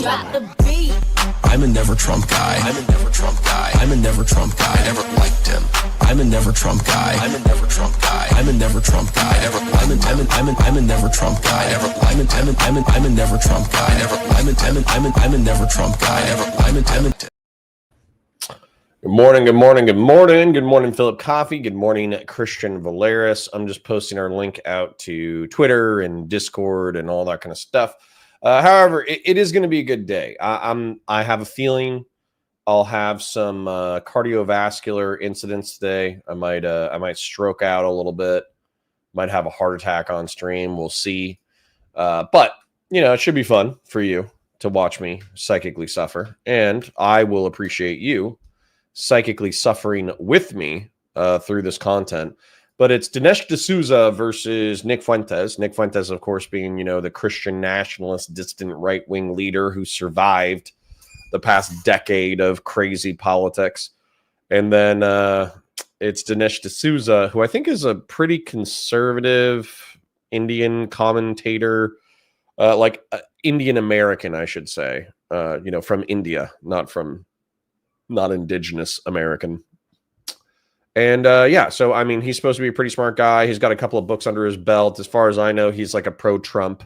Drop the beat. I'm a never Trump guy. I'm a never Trump guy. I'm a never Trump guy. I never liked him. I'm a never Trump guy. I'm a never Trump guy. I'm a never Trump guy. I'm a never Trump guy. I'm a never Trump guy. I'm a never Trump guy. Good morning, good morning, good morning. Good morning, Philip Coffey. Good morning, Christian Valeris. I'm just posting our link out to Twitter and Discord and all that kind of stuff. However, it is going to be a good day. I have a feeling I'll have some cardiovascular incidents today. I might stroke out a little bit. Might have a heart attack on stream. We'll see. But you know, it should be fun for you to watch me psychically suffer, and I will appreciate you psychically suffering with me through this content. But it's Dinesh D'Souza versus Nick Fuentes. Nick Fuentes, of course, being, you know, the Christian nationalist, dissident right-wing leader who survived the past decade of crazy politics. And then it's Dinesh D'Souza, who I think is a pretty conservative Indian commentator, Indian American, I should say, you know, from India, not indigenous American. And yeah, so I mean, he's supposed to be a pretty smart guy. He's got a couple of books under his belt. As far as I know, he's like a pro-Trump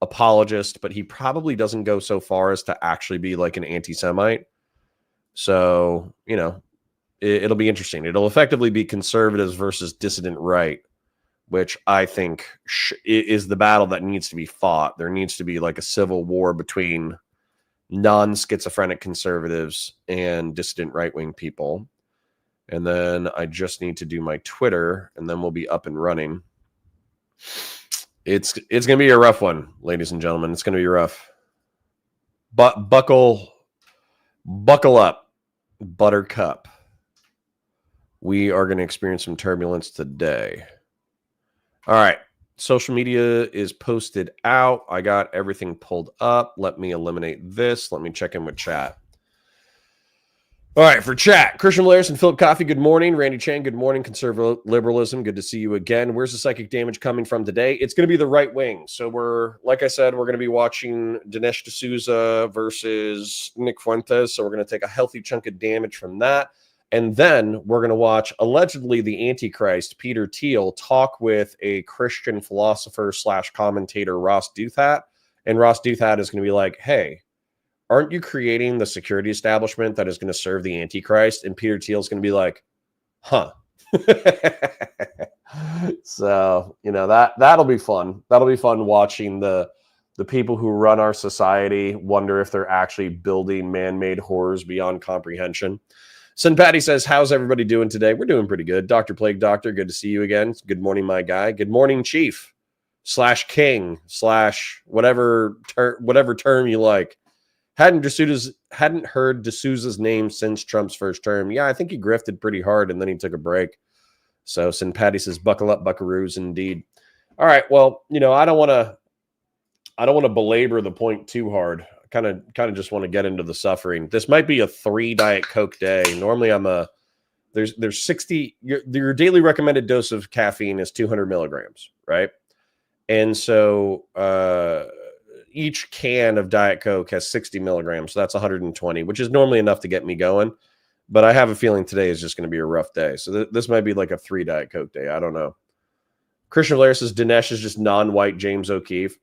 apologist, but he probably doesn't go so far as to actually be like an anti-Semite. So, you know, it'll be interesting. It'll effectively be conservatives versus dissident right, which I think is the battle that needs to be fought. There needs to be like a civil war between non-schizophrenic conservatives and dissident right-wing people. And then I just need to do my Twitter, and then we'll be up and running. It's going to be a rough one, ladies and gentlemen. It's going to be rough. But buckle up, Buttercup. We are going to experience some turbulence today. All right. Social media is posted out. I got everything pulled up. Let me eliminate this. Let me check in with chat. All right, for chat, Christian Valeris and Philip Coffey, good morning. Randy Chang, good morning. Conservative Liberalism, good to see you again. Where's the psychic damage coming from today? It's going to be the right wing. So like I said, we're going to be watching Dinesh D'Souza versus Nick Fuentes. So we're going to take a healthy chunk of damage from that. And then we're going to watch allegedly the Antichrist, Peter Thiel, talk with a Christian philosopher / commentator, Ross Douthat. And Ross Douthat is going to be like, hey, aren't you creating the security establishment that is going to serve the Antichrist? And Peter Thiel is going to be like, huh. So, you know, that'll be fun. That'll be fun watching the people who run our society wonder if they're actually building man-made horrors beyond comprehension. Sin Patty says, how's everybody doing today? We're doing pretty good. Dr. Plague Doctor, good to see you again. Good morning, my guy. Good morning, Chief / King / whatever term you like. Hadn't heard D'Souza's name since Trump's first term. Yeah, I think he grifted pretty hard and then he took a break. So Sin Patty says, buckle up, buckaroos, indeed. All right, well, you know, I don't want to belabor the point too hard. Kind of just want to get into the suffering. This might be a 3 Diet Coke day. Normally there's 60, your daily recommended dose of caffeine is 200 milligrams, right? And so each can of Diet Coke has 60 milligrams. So that's 120, which is normally enough to get me going. But I have a feeling today is just going to be a rough day. So this might be like a 3 Diet Coke day. I don't know. Christian Valeris says Dinesh is just non-white James O'Keefe.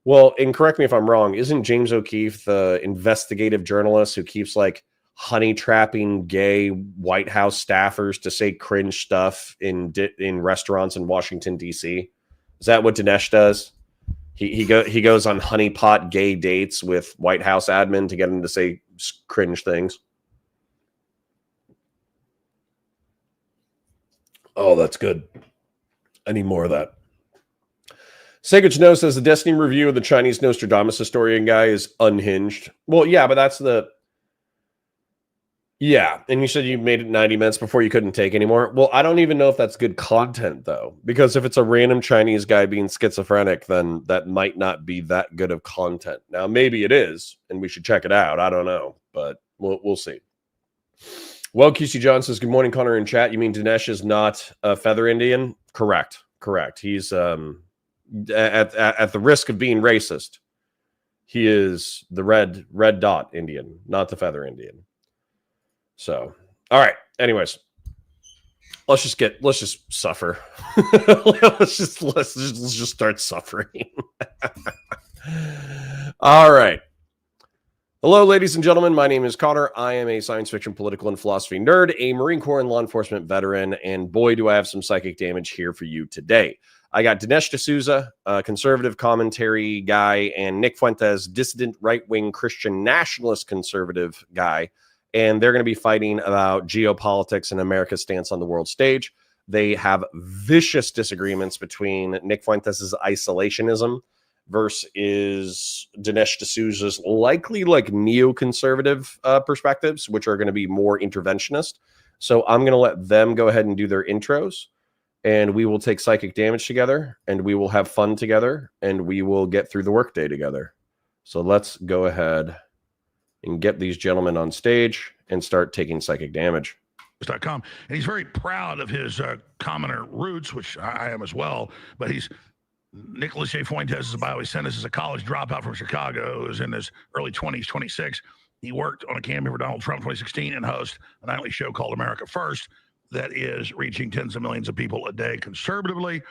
Well, and correct me if I'm wrong, isn't James O'Keefe the investigative journalist who keeps like honey trapping gay White House staffers to say cringe stuff in restaurants in Washington, D.C.? Is that what Dinesh does? He goes on honeypot gay dates with White House admin to get him to say cringe things. Oh, that's good. I need more of that. Sacred Snow says the Destiny review of the Chinese Nostradamus historian guy is unhinged. Well, yeah, but that's yeah. And you said you made it 90 minutes before you couldn't take anymore. Well, I don't even know if that's good content, though, because if it's a random Chinese guy being schizophrenic, then that might not be that good of content. Now, maybe it is, and we should check it out. I don't know, but we'll see. Well, QC John says, good morning, Connor in chat. You mean Dinesh is not a feather Indian? Correct. He's at the risk of being racist. He is the red dot Indian, not the feather Indian. So, all right. Anyways, let's just suffer. let's just start suffering. All right. Hello, ladies and gentlemen. My name is Connor. I am a science fiction, political, and philosophy nerd, a Marine Corps and law enforcement veteran, and boy, do I have some psychic damage here for you today. I got Dinesh D'Souza, a conservative commentary guy, and Nick Fuentes, dissident right-wing Christian nationalist conservative guy, and they're going to be fighting about geopolitics and America's stance on the world stage. They have vicious disagreements between Nick Fuentes' isolationism versus Dinesh D'Souza's likely like neoconservative perspectives, which are going to be more interventionist. So I'm going to let them go ahead and do their intros, and we will take psychic damage together, and we will have fun together, and we will get through the workday together. So let's go ahead and get these gentlemen on stage and start taking psychic damage. .com. And he's very proud of his commoner roots, which I am as well, but he's Nicholas J. Fuentes is a bio. He sent us as a college dropout from Chicago. He was in his early 20s, 26. He worked on a campaign for Donald Trump in 2016 and hosts a nightly show called America First that is reaching tens of millions of people a day conservatively.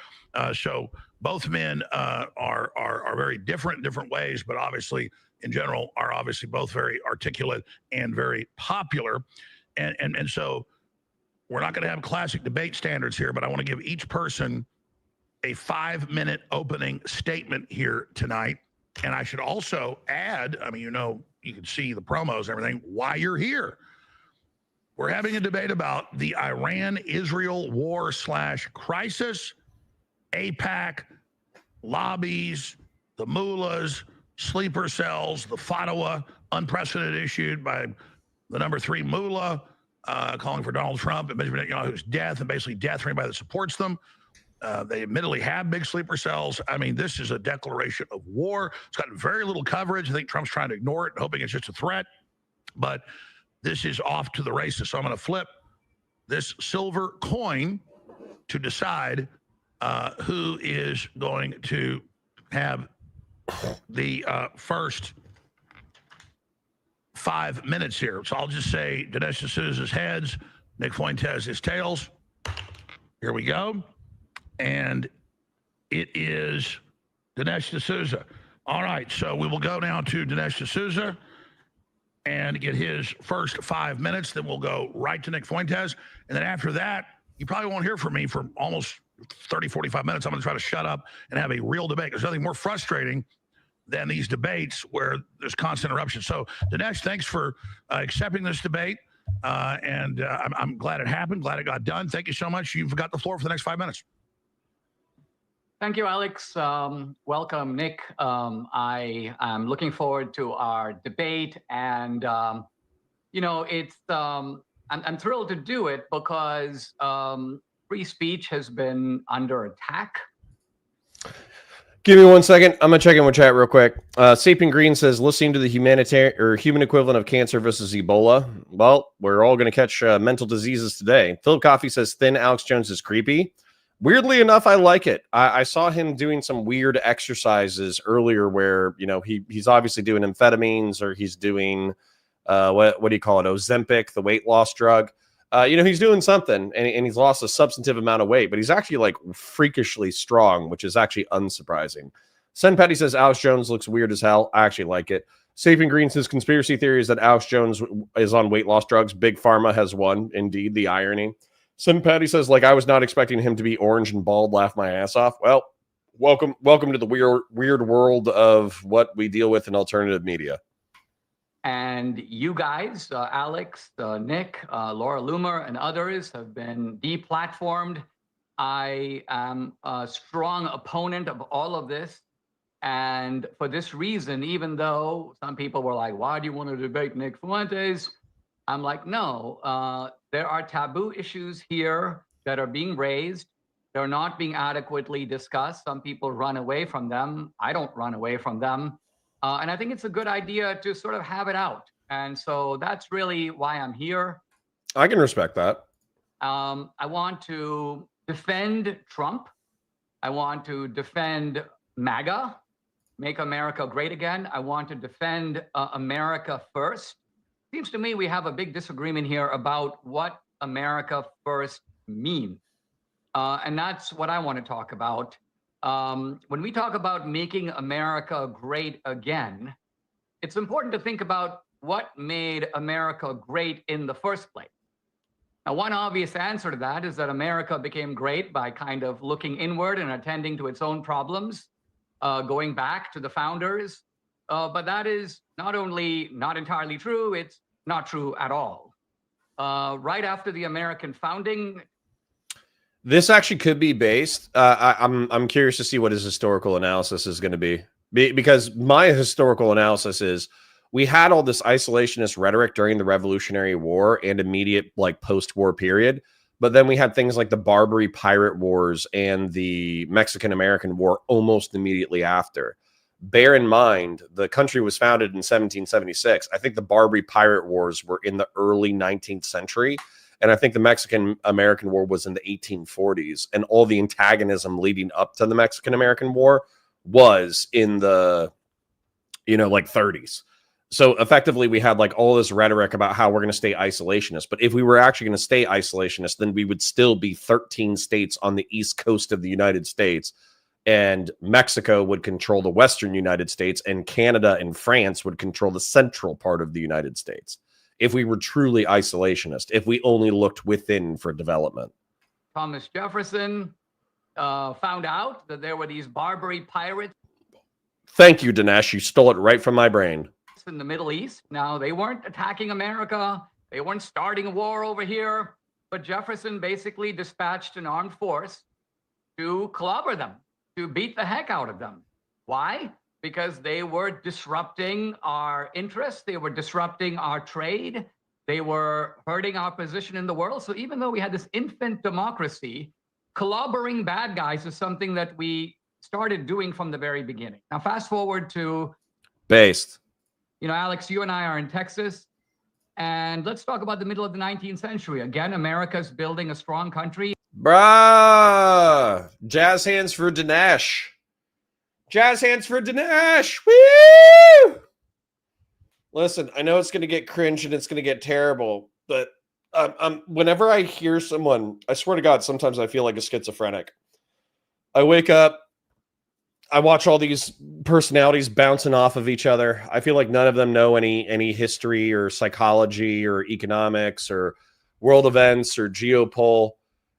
So both men are very different in different ways, but obviously, in general, are obviously both very articulate and very popular. And so we're not going to have classic debate standards here, but I want to give each person a 5-minute opening statement here tonight. And I should also add, I mean, you can see the promos and everything, why you're here. We're having a debate about the Iran-Israel war/crisis, AIPAC, lobbies, the mullahs, sleeper cells, the fatwa, unprecedented issued by the number 3 mullah, calling for Donald Trump and Benjamin Netanyahu's death, and basically death for anybody that supports them. They admittedly have big sleeper cells. I mean, this is a declaration of war. It's gotten very little coverage. I think Trump's trying to ignore it, hoping it's just a threat. But this is off to the races. So I'm going to flip this silver coin to decide who is going to have the first 5 minutes here. So I'll just say Dinesh D'Souza's heads, Nick Fuentes his tails. Here we go. And it is Dinesh D'Souza. All right, so we will go now to Dinesh D'Souza and get his first 5 minutes. Then we'll go right to Nick Fuentes. And then after that, you probably won't hear from me for almost 30, 45 minutes. I'm going to try to shut up and have a real debate. There's nothing more frustrating than these debates where there's constant interruption. So, Dinesh, thanks for accepting this debate. And I'm glad it happened, glad it got done. Thank you so much. You've got the floor for the next 5 minutes. Thank you, Alex. Welcome, Nick. I am looking forward to our debate, and it's I'm thrilled to do it because free speech has been under attack. Give me 1 second. I'm gonna check in with chat real quick. Sapien Green says, listening to the humanitarian or human equivalent of cancer versus Ebola. Well, we're all gonna catch mental diseases today. Philip Coffey says, thin Alex Jones is creepy. Weirdly enough, I like it. I saw him doing some weird exercises earlier where, he's obviously doing amphetamines, or he's doing, what do you call it? Ozempic, the weight loss drug. He's doing something, and he's lost a substantive amount of weight, but he's actually like freakishly strong, which is actually unsurprising. Sen Petty says Alex Jones looks weird as hell. I actually like it. Sapien Green says conspiracy theory is that Alex Jones is on weight loss drugs. Big Pharma has won. Indeed, the irony. Sim Patty says, I was not expecting him to be orange and bald, laugh my ass off. Well, welcome to the weird world of what we deal with in alternative media. And you guys, Alex, Nick, Laura Loomer, and others have been deplatformed. I am a strong opponent of all of this. And for this reason, even though some people were like, why do you want to debate Nick Fuentes? I'm like, no, there are taboo issues here that are being raised. They're not being adequately discussed. Some people run away from them. I don't run away from them. And I think it's a good idea to sort of have it out. And so that's really why I'm here. I can respect that. I want to defend Trump. I want to defend MAGA, make America great again. I want to defend America first. Seems to me we have a big disagreement here about what America first means. And that's what I want to talk about. When we talk about making America great again, it's important to think about what made America great in the first place. Now, one obvious answer to that is that America became great by kind of looking inward and attending to its own problems, going back to the founders. But that is not only not entirely true, it's not true at all. Right after the American founding, this actually could be based. I'm curious to see what his historical analysis is going to be, because my historical analysis is we had all this isolationist rhetoric during the Revolutionary War and immediate like post-war period, but then we had things like the Barbary Pirate Wars and the Mexican-American War almost immediately after. Bear in mind, the country was founded in 1776. I think the Barbary Pirate Wars were in the early 19th century. And I think the Mexican-American War was in the 1840s. And all the antagonism leading up to the Mexican-American War was in the, like 30s. So effectively, we had like all this rhetoric about how we're going to stay isolationist. But if we were actually going to stay isolationist, then we would still be 13 states on the east coast of the United States. And Mexico would control the western United States, and Canada and France would control the central part of the United States. If we were truly isolationist, if we only looked within for development. Thomas Jefferson found out that there were these Barbary pirates. Thank you, Dinesh. You stole it right from my brain. In the Middle East. Now, they weren't attacking America. They weren't starting a war over here. But Jefferson basically dispatched an armed force to clobber them, to beat the heck out of them. Why? Because they were disrupting our interests. They were disrupting our trade. They were hurting our position in the world. So even though we had this infant democracy, clobbering bad guys is something that we started doing from the very beginning. Now, fast forward to... Based. Alex, you and I are in Texas, and let's talk about the middle of the 19th century. Again, America's building a strong country. Bruh. Jazz hands for Dinesh. Jazz hands for Dinesh. Woo! Listen, I know it's going to get cringe and it's going to get terrible, but whenever I hear someone, I swear to God, sometimes I feel like a schizophrenic. I wake up, I watch all these personalities bouncing off of each other. I feel like none of them know any history or psychology or economics or world events or geopol.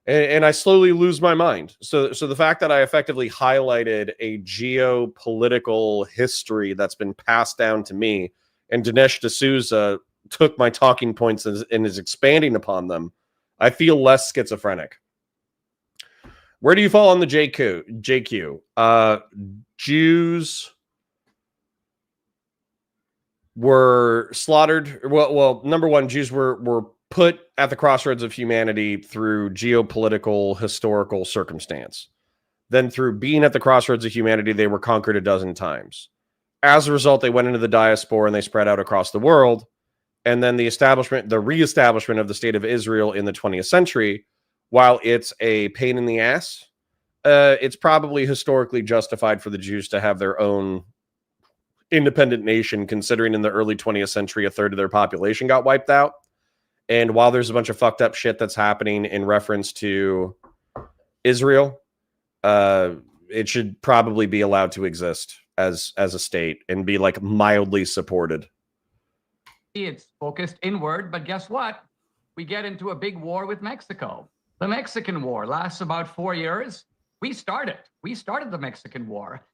And I slowly lose my mind. So the fact that I effectively highlighted a geopolitical history that's been passed down to me, and Dinesh D'Souza took my talking points and is expanding upon them, I feel less schizophrenic. Where do you fall on the JQ? Jews were slaughtered. Well, number one, Jews were put at the crossroads of humanity through geopolitical, historical circumstance. Then through being at the crossroads of humanity, they were conquered a dozen times. As a result, they went into the diaspora and they spread out across the world. And then the reestablishment of the state of Israel in the 20th century, while it's a pain in the ass, it's probably historically justified for the Jews to have their own independent nation, considering in the early 20th century, a third of their population got wiped out. And while there's a bunch of fucked up shit that's happening in reference to Israel, it should probably be allowed to exist as a state and be like mildly supported. It's focused inward, but guess what? We get into a big war with Mexico. The Mexican War lasts about 4 years. We started the Mexican War.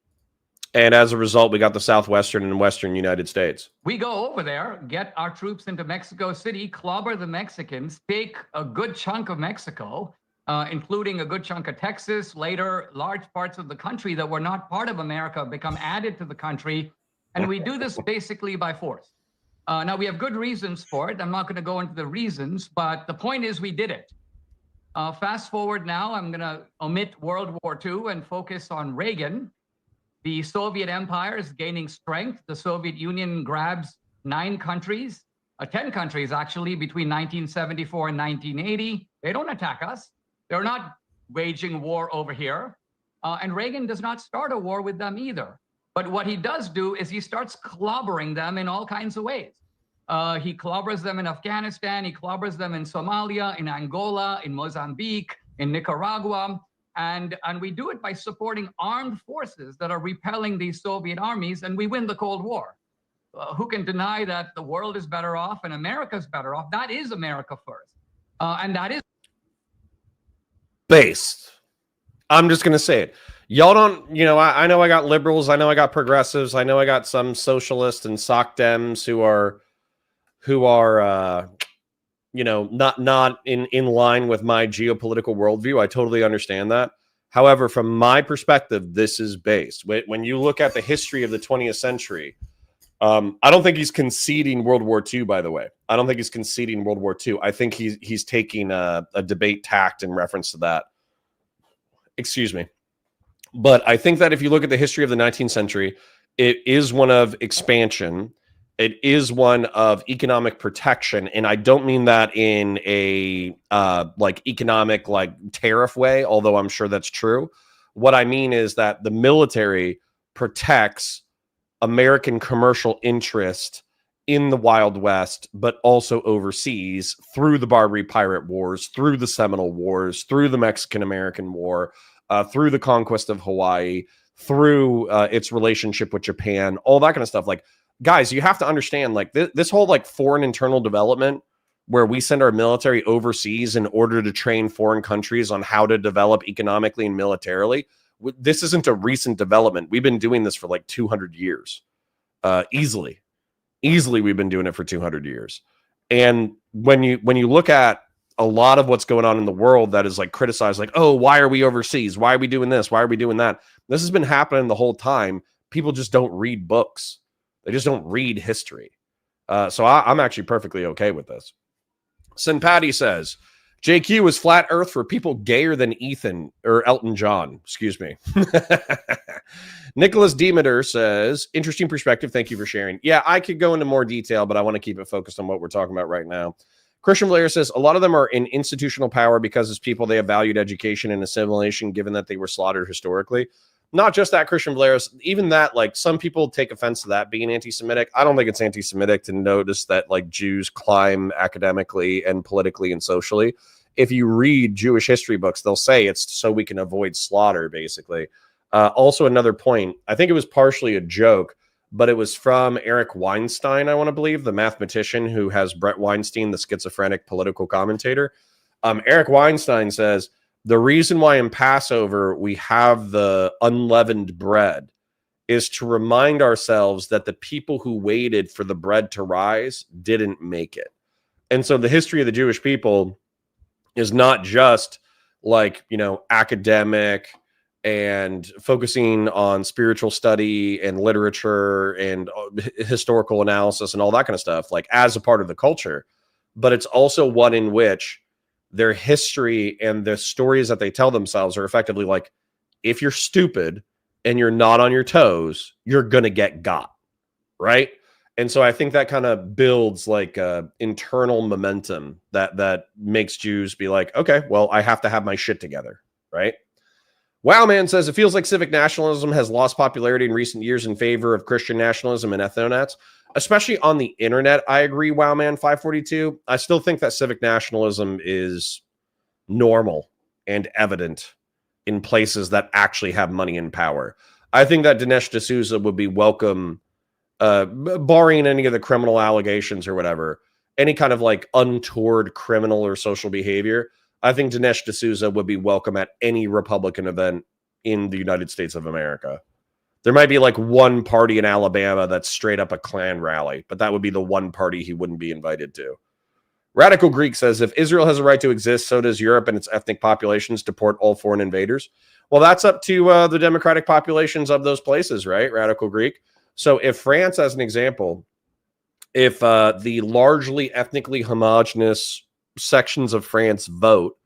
And as a result, we got the southwestern and western United States. We go over there, get our troops into Mexico City, clobber the Mexicans, take a good chunk of Mexico, including a good chunk of Texas. Later, large parts of the country that were not part of America become added to the country. And we do this basically by force. Now, we have good reasons for it. I'm not going to go into the reasons, but the point is we did it. Fast forward now, I'm going to omit World War II and focus on Reagan. The Soviet Empire is gaining strength. The Soviet Union grabs 9 countries, 10 countries actually, between 1974 and 1980. They don't attack us. They're not waging war over here. And Reagan does not start a war with them either. But what he does do is he starts clobbering them in all kinds of ways. He clobbers them in Afghanistan, he clobbers them in Somalia, in Angola, in Mozambique, in Nicaragua. And we do it by supporting armed forces that are repelling these Soviet armies, and we win the Cold War. Who can deny that the world is better off and America's better off? That is America first. And that is based. I'm just going to say it. Y'all don't, I know I got liberals. I know I got progressives. I know I got some socialists and sock dems who are not in line with my geopolitical worldview. I totally understand that. However, from my perspective, this is based. When you look at the history of the 20th century, I don't think he's conceding World War II, by the way. I don't think he's conceding World War II. I think he's taking a debate tact in reference to that. Excuse me. But I think that if you look at the history of the 19th century, it is one of expansion. It is one of economic protection. And I don't mean that in a economic tariff way, although I'm sure that's true. What I mean is that the military protects American commercial interest in the Wild West, but also overseas through the Barbary Pirate Wars, through the Seminole Wars, through the Mexican-American War, through the conquest of Hawaii, through its relationship with Japan, all that kind of stuff. Guys, you have to understand, this whole foreign internal development where we send our military overseas in order to train foreign countries on how to develop economically and militarily. This isn't a recent development. We've been doing this for 200 years. Easily, we've been doing it for 200 years. And when you look at a lot of what's going on in the world that is criticized, oh, why are we overseas? Why are we doing this? Why are we doing that? This has been happening the whole time. People just don't read books. They just don't read history. So I'm actually perfectly okay with this. Sin Patty says, JQ is flat earth for people gayer than Elton John. Excuse me. Nicholas Demeter says, interesting perspective. Thank you for sharing. Yeah, I could go into more detail, but I want to keep it focused on what we're talking about right now. Christian Blair says, a lot of them are in institutional power because as people, they have valued education and assimilation, given that they were slaughtered historically. Not just that, Christian Blair, even that, some people take offense to that being anti-Semitic. I don't think it's anti-Semitic to notice that Jews climb academically and politically and socially. If you read Jewish history books, they'll say it's so we can avoid slaughter, basically. Also, another point, I think it was partially a joke, but it was from Eric Weinstein, I want to believe, the mathematician who has Brett Weinstein, the schizophrenic political commentator. Eric Weinstein says, the reason why in Passover we have the unleavened bread is to remind ourselves that the people who waited for the bread to rise didn't make it. And so the history of the Jewish people is not just academic and focusing on spiritual study and literature and historical analysis and all that kind of stuff, as a part of the culture, but it's also one in which their history and the stories that they tell themselves are effectively if you're stupid and you're not on your toes, you're going to get got, right? And so I think that kind of builds internal momentum that makes Jews be okay, well, I have to have my shit together, right? Wow Man says, it feels like civic nationalism has lost popularity in recent years in favor of Christian nationalism and ethnonats, especially on the internet. I agree, Wow Man 542. I still think that civic nationalism is normal and evident in places that actually have money and power. I think that Dinesh D'Souza would be welcome, barring any of the criminal allegations or whatever, any kind of untoward criminal or social behavior. I think Dinesh D'Souza would be welcome at any Republican event in the United States of America. There might be one party in Alabama that's straight up a Klan rally, but that would be the one party he wouldn't be invited to. Radical Greek says, if Israel has a right to exist, so does Europe and its ethnic populations deport all foreign invaders. Well, that's up to the democratic populations of those places, right? Radical Greek. So if France, as an example, if the largely ethnically homogenous sections of France vote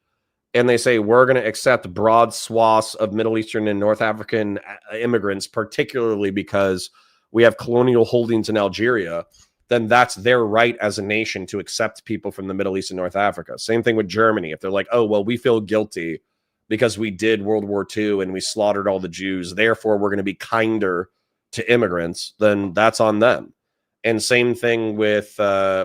and they say we're going to accept broad swaths of Middle Eastern and North African immigrants, particularly because we have colonial holdings in Algeria, then that's their right as a nation to accept people from the Middle East and North Africa. Same thing with Germany. If they're oh, well, we feel guilty because we did World War II and we slaughtered all the Jews, therefore we're going to be kinder to immigrants, then that's on them. And same thing with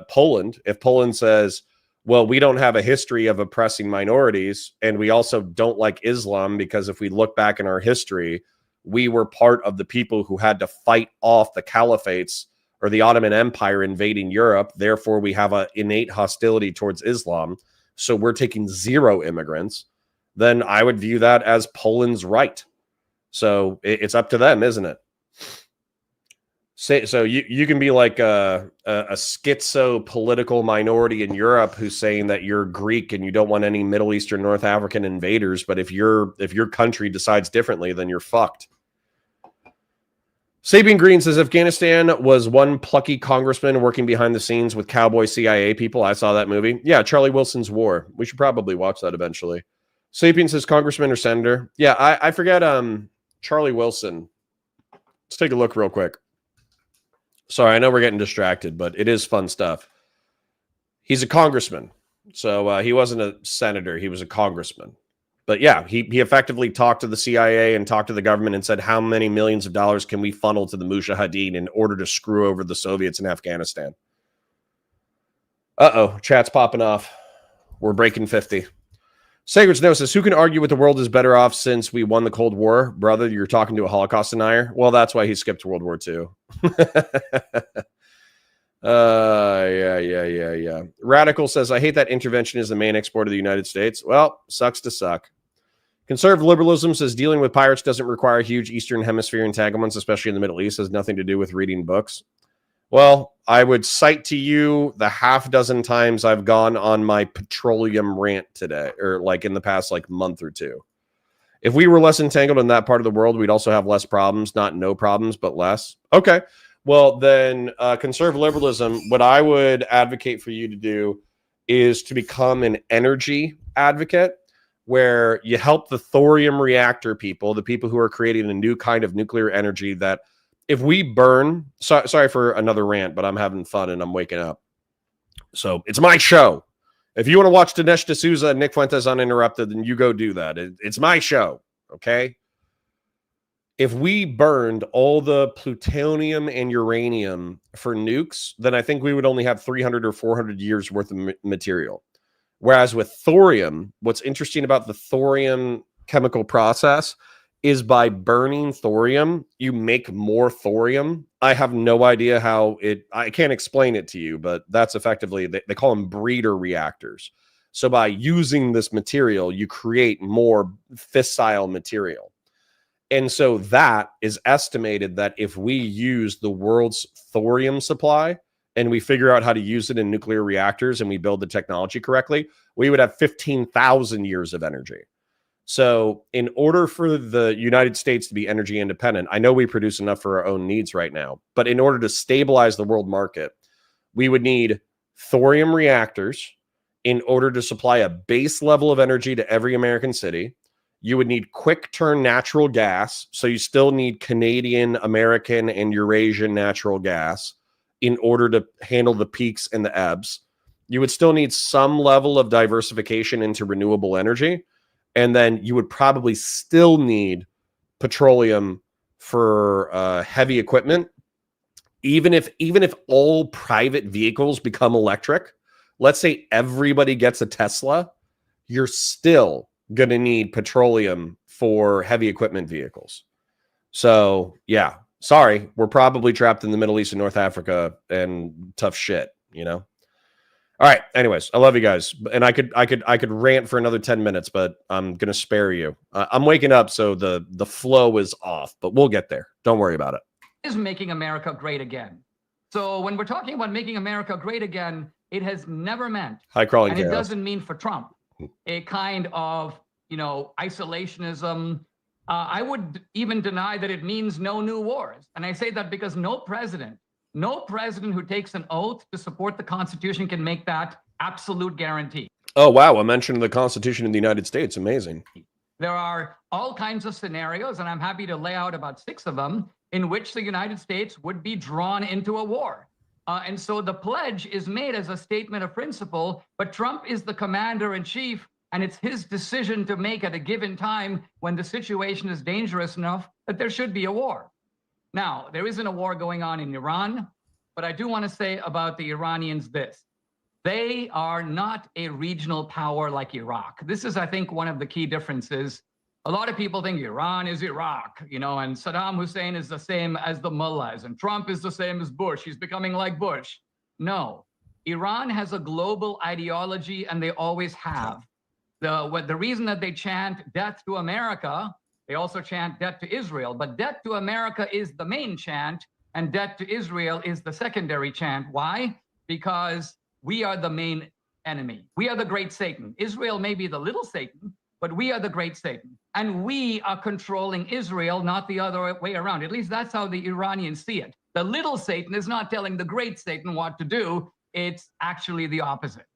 Poland. If Poland says, well, we don't have a history of oppressing minorities, and we also don't like Islam because if we look back in our history, we were part of the people who had to fight off the caliphates or the Ottoman Empire invading Europe. Therefore, we have an innate hostility towards Islam. So we're taking zero immigrants. Then I would view that as Poland's right. So it's up to them, isn't it? So you can be like a schizo political minority in Europe who's saying that you're Greek and you don't want any Middle Eastern, North African invaders. But if your country decides differently, then you're fucked. Sapien Green says Afghanistan was one plucky congressman working behind the scenes with cowboy CIA people. I saw that movie. Yeah, Charlie Wilson's War. We should probably watch that eventually. Sapien says congressman or senator. Yeah, I forget Charlie Wilson. Let's take a look real quick. Sorry, I know we're getting distracted, but it is fun stuff. He's a congressman. So he wasn't a senator. He was a congressman. But yeah, he effectively talked to the CIA and talked to the government and said, how many millions of dollars can we funnel to the Mujahideen in order to screw over the Soviets in Afghanistan? Uh-oh, chat's popping off. We're breaking 50. Sacred Snow says, who can argue with the world is better off since we won the Cold War? Brother, you're talking to a Holocaust denier? Well, that's why he skipped World War II. Yeah. Radical says, I hate that intervention is the main export of the United States. Well, sucks to suck. Conservative liberalism says dealing with pirates doesn't require huge Eastern Hemisphere entanglements, especially in the Middle East. Has nothing to do with reading books. Well, I would cite to you the half dozen times I've gone on my petroleum rant today, or like in the past month or two. If we were less entangled in that part of the world, we'd also have less problems, not no problems, but less. Okay. Well, then conservative liberalism, what I would advocate for you to do is to become an energy advocate where you help the thorium reactor people, the people who are creating a new kind of nuclear energy that if we burn, sorry for another rant, but I'm having fun and I'm waking up. So it's my show. If you want to watch Dinesh D'Souza and Nick Fuentes Uninterrupted, then you go do that. It's my show, okay? If we burned all the plutonium and uranium for nukes, then I think we would only have 300 or 400 years worth of material. Whereas with thorium, what's interesting about the thorium chemical process is by burning thorium, you make more thorium. I have no idea how I can't explain it to you, but that's effectively, they call them breeder reactors. So by using this material, you create more fissile material. And so that is estimated that if we use the world's thorium supply and we figure out how to use it in nuclear reactors and we build the technology correctly, we would have 15,000 years of energy. So in order for the United States to be energy independent, I know we produce enough for our own needs right now, but in order to stabilize the world market, we would need thorium reactors in order to supply a base level of energy to every American city. You would need quick turn natural gas. So you still need Canadian, American, and Eurasian natural gas in order to handle the peaks and the ebbs. You would still need some level of diversification into renewable energy. And then you would probably still need petroleum for heavy equipment. Even if all private vehicles become electric, let's say everybody gets a Tesla, you're still going to need petroleum for heavy equipment vehicles. So, yeah, sorry, we're probably trapped in the Middle East and North Africa and tough shit, you know? All right. Anyways, I love you guys. And I could rant for another 10 minutes, but I'm going to spare you. I'm waking up, so the flow is off, but we'll get there. Don't worry about it. Is making America great again. So when we're talking about making America great again, it has never meant, Hi, crawling and it chaos. doesn't mean for Trump, a kind of, isolationism. I would even deny that it means no new wars. And I say that because no president who takes an oath to support the Constitution can make that absolute guarantee. Oh, wow. A mention of the Constitution in the United States. Amazing. There are all kinds of scenarios, and I'm happy to lay out about 6 of them, in which the United States would be drawn into a war. And so the pledge is made as a statement of principle, but Trump is the commander in chief, and it's his decision to make at a given time when the situation is dangerous enough that there should be a war. Now, there isn't a war going on in Iran, but I do want to say about the Iranians this. They are not a regional power like Iraq. This is, I think, one of the key differences. A lot of people think Iran is Iraq, you know, and Saddam Hussein is the same as the mullahs, and Trump is the same as Bush. He's becoming like Bush. No, Iran has a global ideology, and they always have. The reason that they chant death to America, they also chant death to Israel, but death to America is the main chant, and death to Israel is the secondary chant. Why? Because we are the main enemy. We are the great Satan. Israel may be the little Satan, but we are the great Satan. And we are controlling Israel, not the other way around. At least that's how the Iranians see it. The little Satan is not telling the great Satan what to do. It's actually the opposite.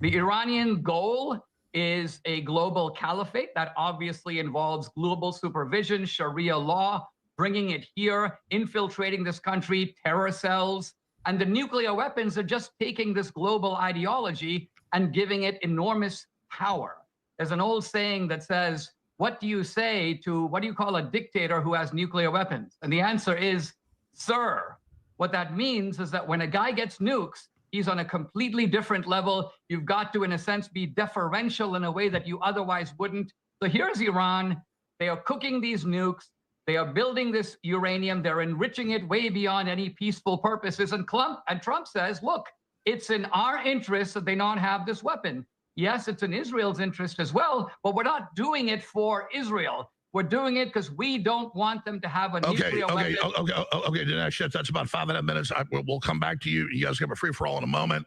The Iranian goal is a global caliphate that obviously involves global supervision, Sharia law, bringing it here, infiltrating this country, terror cells. And the nuclear weapons are just taking this global ideology and giving it enormous power. There's an old saying that says, what do you say to, what do you call a dictator who has nuclear weapons? And the answer is, sir. What that means is that when a guy gets nukes, he's on a completely different level. You've got to, in a sense, be deferential in a way that you otherwise wouldn't. So here's Iran. They are cooking these nukes. They are building this uranium. They're enriching it way beyond any peaceful purposes. And Trump says, look, it's in our interest that they not have this weapon. Yes, it's in Israel's interest as well, but we're not doing it for Israel. We're doing it because we don't want them to have a nuclear weapon. Okay, Dinesh, that's about 5.5 minutes. We'll come back to you. You guys have a free-for-all in a moment.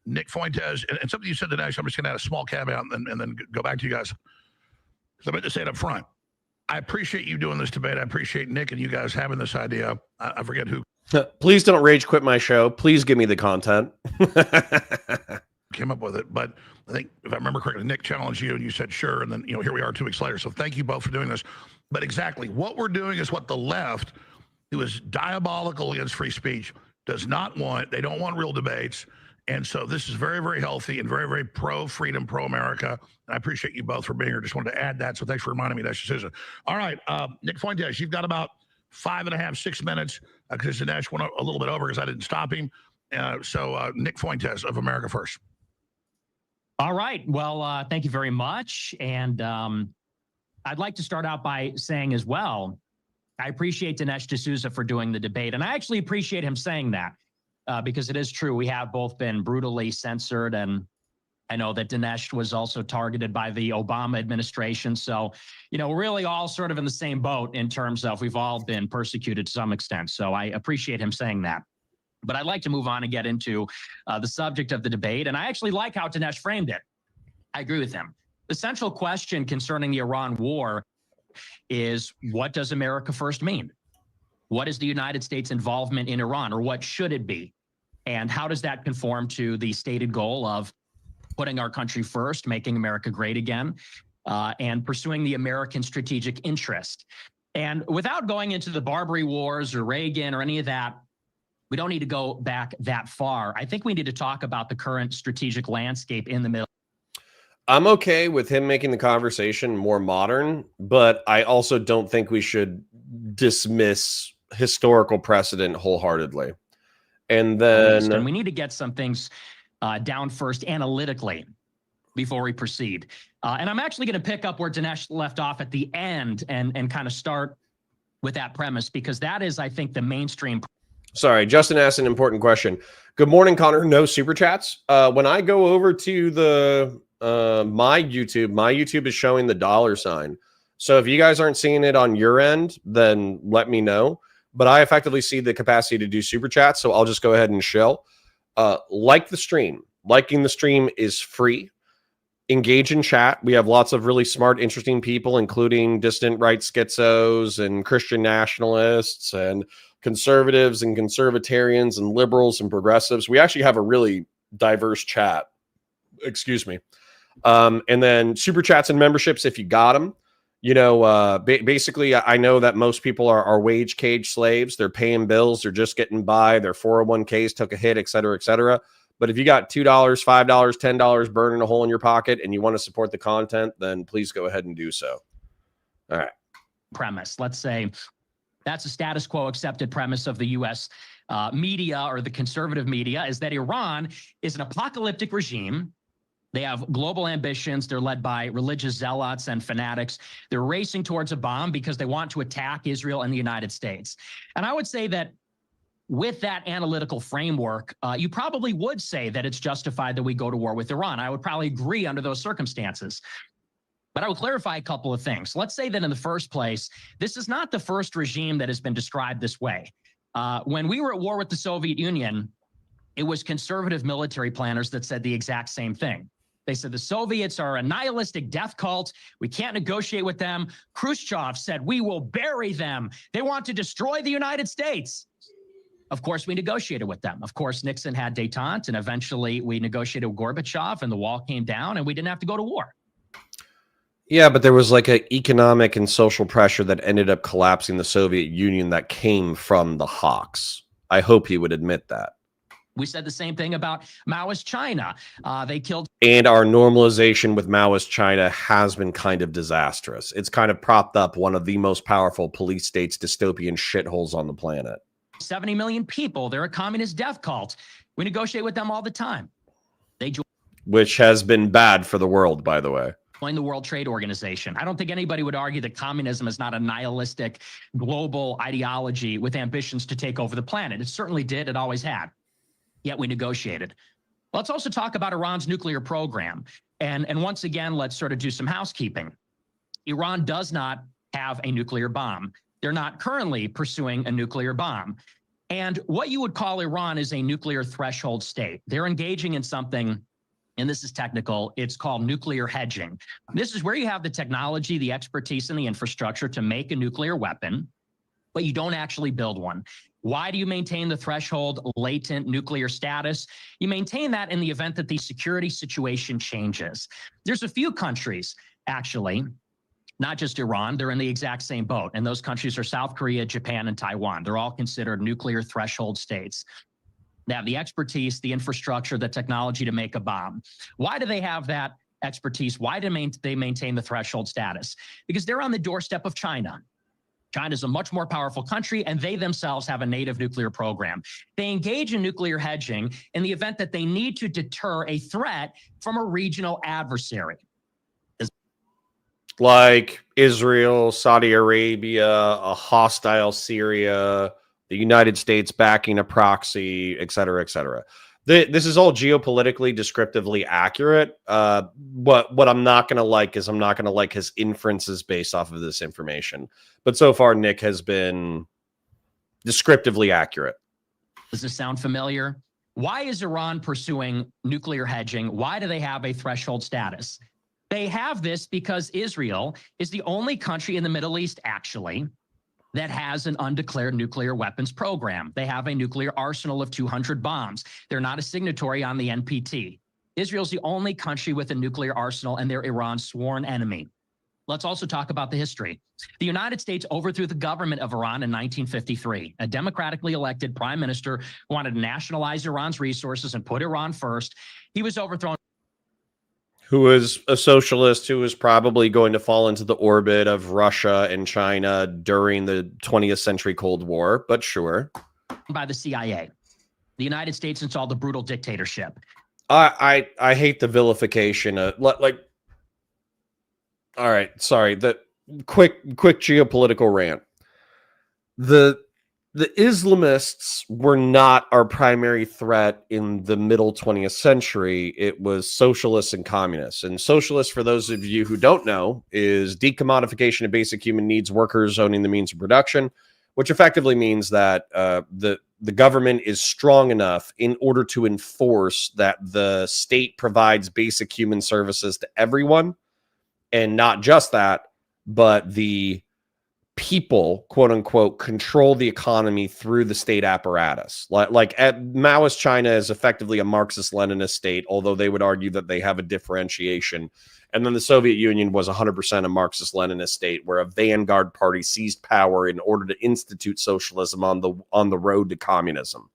Nick Fuentes, and something you said, Dinesh, I'm just going to add a small caveat and then go back to you guys. Because I meant to say it up front. I appreciate you doing this debate. I appreciate Nick and you guys having this idea. I forget who. Please don't rage quit my show. Please give me the content. Came up with it, but I think if I remember correctly, Nick challenged you and you said sure, and then here we are 2 weeks later. So thank you both for doing this. But exactly what we're doing is what the left, who is diabolical against free speech, does not want. They don't want real debates, and so this is very, very healthy and very, very pro freedom, pro America. And I appreciate you both for being here. Just wanted to add that. So thanks for reminding me that's your decision. All right, Nick Fuentes, you've got about 5.5, 6 minutes because Dinesh went a little bit over because I didn't stop him. So Nick Fuentes of America First. All right. Well, thank you very much. And I'd like to start out by saying as well, I appreciate Dinesh D'Souza for doing the debate. And I actually appreciate him saying that because it is true. We have both been brutally censored. And I know that Dinesh was also targeted by the Obama administration. So, we're really all sort of in the same boat in terms of we've all been persecuted to some extent. So I appreciate him saying that. But I'd like to move on and get into the subject of the debate. And I actually like how Dinesh framed it. I agree with him. The central question concerning the Iran war is, what does America first mean? What is the United States' involvement in Iran, or what should it be? And how does that conform to the stated goal of putting our country first, making America great again, and pursuing the American strategic interest? And without going into the Barbary Wars or Reagan or any of that, we don't need to go back that far. I think we need to talk about the current strategic landscape in the Middle. I'm okay with him making the conversation more modern, but I also don't think we should dismiss historical precedent wholeheartedly. And then we need to get some things down first analytically before we proceed. And I'm actually going to pick up where Dinesh left off at the end and kind of start with that premise, because that is, I think, the mainstream. Sorry, Justin asked an important question. Good morning, Connor. No super chats. When I go over to the my YouTube is showing the $sign. So if you guys aren't seeing it on your end, then let me know. But I effectively see the capacity to do super chats, so I'll just go ahead and shell. Like the stream. Liking the stream is free. Engage in chat. We have lots of really smart, interesting people, including distant right schizos and Christian nationalists and conservatives and conservatarians and liberals and progressives. We actually have a really diverse chat. Excuse me. And then super chats and memberships if you got them. Basically, I know that most people are wage cage slaves. They're paying bills. They're just getting by. Their 401ks took a hit, et cetera, et cetera. But if you got $2, $5, $10 burning a hole in your pocket and you want to support the content, then please go ahead and do so. All right. Premise. Let's say That's a status quo accepted premise of the U.S. Media or the conservative media, is that Iran is an apocalyptic regime. They have global ambitions. They're led by religious zealots and fanatics. They're racing towards a bomb because they want to attack Israel and the United States. And I would say that with that analytical framework, you probably would say that it's justified that we go to war with Iran. I would probably agree under those circumstances. But I would clarify a couple of things. Let's say that in the first place, this is not the first regime that has been described this way. When we were at war with the Soviet Union, it was conservative military planners that said the exact same thing. They said the Soviets are a nihilistic death cult. We can't negotiate with them. Khrushchev said, we will bury them. They want to destroy the United States. Of course, we negotiated with them. Of course, Nixon had détente, and eventually we negotiated with Gorbachev, and the wall came down, and we didn't have to go to war. Yeah, but there was like an economic and social pressure that ended up collapsing the Soviet Union that came from the Hawks. I hope he would admit that. We said the same thing about Maoist China. They killed. And our normalization with Maoist China has been kind of disastrous. It's kind of propped up one of the most powerful police states, dystopian shitholes on the planet. 70 million people. They're a communist death cult. We negotiate with them all the time. They Which has been bad for the world, by the way. Join the World Trade Organization. I don't think anybody would argue that communism is not a nihilistic global ideology with ambitions to take over the planet. It certainly did. It always had. Yet we negotiated. Let's also talk about Iran's nuclear program. And once again, let's sort of do some housekeeping. Iran does not have a nuclear bomb. They're not currently pursuing a nuclear bomb. And what you would call Iran is a nuclear threshold state. They're engaging in something, and this is technical, it's called nuclear hedging. This is where you have the technology, the expertise, and the infrastructure to make a nuclear weapon, but you don't actually build one. Why do you maintain the threshold latent nuclear status? You maintain that in the event that the security situation changes. There's a few countries, actually, not just Iran, they're in the exact same boat. And those countries are South Korea, Japan, and Taiwan. They're all considered nuclear threshold states. They have the expertise, the infrastructure, the technology to make a bomb. Why do they have that expertise? Why do they maintain the threshold status? Because they're on the doorstep of China. China is a much more powerful country, and they themselves have a native nuclear program. They engage in nuclear hedging in the event that they need to deter a threat from a regional adversary. Like Israel, Saudi Arabia, a hostile Syria, the United States backing a proxy, et cetera, et cetera. This is all geopolitically descriptively accurate. What I'm not going to like is I'm not going to like his inferences based off of this information. But so far, Nick has been descriptively accurate. Does this sound familiar? Why is Iran pursuing nuclear hedging? Why do they have a threshold status? They have this because Israel is the only country in the Middle East, actually, that has an undeclared nuclear weapons program. They have a nuclear arsenal of 200 bombs. They're not a signatory on the NPT. Israel's the only country with a nuclear arsenal, and they're Iran's sworn enemy. Let's also talk about the history. The United States overthrew the government of Iran in 1953. A democratically elected prime minister who wanted to nationalize Iran's resources and put Iran first. He was overthrown. Who was a socialist who was probably going to fall into the orbit of Russia and China during the 20th century Cold War, but sure. By the CIA. The United States installed a brutal dictatorship. I hate the vilification of like. All right, sorry. The quick geopolitical rant. The Islamists were not our primary threat in the middle 20th century. It was socialists and communists. And socialists, for those of you who don't know, is decommodification of basic human needs, workers owning the means of production, which effectively means that the government is strong enough in order to enforce that the state provides basic human services to everyone. And not just that, but the people, quote unquote, control the economy through the state apparatus. Like Maoist China is effectively a Marxist-Leninist state, although they would argue that they have a differentiation. And then the Soviet Union was 100% a Marxist-Leninist state, where a vanguard party seized power in order to institute socialism on the road to communism.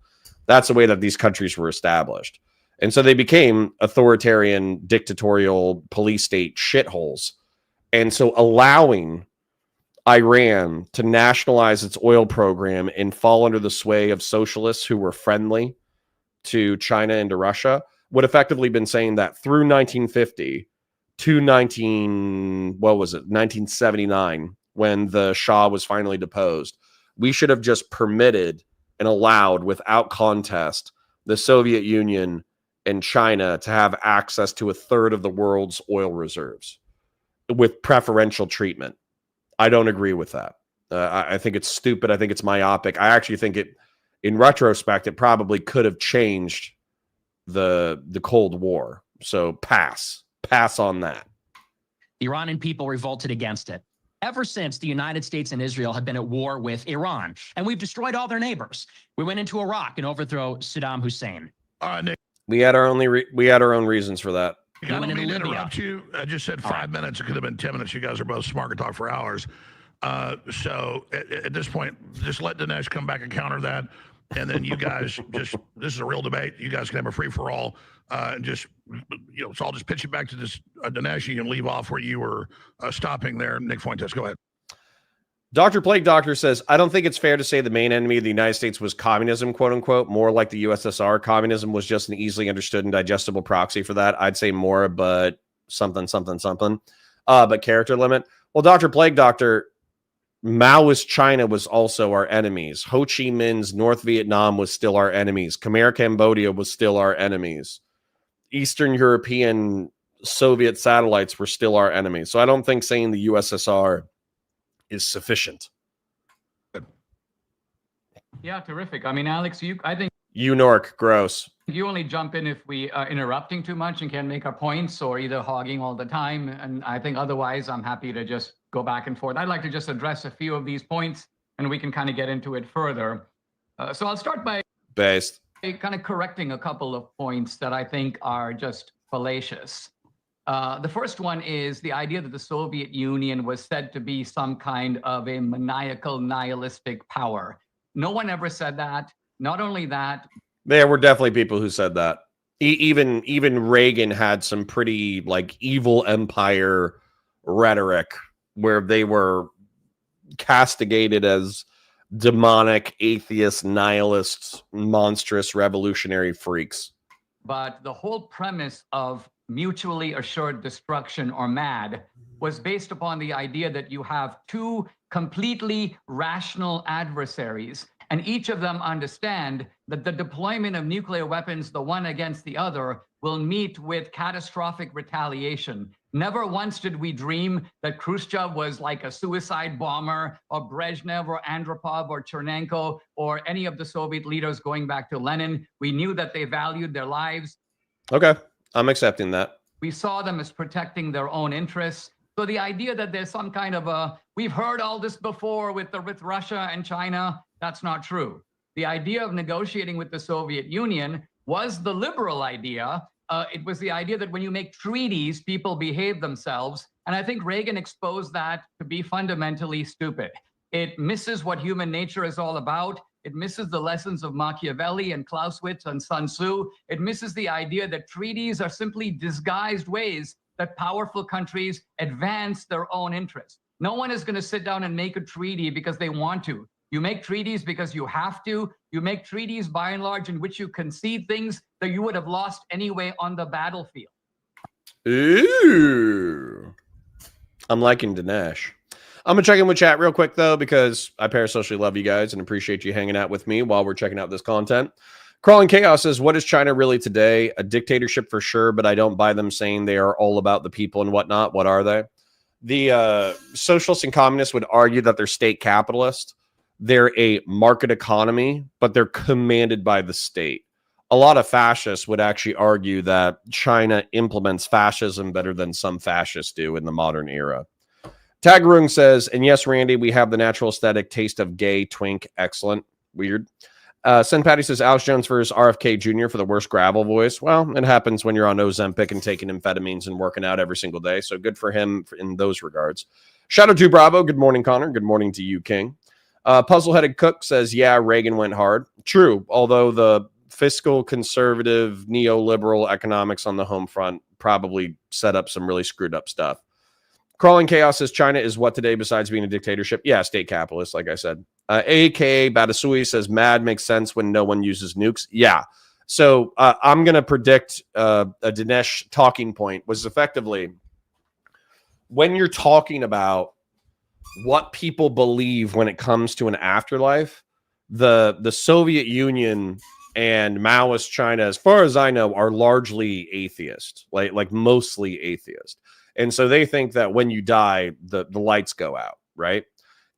That's the way that these countries were established. And so they became authoritarian, dictatorial police state shitholes. And so allowing Iran to nationalize its oil program and fall under the sway of socialists who were friendly to China and to Russia would effectively been saying that through 1950 to 1979, when the Shah was finally deposed, we should have just permitted and allowed without contest the Soviet Union and China to have access to a third of the world's oil reserves with preferential treatment. I don't agree with that. I think it's stupid. I think it's myopic. I actually think it, in retrospect, it probably could have changed the Cold War. So pass on that. The Iranian people revolted against it. Ever since, the United States and Israel have been at war with Iran, and we've destroyed all their neighbors. We went into Iraq and overthrew Saddam Hussein. All right, Nick. We had our own reasons for that. I don't went mean into to Libya. interrupt you. I just said 5 minutes. It could have been 10 minutes. You guys are both smart to talk for hours. So at this point, just let Dinesh come back and counter that. And then you guys this is a real debate. You guys can have a free for all. And just, so I'll just pitch it back to this Dinesh. You can leave off where you were stopping there. Nick Fuentes, go ahead. Dr. Plague Doctor says, I don't think it's fair to say the main enemy of the United States was communism, quote unquote, more like the USSR. Communism was just an easily understood and digestible proxy for that. I'd say more, but something. But character limit. Well, Dr. Plague Doctor, Maoist China was also our enemies. Ho Chi Minh's North Vietnam was still our enemies. Khmer Cambodia was still our enemies. Eastern European Soviet satellites were still our enemies. So I don't think saying the USSR is sufficient. Yeah, terrific. I mean, Alex, I think UNORC, gross. you only jump in if we are interrupting too much and can't make our points, or either hogging all the time. And I think otherwise, I'm happy to just go back and forth. I'd like to just address a few of these points, and we can kind of get into it further. So I'll start by kind of correcting a couple of points that I think are just fallacious. The first one is the idea that the Soviet Union was said to be some kind of a maniacal, nihilistic power. No one ever said that. Not only that, there were definitely people who said that. Even Reagan had some pretty evil empire rhetoric where they were castigated as demonic, atheist, nihilists, monstrous, revolutionary freaks. But the whole premise of mutually assured destruction, or MAD, was based upon the idea that you have two completely rational adversaries, and each of them understand that the deployment of nuclear weapons, the one against the other, will meet with catastrophic retaliation. Never once did we dream that Khrushchev was like a suicide bomber, or Brezhnev or Andropov or Chernenko or any of the Soviet leaders going back to Lenin. We knew that they valued their lives. Okay, I'm accepting that. We saw them as protecting their own interests. So the idea that there's some kind of we've heard all this before with Russia and China, that's not true. The idea of negotiating with the Soviet Union was the liberal idea. It was the idea that when you make treaties, people behave themselves. And I think Reagan exposed that to be fundamentally stupid. It misses what human nature is all about. It misses the lessons of Machiavelli and Clausewitz and Sun Tzu. It misses the idea that treaties are simply disguised ways that powerful countries advance their own interests. No one is going to sit down and make a treaty because they want to. You make treaties because you have to. You make treaties, by and large, in which you concede things that you would have lost anyway on the battlefield. Ooh. I'm liking Dinesh. I'm going to check in with chat real quick, though, because I parasocially love you guys and appreciate you hanging out with me while we're checking out this content. Crawling Chaos says, what is China really today? A dictatorship for sure, but I don't buy them saying they are all about the people and whatnot. What are they? The socialists and communists would argue that they're state capitalist. They're a market economy, but they're commanded by the state. A lot of fascists would actually argue that China implements fascism better than some fascists do in the modern era. Tagrung says, and yes, Randy, we have the natural aesthetic taste of gay, twink, excellent, weird. Sen Patty says, Alex Jones versus RFK Jr. for the worst gravel voice. Well, it happens when you're on Ozempic and taking amphetamines and working out every single day. So good for him in those regards. Shadow 2 Bravo, good morning, Connor. Good morning to you, King. Puzzle-headed Cook says, yeah, Reagan went hard. True, although the fiscal conservative neoliberal economics on the home front probably set up some really screwed up stuff. Crawling Chaos says China is what today besides being a dictatorship? Yeah, state capitalist, like I said. AKA Batasui says mad makes sense when no one uses nukes. Yeah. So I'm going to predict a Dinesh talking point was effectively when you're talking about what people believe when it comes to an afterlife, the Soviet Union and Maoist China, as far as I know, are largely atheist, like mostly atheist. And so they think that when you die, the lights go out, right?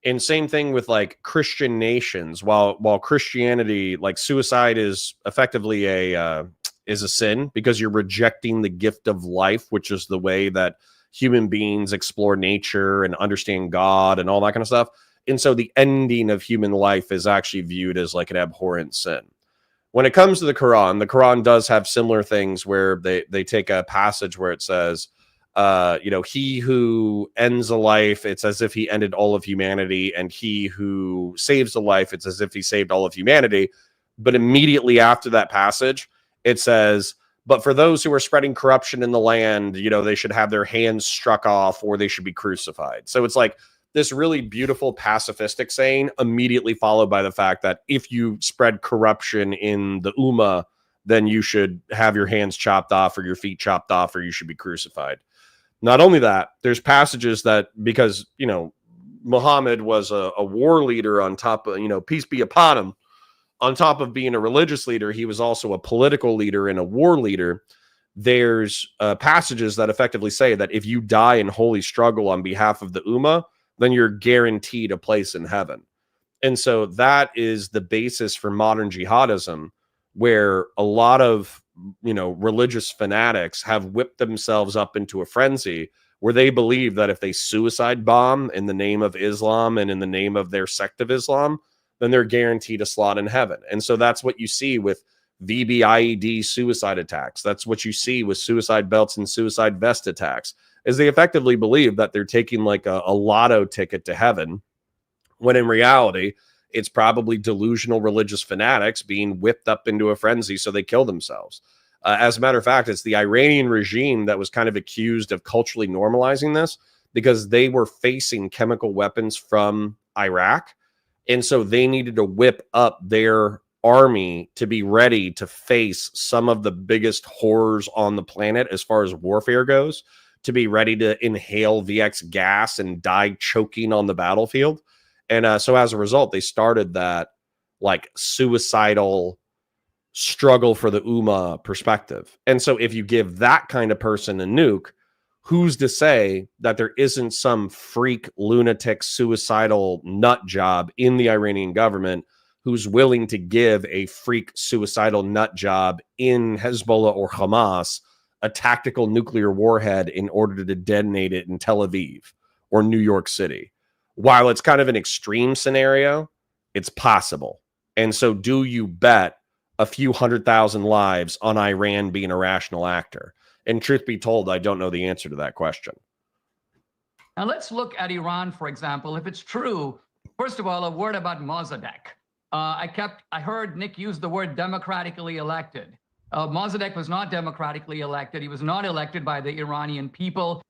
And same thing with like Christian nations. While Christianity, like suicide is effectively a sin because you're rejecting the gift of life, which is the way that human beings explore nature and understand God and all that kind of stuff. And so the ending of human life is actually viewed as like an abhorrent sin. When it comes to the Quran does have similar things where they take a passage where it says, he who ends a life, it's as if he ended all of humanity, and he who saves a life, it's as if he saved all of humanity. But immediately after that passage, it says, but for those who are spreading corruption in the land, they should have their hands struck off or they should be crucified. So it's like this really beautiful pacifistic saying immediately followed by the fact that if you spread corruption in the Ummah, then you should have your hands chopped off or your feet chopped off or you should be crucified. Not only that, there's passages that because, Muhammad was a war leader on top of, peace be upon him, on top of being a religious leader, he was also a political leader and a war leader. There's passages that effectively say that if you die in holy struggle on behalf of the Ummah, then you're guaranteed a place in heaven. And so that is the basis for modern jihadism, where a lot of religious fanatics have whipped themselves up into a frenzy where they believe that if they suicide bomb in the name of Islam and in the name of their sect of Islam, then they're guaranteed a slot in heaven. And so that's what you see with VBIED suicide attacks. That's what you see with suicide belts and suicide vest attacks, is they effectively believe that they're taking like a lotto ticket to heaven, when in reality, it's probably delusional religious fanatics being whipped up into a frenzy so they kill themselves. As a matter of fact, it's the Iranian regime that was kind of accused of culturally normalizing this because they were facing chemical weapons from Iraq. And so they needed to whip up their army to be ready to face some of the biggest horrors on the planet as far as warfare goes, to be ready to inhale VX gas and die choking on the battlefield. And so as a result, they started that like suicidal struggle for the Ummah perspective. And so if you give that kind of person a nuke, who's to say that there isn't some freak, lunatic, suicidal nut job in the Iranian government who's willing to give a freak, suicidal nut job in Hezbollah or Hamas a tactical nuclear warhead in order to detonate it in Tel Aviv or New York City? While it's kind of an extreme scenario, it's possible. And so do you bet a few 100,000 lives on Iran being a rational actor? And truth be told, I don't know the answer to that question. Now let's look at Iran, for example. If it's true, first of all, a word about Mossadegh. I heard Nick use the word democratically elected. Mossadegh was not democratically elected. He was not elected by the Iranian people.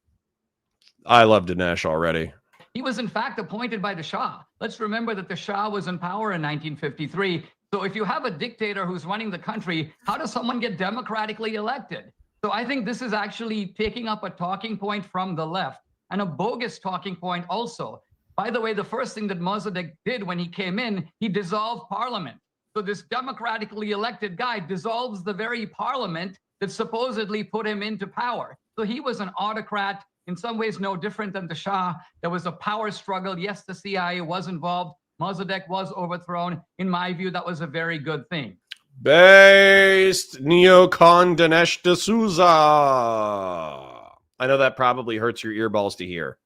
I love Dinesh already. He was in fact appointed by the Shah. Let's remember that the Shah was in power in 1953. So if you have a dictator who's running the country, how does someone get democratically elected? So I think this is actually taking up a talking point from the left, and a bogus talking point also. By the way, the first thing that Mossadegh did when he came in, he dissolved parliament. So this democratically elected guy dissolves the very parliament that supposedly put him into power. So he was an autocrat, in some ways no different than the Shah. There was a power struggle. Yes, the CIA was involved. Mossadegh was overthrown. In my view, that was a very good thing. Based neocon Dinesh D'Souza. I know that probably hurts your earballs to hear.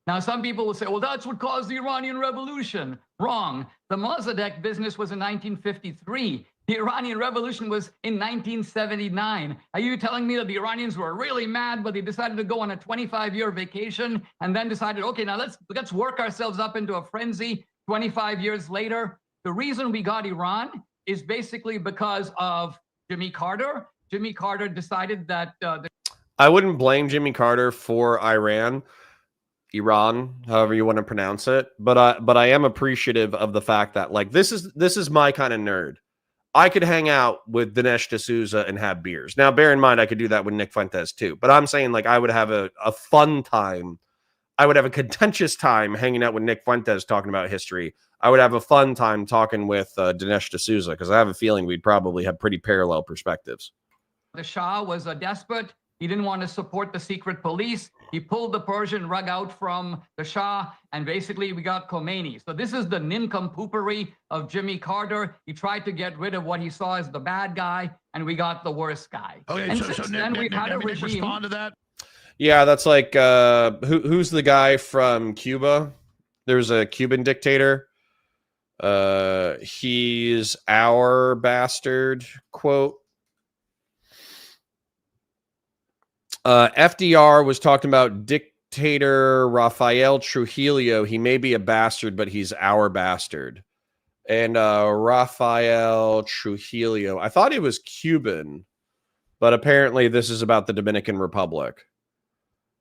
Now, some people will say, well, that's what caused the Iranian Revolution. Wrong. The Mossadegh business was in 1953. The Iranian Revolution was in 1979. Are you telling me that the Iranians were really mad, but they decided to go on a 25-year vacation and then decided, okay, now let's work ourselves up into a frenzy 25 years later? The reason we got Iran is basically because of Jimmy Carter. Jimmy Carter decided that I wouldn't blame Jimmy Carter for Iran, however you want to pronounce it. But I am appreciative of the fact that like this is my kind of nerd. I could hang out with Dinesh D'Souza and have beers. Now, bear in mind, I could do that with Nick Fuentes too. But I'm saying like I would have a fun time. I would have a contentious time hanging out with Nick Fuentes talking about history. I would have a fun time talking with Dinesh D'Souza because I have a feeling we'd probably have pretty parallel perspectives. The Shah was a despot. He didn't want to support the secret police. He pulled the Persian rug out from the Shah, and basically we got Khomeini. So this is the nincompoopery of Jimmy Carter. He tried to get rid of what he saw as the bad guy, and we got the worst guy. Okay, and so since Nick, then, we've had a Nick, regime. respond to that. Yeah, that's like who's the guy from Cuba? There's a Cuban dictator. He's our bastard, quote. FDR was talking about dictator Rafael Trujillo. He may be a bastard, but he's our bastard. And Rafael Trujillo, I thought he was Cuban, but apparently this is about the Dominican Republic.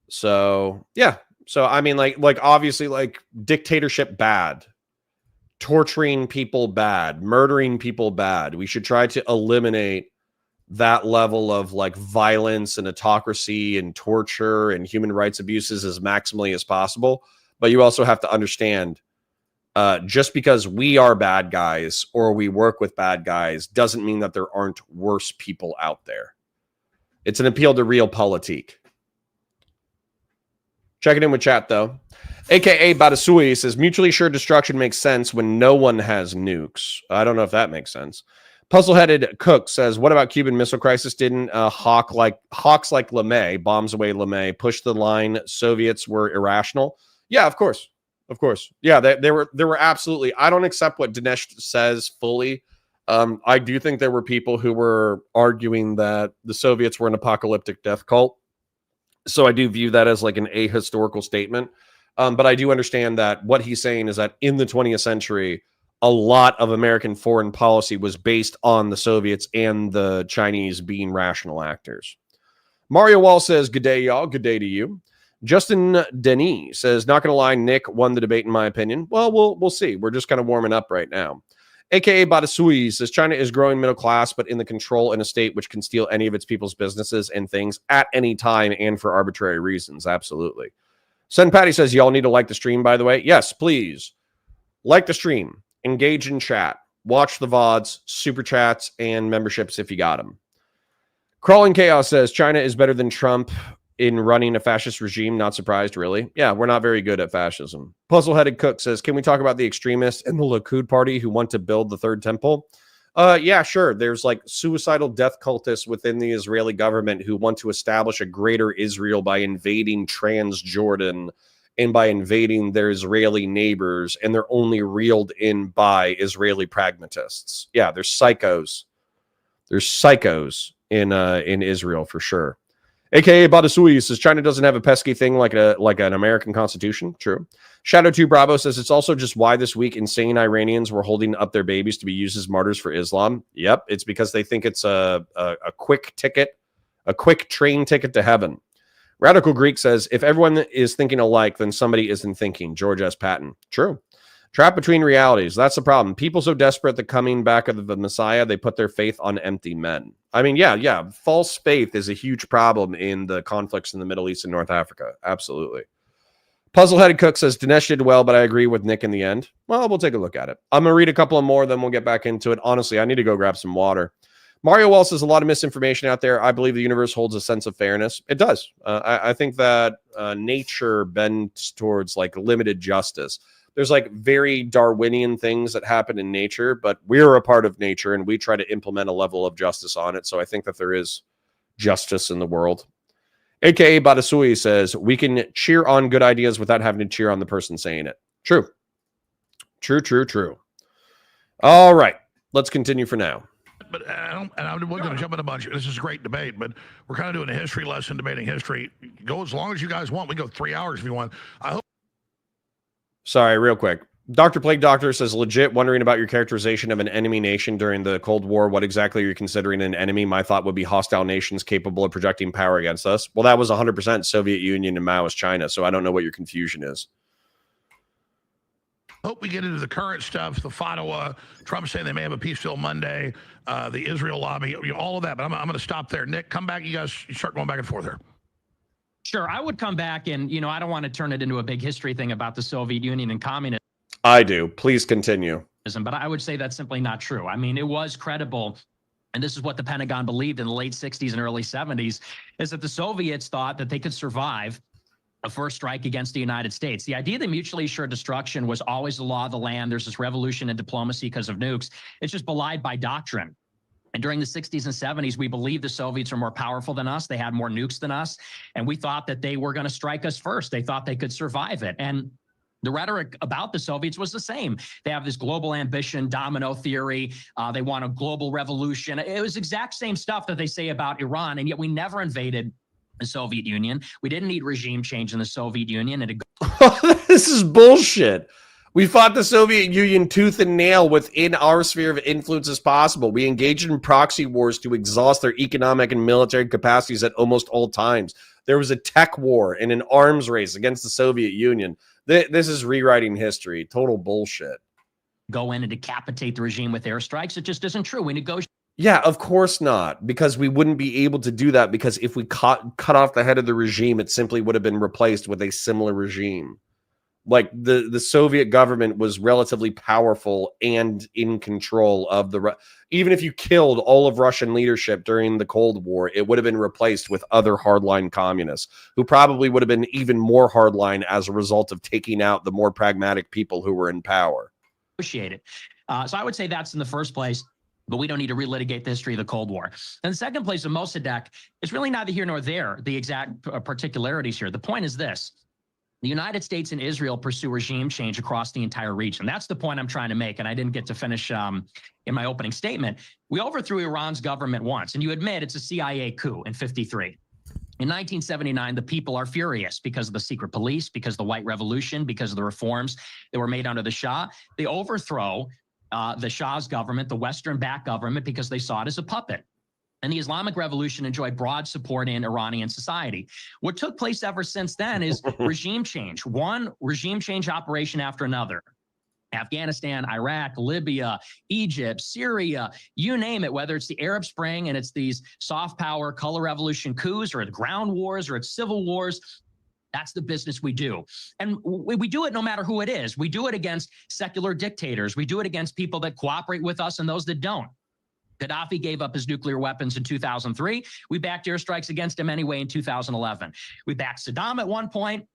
So, yeah. So, I mean, like obviously, like dictatorship bad. Torturing people bad. Murdering people bad. We should try to eliminate that level of like violence and autocracy and torture and human rights abuses as maximally as possible. But you also have to understand, just because we are bad guys or we work with bad guys doesn't mean that there aren't worse people out there. It's an appeal to realpolitik. Checking in with chat, though. AKA Badasui says, mutually assured destruction makes sense when no one has nukes. I don't know if that makes sense. Puzzle-headed Cook says, what about Cuban Missile Crisis? Didn't hawks like LeMay, bombs away LeMay, push the line Soviets were irrational? Yeah, of course. Of course. Yeah, they were absolutely. I don't accept what Dinesh says fully. I do think there were people who were arguing that the Soviets were an apocalyptic death cult. So I do view that as like an ahistorical statement. But I do understand that what he's saying is that in the 20th century, a lot of American foreign policy was based on the Soviets and the Chinese being rational actors. Mario Wall says, good day, y'all. Good day to you. Justin Denis says, not going to lie, Nick won the debate in my opinion. Well, we'll see. We're just kind of warming up right now. AKA Badasui says, China is growing middle class, but in the control in a state which can steal any of its people's businesses and things at any time and for arbitrary reasons. Absolutely. Sen Patty says, y'all need to like the stream, by the way. Yes, please. Like the stream. Engage in chat, watch the VODs, super chats, and memberships if you got them. Crawling Chaos says, China is better than Trump in running a fascist regime. Not surprised, really. Yeah, we're not very good at fascism. Puzzle-headed Cook says, can we talk about the extremists in the Likud party who want to build the third temple? Yeah, sure. There's like suicidal death cultists within the Israeli government who want to establish a greater Israel by invading Transjordan and by invading their Israeli neighbors, and they're only reeled in by Israeli pragmatists. Yeah, there's psychos. There's psychos in Israel for sure. AKA Badasui says China doesn't have a pesky thing like an American constitution. True. Shadow 2 Bravo says it's also just why this week insane Iranians were holding up their babies to be used as martyrs for Islam. Yep, it's because they think it's a quick ticket, a quick train ticket to heaven. Radical Greek says, if everyone is thinking alike, then somebody isn't thinking. George S. Patton. True. Trapped between realities. That's the problem. People so desperate the coming back of the Messiah, they put their faith on empty men. I mean, yeah. False faith is a huge problem in the conflicts in the Middle East and North Africa. Absolutely. Puzzle-headed Cook says, Dinesh did well, but I agree with Nick in the end. Well, we'll take a look at it. I'm going to read a couple of more, then we'll get back into it. Honestly, I need to go grab some water. Mario Wall says a lot of misinformation out there. I believe the universe holds a sense of fairness. It does. I think that nature bends towards like limited justice. There's like very Darwinian things that happen in nature, but we're a part of nature and we try to implement a level of justice on it. So I think that there is justice in the world. AKA Badasui says, we can cheer on good ideas without having to cheer on the person saying it. True. True. All right. Let's continue for now. But I'm going to jump in a bunch. This is a great debate, but we're kind of doing a history lesson, debating history. Go as long as you guys want. We go 3 hours if you want. I hope. Sorry, real quick. Dr. Plague Doctor says, legit wondering about your characterization of an enemy nation during the Cold War. What exactly are you considering an enemy? My thought would be hostile nations capable of projecting power against us. Well, that was 100% Soviet Union and Maoist China, so I don't know what your confusion is. Hope we get into the current stuff, the FATWA, Trump saying they may have a peace deal Monday, the Israel lobby, all of that. But I'm going to stop there. Nick, come back. You guys start going back and forth here. Sure, I would come back and, I don't want to turn it into a big history thing about the Soviet Union and communism. I do. Please continue. But I would say that's simply not true. I mean, it was credible, and this is what the Pentagon believed in the late 60s and early 70s, is that the Soviets thought that they could survive a first strike against the United States. The idea that mutually assured destruction was always the law of the land. There's this revolution in diplomacy because of nukes. It's just belied by doctrine. And during the 60s and 70s, we believed the Soviets are more powerful than us. They had more nukes than us. And we thought that they were going to strike us first. They thought they could survive it. And the rhetoric about the Soviets was the same. They have this global ambition, domino theory. They want a global revolution. It was exact same stuff that they say about Iran. And yet we never invaded the Soviet Union. We didn't need regime change in the Soviet Union. And this is bullshit. We fought the Soviet Union tooth and nail within our sphere of influence as possible. We engaged in proxy wars to exhaust their economic and military capacities at almost all times. There was a tech war and an arms race against the Soviet Union. This is rewriting history. Total bullshit. Go in and decapitate the regime with airstrikes. It just isn't true. We negotiate. Yeah, of course not, because we wouldn't be able to do that, because if we cut off the head of the regime, it simply would have been replaced with a similar regime. Like the Soviet government was relatively powerful and in control of even if you killed all of Russian leadership during the Cold War, it would have been replaced with other hardline communists who probably would have been even more hardline as a result of taking out the more pragmatic people who were in power. Appreciate it. So I would say that's in the first place. But we don't need to relitigate the history of the Cold War. And the second place of Mossadegh is really neither here nor there, the exact particularities here. The point is this. The United States and Israel pursue regime change across the entire region. That's the point I'm trying to make, and I didn't get to finish in my opening statement. We overthrew Iran's government once, and you admit it's a CIA coup in 53. In 1979, the people are furious because of the secret police, because of the white revolution, because of the reforms that were made under the Shah. They overthrow the Shah's government, the Western-backed government, because they saw it as a puppet. And the Islamic Revolution enjoyed broad support in Iranian society. What took place ever since then is regime change, one regime change operation after another. Afghanistan, Iraq, Libya, Egypt, Syria, you name it, whether it's the Arab Spring and it's these soft power color revolution coups, or it's ground wars, or it's civil wars. That's the business we do. And we do it no matter who it is. We do it against secular dictators. We do it against people that cooperate with us and those that don't. Gaddafi gave up his nuclear weapons in 2003. We backed airstrikes against him anyway in 2011. We backed Saddam at one point.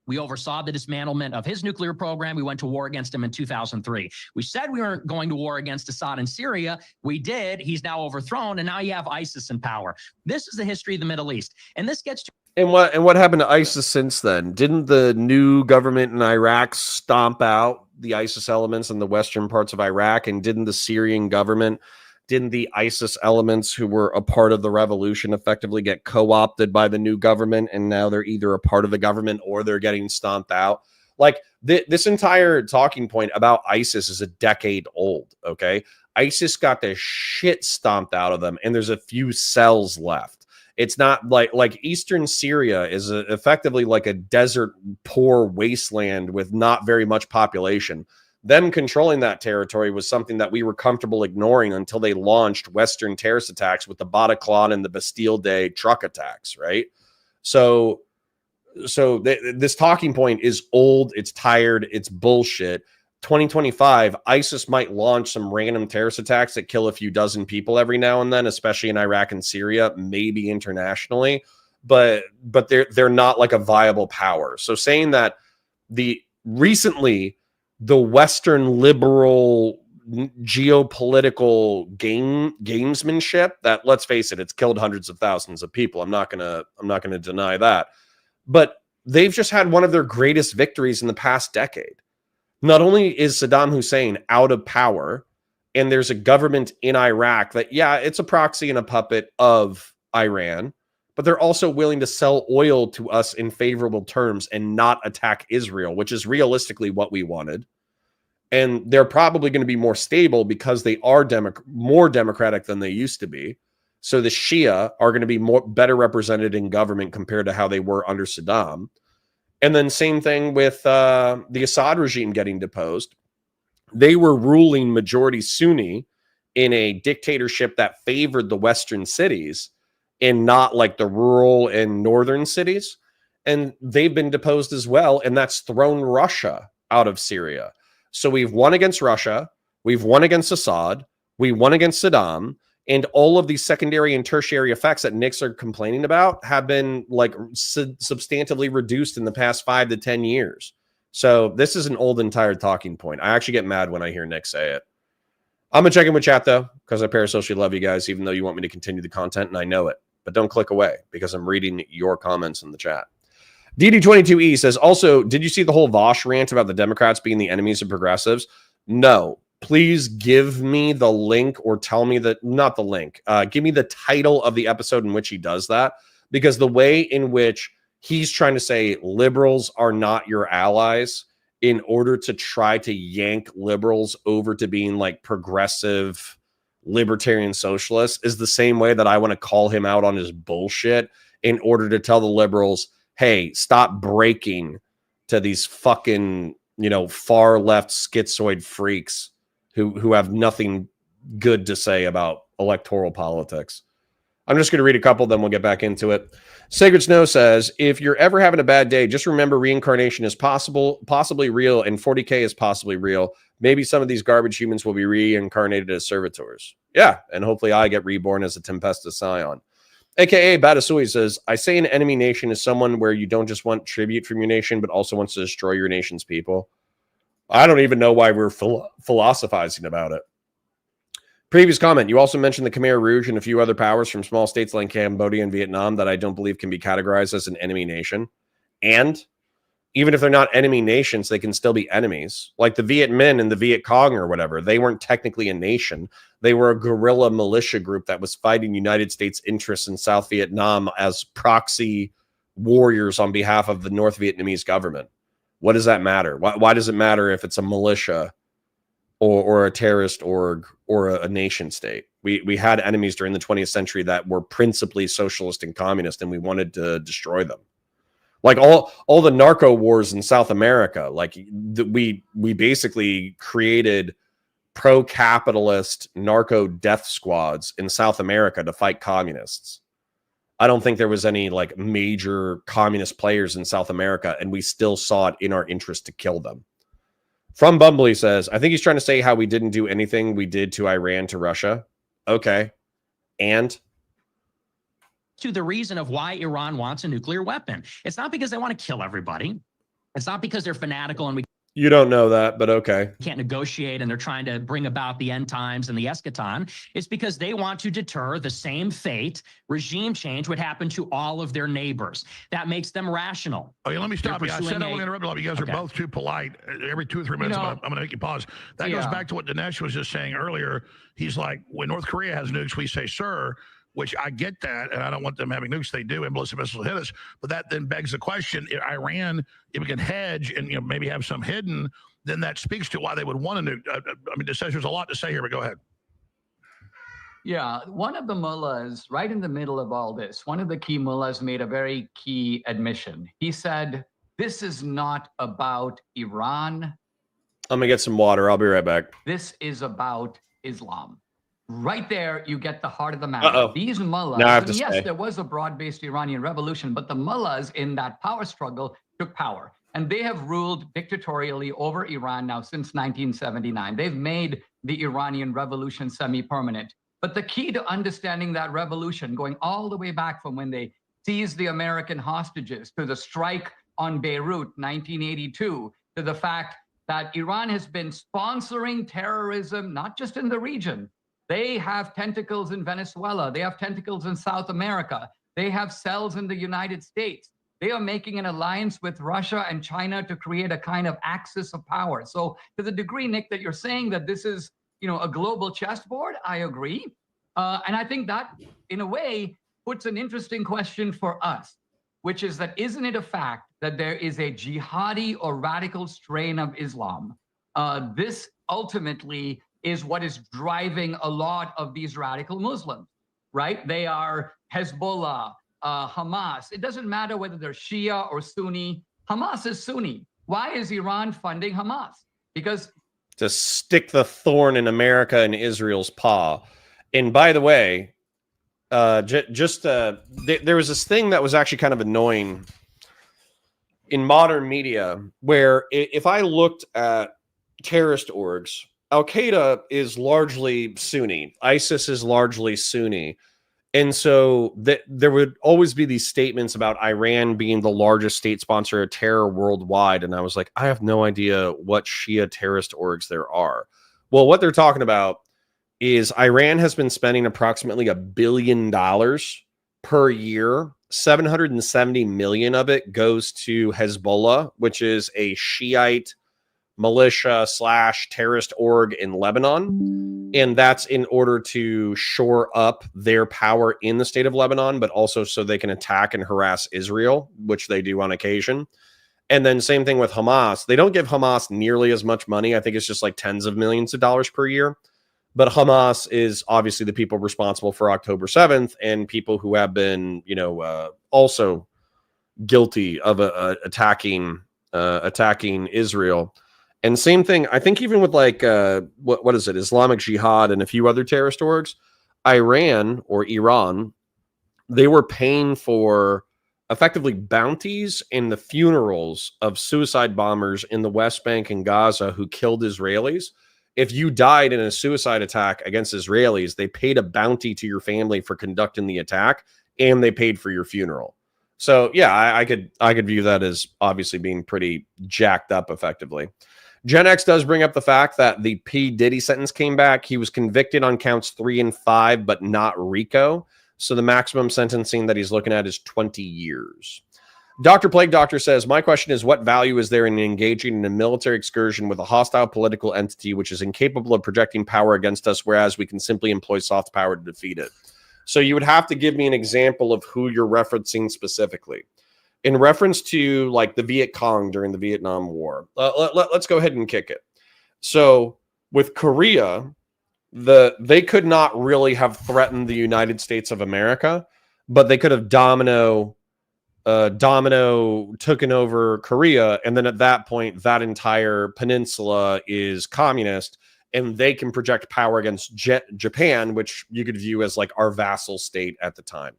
We oversaw the dismantlement of his nuclear program. We went to war against him in 2003. We said we weren't going to war against Assad in Syria. We did. He's now overthrown, and now you have ISIS in power. This is the history of the Middle East. And this gets to... And what happened to ISIS since then? Didn't the new government in Iraq stomp out the ISIS elements in the western parts of Iraq? And didn't the Syrian government, didn't the ISIS elements who were a part of the revolution effectively get co-opted by the new government? And now they're either a part of the government or they're getting stomped out. Like this entire talking point about ISIS is a decade old. Okay. ISIS got the shit stomped out of them, and there's a few cells left. It's not like Eastern Syria is effectively like a desert, poor wasteland with not very much population. Them controlling that territory was something that we were comfortable ignoring until they launched Western terrorist attacks with the Bataclan and the Bastille Day truck attacks, right? So this talking point is old, it's tired, it's bullshit. 2025, ISIS might launch some random terrorist attacks that kill a few dozen people every now and then, especially in Iraq and Syria, maybe internationally, but they're not like a viable power. So saying that recently the Western liberal geopolitical gamesmanship that, let's face it, it's killed hundreds of thousands of people. I'm not gonna deny that, but they've just had one of their greatest victories in the past decade. Not only is Saddam Hussein out of power, and there's a government in Iraq that, yeah, it's a proxy and a puppet of Iran, but they're also willing to sell oil to us in favorable terms and not attack Israel, which is realistically what we wanted. And they're probably going to be more stable because they are more democratic than they used to be. So the Shia are going to be better represented in government compared to how they were under Saddam. And then same thing with the Assad regime getting deposed. They were ruling majority Sunni in a dictatorship that favored the Western cities and not like the rural and northern cities. And they've been deposed as well. And that's thrown Russia out of Syria. So we've won against Russia. We've won against Assad. We won against Saddam. And all of these secondary and tertiary effects that Nick's are complaining about have been like substantively reduced in the past 5 to 10 years. So this is an old and tired talking point. I actually get mad when I hear Nick say it. I'm going to check in with chat, though, because I parasocially love you guys, even though you want me to continue the content, and I know it. But don't click away, because I'm reading your comments in the chat. DD22E says, also, did you see the whole Vosh rant about the Democrats being the enemies of progressives? No. Please give me the link or tell me that, not the link, give me the title of the episode in which he does that, because the way in which he's trying to say liberals are not your allies in order to try to yank liberals over to being like progressive libertarian socialists is the same way that I want to call him out on his bullshit in order to tell the liberals, hey, stop breaking to these fucking, far left schizoid freaks who have nothing good to say about electoral politics. I'm just going to read a couple, then we'll get back into it. Sacred Snow says, if you're ever having a bad day, just remember reincarnation is possibly real, and 40K is possibly real. Maybe some of these garbage humans will be reincarnated as servitors. Yeah, and hopefully I get reborn as a Tempesta Scion. AKA Batasui says, I say an enemy nation is someone where you don't just want tribute from your nation, but also wants to destroy your nation's people. I don't even know why we're philosophizing about it. Previous comment, you also mentioned the Khmer Rouge and a few other powers from small states like Cambodia and Vietnam that I don't believe can be categorized as an enemy nation. And even if they're not enemy nations, they can still be enemies. Like the Viet Minh and the Viet Cong or whatever. They weren't technically a nation. They were a guerrilla militia group that was fighting United States interests in South Vietnam as proxy warriors on behalf of the North Vietnamese government. What does that matter? Why does it matter if it's a militia or a terrorist org or a nation state? We had enemies during the 20th century that were principally socialist and communist, and we wanted to destroy them. Like all the narco wars in South America, like we basically created pro-capitalist narco death squads in South America to fight communists. I don't think there was any like major communist players in South America, and we still saw it in our interest to kill them. From Bumbley says, I think he's trying to say how we didn't do anything we did to Iran to Russia. Okay. And? To the reason of why Iran wants a nuclear weapon. It's not because they want to kill everybody. It's not because they're fanatical and we You don't know that, but okay. can't negotiate and they're trying to bring about the end times and the eschaton. It's because they want to deter the same fate, regime change would happen to all of their neighbors. That makes them rational. Okay, let me stop you. I said I want to interrupt. You guys are both too polite. Every 2 or 3 minutes, I'm going to make you pause. That goes back to what Dinesh was just saying earlier. He's like, when North Korea has nukes, we say, sir, which I get that, and I don't want them having nukes. They do, and ballistic missiles hit us. But that then begs the question: if Iran, if we can hedge and maybe have some hidden, then that speaks to why they would want a nuke. I mean, there's a lot to say here, but go ahead. Yeah, one of the mullahs, right in the middle of all this, one of the key mullahs made a very key admission. He said, "This is not about Iran. I'm gonna get some water. I'll be right back. This is about Islam." Right there, you get the heart of the matter. These mullahs, now I have to yes, stay. there was a broad-based Iranian revolution, but the mullahs in that power struggle took power. And they have ruled dictatorially over Iran now since 1979. They've made the Iranian revolution semi-permanent. But the key to understanding that revolution, going all the way back from when they seized the American hostages to the strike on Beirut, 1982, to the fact that Iran has been sponsoring terrorism, not just in the region. They have tentacles in Venezuela. They have tentacles in South America. They have cells in the United States. They are making an alliance with Russia and China to create a kind of axis of power. So to the degree, Nick, that you're saying that this is, a global chessboard, I agree. And I think that, in a way, puts an interesting question for us, which is that isn't it a fact that there is a jihadi or radical strain of Islam this ultimately is what is driving a lot of these radical Muslims, right? They are Hezbollah, Hamas. It doesn't matter whether they're Shia or Sunni. Hamas is Sunni. Why is Iran funding Hamas? Because to stick the thorn in America and Israel's paw. And by the way, there was this thing that was actually kind of annoying in modern media, where if I looked at terrorist orgs, Al-Qaeda is largely Sunni, ISIS is largely Sunni. And so there would always be these statements about Iran being the largest state sponsor of terror worldwide. And I was like, I have no idea what Shia terrorist orgs there are. Well, what they're talking about is Iran has been spending approximately $1 billion per year. 770 million of it goes to Hezbollah, which is a Shiite militia / terrorist org in Lebanon. And that's in order to shore up their power in the state of Lebanon, but also so they can attack and harass Israel, which they do on occasion. And then same thing with Hamas. They don't give Hamas nearly as much money. I think it's just like tens of millions of dollars per year. But Hamas is obviously the people responsible for October 7th and people who have been, also guilty of attacking Israel. And same thing, I think even with like, what is it, Islamic Jihad and a few other terrorist orgs, Iran, they were paying for effectively bounties in the funerals of suicide bombers in the West Bank and Gaza who killed Israelis. If you died in a suicide attack against Israelis, they paid a bounty to your family for conducting the attack, and they paid for your funeral. So yeah, I could view that as obviously being pretty jacked up effectively. Gen X does bring up the fact that the P. Diddy sentence came back. He was convicted on counts 3 and 5, but not RICO. So the maximum sentencing that he's looking at is 20 years. Dr. Plague Doctor says, my question is, what value is there in engaging in a military excursion with a hostile political entity which is incapable of projecting power against us, whereas we can simply employ soft power to defeat it? So you would have to give me an example of who you're referencing specifically. In reference to like the Viet Cong during the Vietnam War, let's go ahead and kick it. So with Korea, they could not really have threatened the United States of America, but they could have domino taken over Korea, and then at that point, that entire peninsula is communist, and they can project power against Japan, which you could view as like our vassal state at the time.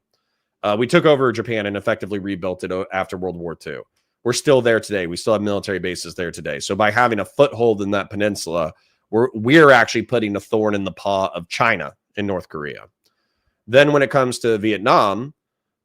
We took over Japan and effectively rebuilt it after World War II. We're still there today. We still have military bases there today. So by having a foothold in that peninsula, we're actually putting a thorn in the paw of China and North Korea. Then when it comes to Vietnam,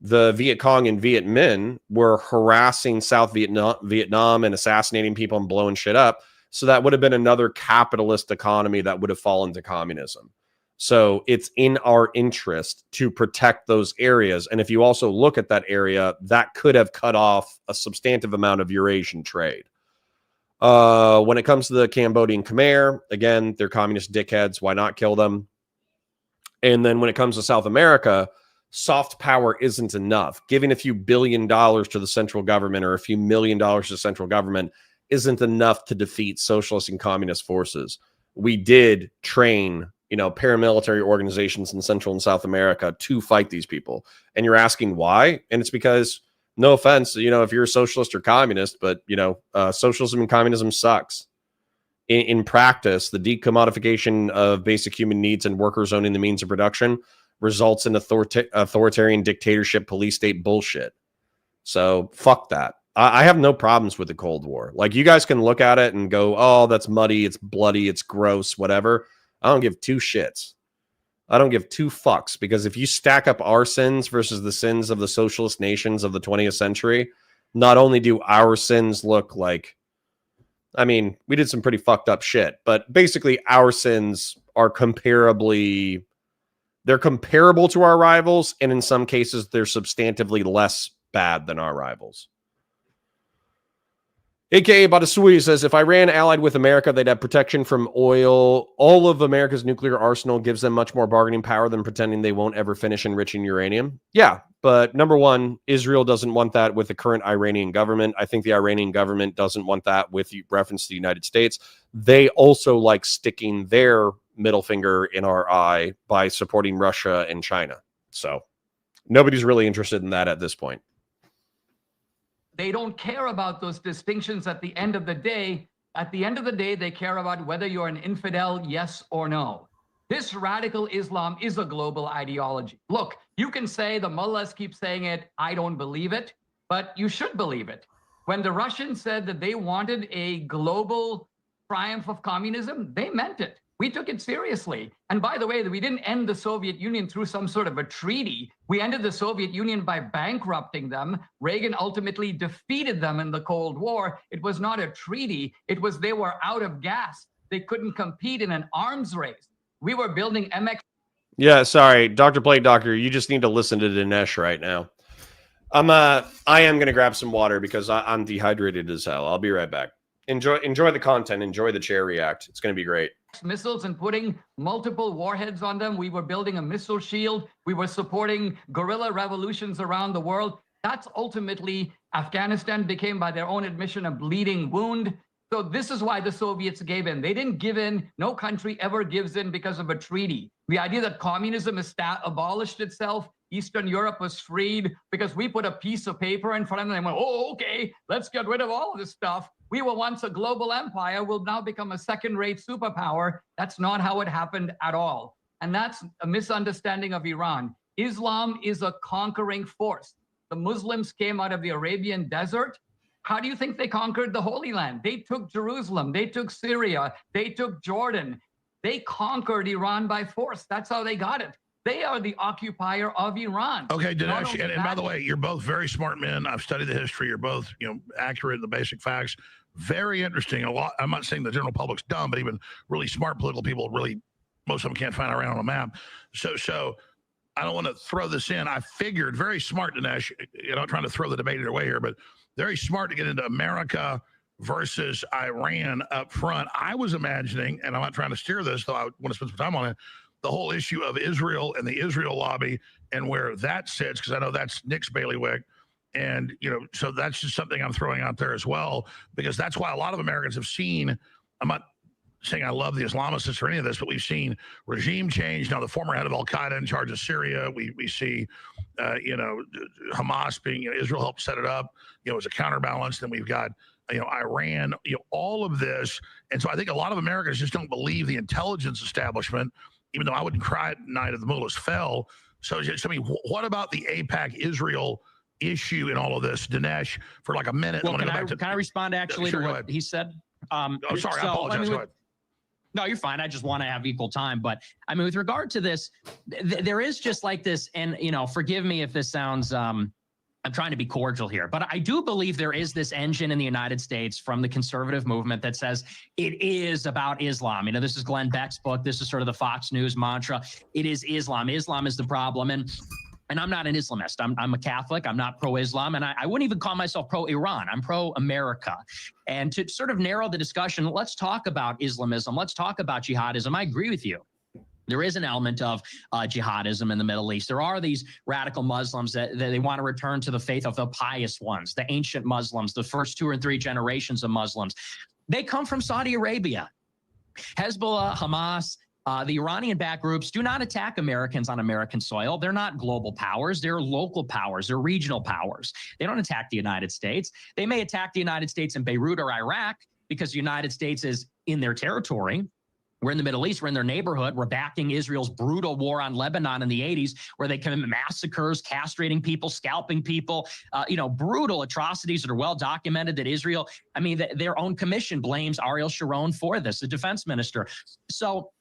the Viet Cong and Viet Minh were harassing South Vietnam and assassinating people and blowing shit up. So that would have been another capitalist economy that would have fallen to communism. So it's in our interest to protect those areas. And if you also look at that area, that could have cut off a substantive amount of Eurasian trade. When it comes to the Cambodian Khmer, again, they're communist dickheads. Why not kill them? And then when it comes to South America, soft power isn't enough. Giving a few $1 billion to the central government or a few $1 million to the central government isn't enough to defeat socialist and communist forces. We did train, paramilitary organizations in Central and South America to fight these people. And you're asking why? And it's because, no offense, if you're a socialist or communist, but, socialism and communism sucks. In practice, the decommodification of basic human needs and workers owning the means of production results in authoritarian dictatorship, police state bullshit. So fuck that. I have no problems with the Cold War. Like, you guys can look at it and go, oh, that's muddy, it's bloody, it's gross, whatever. I don't give two shits. I don't give two fucks, because if you stack up our sins versus the sins of the socialist nations of the 20th century, not only do our sins look like, we did some pretty fucked up shit, but basically our sins are comparable to our rivals, and in some cases they're substantively less bad than our rivals. AKA Badasui says, if Iran allied with America, they'd have protection from oil. All of America's nuclear arsenal gives them much more bargaining power than pretending they won't ever finish enriching uranium. Yeah, But number one, Israel doesn't want that with the current Iranian government. I think the Iranian government doesn't want that with reference to the United States. They also like sticking their middle finger in our eye by supporting Russia and China. So nobody's really interested in that at this point. They don't care about those distinctions at the end of the day. At the end of the day, they care about whether you're an infidel, yes or no. This radical Islam is a global ideology. Look, you can say the mullahs keep saying it, I don't believe it, but you should believe it. When the Russians said that they wanted a global triumph of communism, they meant it. We took it seriously. And by the way, we didn't end the Soviet Union through some sort of a treaty. We ended the Soviet Union by bankrupting them. Reagan ultimately defeated them in the Cold War. It was not a treaty. It was they were out of gas. They couldn't compete in an arms race. We were building MX. Yeah, sorry, Dr. Plague Doctor, you just need to listen to Dinesh right now. I am going to grab some water because I'm dehydrated as hell. I'll be right back. Enjoy the content. Enjoy the chair react. It's going to be great. Missiles and putting multiple warheads on them. We were building a missile shield. We were supporting guerrilla revolutions around the world. That's ultimately Afghanistan became, by their own admission, a bleeding wound. So this is why the Soviets gave in. They didn't give in. No country ever gives in because of a treaty. The idea that communism abolished itself, Eastern Europe was freed because we put a piece of paper in front of them and went, oh, okay, let's get rid of all of this stuff. We were once a global empire, will now become a second-rate superpower. That's not how it happened at all. And that's a misunderstanding of Iran. Islam is a conquering force. The Muslims came out of the Arabian desert. How do you think they conquered the Holy Land? They took Jerusalem, they took Syria, they took Jordan. They conquered Iran by force. That's how they got it. They are the occupier of Iran. Okay, Dinesh, and by the way, you're both very smart men. I've studied the history. You're both, accurate in the basic facts. Very interesting. A lot. I'm not saying the general public's dumb, but even really smart political people, really, most of them can't find around on a map. So I don't want to throw this in. I figured very smart, Dinesh. Not trying to throw the debate either way here, but very smart to get into America versus Iran up front. I was imagining, and I'm not trying to steer this, though I want to spend some time on it, the whole issue of Israel and the Israel lobby and where that sits, because I know that's Nick's bailiwick. And, so that's just something I'm throwing out there as well, because that's why a lot of Americans have seen, I'm not saying I love the Islamists or any of this, but we've seen regime change. Now, the former head of Al-Qaeda in charge of Syria, we see, Hamas being, Israel helped set it up, as a counterbalance. Then we've got, Iran, all of this. And so I think a lot of Americans just don't believe the intelligence establishment, even though I wouldn't cry at night if the mullahs fell. So, what about the AIPAC Israel issue in all of this, Dinesh, for like a minute? Well, can I respond actually to what he said? Sorry, I apologize. Go ahead. No, you're fine. I just want to have equal time. But I mean, with regard to this, there is just like this, and forgive me if this sounds I'm trying to be cordial here, but I do believe there is this engine in the United States from the conservative movement that says it is about Islam. This is Glenn Beck's book. This is sort of the Fox News mantra. It is Islam. Islam is the problem. And I'm not an Islamist. I'm a Catholic. I'm not pro-Islam. And I wouldn't even call myself pro-Iran. I'm pro-America. And to sort of narrow the discussion, let's talk about Islamism. Let's talk about jihadism. I agree with you. There is an element of jihadism in the Middle East. There are these radical Muslims that they want to return to the faith of the pious ones, the ancient Muslims, the first 2 or 3 generations of Muslims. They come from Saudi Arabia. Hezbollah, Hamas, the Iranian-backed groups do not attack Americans on American soil. They're not global powers. They're local powers. They're regional powers. They don't attack the United States. They may attack the United States in Beirut or Iraq because the United States is in their territory. We're in the Middle East. We're in their neighborhood. We're backing Israel's brutal war on Lebanon in the 80s, where they commit massacres, castrating people, scalping people, brutal atrocities that are well documented that Israel, their own commission blames Ariel Sharon for this, the defense minister. So,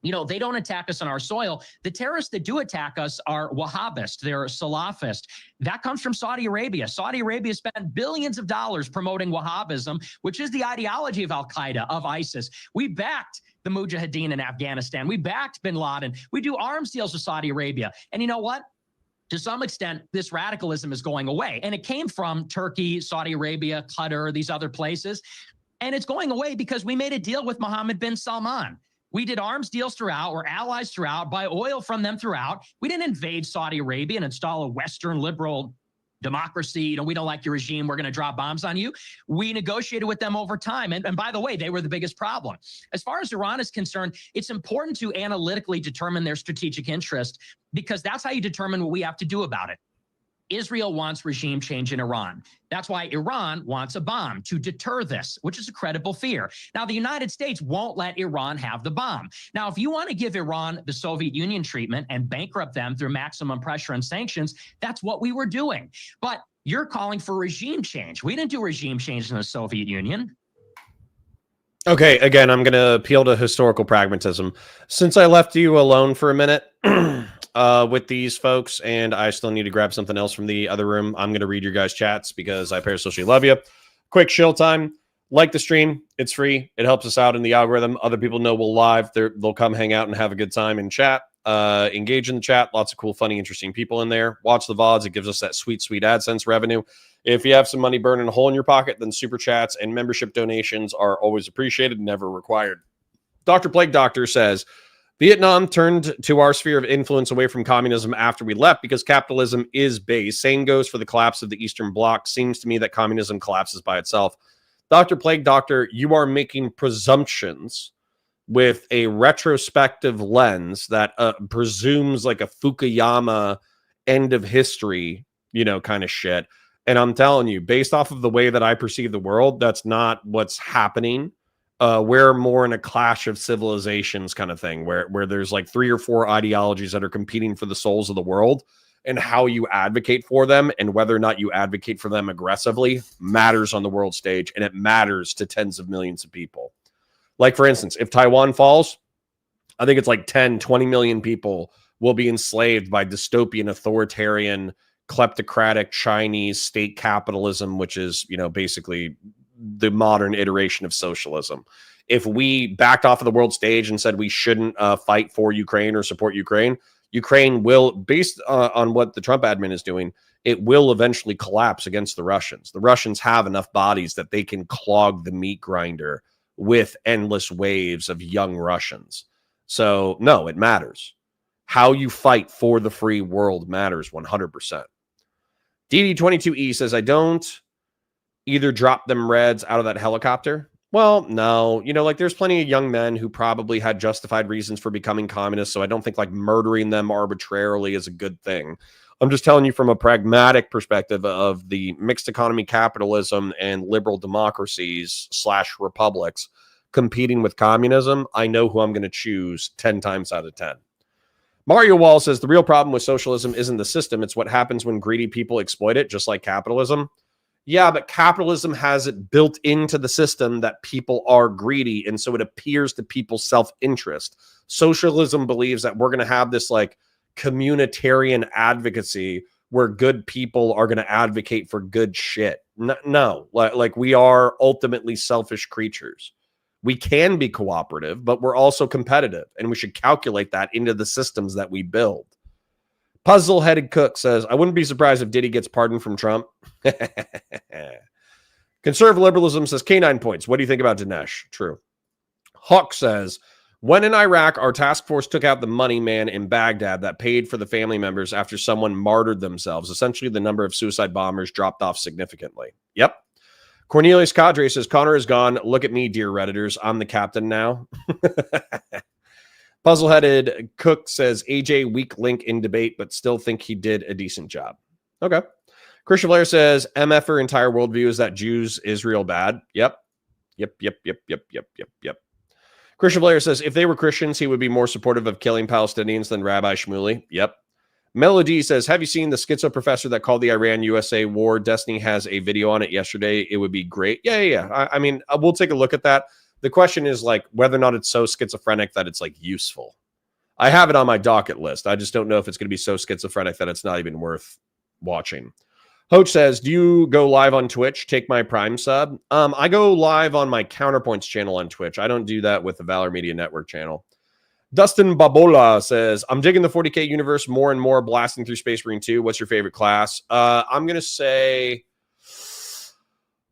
they don't attack us on our soil. The terrorists that do attack us are Wahhabist. They're Salafist. That comes from Saudi Arabia. Saudi Arabia spent billions of dollars promoting Wahhabism, which is the ideology of Al-Qaeda, of ISIS. We backed the Mujahideen in Afghanistan. We backed bin Laden. We do arms deals with Saudi Arabia. And you know what? To some extent, this radicalism is going away. And it came from Turkey, Saudi Arabia, Qatar, these other places. And it's going away because we made a deal with Mohammed bin Salman. We did arms deals throughout. We're allies throughout, buy oil from them throughout. We didn't invade Saudi Arabia and install a Western liberal democracy. You know, we don't like your regime. We're going to drop bombs on you. We negotiated with them over time. And by the way, they were the biggest problem. As far as Iran is concerned, it's important to analytically determine their strategic interest, because that's how you determine what we have to do about it. Israel wants regime change in Iran. That's why Iran wants a bomb to deter this, which is a credible fear. Now, the United States won't let Iran have the bomb. Now, if you want to give Iran the Soviet Union treatment and bankrupt them through maximum pressure and sanctions, that's what we were doing. But you're calling for regime change. We didn't do regime change in the Soviet Union. Okay, again, I'm going to appeal to historical pragmatism. Since I left you alone for a minute with these folks, and I still need to grab something else from the other room, I'm going to read your guys' chats because I parasocially love you. Quick shill time. Like the stream. It's free. It helps us out in the algorithm. Other people know we'll live. They'll come hang out and have a good time in chat. Engage in the chat. Lots of cool, funny, interesting people in there. Watch the VODs. It gives us that sweet, sweet AdSense revenue. If you have some money burning a hole in your pocket, then super chats and membership donations are always appreciated, never required. Dr. Plague Doctor says, Vietnam turned to our sphere of influence away from communism after we left because capitalism is base. Same goes for the collapse of the Eastern Bloc. Seems to me that communism collapses by itself. Dr. Plague Doctor, you are making presumptions with a retrospective lens that presumes like a Fukuyama end of history, you know, kind of shit. And I'm telling you, based off of the way that I perceive the world, that's not what's happening. We're more in a clash of civilizations kind of thing, where there's like 3 or 4 ideologies that are competing for the souls of the world, and how you advocate for them and whether or not you advocate for them aggressively matters on the world stage, and it matters to tens of millions of people. Like, for instance, if Taiwan falls, I think it's like 10, 20 million people will be enslaved by dystopian, authoritarian, kleptocratic Chinese state capitalism, which is, you know, basically the modern iteration of socialism. If we backed off of the world stage and said we shouldn't fight for Ukraine or support Ukraine, Ukraine will, based on what the Trump admin is doing, it will eventually collapse against the Russians. The Russians have enough bodies that they can clog the meat grinder with endless waves of young Russians. So, no, it matters. How you fight for the free world matters 100%. DD22E says, I don't either drop them Reds out of that helicopter. Well, no, you know, like there's plenty of young men who probably had justified reasons for becoming communists. So I don't think like murdering them arbitrarily is a good thing. I'm just telling you from a pragmatic perspective of the mixed economy capitalism and liberal democracies / republics competing with communism. I know who I'm going to choose 10 times out of 10. Mario Wall says the real problem with socialism isn't the system. It's what happens when greedy people exploit it, just like capitalism. Yeah, but capitalism has it built into the system that people are greedy, and so it appears to people's self-interest. Socialism believes that we're going to have this like communitarian advocacy where good people are going to advocate for good shit. No, like we are ultimately selfish creatures. We can be cooperative, but we're also competitive, and we should calculate that into the systems that we build. Puzzle-headed Cook says, I wouldn't be surprised if Diddy gets pardoned from Trump. Conservative liberalism says, K9 points. What do you think about Dinesh? True. Hawk says, when in Iraq, our task force took out the money man in Baghdad that paid for the family members after someone martyred themselves. Essentially, the number of suicide bombers dropped off significantly. Yep. Cornelius Cadre says, Connor is gone. Look at me, dear Redditors. I'm the captain now. Puzzle-headed Cook says, AJ weak link in debate, but still think he did a decent job. Okay. Christian Blair says, MFer entire worldview is that Jews, Israel bad. Yep. Christian Blair says, if they were Christians, he would be more supportive of killing Palestinians than Rabbi Shmuley. Yep. Melody says, have you seen the schizo professor that called the Iran-USA war? Destiny has a video on it yesterday. It would be great. Yeah. I mean, we'll take a look at that. The question is like whether or not it's so schizophrenic that it's like useful. I have it on my docket list. I just don't know if it's going to be so schizophrenic that it's not even worth watching. Hoach says, do you go live on Twitch? Take my Prime sub. I go live on my Counterpoints channel on Twitch. I don't do that with the Valor Media Network channel. Dustin Babola says, I'm digging the 40K universe more and more, blasting through Space Marine 2. What's your favorite class? I'm going to say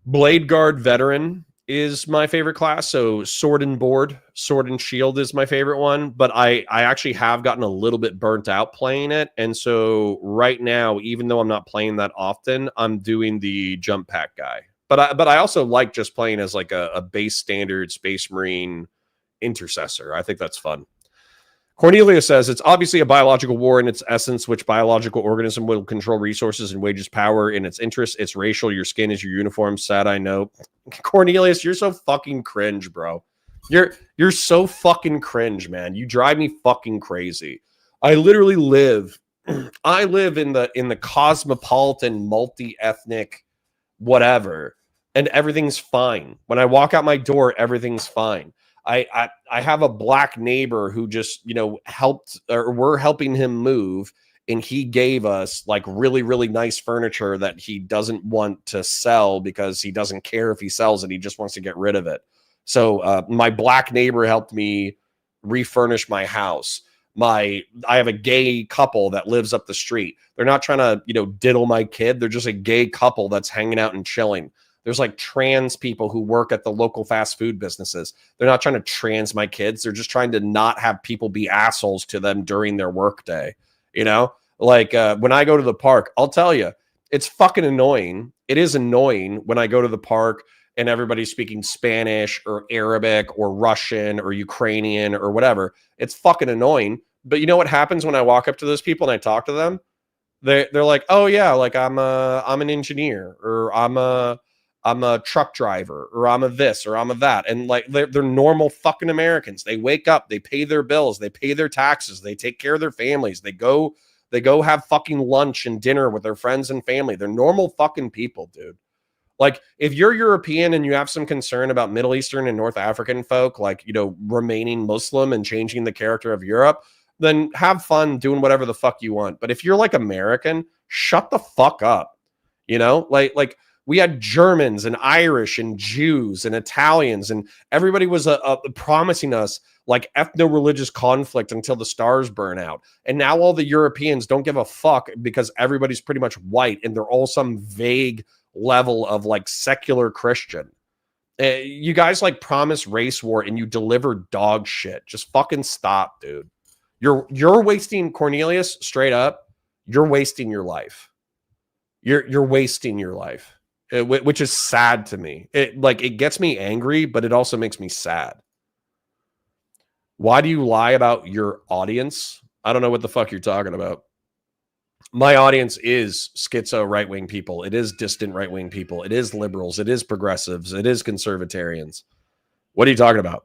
Blade Guard Veteran is my favorite class. So Sword and Board, Sword and Shield is my favorite one. But I actually have gotten a little bit burnt out playing it. And so right now, even though I'm not playing that often, I'm doing the jump pack guy. But I also like just playing as like a base standard Space Marine intercessor. I think that's fun. Cornelia says, it's obviously a biological war in its essence, which biological organism will control resources and wages power in its interest. It's racial. Your skin is your uniform. Sad, I know. Cornelius, you're so fucking cringe, bro. You're so fucking cringe, man. You drive me fucking crazy. I literally live in the cosmopolitan, multi-ethnic whatever, and everything's fine. When I walk out my door, everything's fine. I have a black neighbor who just, helped, or we're helping him move, and he gave us like really, really nice furniture that he doesn't want to sell because he doesn't care if he sells it. He just wants to get rid of it. So my black neighbor helped me refurnish my house. I have a gay couple that lives up the street. They're not trying to, diddle my kid. They're just a gay couple that's hanging out and chilling. There's like trans people who work at the local fast food businesses. They're not trying to trans my kids. They're just trying to not have people be assholes to them during their workday. Like when I go to the park, I'll tell you, it's fucking annoying. It is annoying when I go to the park and everybody's speaking Spanish or Arabic or Russian or Ukrainian or whatever. It's fucking annoying. But you know what happens when I walk up to those people and I talk to them? They're like, oh yeah, like I'm an engineer, or I'm a truck driver, or I'm a this, or I'm a that. And like, they're normal fucking Americans. They wake up, they pay their bills, they pay their taxes, they take care of their families. They go have fucking lunch and dinner with their friends and family. They're normal fucking people, dude. Like, if you're European and you have some concern about Middle Eastern and North African folk, like, remaining Muslim and changing the character of Europe, then have fun doing whatever the fuck you want. But if you're like American, shut the fuck up. Like we had Germans and Irish and Jews and Italians, and everybody was promising us like ethno-religious conflict until the stars burn out. And now all the Europeans don't give a fuck because everybody's pretty much white and they're all some vague level of like secular Christian. You guys like promise race war and you deliver dog shit. Just fucking stop, dude. You're wasting, Cornelius, straight up, you're wasting your life. You're wasting your life. Which is sad to me. It gets me angry, but it also makes me sad. Why do you lie about your audience? I don't know what the fuck you're talking about. My audience is schizo right-wing people. It is distant right-wing people. It is liberals. It is progressives. It is conservatarians. What are you talking about?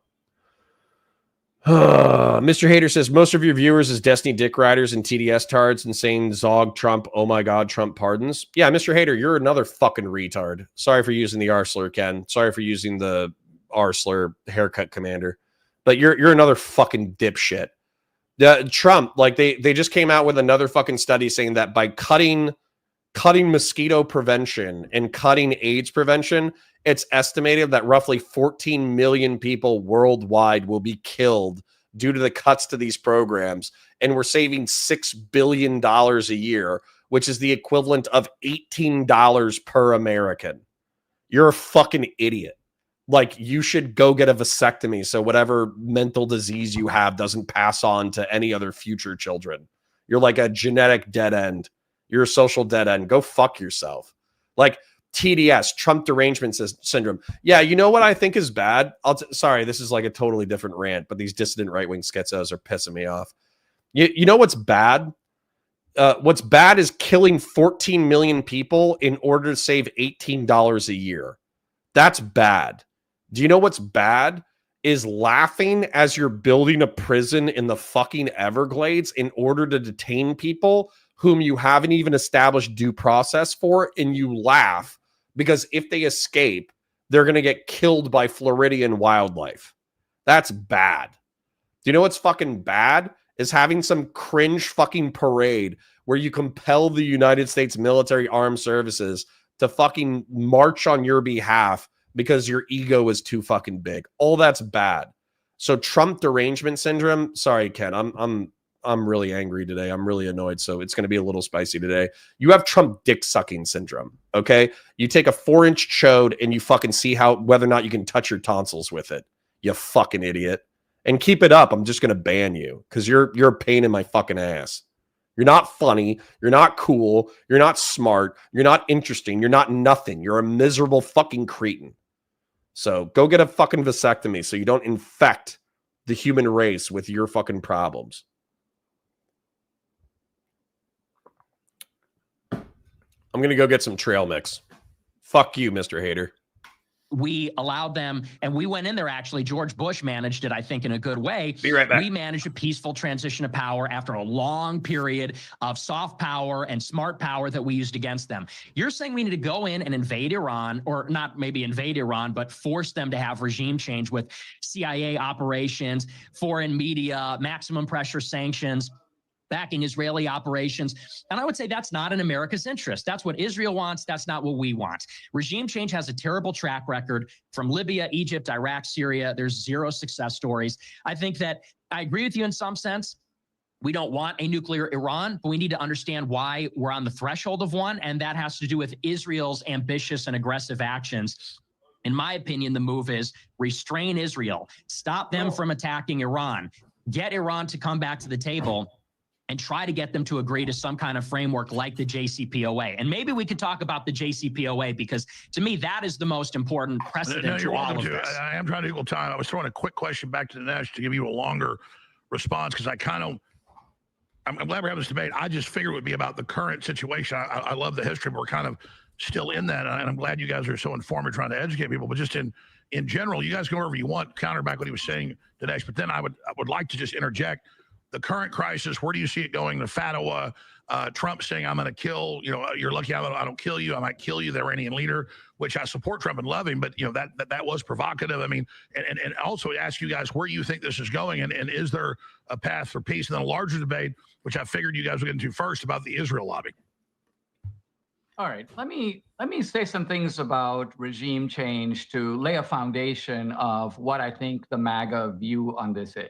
Mr. Hater says, most of your viewers is Destiny Dick Riders and TDS tards and saying Zog, Trump, oh my God, Trump pardons. Yeah, Mr. Hater, you're another fucking retard. Sorry for using the Arslur, Ken. Sorry for using the Arslur haircut commander. But you're another fucking dipshit. Trump, like they just came out with another fucking study saying that by cutting mosquito prevention and cutting AIDS prevention, it's estimated that roughly 14 million people worldwide will be killed due to the cuts to these programs. And we're saving $6 billion a year, which is the equivalent of $18 per American. You're a fucking idiot. Like, you should go get a vasectomy so whatever mental disease you have doesn't pass on to any other future children. You're like a genetic dead end. You're a social dead end. Go fuck yourself. Like, TDS, Trump derangement syndrome. Yeah, you know what I think is bad? Sorry, this is like a totally different rant, but these dissident right-wing schizos are pissing me off. You know what's bad? What's bad is killing 14 million people in order to save $18 a year. That's bad. Do you know what's bad? Is laughing as you're building a prison in the fucking Everglades in order to detain people whom you haven't even established due process for, and you laugh because if they escape, they're going to get killed by Floridian wildlife. That's bad. Do you know what's fucking bad? Is having some cringe fucking parade where you compel the United States military armed services to fucking march on your behalf because your ego is too fucking big. All that's bad. So Trump derangement syndrome, sorry, Ken, I'm I'm really angry today. I'm really annoyed. So it's going to be a little spicy today. You have Trump dick sucking syndrome. Okay. You take a 4-inch chode and you fucking see whether or not you can touch your tonsils with it. You fucking idiot. And keep it up. I'm just going to ban you because you're a pain in my fucking ass. You're not funny. You're not cool. You're not smart. You're not interesting. You're not nothing. You're a miserable fucking cretin. So go get a fucking vasectomy so you don't infect the human race with your fucking problems. I'm going to go get some trail mix. Fuck you, Mr. Hater. We allowed them, and we went in there, actually. George Bush managed it, I think, in a good way. Be right back. We managed a peaceful transition of power after a long period of soft power and smart power that we used against them. You're saying we need to go in and invade Iran, or not maybe invade Iran, but force them to have regime change with CIA operations, foreign media, maximum pressure sanctions, backing Israeli operations. And I would say that's not in America's interest. That's what Israel wants. That's not what we want. Regime change has a terrible track record from Libya, Egypt, Iraq, Syria. There's 0 success stories. I think that I agree with you in some sense. We don't want a nuclear Iran, but we need to understand why we're on the threshold of one. And that has to do with Israel's ambitious and aggressive actions. In my opinion, the move is restrain Israel, stop them from attacking Iran, get Iran to come back to the table, and try to get them to agree to some kind of framework like the JCPOA. And maybe we could talk about the JCPOA, because to me, that is the most important precedent to all of this. I am trying to equal time. I was throwing a quick question back to Dinesh to give you a longer response, because I'm glad we're having this debate. I just figured it would be about the current situation. I love the history, but we're kind of still in that. And I'm glad you guys are so informed and trying to educate people. But just in general, you guys go wherever you want, counter back what he was saying, Dinesh. But then I would like to just interject. The current crisis, where do you see it going? The Fatawa, Trump saying, I'm going to kill, you're lucky I don't kill you. I might kill you, the Iranian leader, which I support Trump and love him. But, that was provocative. I mean, and also ask you guys where you think this is going. And is there a path for peace? And then a larger debate, which I figured you guys would get into first, about the Israel lobby. All right, let me say some things about regime change to lay a foundation of what I think the MAGA view on this is.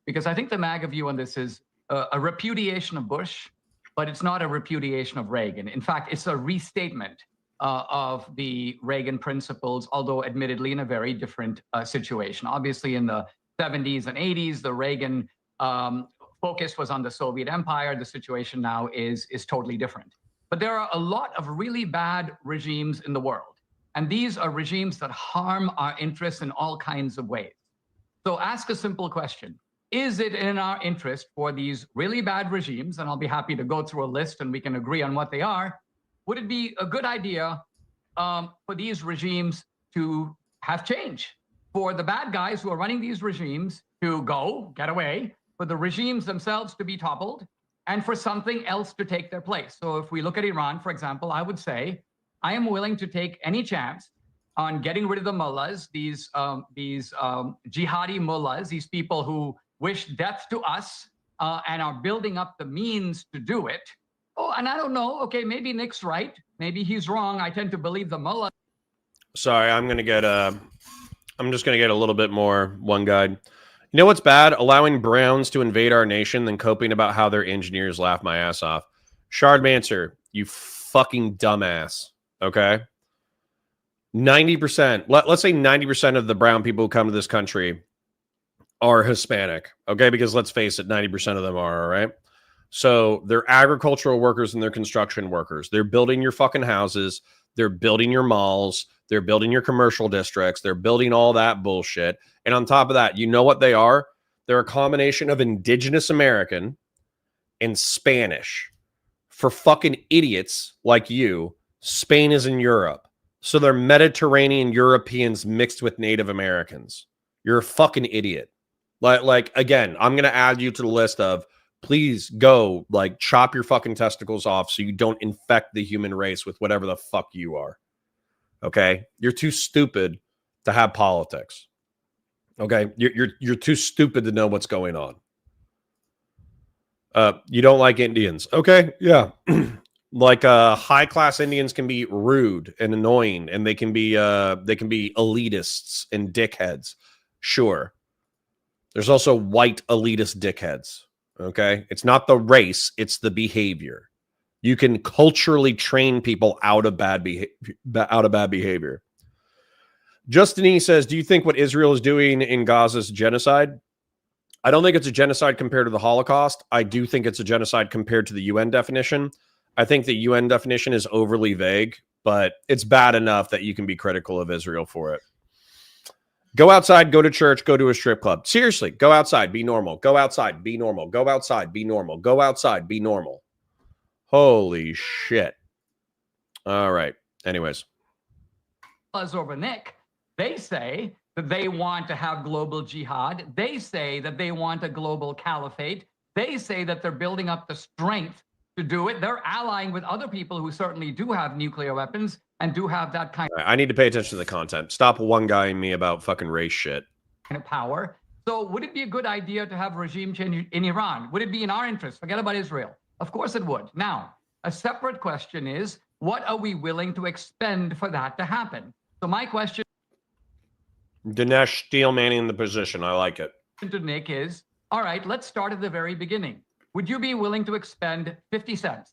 Because I think the MAGA view on this is a repudiation of Bush, but it's not a repudiation of Reagan. In fact, it's a restatement of the Reagan principles, although admittedly in a very different situation. Obviously, in the 70s and 80s, the Reagan focus was on the Soviet Empire. The situation now is totally different. But there are a lot of really bad regimes in the world. And these are regimes that harm our interests in all kinds of ways. So ask a simple question. Is it in our interest for these really bad regimes, and I'll be happy to go through a list and we can agree on what they are, would it be a good idea for these regimes to have change? For the bad guys who are running these regimes to get away, for the regimes themselves to be toppled, and for something else to take their place. So if we look at Iran, for example, I would say, I am willing to take any chance on getting rid of the mullahs, these jihadi mullahs, these people who wish death to us and are building up the means to do it. Oh, and I don't know. Okay, maybe Nick's right. Maybe he's wrong. I tend to believe the mullah. Sorry, I'm just gonna get a little bit more one guide. You know what's bad? Allowing Browns to invade our nation, then coping about how their engineers laugh my ass off. Shardmancer, you fucking dumbass. Okay. 90%. Let's say 90% of the brown people who come to this country are Hispanic, okay? Because let's face it, 90% of them are, all right? So they're agricultural workers and they're construction workers. They're building your fucking houses. They're building your malls. They're building your commercial districts. They're building all that bullshit. And on top of that, you know what they are? They're a combination of indigenous American and Spanish. For fucking idiots like you, Spain is in Europe. So they're Mediterranean Europeans mixed with Native Americans. You're a fucking idiot. Like again, I'm going to add you to the list of please go chop your fucking testicles off so you don't infect the human race with whatever the fuck you are. Okay? You're too stupid to have politics. Okay? You're too stupid to know what's going on. You don't like Indians. Okay? Yeah. High-class Indians can be rude and annoying, and they can be elitists and dickheads. Sure. There's also white elitist dickheads. Okay. It's not the race, it's the behavior. You can culturally train people out of bad behavior. Justin E says, do you think what Israel is doing in Gaza is genocide? I don't think it's a genocide compared to the Holocaust. I do think it's a genocide compared to the UN definition. I think the UN definition is overly vague, but it's bad enough that you can be critical of Israel for it. Go outside, go to church, go to a strip club. Seriously, go outside, be normal. Go outside, be normal. Go outside, be normal. Go outside, be normal. Holy shit. All right. Anyways. Over Nick, they say that they want to have global jihad. They say that they want a global caliphate. They say that they're building up the strength to do it. They're allying with other people who certainly do have nuclear weapons and do have that kind I need to pay attention to the content. Stop one guying me about fucking race shit. of power. So would it be a good idea to have regime change in Iran? Would it be in our interest? Forget about Israel. Of course it would. Now, a separate question is, what are we willing to expend for that to happen? So my question Dinesh steel manning the position. I like it. to Nick is, all right, let's start at the very beginning. Would you be willing to expend 50 cents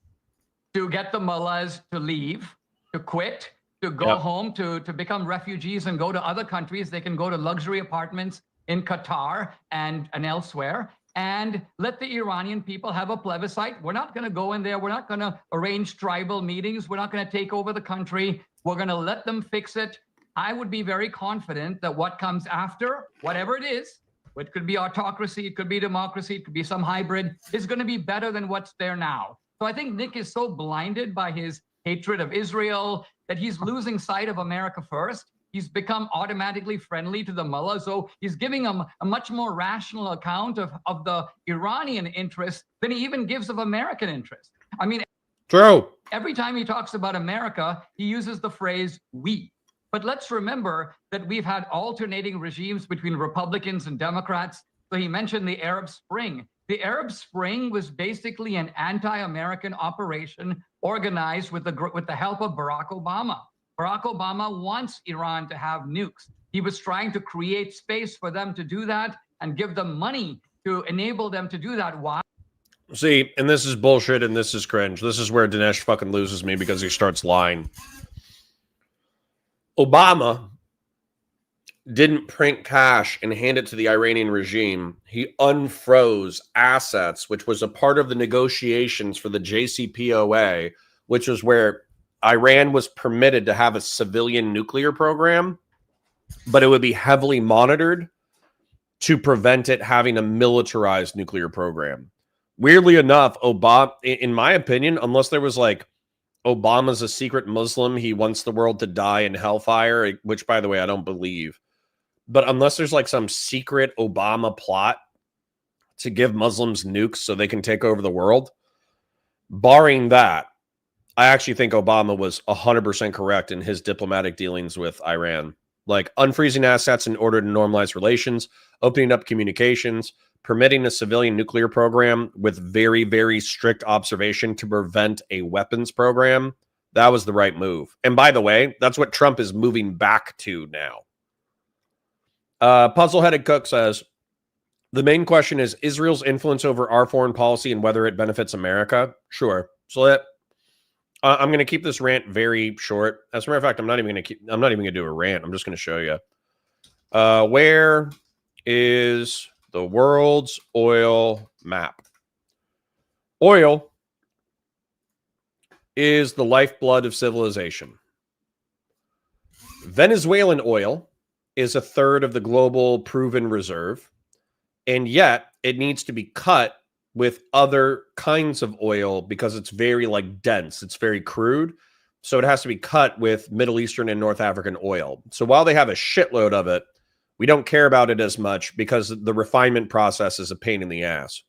to get the mullahs to leave, to quit, to go home, to become refugees and go to other countries? They can go to luxury apartments in Qatar and elsewhere, and let the Iranian people have a plebiscite. We're not going to go in there. We're not going to arrange tribal meetings. We're not going to take over the country. We're going to let them fix it. I would be very confident that what comes after, whatever it is, it could be autocracy, it could be democracy, it could be some hybrid, is going to be better than what's there now. So I think Nick is so blinded by his hatred of Israel that he's losing sight of America first. He's become automatically friendly to the mullah. So he's giving them a much more rational account of the Iranian interest than he even gives of American interest. I mean, true. Every time he talks about America, he uses the phrase we. But let's remember that we've had alternating regimes between Republicans and Democrats. So he mentioned the Arab Spring. The Arab Spring was basically an anti-American operation organized with the help of Barack Obama. Barack Obama wants Iran to have nukes. He was trying to create space for them to do that and give them money to enable them to do that. Why? See, and this is bullshit and this is cringe. This is where Dinesh fucking loses me because he starts lying. Obama didn't print cash and hand it to the Iranian regime. He unfroze assets, which was a part of the negotiations for the JCPOA, which was where Iran was permitted to have a civilian nuclear program, but it would be heavily monitored to prevent it having a militarized nuclear program. Weirdly enough, Obama, in my opinion, unless there was like Obama's a secret Muslim, he wants the world to die in hellfire, which, by the way, I don't believe. But unless there's like some secret Obama plot to give Muslims nukes so they can take over the world, barring that, I actually think Obama was 100% correct in his diplomatic dealings with Iran. Like unfreezing assets in order to normalize relations, opening up communications, permitting a civilian nuclear program with very, very strict observation to prevent a weapons program. That was the right move. And by the way, that's what Trump is moving back to now. Puzzle-headed Cook says, the main question is Israel's influence over our foreign policy and whether it benefits America. Sure. So I'm going to keep this rant very short. As a matter of fact, I'm not even going to do a rant. I'm just going to show you. Where is the world's oil map? Oil is the lifeblood of civilization. Venezuelan oil is a third of the global proven reserve, and yet it needs to be cut with other kinds of oil because it's very dense. It's very crude. So it has to be cut with Middle Eastern and North African oil. So while they have a shitload of it, we don't care about it as much because the refinement process is a pain in the ass.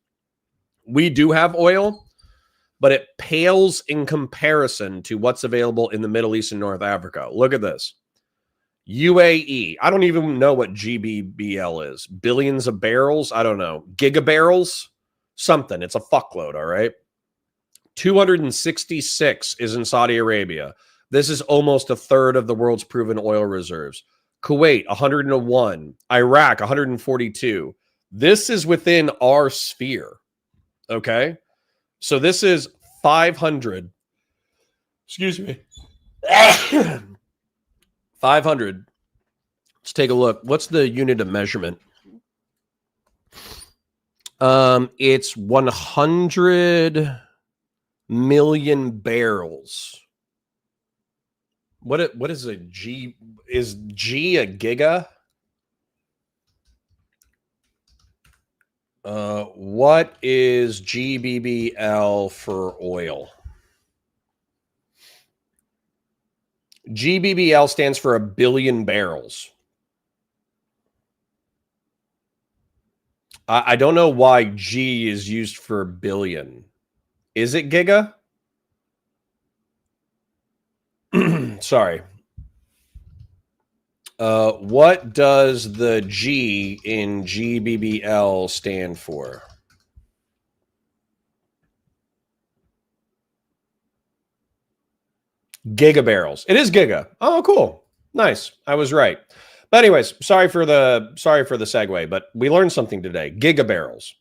We do have oil, but it pales in comparison to what's available in the Middle East and North Africa. Look at this. UAE. I don't even know what GBBL is. Billions of barrels? I don't know. Gigabarrels? Something. It's a fuckload, all right? 266 is in Saudi Arabia. This is almost a third of the world's proven oil reserves. Kuwait, 101. Iraq, 142. This is within our sphere. Okay. So this is 500. Excuse me. 500. Let's take a look. What's the unit of measurement? It's 100 million barrels. What is a G? Is G a giga? What is GBBL for oil? GBBL stands for a billion barrels. I don't know why G is used for billion. Is it giga? Sorry. What does the G in GBBL stand for? Gigabarrels. It is giga. Oh, cool. Nice. I was right. But anyways, sorry for the segue, but we learned something today. Gigabarrels.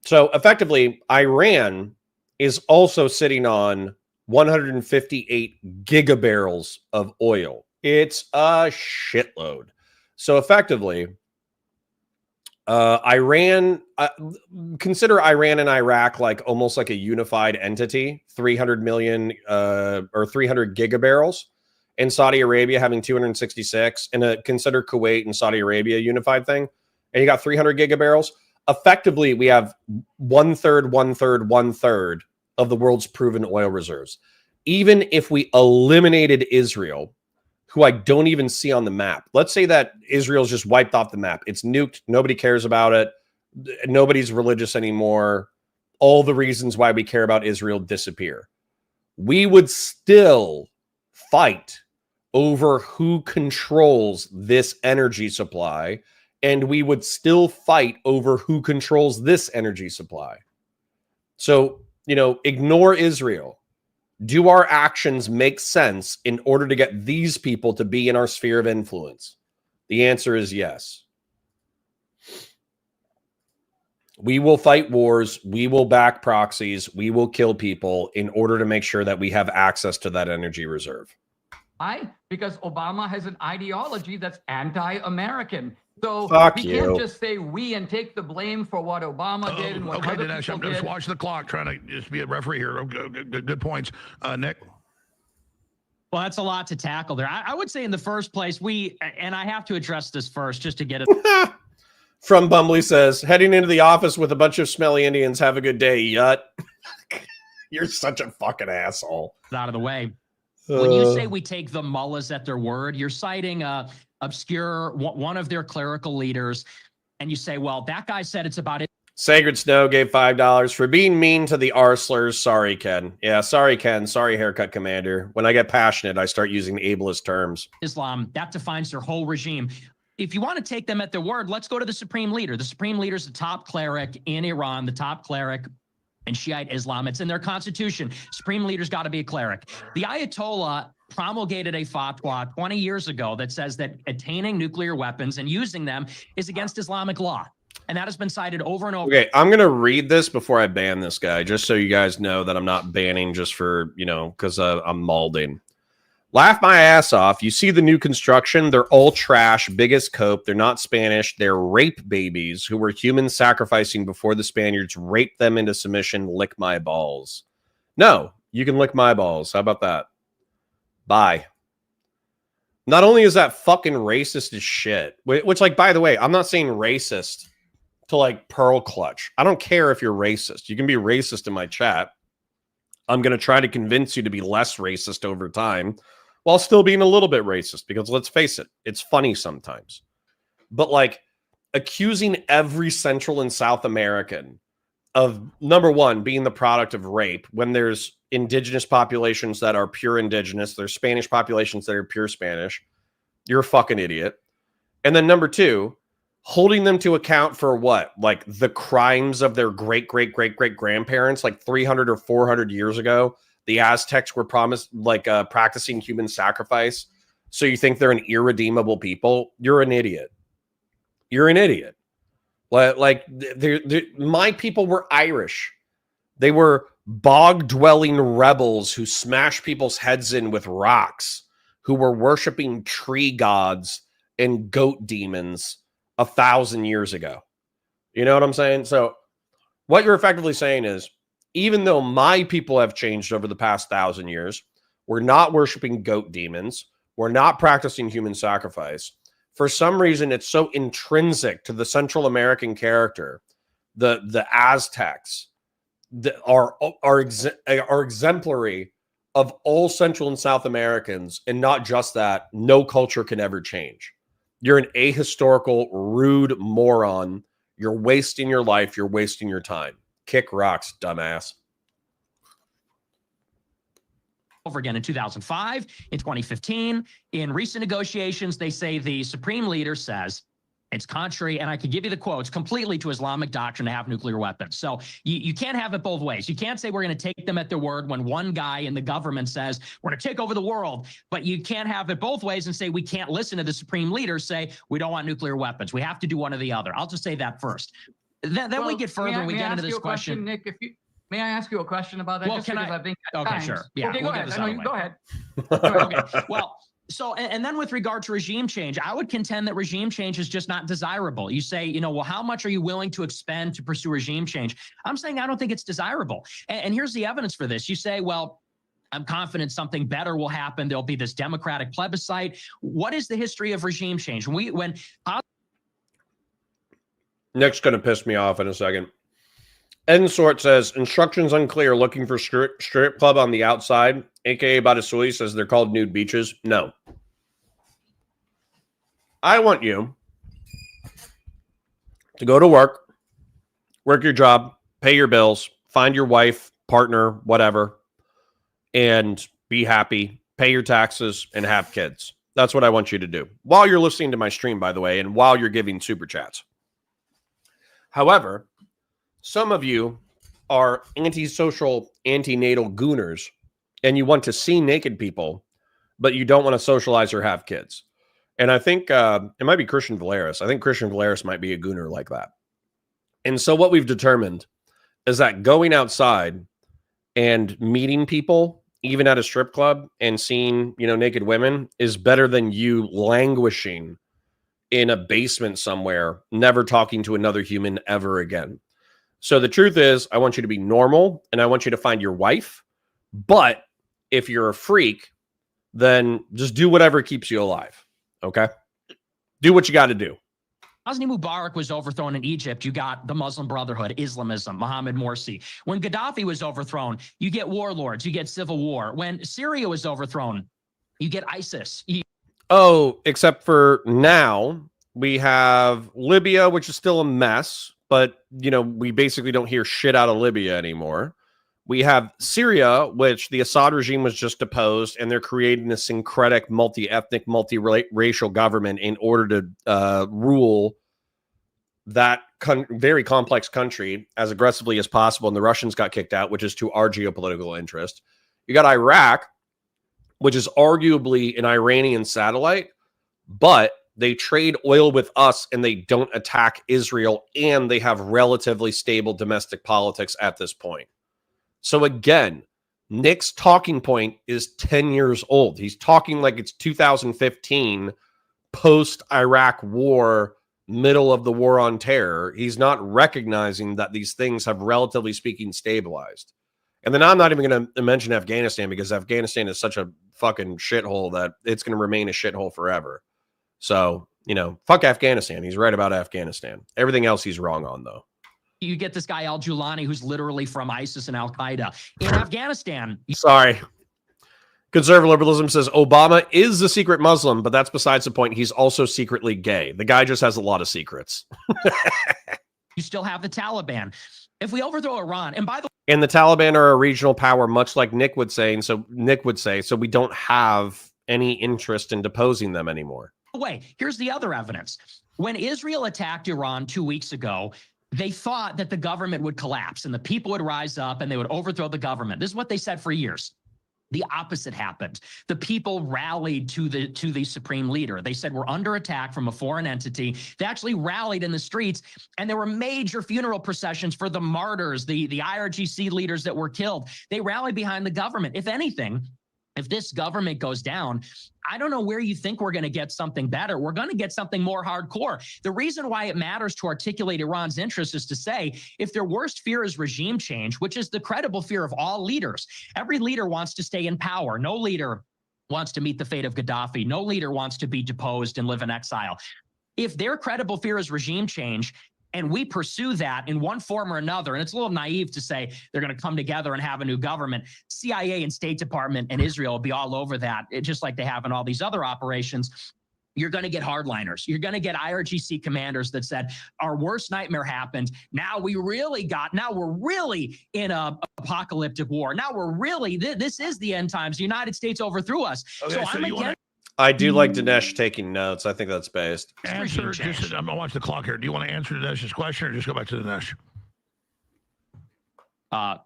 So effectively, Iran is also sitting on 158 gigabarrels of oil. It's a shitload. So effectively, Iran, consider Iran and Iraq like almost like a unified entity, 300 million or 300 gigabarrels, and Saudi Arabia having 266, and consider Kuwait and Saudi Arabia unified thing, and you got 300 gigabarrels. Effectively, we have one third of the world's proven oil reserves. Even if we eliminated Israel, who I don't even see on the map. Let's say that Israel's just wiped off the map. It's nuked. Nobody cares about it. Nobody's religious anymore. All the reasons why we care about Israel disappear. We would still fight over who controls this energy supply, and we would still fight over who controls this energy supply. So, ignore Israel. Do our actions make sense in order to get these people to be in our sphere of influence? The answer is yes. We will fight wars. We will back proxies. We will kill people in order to make sure that we have access to that energy reserve. Why? Because Obama has an ideology that's anti-American. So Fuck we you. can't just say we and take the blame for what Obama did and what Okay, other Dinesh, people I'm just did. watching the clock, trying to just be a referee here. Good points. Nick? Well, that's a lot to tackle there. I would say in the first place, and I have to address this first just to get it From Bumbly says, heading into the office with a bunch of smelly Indians. Have a good day, Yut. You're such a fucking asshole. out of the way. When you say we take the mullahs at their word, you're citing one of their clerical leaders, and you say, well, that guy said it's about it. Sacred Snow gave $5 for being mean to the arslers. Sorry, Ken. Yeah, sorry, Ken. Sorry, Haircut Commander. When I get passionate, I start using ableist terms. Islam, that defines their whole regime. If you want to take them at their word, let's go to the supreme leader. The supreme leader is the top cleric in Iran, the top cleric in Shiite Islam. It's in their constitution. Supreme leader's got to be a cleric. The Ayatollah promulgated a fatwa 20 years ago that says that attaining nuclear weapons and using them is against Islamic law. And that has been cited over and over. Okay, I'm going to read this before I ban this guy, just so you guys know that I'm not banning just for, because I'm malding. Laugh my ass off. You see the new construction? They're all trash, big as cope. They're not Spanish. They're rape babies who were human sacrificing before the Spaniards raped them into submission. Lick my balls. No, you can lick my balls. How about that? Bye. Not only is that fucking racist as shit, which, by the way, I'm not saying racist to, pearl clutch. I don't care if you're racist. You can be racist in my chat. I'm going to try to convince you to be less racist over time while still being a little bit racist, because let's face it, it's funny sometimes. But accusing every Central and South American of, number one, being the product of rape when there's indigenous populations that are pure indigenous, there's Spanish populations that are pure Spanish, you're a fucking idiot. And then number two, holding them to account for what? The crimes of their great-great-great-great-grandparents 300 or 400 years ago. The Aztecs were practicing human sacrifice. So you think they're an irredeemable people? You're an idiot. You're an idiot. My people were Irish. They were bog-dwelling rebels who smashed people's heads in with rocks, who were worshiping tree gods and goat demons 1,000 years ago. You know what I'm saying? So what you're effectively saying is, even though my people have changed over the past 1,000 years, we're not worshiping goat demons. We're not practicing human sacrifice. For some reason, it's so intrinsic to the Central American character, the Aztecs, are exemplary of all Central and South Americans, and not just that, no culture can ever change. You're an ahistorical, rude moron. You're wasting your life. You're wasting your time. Kick rocks, dumbass. Over again in 2005, in 2015. In recent negotiations, they say the supreme leader says it's contrary, and I could give you the quotes, completely to Islamic doctrine to have nuclear weapons. So you can't have it both ways. You can't say we're going to take them at their word when one guy in the government says we're going to take over the world, but you can't have it both ways and say we can't listen to the supreme leader say we don't want nuclear weapons. We have to do one or the other. I'll just say that first. Then we get further and we get into this question. Nick, may I ask you a question about that? Well, just can because I think okay, times, sure. Yeah, okay, we'll go ahead. this I know out you of go the way. ahead. Okay. Well, so, and then with regard to regime change, I would contend that regime change is just not desirable. You say, well, how much are you willing to expend to pursue regime change? I'm saying I don't think it's desirable. And here's the evidence for this. You say, well, I'm confident something better will happen. There'll be this democratic plebiscite. What is the history of regime change? Nick's going to piss me off in a second. Ensort says, instructions unclear, looking for strip club on the outside. AKA Badasui says they're called nude beaches. No. I want you to go to work your job, pay your bills, find your wife, partner, whatever, and be happy, pay your taxes, and have kids. That's what I want you to do. While you're listening to my stream, by the way, and while you're giving super chats. However, some of you are antisocial, antinatal gooners, and you want to see naked people, but you don't want to socialize or have kids. And I think it might be Christian Valeris. I think Christian Valeris might be a gooner like that. And so what we've determined is that going outside and meeting people, even at a strip club, and seeing, naked women is better than you languishing in a basement somewhere, never talking to another human ever again. So the truth is, I want you to be normal, and I want you to find your wife. But if you're a freak, then just do whatever keeps you alive. Okay? Do what you got to do. Hosni Mubarak was overthrown in Egypt. You got the Muslim Brotherhood, Islamism, Mohammed Morsi. When Gaddafi was overthrown, you get warlords, you get civil war. When Syria was overthrown, you get ISIS. Except for now, we have Libya, which is still a mess. But, we basically don't hear shit out of Libya anymore. We have Syria, which the Assad regime was just deposed, and they're creating this syncretic, multi-ethnic, multi-racial government in order to rule that very complex country as aggressively as possible. And the Russians got kicked out, which is to our geopolitical interest. You got Iraq, which is arguably an Iranian satellite, but they trade oil with us and they don't attack Israel, and they have relatively stable domestic politics at this point. So again, Nick's talking point is 10 years old. He's talking like it's 2015, post-Iraq war, middle of the war on terror. He's not recognizing that these things have, relatively speaking, stabilized. And then I'm not even going to mention Afghanistan, because Afghanistan is such a fucking shithole that it's going to remain a shithole forever. So, fuck Afghanistan. He's right about Afghanistan. Everything else he's wrong on, though. You get this guy al-Julani, who's literally from ISIS and Al-Qaeda. In Afghanistan... Sorry. Conservative liberalism says Obama is a secret Muslim, but that's besides the point. He's also secretly gay. The guy just has a lot of secrets. You still have the Taliban. If we overthrow Iran, and by the way... And the Taliban are a regional power, much like Nick would say, so we don't have any interest in deposing them anymore. Way. Here's the other evidence. When Israel attacked Iran 2 weeks ago, they thought that the government would collapse and the people would rise up and they would overthrow the government. This is what they said for years. The opposite happened. The people rallied to the supreme leader. They said, we're under attack from a foreign entity. They actually rallied in the streets, and there were major funeral processions for the martyrs, the IRGC leaders that were killed. They rallied behind the government. If anything, if this government goes down, I don't know where you think we're going to get something better. We're going to get something more hardcore. The reason why it matters to articulate Iran's interests is to say, if their worst fear is regime change, which is the credible fear of all leaders, every leader wants to stay in power. No leader wants to meet the fate of Gaddafi. No leader wants to be deposed and live in exile. If their credible fear is regime change, and we pursue that in one form or another, and it's a little naive to say they're going to come together and have a new government. CIA and State Department and Israel will be all over that, just like they have in all these other operations. You're going to get hardliners. You're going to get IRGC commanders that said, our worst nightmare happened. Now we're really in a apocalyptic war. Now we're really, this is the end times. The United States overthrew us. Okay, so so I'm you against. I do like Dinesh taking notes. I think that's based. Answer, just, I'm going to watch the clock here. Do you want to answer Dinesh's question or just go back to Dinesh?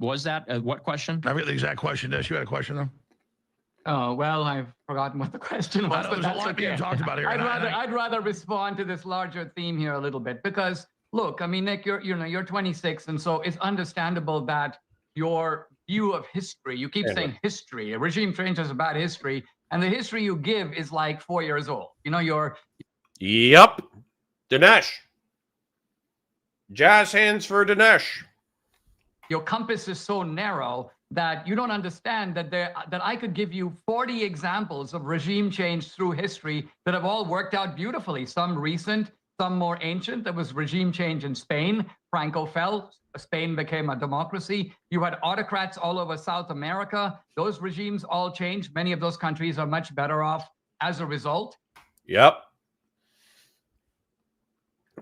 Was that what question? I forget the exact question, Dinesh. You had a question, though? Oh, well, I've forgotten what the question was. There's a lot being talked about here. I'd rather respond to this larger theme here a little bit because, look, I mean, Nick, you're 26, and so it's understandable that your view of history, you keep saying history, a regime change is about history, and the history you give is like 4 years old. Yep. Dinesh. Jazz hands for Dinesh. Your compass is so narrow that you don't understand that I could give you 40 examples of regime change through history that have all worked out beautifully. Some recent, some more ancient. There was regime change in Spain. Franco fell. Spain became a democracy. You had autocrats all over South America. Those regimes all changed. Many of those countries are much better off as a result. Yep.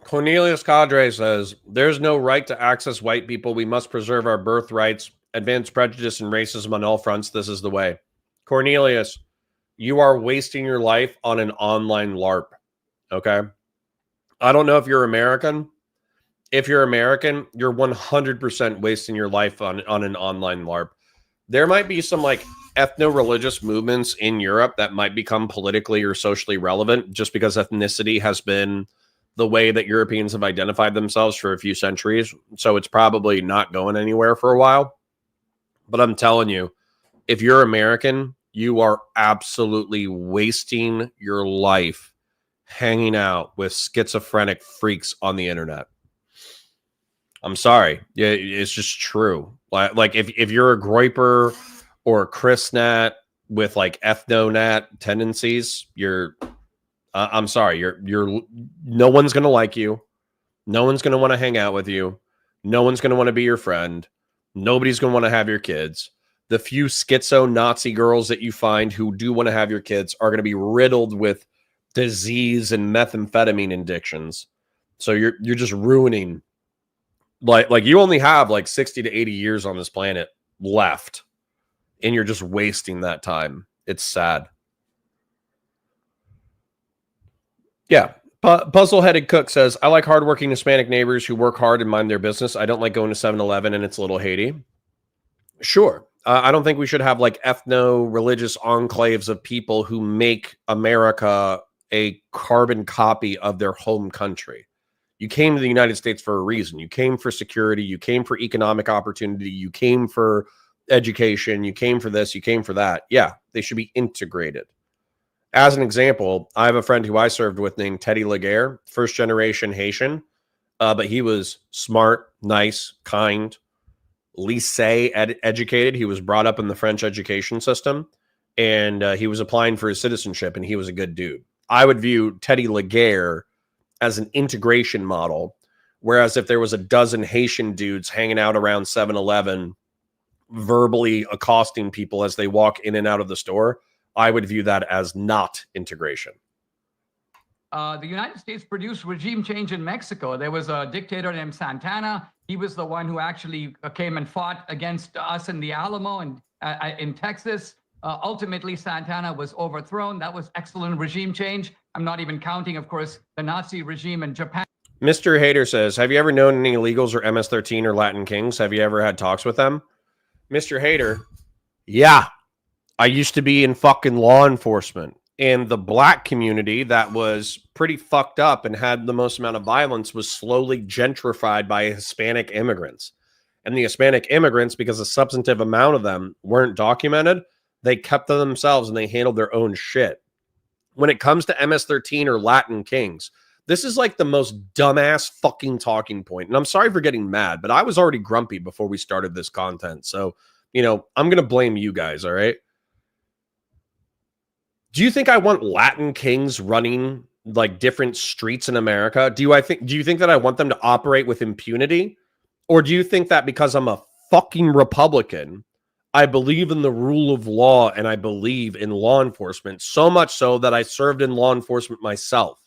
Cornelius Cadre says, there's no right to access white people. We must preserve our birthrights, advance prejudice and racism on all fronts. This is the way. Cornelius, you are wasting your life on an online LARP. Okay? I don't know if you're American. If you're American, you're 100% wasting your life on an online LARP. There might be some like ethno-religious movements in Europe that might become politically or socially relevant just because ethnicity has been the way that Europeans have identified themselves for a few centuries. So it's probably not going anywhere for a while. But I'm telling you, if you're American, you are absolutely wasting your life hanging out with schizophrenic freaks on the internet. I'm sorry. Yeah, it's just true. Like if you're a Groiper or a Chris Nat with like ethno-nat tendencies, I'm sorry. You're no one's going to like you. No one's going to want to hang out with you. No one's going to want to be your friend. Nobody's going to want to have your kids. The few schizo Nazi girls that you find who do want to have your kids are going to be riddled with disease and methamphetamine addictions. So you're just ruining like you only have like 60 to 80 years on this planet left, and you're just wasting that time. It's sad. Yeah. Puzzle-headed Cook says, I like hardworking Hispanic neighbors who work hard and mind their business. I don't like going to 7-Eleven and it's a little Haiti. Sure. I don't think we should have like ethno-religious enclaves of people who make America a carbon copy of their home country. You came to the United States for a reason. You came for security. You came for economic opportunity. You came for education. You came for this. You came for that. Yeah, they should be integrated. As an example, I have a friend who I served with named Teddy Laguerre, first generation Haitian, but he was smart, nice, kind, lycée educated. He was brought up in the French education system, and he was applying for his citizenship, and he was a good dude. I would view Teddy Laguerre as an integration model, whereas if there was a dozen Haitian dudes hanging out around 7-Eleven, verbally accosting people as they walk in and out of the store, I would view that as not integration. The United States produced regime change in Mexico. There was a dictator named Santana. He was the one who actually came and fought against us in the Alamo and in Texas. Ultimately, Santana was overthrown. That was excellent regime change. I'm not even counting, of course, the Nazi regime in Japan. Mr. Hater says, have you ever known any illegals or MS-13 or Latin Kings? Have you ever had talks with them? Mr. Hater, yeah. I used to be in fucking law enforcement, and the black community that was pretty fucked up and had the most amount of violence was slowly gentrified by Hispanic immigrants. And the Hispanic immigrants, because a substantive amount of them weren't documented, they kept to themselves and they handled their own shit. When it comes to MS-13 or Latin Kings, this is like the most dumbass fucking talking point. And I'm sorry for getting mad, but I was already grumpy before we started this content. So, you know, I'm going to blame you guys, all right? Do you think I want Latin Kings running like different streets in America? Do you think that I want them to operate with impunity? Or do you think that because I'm a fucking Republican, I believe in the rule of law and I believe in law enforcement, so much so that I served in law enforcement myself?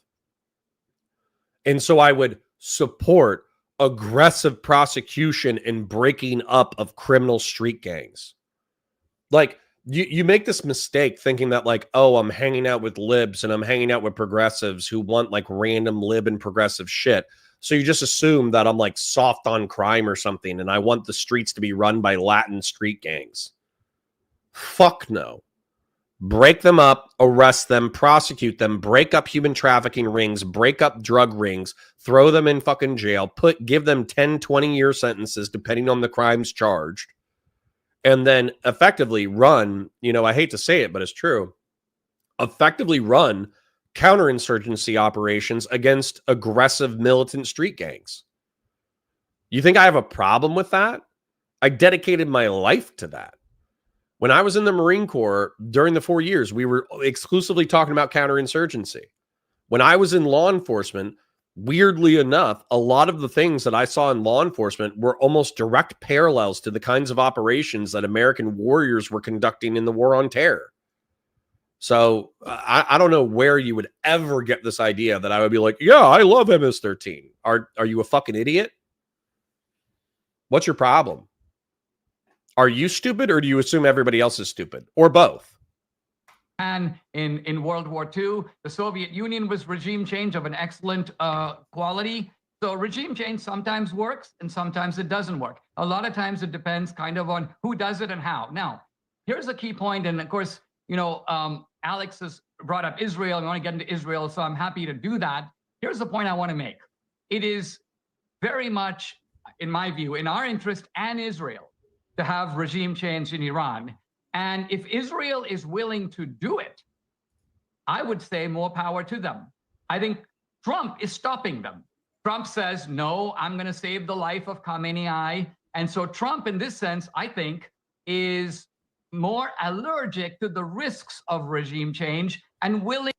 And so I would support aggressive prosecution and breaking up of criminal street gangs. Like, you make this mistake thinking that, like, oh, I'm hanging out with libs and I'm hanging out with progressives who want like random lib and progressive shit. So you just assume that I'm like soft on crime or something and I want the streets to be run by Latin street gangs. Fuck no. Break them up, arrest them, prosecute them, break up human trafficking rings, break up drug rings, throw them in fucking jail, give them 10, 20-year sentences depending on the crimes charged. And then effectively run, you know, I hate to say it, but it's true, effectively run counterinsurgency operations against aggressive militant street gangs. You think I have a problem with that? I dedicated my life to that. When I was in the Marine Corps during the 4 years, we were exclusively talking about counterinsurgency. When I was in law enforcement, weirdly enough, a lot of the things that I saw in law enforcement were almost direct parallels to the kinds of operations that American warriors were conducting in the War on Terror. So I don't know where you would ever get this idea that I would be like, yeah, I love MS-13. Are you a fucking idiot? What's your problem? Are you stupid or do you assume everybody else is stupid? Or both? And in World War II, the Soviet Union was regime change of an excellent quality. So regime change sometimes works and sometimes it doesn't work. A lot of times it depends kind of on who does it and how. Now, here's a key point, and of course, you know, Alex has brought up Israel. I want to get into Israel, so I'm happy to do that. Here's the point I want to make. It is very much, in my view, in our interest and Israel to have regime change in Iran. And if Israel is willing to do it, I would say more power to them. I think Trump is stopping them. Trump says, no, I'm going to save the life of Khamenei. And so Trump, in this sense, I think, is more allergic to the risks of regime change and willing.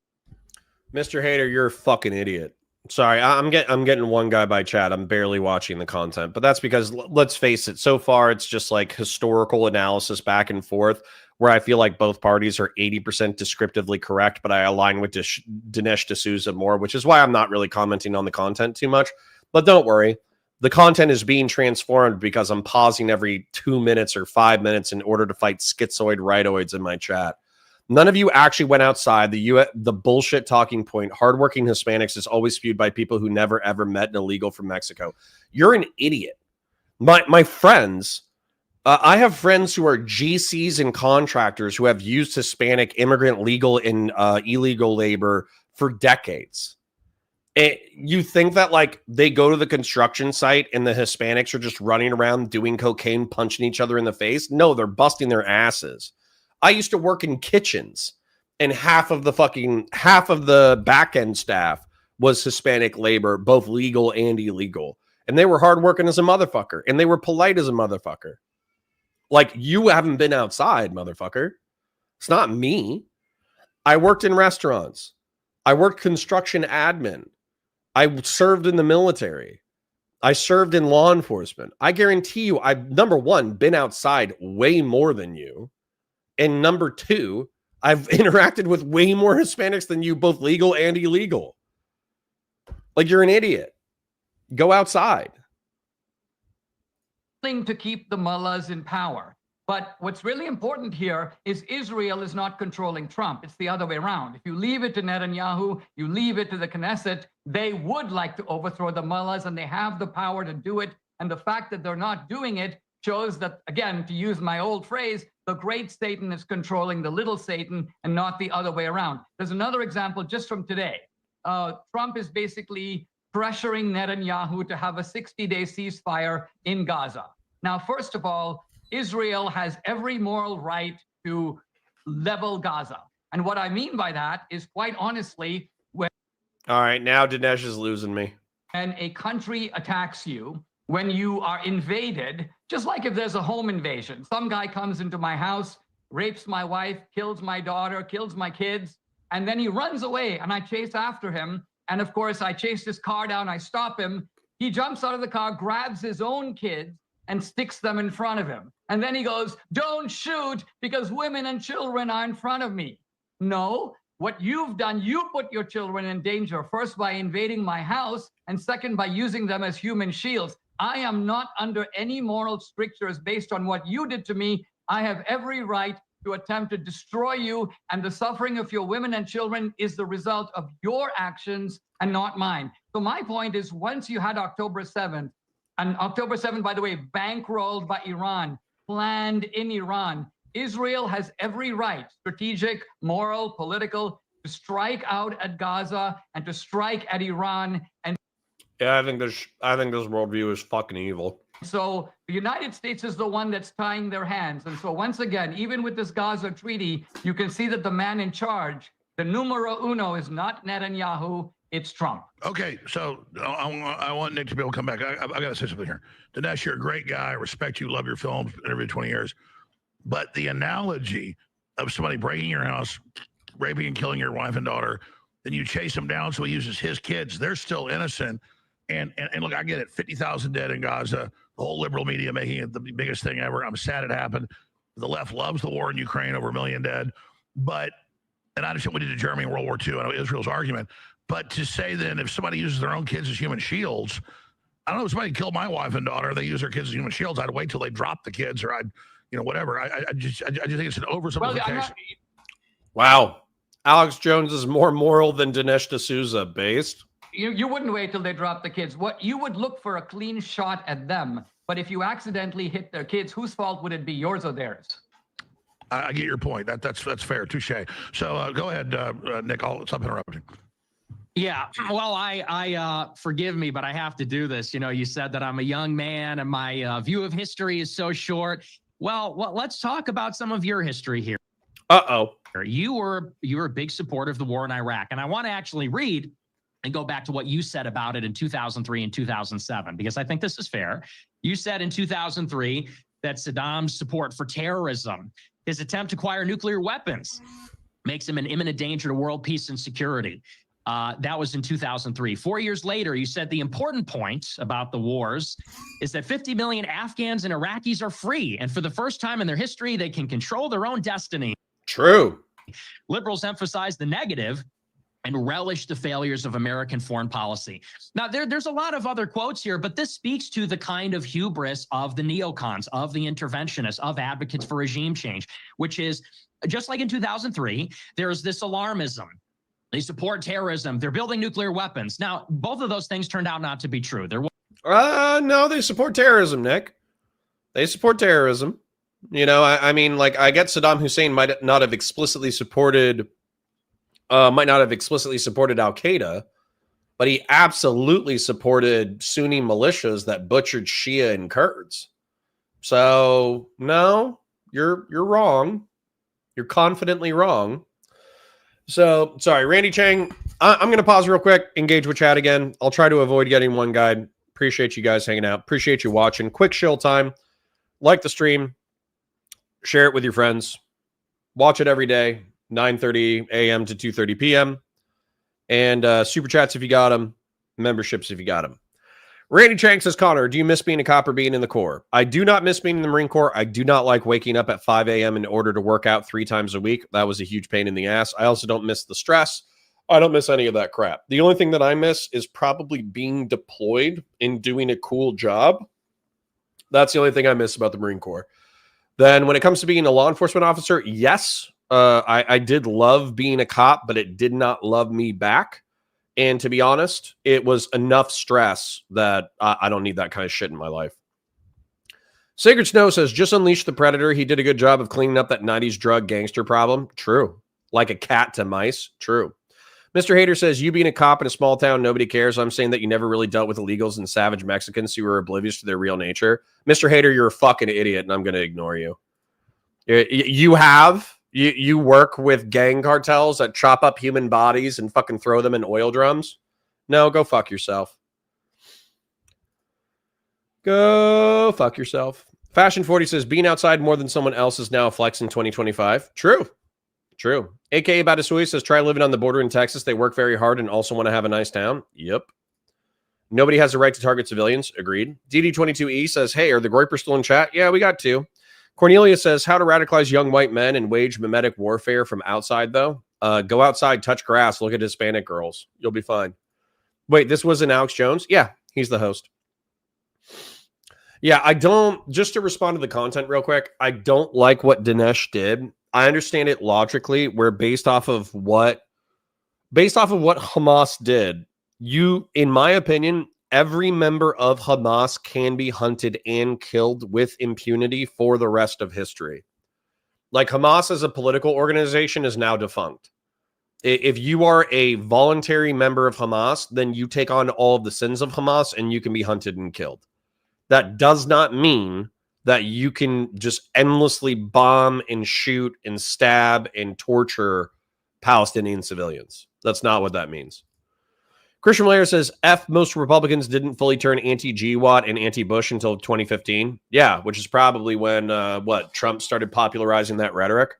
Mr. Hader, you're a fucking idiot. Sorry, I'm getting one guy by chat. I'm barely watching the content, but that's because, let's face it, so far it's just like historical analysis back and forth where I feel like both parties are 80% descriptively correct, but I align with Dinesh D'Souza more, which is why I'm not really commenting on the content too much. But don't worry, the content is being transformed because I'm pausing every 2 minutes or 5 minutes in order to fight schizoid rightoids in my chat. None of you actually went outside. The bullshit talking point, hardworking Hispanics is always spewed by people who never, ever met an illegal from Mexico. You're an idiot. My friends, I have friends who are GCs and contractors who have used Hispanic immigrant legal and illegal labor for decades. You think that like they go to the construction site and the Hispanics are just running around doing cocaine, punching each other in the face? No, they're busting their asses. I used to work in kitchens, and half of the back end staff was Hispanic labor, both legal and illegal. And they were hardworking as a motherfucker, and they were polite as a motherfucker. Like, you haven't been outside, motherfucker. It's not me. I worked in restaurants. I worked construction admin. I served in the military. I served in law enforcement. I guarantee you, I've, number one, been outside way more than you. And number two, I've interacted with way more Hispanics than you, both legal and illegal. Like, you're an idiot. Go outside. To keep the mullahs in power. But what's really important here is Israel is not controlling Trump. It's the other way around. If you leave it to Netanyahu, you leave it to the Knesset, they would like to overthrow the mullahs, and they have the power to do it. And the fact that they're not doing it shows that, again, to use my old phrase, the great Satan is controlling the little Satan and not the other way around. There's another example just from today. Trump is basically pressuring Netanyahu to have a 60-day ceasefire in Gaza. Now, first of all, Israel has every moral right to level Gaza. And what I mean by that is, quite honestly, when All right, now Dinesh is losing me. a country attacks you, when you are invaded, just like if there's a home invasion, some guy comes into my house, rapes my wife, kills my daughter, kills my kids, and then he runs away and I chase after him. And of course, I chase his car down, I stop him. He jumps out of the car, grabs his own kids and sticks them in front of him. And then he goes, "Don't shoot because women and children are in front of me." No, what you've done, you put your children in danger, first by invading my house, and second by using them as human shields. I am not under any moral strictures based on what you did to me. I have every right to attempt to destroy you, and the suffering of your women and children is the result of your actions and not mine. So my point is, once you had October 7th, and October 7th, by the way, bankrolled by Iran, planned in Iran, Israel has every right, strategic, moral, political, to strike out at Gaza and to strike at Iran. And Yeah, I think this worldview is fucking evil. so the United States is the one that's tying their hands. And so once again, even with this Gaza treaty, you can see that the man in charge, the numero uno, is not Netanyahu, it's Trump. Okay, so I want Nick to be able to come back. I got to say something here. Dinesh, you're a great guy. I respect you, love your films, interviewed 20 years. But the analogy of somebody breaking your house, raping and killing your wife and daughter, then you chase him down so he uses his kids. They're still innocent. And look, I get it. 50,000 dead in Gaza. The whole liberal media making it the biggest thing ever. I'm sad it happened. The left loves the war in Ukraine, over 1 million dead. But, and I understand what we did to Germany in World War II. I know Israel's argument. But to say then if somebody uses their own kids as human shields, I don't know, if somebody killed my wife and daughter, they use their kids as human shields, I'd wait till they drop the kids, or I'd, whatever. I just think it's an oversimplification. Wow. Alex Jones is more moral than Dinesh D'Souza, based. You wouldn't wait till they drop the kids. What you would look for a clean shot at them. But if you accidentally hit their kids, whose fault would it be, yours or theirs? I get your point. That's fair. Touche. So go ahead, Nick. I'll stop interrupting. Yeah, well, I forgive me, but I have to do this. You said that I'm a young man and my view of history is so short. Well, let's talk about some of your history here. Uh-oh. You were a big supporter of the war in Iraq, and I want to actually read and go back to what you said about it in 2003 and 2007, because I think this is fair. You said in 2003 that Saddam's support for terrorism, his attempt to acquire nuclear weapons, makes him an imminent danger to world peace and security. That was in 2003. 4 years later, you said the important point about the wars is that 50 million Afghans and Iraqis are free. And for the first time in their history, they can control their own destiny. True. Liberals emphasize the negative and relish the failures of American foreign policy. Now, there's a lot of other quotes here, but this speaks to the kind of hubris of the neocons, of the interventionists, of advocates for regime change, which is, just like in 2003, there's this alarmism. They support terrorism. They're building nuclear weapons. Now, both of those things turned out not to be true. No, they support terrorism, Nick. They support terrorism. I mean, like, I get Saddam Hussein might not have explicitly supported Al-Qaeda, but he absolutely supported Sunni militias that butchered Shia and Kurds. So, no, you're wrong. You're confidently wrong. So, sorry, Randy Chang, I'm going to pause real quick, engage with chat again. I'll try to avoid getting one guide. Appreciate you guys hanging out. Appreciate you watching. Quick shill time. Like the stream. Share it with your friends. Watch it every day, 9:30 a.m. to 2:30 p.m. And super chats if you got them. Memberships if you got them. Randy Chang says, Connor, do you miss being a cop or being in the Corps? I do not miss being in the Marine Corps. I do not like waking up at 5 a.m. in order to work out 3 times a week. That was a huge pain in the ass. I also don't miss the stress. I don't miss any of that crap. The only thing that I miss is probably being deployed and doing a cool job. That's the only thing I miss about the Marine Corps. Then when it comes to being a law enforcement officer, yes, I did love being a cop, but it did not love me back. And to be honest, it was enough stress that I don't need that kind of shit in my life. Sacred Snow says, just unleash the predator. He did a good job of cleaning up that 90s drug gangster problem. True. Like a cat to mice. True. Mr. Hater says, you being a cop in a small town, nobody cares. I'm saying that you never really dealt with illegals and savage Mexicans who were oblivious to their real nature. Mr. Hater, you're a fucking idiot, and I'm going to ignore you. You work with gang cartels that chop up human bodies and fucking throw them in oil drums? No, go fuck yourself. Go fuck yourself. Fashion 40 says, being outside more than someone else is now a flex in 2025. True. True. AKA Batasui says, try living on the border in Texas. They work very hard and also want to have a nice town. Yep. Nobody has the right to target civilians. Agreed. DD22E says, hey, are the Groypers still in chat? Yeah, we got two. Cornelia says, how to radicalize young white men and wage mimetic warfare from outside, though? Go outside, touch grass, look at Hispanic girls. You'll be fine. Wait, this wasn't Alex Jones? Yeah, he's the host. Yeah, I don't, just to respond to the content real quick, I don't like what Dinesh did. I understand it logically, where based off of what Hamas did, in my opinion, every member of Hamas can be hunted and killed with impunity for the rest of history. Like, Hamas as a political organization is now defunct. If you are a voluntary member of Hamas, then you take on all of the sins of Hamas and you can be hunted and killed. That does not mean that you can just endlessly bomb and shoot and stab and torture Palestinian civilians. That's not what that means. Christian Blair says, most Republicans didn't fully turn anti-GWAT and anti-Bush until 2015. Yeah, which is probably when, Trump started popularizing that rhetoric.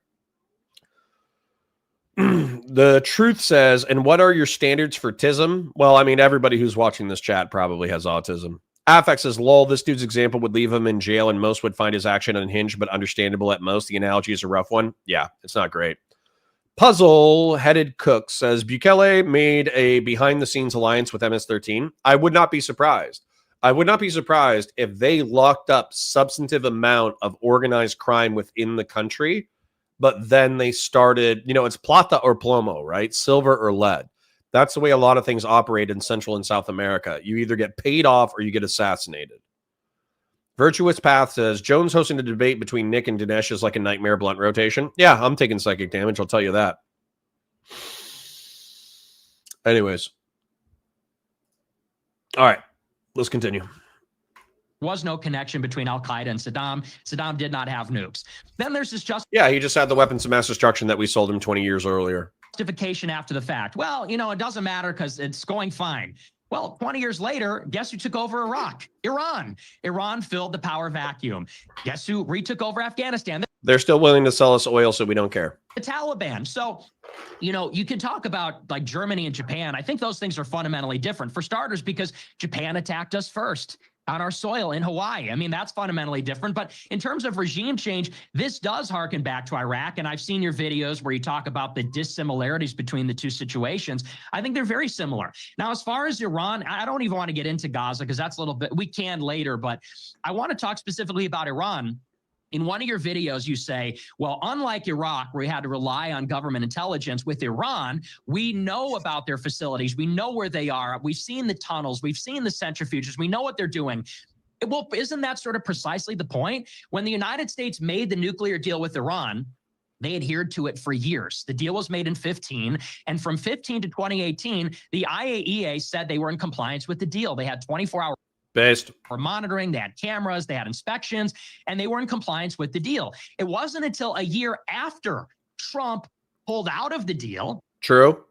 The Truth says, and what are your standards for TISM? Well, I mean, everybody who's watching this chat probably has autism. Affect says, lol, this dude's example would leave him in jail and most would find his action unhinged, but understandable at most. The analogy is a rough one. Yeah, it's not great. Puzzle-headed Cook says, Bukele made a behind-the-scenes alliance with MS-13. I would not be surprised. I would not be surprised if they locked up substantive amount of organized crime within the country, but then they started, it's plata or plomo, right? Silver or lead. That's the way a lot of things operate in Central and South America. You either get paid off or you get assassinated. Virtuous Path says, Jones hosting a debate between Nick and Dinesh is like a nightmare blunt rotation. Yeah, I'm taking psychic damage. I'll tell you that. Anyways. All right, let's continue. Was no connection between Al-Qaeda and Saddam. Saddam did not have nukes. Then there's this Yeah, he just had the weapons of mass destruction that we sold him 20 years earlier. Justification after the fact. Well, it doesn't matter because it's going fine. Well, 20 years later, guess who took over Iraq? Iran. Iran filled the power vacuum. Guess who retook over Afghanistan? They're still willing to sell us oil, so we don't care. The Taliban. So, you can talk about like Germany and Japan. I think those things are fundamentally different. For starters, because Japan attacked us first on our soil in Hawaii. I mean, that's fundamentally different. But in terms of regime change, this does harken back to Iraq. And I've seen your videos where you talk about the dissimilarities between the two situations. I think they're very similar. Now, as far as Iran, I don't even want to get into Gaza because that's a little bit, we can later, but I want to talk specifically about Iran. In one of your videos, you say, well, unlike Iraq, where we had to rely on government intelligence, with Iran, we know about their facilities. We know where they are. We've seen the tunnels. We've seen the centrifuges. We know what they're doing. Well, isn't that sort of precisely the point? When the United States made the nuclear deal with Iran, they adhered to it for years. The deal was made in 2015, and from 2015 to 2018, the IAEA said they were in compliance with the deal. They had 24-hour for monitoring, they had cameras, they had inspections, and they were in compliance with the deal. It wasn't until a year after Trump pulled out of the deal. True.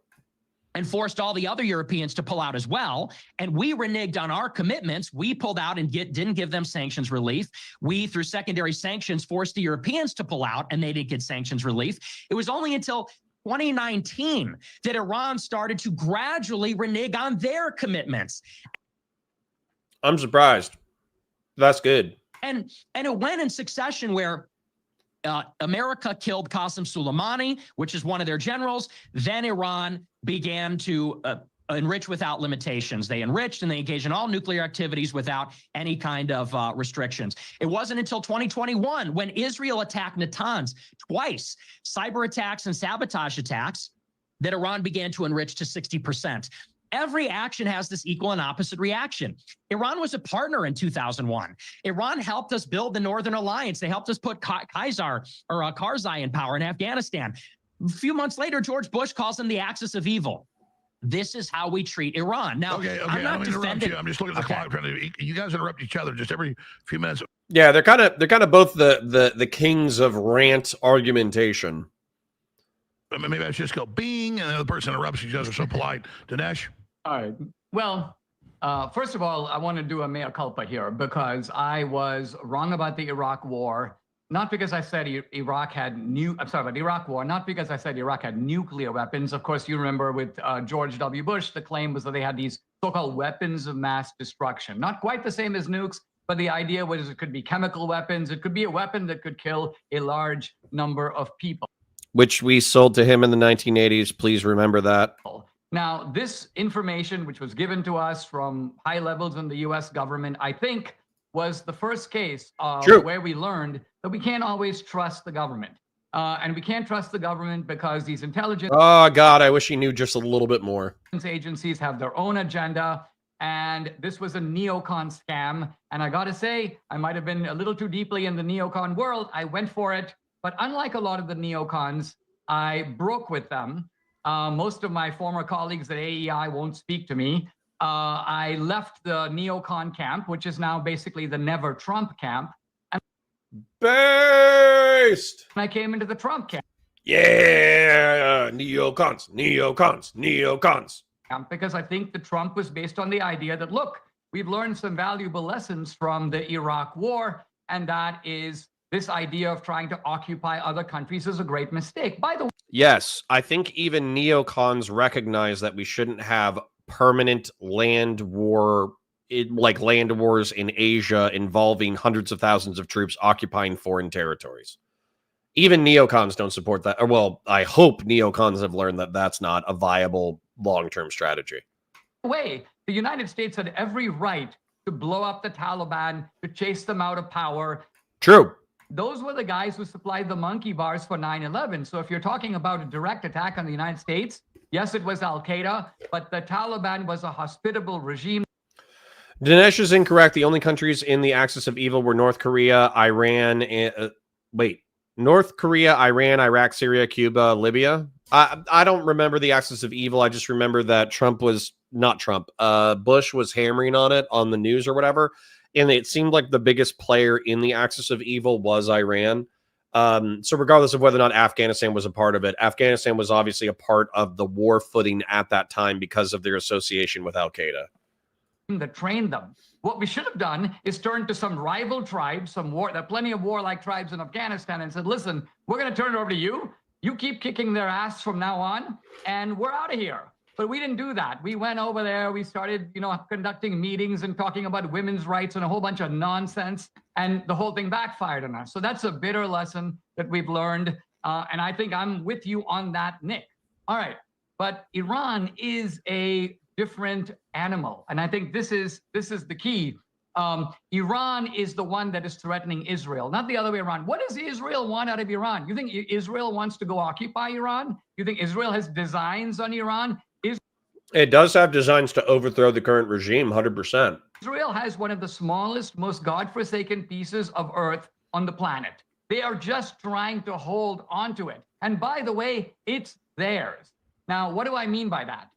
And forced all the other Europeans to pull out as well. And we reneged on our commitments. We pulled out and didn't give them sanctions relief. We, through secondary sanctions, forced the Europeans to pull out, and they didn't get sanctions relief. It was only until 2019 that Iran started to gradually renege on their commitments. I'm surprised. That's good. And it went in succession where America killed Qasem Soleimani, which is one of their generals. Then Iran began to enrich without limitations. They enriched and they engaged in all nuclear activities without any kind of restrictions. It wasn't until 2021 when Israel attacked Natanz twice, cyber attacks and sabotage attacks, that Iran began to enrich to 60%. every action has this equal and opposite reaction. Iran was a partner in 2001. Iran helped us build the Northern Alliance. They helped us put Karzai in power in Afghanistan. A few months later, George Bush calls them the axis of evil. This is how we treat Iran. Now, Okay, I'm not defending. I'm just looking at the clock. You guys interrupt each other just every few minutes. Yeah, they're kind of both the kings of rant argumentation. I mean, maybe I should just go bing, and the other person interrupts. You guys are so polite. Dinesh? All right. Well, first of all, I want to do a mea culpa here because I was wrong about the Iraq War. Not because I said Iraq had about the Iraq War, not because I said Iraq had nuclear weapons. Of course, you remember with George W. Bush, the claim was that they had these so-called weapons of mass destruction. Not quite the same as nukes, but the idea was it could be chemical weapons. It could be a weapon that could kill a large number of people. Which we sold to him in the 1980s. Please remember that. Now, this information, which was given to us from high levels in the U.S. government, I think was the first case where we learned that we can't always trust the government. And we can't trust the government because these intelligence Oh, God, I wish he knew just a little bit more. agencies have their own agenda. And this was a neocon scam. And I got to say, I might have been a little too deeply in the neocon world. I went for it. But unlike a lot of the neocons, I broke with them. Most of my former colleagues at AEI won't speak to me. I left the neocon camp, which is now basically the Never Trump camp. And Based! I came into the Trump camp. Yeah, neocons. Because I think that Trump was based on the idea that, look, we've learned some valuable lessons from the Iraq War, and that is this idea of trying to occupy other countries is a great mistake. By the way, Yes, I think even neocons recognize that we shouldn't have permanent land wars in Asia involving hundreds of thousands of troops occupying foreign territories. Even neocons don't support that. Or, well, I hope neocons have learned that that's not a viable long-term strategy. the United States had every right to blow up the Taliban, to chase them out of power. True. Those were the guys who supplied the monkey bars for 9/11. So if you're talking about a direct attack on the United States, yes, it was Al-Qaeda, but the Taliban was a hospitable regime. Dinesh is incorrect. The only countries in the axis of evil were North Korea, Iran, North Korea, Iran, Iraq, Syria, Cuba, Libya. I don't remember the axis of evil. I just remember that Bush was hammering on it on the news or whatever. And it seemed like the biggest player in the axis of evil was Iran. So regardless of whether or not Afghanistan was a part of it, Afghanistan was obviously a part of the war footing at that time because of their association with Al-Qaeda. That trained them. What we should have done is turn to some rival tribes, there are plenty of warlike tribes in Afghanistan, and said, listen, we're going to turn it over to you. You keep kicking their ass from now on, and we're out of here. But we didn't do that. We went over there. We started, conducting meetings and talking about women's rights and a whole bunch of nonsense. And the whole thing backfired on us. So that's a bitter lesson that we've learned. And I think I'm with you on that, Nick. All right. But Iran is a different animal. And I think this is the key. Iran is the one that is threatening Israel, not the other way around. What does Israel want out of Iran? You think Israel wants to go occupy Iran? You think Israel has designs on Iran? It does have designs to overthrow the current regime, 100%. Israel has one of the smallest, most godforsaken pieces of earth on the planet. They are just trying to hold onto it. And by the way, it's theirs. Now, what do I mean by that?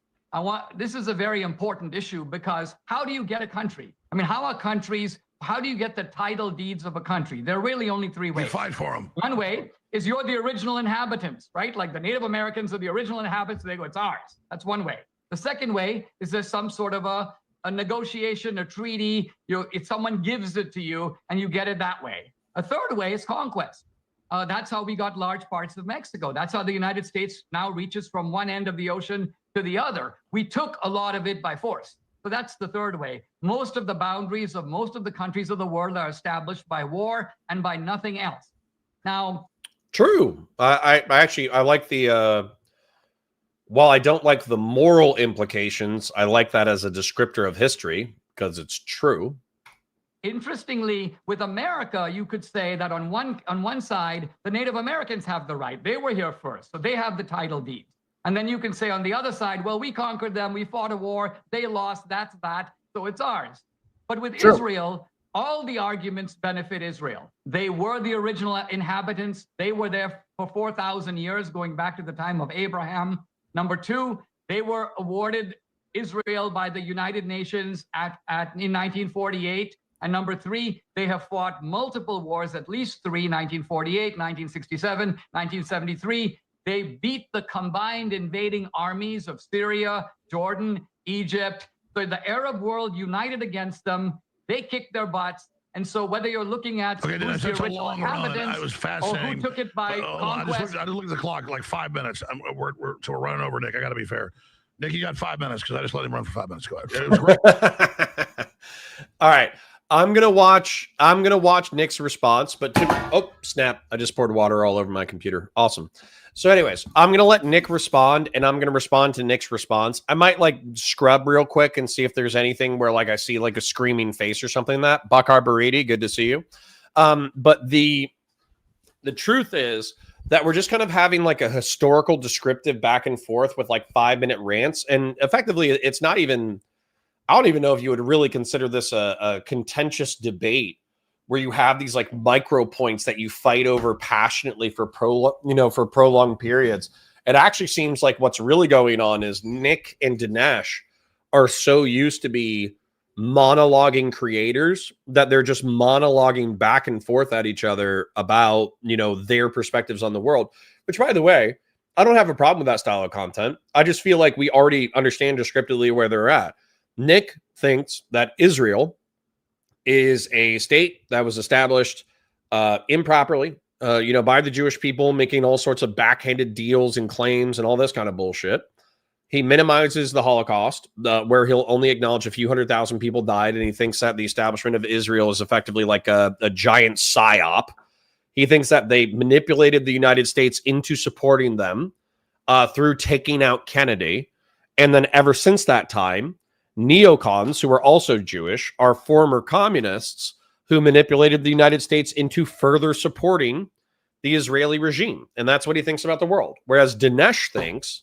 This is a very important issue because how do you get a country? I mean, how do you get the title deeds of a country? There are really only three ways. You fight for them. One way is you're the original inhabitants, right? Like the Native Americans are the original inhabitants. They go, it's ours. That's one way. The second way is there's some sort of a negotiation, a treaty. If someone gives it to you and you get it that way. A third way is conquest. That's how we got large parts of Mexico. That's how the United States now reaches from one end of the ocean to the other. We took a lot of it by force. So that's the third way. Most of the boundaries of most of the countries of the world are established by war and by nothing else. Now, true. I like the. While I don't like the moral implications, I like that as a descriptor of history because it's true. Interestingly, with America, you could say that on one side, the Native Americans have the right. They were here first, so they have the title deed. And then you can say on the other side, well, we conquered them, we fought a war, they lost, that's that, so it's ours. But with Israel, all the arguments benefit Israel. They were the original inhabitants. They were there for 4,000 years, going back to the time of Abraham. Number two, they were awarded Israel by the United Nations in 1948. And number three, they have fought multiple wars, at least three, 1948, 1967, 1973. They beat the combined invading armies of Syria, Jordan, Egypt. So the Arab world united against them. They kicked their butts. And so whether you're looking at Okay, Dinesh, that's a long run. It was or fascinating. who took it by conquest. I just looked at the clock, like 5 minutes. We're running over, Nick. I got to be fair. Nick, you got 5 minutes because I just let him run for 5 minutes. Go ahead. It was great. All right. I'm gonna watch Nick's response, but oh snap! I just poured water all over my computer. Awesome. So, anyways, I'm gonna let Nick respond, and I'm gonna respond to Nick's response. I might like scrub real quick and see if there's anything where like I see like a screaming face or something. That Buck Arboriti, good to see you. But the truth is that we're just kind of having like a historical descriptive back and forth with like 5-minute rants, and effectively, it's not even. I don't even know if you would really consider this a contentious debate where you have these like micro points that you fight over passionately for prolonged periods. It actually seems like what's really going on is Nick and Dinesh are so used to be monologuing creators that they're just monologuing back and forth at each other about, their perspectives on the world, which, by the way, I don't have a problem with that style of content. I just feel like we already understand descriptively where they're at. Nick thinks that Israel is a state that was established improperly, by the Jewish people, making all sorts of backhanded deals and claims and all this kind of bullshit. He minimizes the Holocaust, where he'll only acknowledge a few 100,000 people died, and he thinks that the establishment of Israel is effectively like a giant psyop. He thinks that they manipulated the United States into supporting them through taking out Kennedy. And then ever since that time, neocons, who are also Jewish, are former communists who manipulated the United States into further supporting the Israeli regime. And that's what he thinks about the world. Whereas Dinesh thinks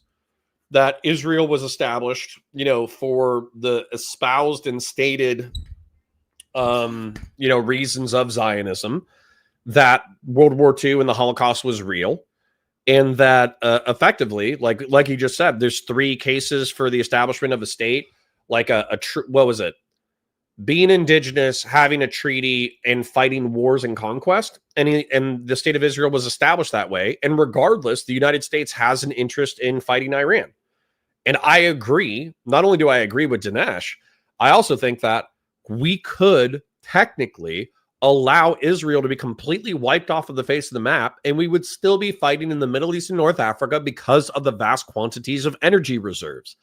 that Israel was established, for the espoused and stated, reasons of Zionism, that World War II and the Holocaust was real. And that effectively, like he just said, there's 3 cases for the establishment of a state. Like what was it? Being indigenous, having a treaty, and fighting wars and conquest. And the state of Israel was established that way. And regardless, the United States has an interest in fighting Iran. And I agree. Not only do I agree with Dinesh, I also think that we could technically allow Israel to be completely wiped off of the face of the map, and we would still be fighting in the Middle East and North Africa because of the vast quantities of energy reserves.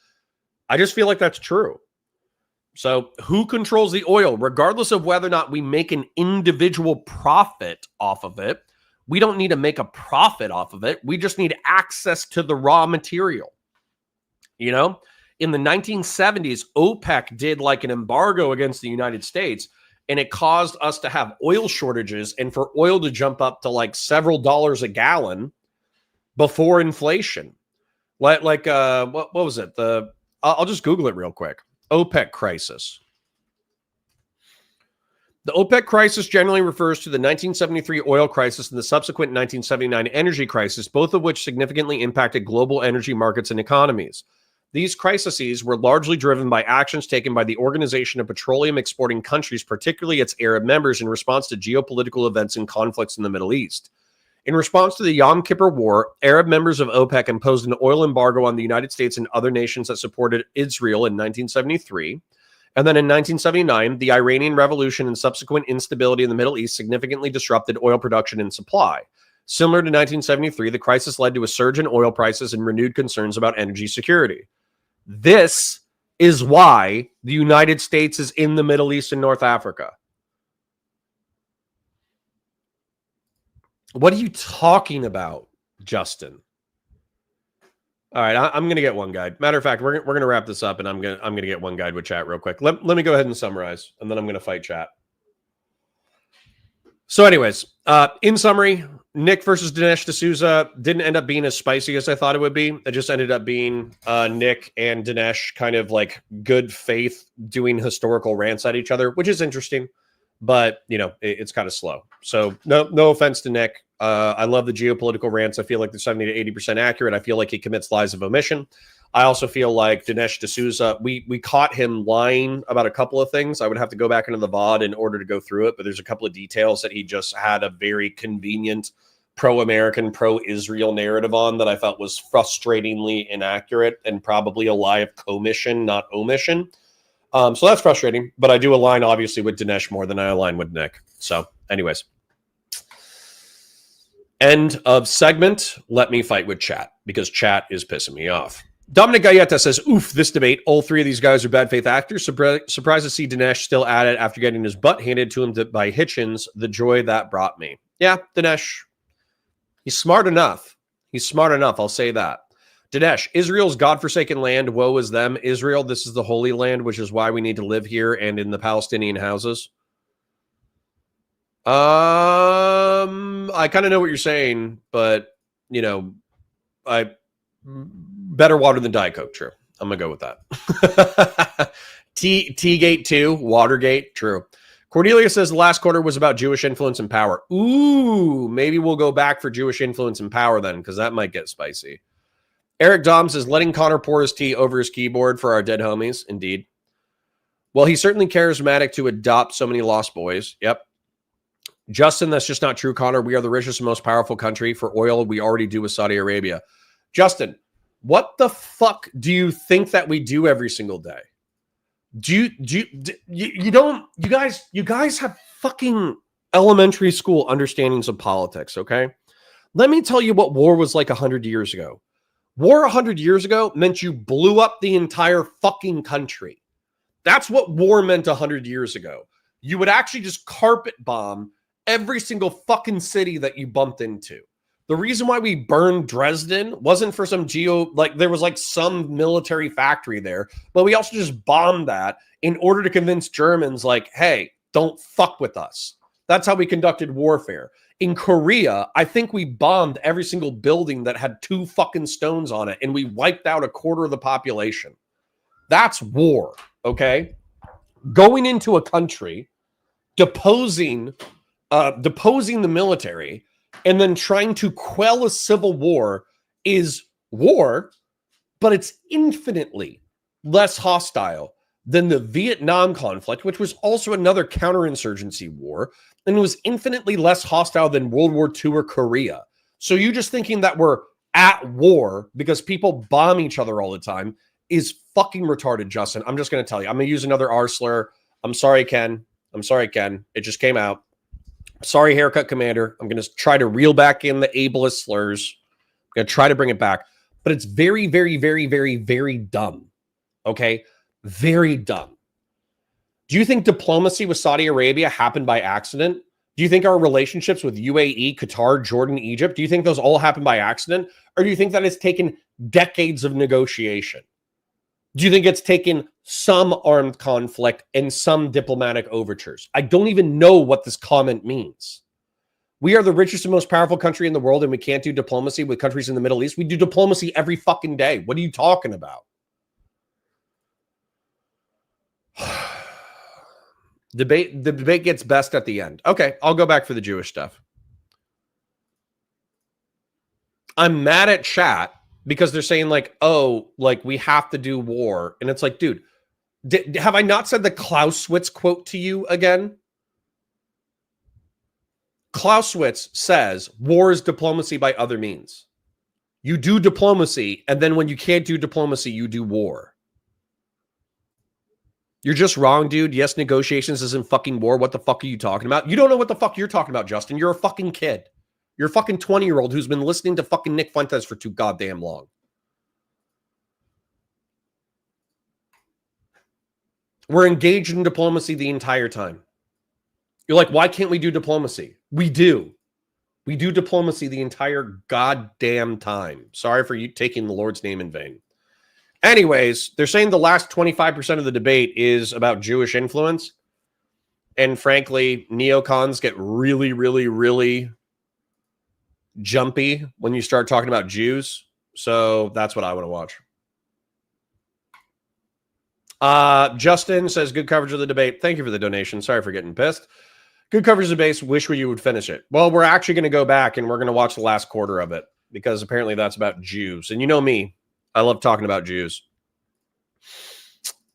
I just feel like that's true. So who controls the oil? Regardless of whether or not we make an individual profit off of it, we don't need to make a profit off of it. We just need access to the raw material. In the 1970s, OPEC did like an embargo against the United States, and it caused us to have oil shortages and for oil to jump up to like several dollars a gallon before inflation. What was it? I'll just Google it real quick. OPEC crisis. The OPEC crisis generally refers to the 1973 oil crisis and the subsequent 1979 energy crisis, both of which significantly impacted global energy markets and economies. These crises were largely driven by actions taken by the Organization of Petroleum Exporting Countries, particularly its Arab members, in response to geopolitical events and conflicts in the Middle East. In response to the Yom Kippur War, Arab members of OPEC imposed an oil embargo on the United States and other nations that supported Israel in 1973. And then in 1979, the Iranian Revolution and subsequent instability in the Middle East significantly disrupted oil production and supply. Similar to 1973, the crisis led to a surge in oil prices and renewed concerns about energy security. This is why the United States is in the Middle East and North Africa. What are you talking about, Justin? All right, I'm going to get one guide. Matter of fact, we're going to wrap this up, and I'm going to get one guide with chat real quick. Let me go ahead and summarize, and then I'm going to fight chat. So anyways, in summary, Nick versus Dinesh D'Souza didn't end up being as spicy as I thought it would be. It just ended up being Nick and Dinesh kind of like good faith doing historical rants at each other, which is interesting, but you know, it's kind of slow. So no offense to Nick. I love the geopolitical rants. I feel like they're 70 to 80% accurate. I feel like he commits lies of omission. I also feel like Dinesh D'Souza, we caught him lying about a couple of things. I would have to go back into the VOD in order to go through it, but there's a couple of details that he just had a very convenient pro-American, pro-Israel narrative on that I felt was frustratingly inaccurate and probably a lie of commission, not omission. So that's frustrating, but I do align obviously with Dinesh more than I align with Nick. So anyways. End of segment. Let me fight with chat because chat is pissing me off. Dominic Galletta says, oof, this debate. All three of these guys are bad faith actors. Surprised to see Dinesh still at it after getting his butt handed to him by Hitchens. The joy that brought me. Yeah, Dinesh. He's smart enough. He's smart enough. I'll say that. Dinesh, Israel's godforsaken land. Woe is them. Israel, this is the Holy Land, which is why we need to live here and in the Palestinian houses. I kind of know what you're saying, but, you know, better water than Diet Coke, true. I'm going to go with that. T-Gate 2, Watergate, true. Cordelia says the last quarter was about Jewish influence and power. Ooh, maybe we'll go back for Jewish influence and power then, because that might get spicy. Eric Dom says, letting Connor pour his tea over his keyboard for our dead homies. Indeed. Well, he's certainly charismatic to adopt so many lost boys. Yep. Justin, that's just not true, Connor. We are the richest and most powerful country. For oil, we already do with Saudi Arabia. Justin, what the fuck do you think that we do every single day? You guys have fucking elementary school understandings of politics, okay? Let me tell you what war was like 100 years ago. War 100 years ago meant you blew up the entire fucking country. That's what war meant 100 years ago. You would actually just carpet bomb every single fucking city that you bumped into. The reason why we burned Dresden wasn't for some there was like some military factory there, but we also just bombed that in order to convince Germans like, hey, don't fuck with us. That's how we conducted warfare. In Korea, I think we bombed every single building that had 2 fucking stones on it, and we wiped out 1/4 of the population. That's war, okay? Going into a country, deposing the military, and then trying to quell a civil war is war, but it's infinitely less hostile than the Vietnam conflict, which was also another counterinsurgency war, and was infinitely less hostile than World War II or Korea. So you just thinking that we're at war because people bomb each other all the time is fucking retarded, Justin. I'm just going to tell you. I'm going to use another R slur. I'm sorry, Ken. It just came out. Sorry, Haircut Commander. I'm going to try to reel back in the ableist slurs. I'm going to try to bring it back. But it's very, very, very, very, very dumb. Okay? Very dumb. Do you think diplomacy with Saudi Arabia happened by accident? Do you think our relationships with UAE, Qatar, Jordan, Egypt, do you think those all happened by accident? Or do you think that it's taken decades of negotiation? Do you think it's taken some armed conflict and some diplomatic overtures? I don't even know what this comment means. We are the richest and most powerful country in the world, and we can't do diplomacy with countries in the Middle East. We do diplomacy every fucking day. What are you talking about? The debate gets best at the end. Okay, I'll go back for the Jewish stuff. I'm mad at chat because they're saying like, oh, like we have to do war. And it's like, dude, have I not said the Clausewitz quote to you again? Clausewitz says war is diplomacy by other means. You do diplomacy, and then when you can't do diplomacy, you do war. You're just wrong, dude. Yes, negotiations isn't fucking war. What the fuck are you talking about? You don't know what the fuck you're talking about, Justin. You're a fucking kid. You're a fucking 20-year-old who's been listening to fucking Nick Fuentes for too goddamn long. We're engaged in diplomacy the entire time. You're like, why can't we do diplomacy? We do. We do diplomacy the entire goddamn time. Sorry for you taking the Lord's name in vain. Anyways, they're saying the last 25% of the debate is about Jewish influence. And frankly, neocons get really, really, really jumpy when you start talking about Jews. So that's what I want to watch. Justin says, good coverage of the debate. Thank you for the donation. Sorry for getting pissed. Good coverage of the debate. Wish you would finish it. Well, we're actually going to go back and we're going to watch the last quarter of it because apparently that's about Jews. And you know me, I love talking about Jews.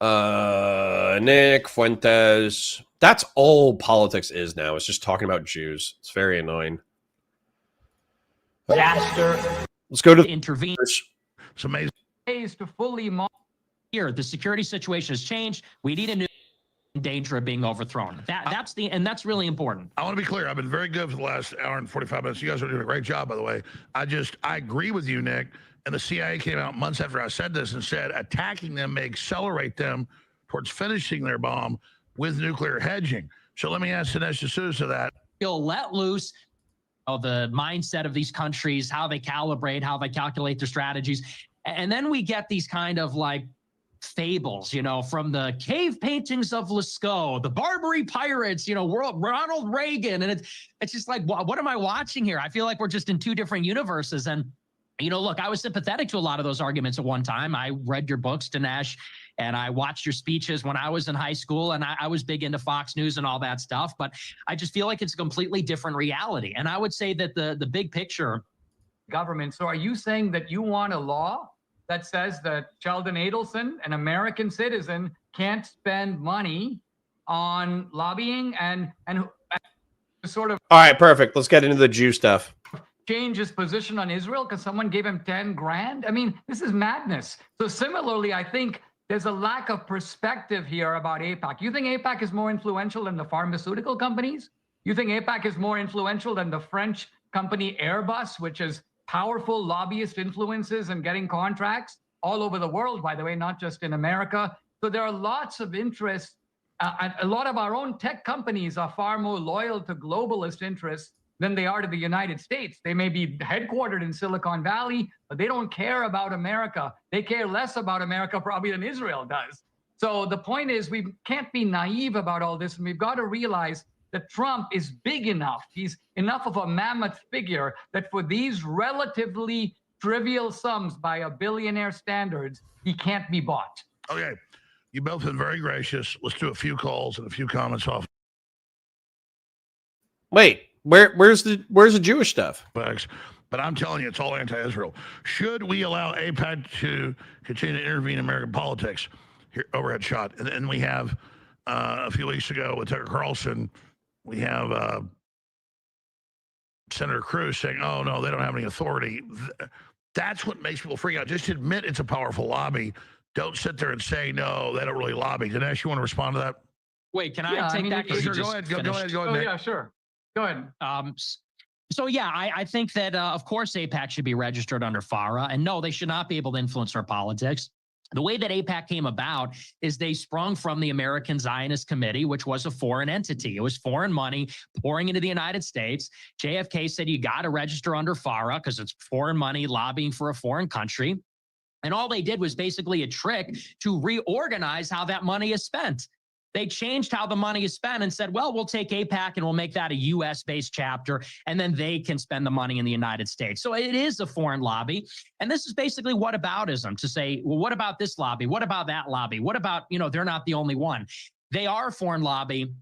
Nick, Fuentes. That's all politics is now. It's just talking about Jews. It's very annoying. Let's go to intervene. It's amazing. Ways to fully Here, the security situation has changed. We need a new danger of being overthrown. That's really important. I want to be clear. I've been very good for the last hour and 45 minutes. You guys are doing a great job, by the way. I agree with you, Nick. And the CIA came out months after I said this and said attacking them may accelerate them towards finishing their bomb with nuclear hedging. So let me ask Dinesh D'Souza that. You'll let loose the mindset of these countries, how they calibrate, how they calculate their strategies. And then we get these kind of like fables, from the cave paintings of Lascaux, the Barbary pirates, Ronald Reagan. And it's just like, what am I watching here? I feel like we're just in two different universes. And look, I was sympathetic to a lot of those arguments at one time. I read your books, Dinesh, and I watched your speeches when I was in high school, and I was big into Fox News and all that stuff. But I just feel like it's a completely different reality. And I would say that the big picture government. So are you saying that you want a law that says that Sheldon Adelson, an American citizen, can't spend money on lobbying and sort of... All right, perfect. Let's get into the Jew stuff. Change his position on Israel because someone gave him 10 grand. I mean, this is madness. So similarly, I think there's a lack of perspective here about AIPAC. You think AIPAC is more influential than the pharmaceutical companies? You think AIPAC is more influential than the French company Airbus, which has powerful lobbyist influences and getting contracts all over the world, by the way, not just in America. So there are lots of interests. And a lot of our own tech companies are far more loyal to globalist interests than they are to the United States. They may be headquartered in Silicon Valley, but they don't care about America. They care less about America probably than Israel does. So the point is we can't be naive about all this, and we've got to realize that Trump is big enough. He's enough of a mammoth figure that for these relatively trivial sums by a billionaire standards, he can't be bought. Okay. You both been very gracious. Let's do a few calls and a few comments off. Wait. Where's the Jewish stuff? But I'm telling you, it's all anti-Israel. Should we allow AIPAC to continue to intervene in American politics? Here, overhead shot. And then we have a few weeks ago with Tucker Carlson, we have Senator Cruz saying, oh, no, they don't have any authority. That's what makes people freak out. Just admit it's a powerful lobby. Don't sit there and say, no, they don't really lobby. Dinesh, you want to respond to that? Wait, can I take that? Sure, go ahead. Go ahead. Oh, yeah, sure. Go ahead. So, yeah, I think that, of course, AIPAC should be registered under FARA. And no, they should not be able to influence our politics. The way that AIPAC came about is they sprung from the American Zionist Committee, which was a foreign entity. It was foreign money pouring into the United States. JFK said you got to register under FARA because it's foreign money lobbying for a foreign country. And all they did was basically a trick to reorganize how that money is spent. They changed how the money is spent and said, well, we'll take AIPAC and we'll make that a U.S.-based chapter, and then they can spend the money in the United States. So it is a foreign lobby. And this is basically whataboutism, to say, well, what about this lobby? What about that lobby? What about, they're not the only one. They are a foreign lobby.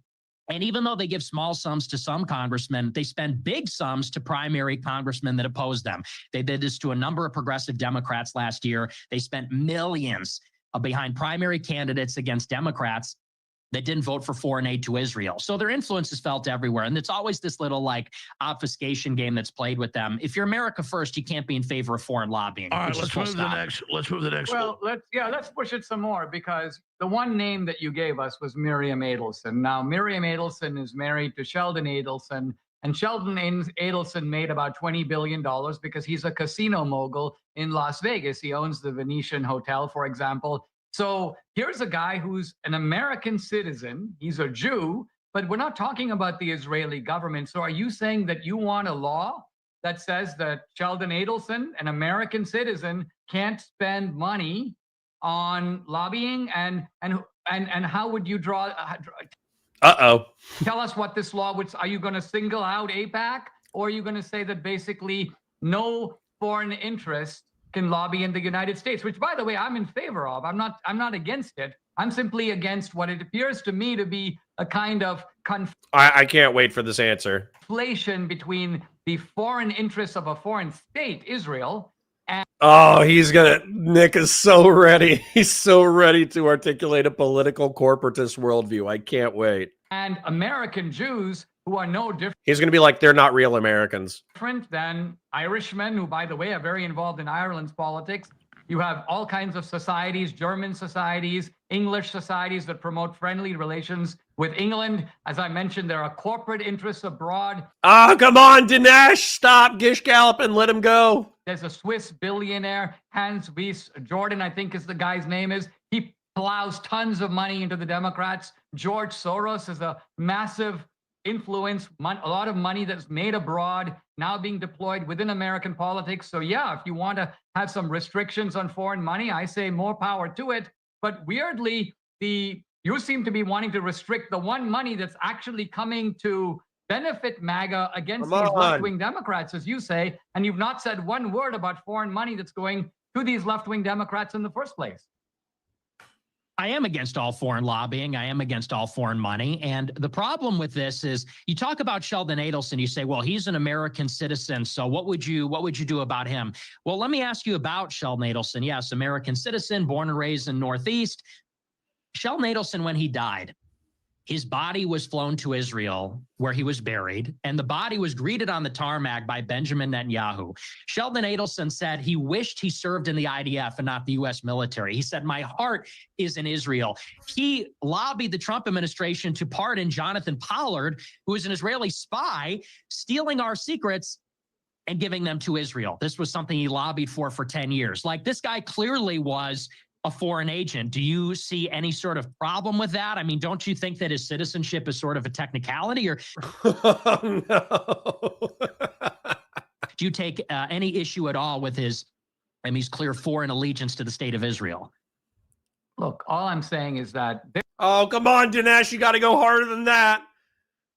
And even though they give small sums to some congressmen, they spend big sums to primary congressmen that oppose them. They did this to a number of progressive Democrats last year. They spent millions behind primary candidates against Democrats that didn't vote for foreign aid to Israel. So their influence is felt everywhere. And it's always this little obfuscation game that's played with them. If you're America first, you can't be in favor of foreign lobbying. All right, let's move to the next. Let's move to the next. Well, let's push it some more, because the one name that you gave us was Miriam Adelson. Now, Miriam Adelson is married to Sheldon Adelson, and Sheldon Adelson made about $20 billion because he's a casino mogul in Las Vegas. He owns the Venetian Hotel, for example. So here's a guy who's an American citizen. He's a Jew, but we're not talking about the Israeli government. So are you saying that you want a law that says that Sheldon Adelson, an American citizen, can't spend money on lobbying? And how would you draw? Uh-oh. Tell us what this law would. Are you going to single out AIPAC, or are you going to say that basically no foreign interest can lobby in the United States? Which, by the way, I'm in favor of. I'm not against it. I'm simply against what it appears to me to be a kind of I can't wait for this answer. conflation between the foreign interests of a foreign state, Israel, and Oh, Nick is so ready. He's so ready to articulate a political corporatist worldview. I can't wait. and American Jews who are no He's going to be like, they're not real Americans. different than Irishmen, who, by the way, are very involved in Ireland's politics. You have all kinds of societies, German societies, English societies that promote friendly relations with England. As I mentioned, there are corporate interests abroad. Oh, come on, Dinesh. Stop Gish Galloping. Let him go. There's a Swiss billionaire, Hans Weiss Jordan, I think is the guy's name is. He plows tons of money into the Democrats. George Soros is a massive influence, a lot of money that's made abroad, now being deployed within American politics. So yeah, if you want to have some restrictions on foreign money, I say more power to it. But weirdly, you seem to be wanting to restrict the one money that's actually coming to benefit MAGA against these left-wing Democrats, as you say, and you've not said one word about foreign money that's going to these left-wing Democrats in the first place. I am against all foreign lobbying. I am against all foreign money. And the problem with this is you talk about Sheldon Adelson, you say, well, he's an American citizen. So what would you do about him? Well, let me ask you about Sheldon Adelson. Yes, American citizen, born and raised in Northeast. Sheldon Adelson, when he died, his body was flown to Israel, where he was buried, and the body was greeted on the tarmac by Benjamin Netanyahu. Sheldon Adelson said he wished he served in the IDF and not the U.S. military. He said, my heart is in Israel. He lobbied the Trump administration to pardon Jonathan Pollard, who is an Israeli spy, stealing our secrets and giving them to Israel. This was something he lobbied for 10 years. Like, this guy clearly was a foreign agent. Do you see any sort of problem with that? I mean, don't you think that his citizenship is sort of a technicality, or Oh, no. do you take any issue at all with his clear foreign allegiance to the state of Israel? Look, all I'm saying is that Oh, come on, Dinesh. You got to go harder than that.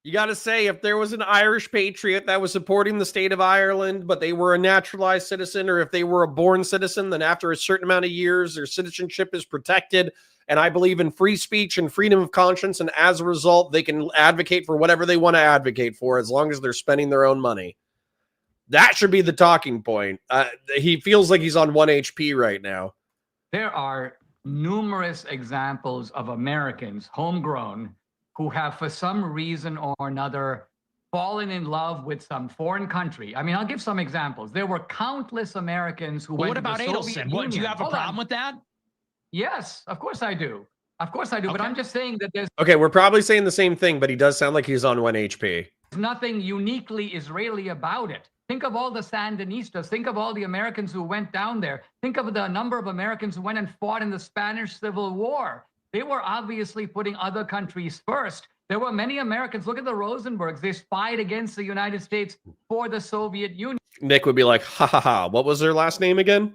You got to say, if there was an Irish patriot that was supporting the state of Ireland, but they were a naturalized citizen, or if they were a born citizen, then after a certain amount of years, their citizenship is protected. And I believe in free speech and freedom of conscience. And as a result, they can advocate for whatever they want to advocate for, as long as they're spending their own money. That should be the talking point. He feels like he's on 1 HP right now. there are numerous examples of Americans, homegrown, who have, for some reason or another, fallen in love with some foreign country. I mean, I'll give some examples. There were countless Americans who went What to about the Soviet Adelson? What, do you Union. have a Hold problem on. with that? Yes, of course I do. Of course I do. But Okay. I'm just saying that there's Okay, we're probably saying the same thing, but he does sound like he's on 1 HP. nothing uniquely Israeli about it. Think of all the Sandinistas. Think of all the Americans who went down there. Think of the number of Americans who went and fought in the Spanish Civil War. They were obviously putting other countries first. There were many Americans. Look at the Rosenbergs. They spied against the United States for the Soviet Union. Nick would be like, ha ha ha. What was their last name again?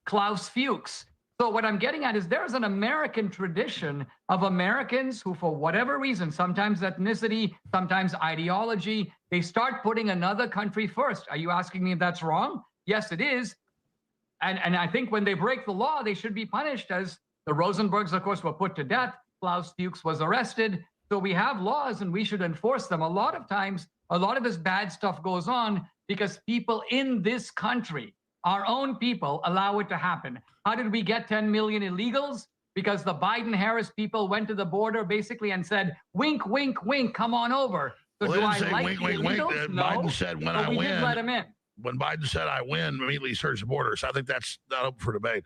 Klaus Fuchs. So what I'm getting at is there's an American tradition of Americans who, for whatever reason, sometimes ethnicity, sometimes ideology, they start putting another country first. Are you asking me if that's wrong? Yes, it is. And I think when they break the law, they should be punished, as the Rosenbergs, of course, were put to death. Klaus Fuchs was arrested. So we have laws and we should enforce them. A lot of times, a lot of this bad stuff goes on because people in this country, our own people, allow it to happen. How did we get 10 million illegals? Because the Biden-Harris people went to the border basically and said, wink, wink, wink, come on over. So Well, do they I didn't say like wink, the wink, wink. illegals? No. Biden said, when But I we win, did let them in. when Biden said I win, immediately search the border. So I think that's not open for debate.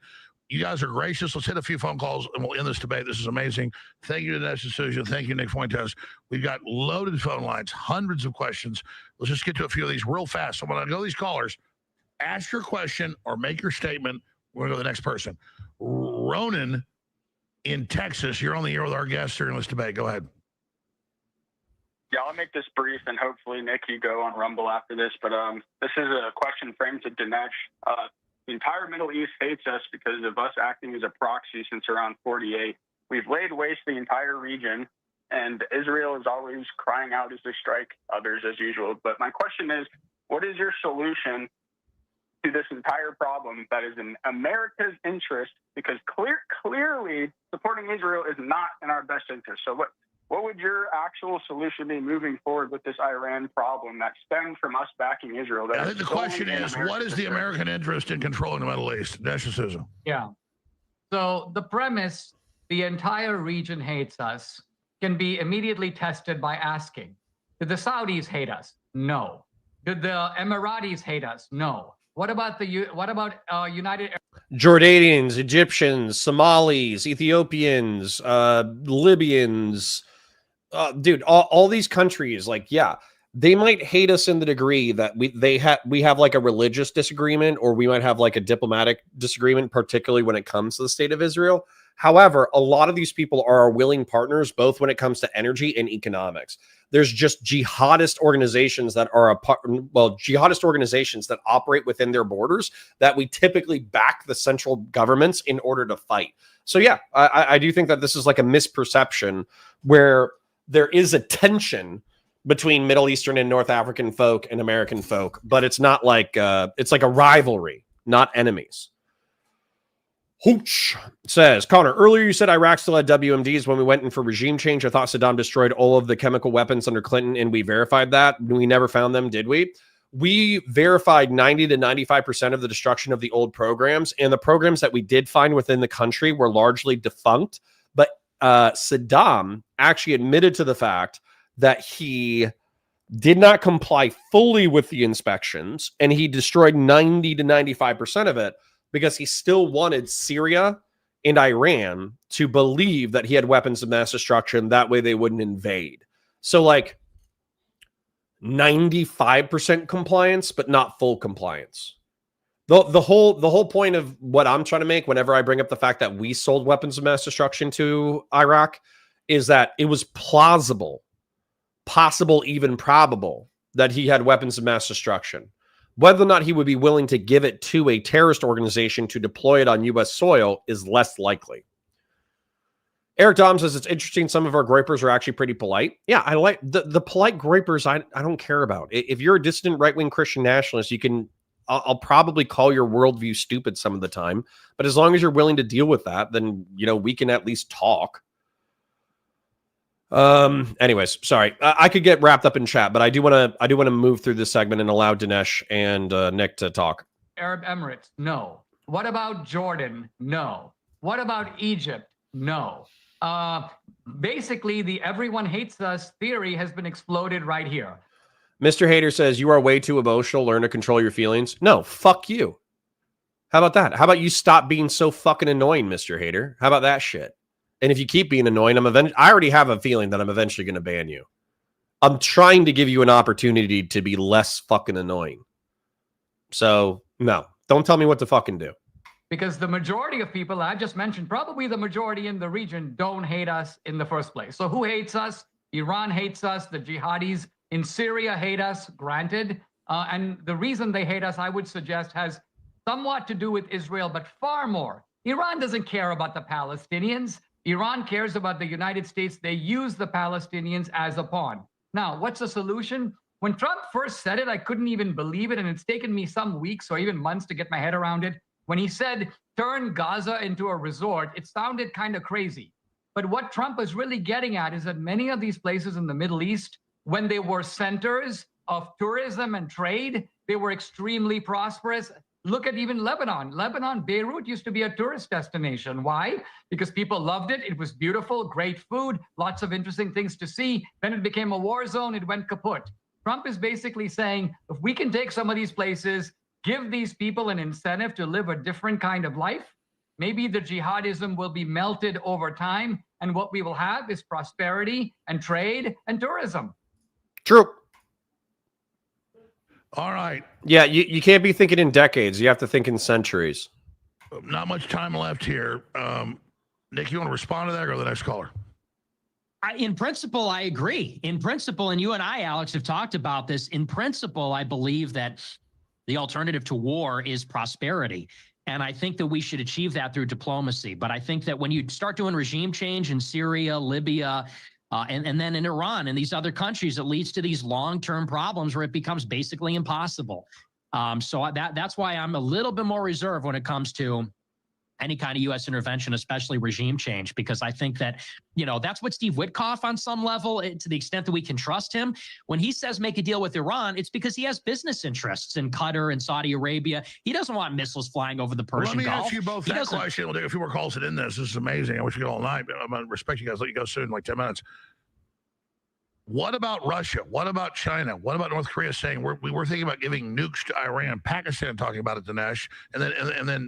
You guys are gracious. Let's hit a few phone calls and we'll end this debate. This is amazing. Thank you to Dinesh D'Souza. Thank you, Nick Fuentes. We've got loaded phone lines, hundreds of questions. Let's just get to a few of these real fast. So when I go to these callers, ask your question or make your statement. We're going to go to the next person. Ronan in Texas, you're on the air with our guest during this debate. Go ahead. Yeah, I'll make this brief, and hopefully, Nick, you go on Rumble after this. But this is a question framed to Dinesh. The entire Middle East hates us because of us acting as a proxy since around 48. We've laid waste the entire region, and Israel is always crying out as they strike others as usual. But my question is, what is your solution to this entire problem that is in America's interest? Because clearly supporting Israel is not in our best interest. So what would your actual solution be moving forward with this Iran problem that stems from us backing Israel? I think the question is, what is the American interest in controlling the Middle East? Dinesh. Yeah. So the premise, the entire region hates us, can be immediately tested by asking, did the Saudis hate us? No. Did the Emiratis hate us? No. What about United? Jordanians, Egyptians, Somalis, Ethiopians, Libyans, dude, all these countries, like, yeah, they might hate us in the degree that we have like a religious disagreement, or we might have like a diplomatic disagreement, particularly when it comes to the state of Israel. However, a lot of these people are our willing partners, both when it comes to energy and economics. There's just jihadist organizations that are jihadist organizations that operate within their borders that we typically back the central governments in order to fight. So yeah, I do think that this is like a misperception where there is a tension between Middle Eastern and North African folk and American folk, but it's not like it's like a rivalry, not enemies. Hooch says, Connor, earlier you said Iraq still had WMDs when we went in for regime change. I thought Saddam destroyed all of the chemical weapons under Clinton, and we verified that. We never found them, did we? We verified 90 to 95% of the destruction of the old programs, and the programs that we did find within the country were largely defunct. But Saddam actually admitted to the fact that he did not comply fully with the inspections, and he destroyed 90 to 95% of it, because he still wanted Syria and Iran to believe that he had weapons of mass destruction. That way they wouldn't invade. So like 95% compliance, but not full compliance. The whole point of what I'm trying to make whenever I bring up the fact that we sold weapons of mass destruction to Iraq is that it was plausible, possible, even probable that he had weapons of mass destruction. Whether or not he would be willing to give it to a terrorist organization to deploy it on U.S. soil is less likely. Eric Dom says, it's interesting. Some of our groypers are actually pretty polite. Yeah, I like the polite groypers. I don't care about. If you're a dissident right-wing Christian nationalist, I'll probably call your worldview stupid some of the time. But as long as you're willing to deal with that, then, we can at least talk. Anyways, sorry, I could get wrapped up in chat, but I do want to move through this segment and allow Dinesh and Nick to talk. Arab Emirates? No. What about Jordan? No. What about Egypt? No. Basically, the everyone hates us theory has been exploded right here. Mr. Hater says, you are way too emotional. Learn to control your feelings. No, fuck you. How about that? How about you stop being so fucking annoying, Mr. Hater? How about that shit? And if you keep being annoying, I already have a feeling that I'm eventually going to ban you. I'm trying to give you an opportunity to be less fucking annoying. So, no, don't tell me what to fucking do. Because the majority of people I just mentioned, probably the majority in the region, don't hate us in the first place. So who hates us? Iran hates us. The jihadis in Syria hate us, granted. And the reason they hate us, I would suggest, has somewhat to do with Israel, but far more. Iran doesn't care about the Palestinians. Iran cares about the United States. They use the Palestinians as a pawn. Now, what's the solution? When Trump first said it, I couldn't even believe it. And it's taken me some weeks or even months to get my head around it. When he said, turn Gaza into a resort, it sounded kind of crazy. But what Trump is really getting at is that many of these places in the Middle East, when they were centers of tourism and trade, they were extremely prosperous. Look at even Lebanon. Beirut used to be a tourist destination. Why? Because people loved it. It was beautiful, great food, lots of interesting things to see. Then it became a war zone. It went kaput. Trump is basically saying, if we can take some of these places, give these people an incentive to live a different kind of life, maybe the jihadism will be melted over time. And what we will have is prosperity and trade and tourism. True. All right. Yeah, you can't be thinking in decades. You have to think in centuries. Not much time left here. Nick, you want to respond to that or go to the next caller? In principle, I agree. In principle, and you and I, Alex, have talked about this. In principle, I believe that the alternative to war is prosperity. And I think that we should achieve that through diplomacy. But I think that when you start doing regime change in Syria, Libya, And then in Iran and these other countries, it leads to these long-term problems where it becomes basically impossible. So that's why I'm a little bit more reserved when it comes to any kind of U.S. intervention, especially regime change, because I think that, that's what Steve Witkoff on some level, to the extent that we can trust him, when he says make a deal with Iran, it's because he has business interests in Qatar and Saudi Arabia. He doesn't want missiles flying over the Persian Gulf. Let me ask you both that question. We'll take a few more calls in this. This is amazing. I wish we could all night, but I'm going to respect you guys. Let you go soon, like 10 minutes. What about Russia? What about China? What about North Korea saying we were thinking about giving nukes to Iran? Pakistan talking about it, Dinesh, and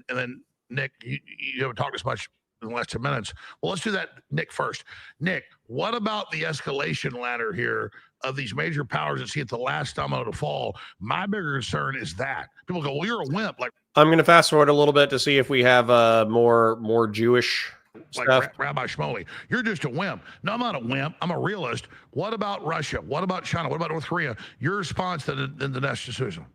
then Nick, you haven't talked as much in the last 10 minutes. Well, let's do that, Nick, first. Nick, what about the escalation ladder here of these major powers that see it the last domino to fall? My bigger concern is that people go, well, you're a wimp. Like, I'm going to fast forward a little bit to see if we have more Jewish stuff. Like Rabbi Shmuley, you're just a wimp. No, I'm not a wimp. I'm a realist. What about Russia? What about China? What about North Korea? Your response to the next decision?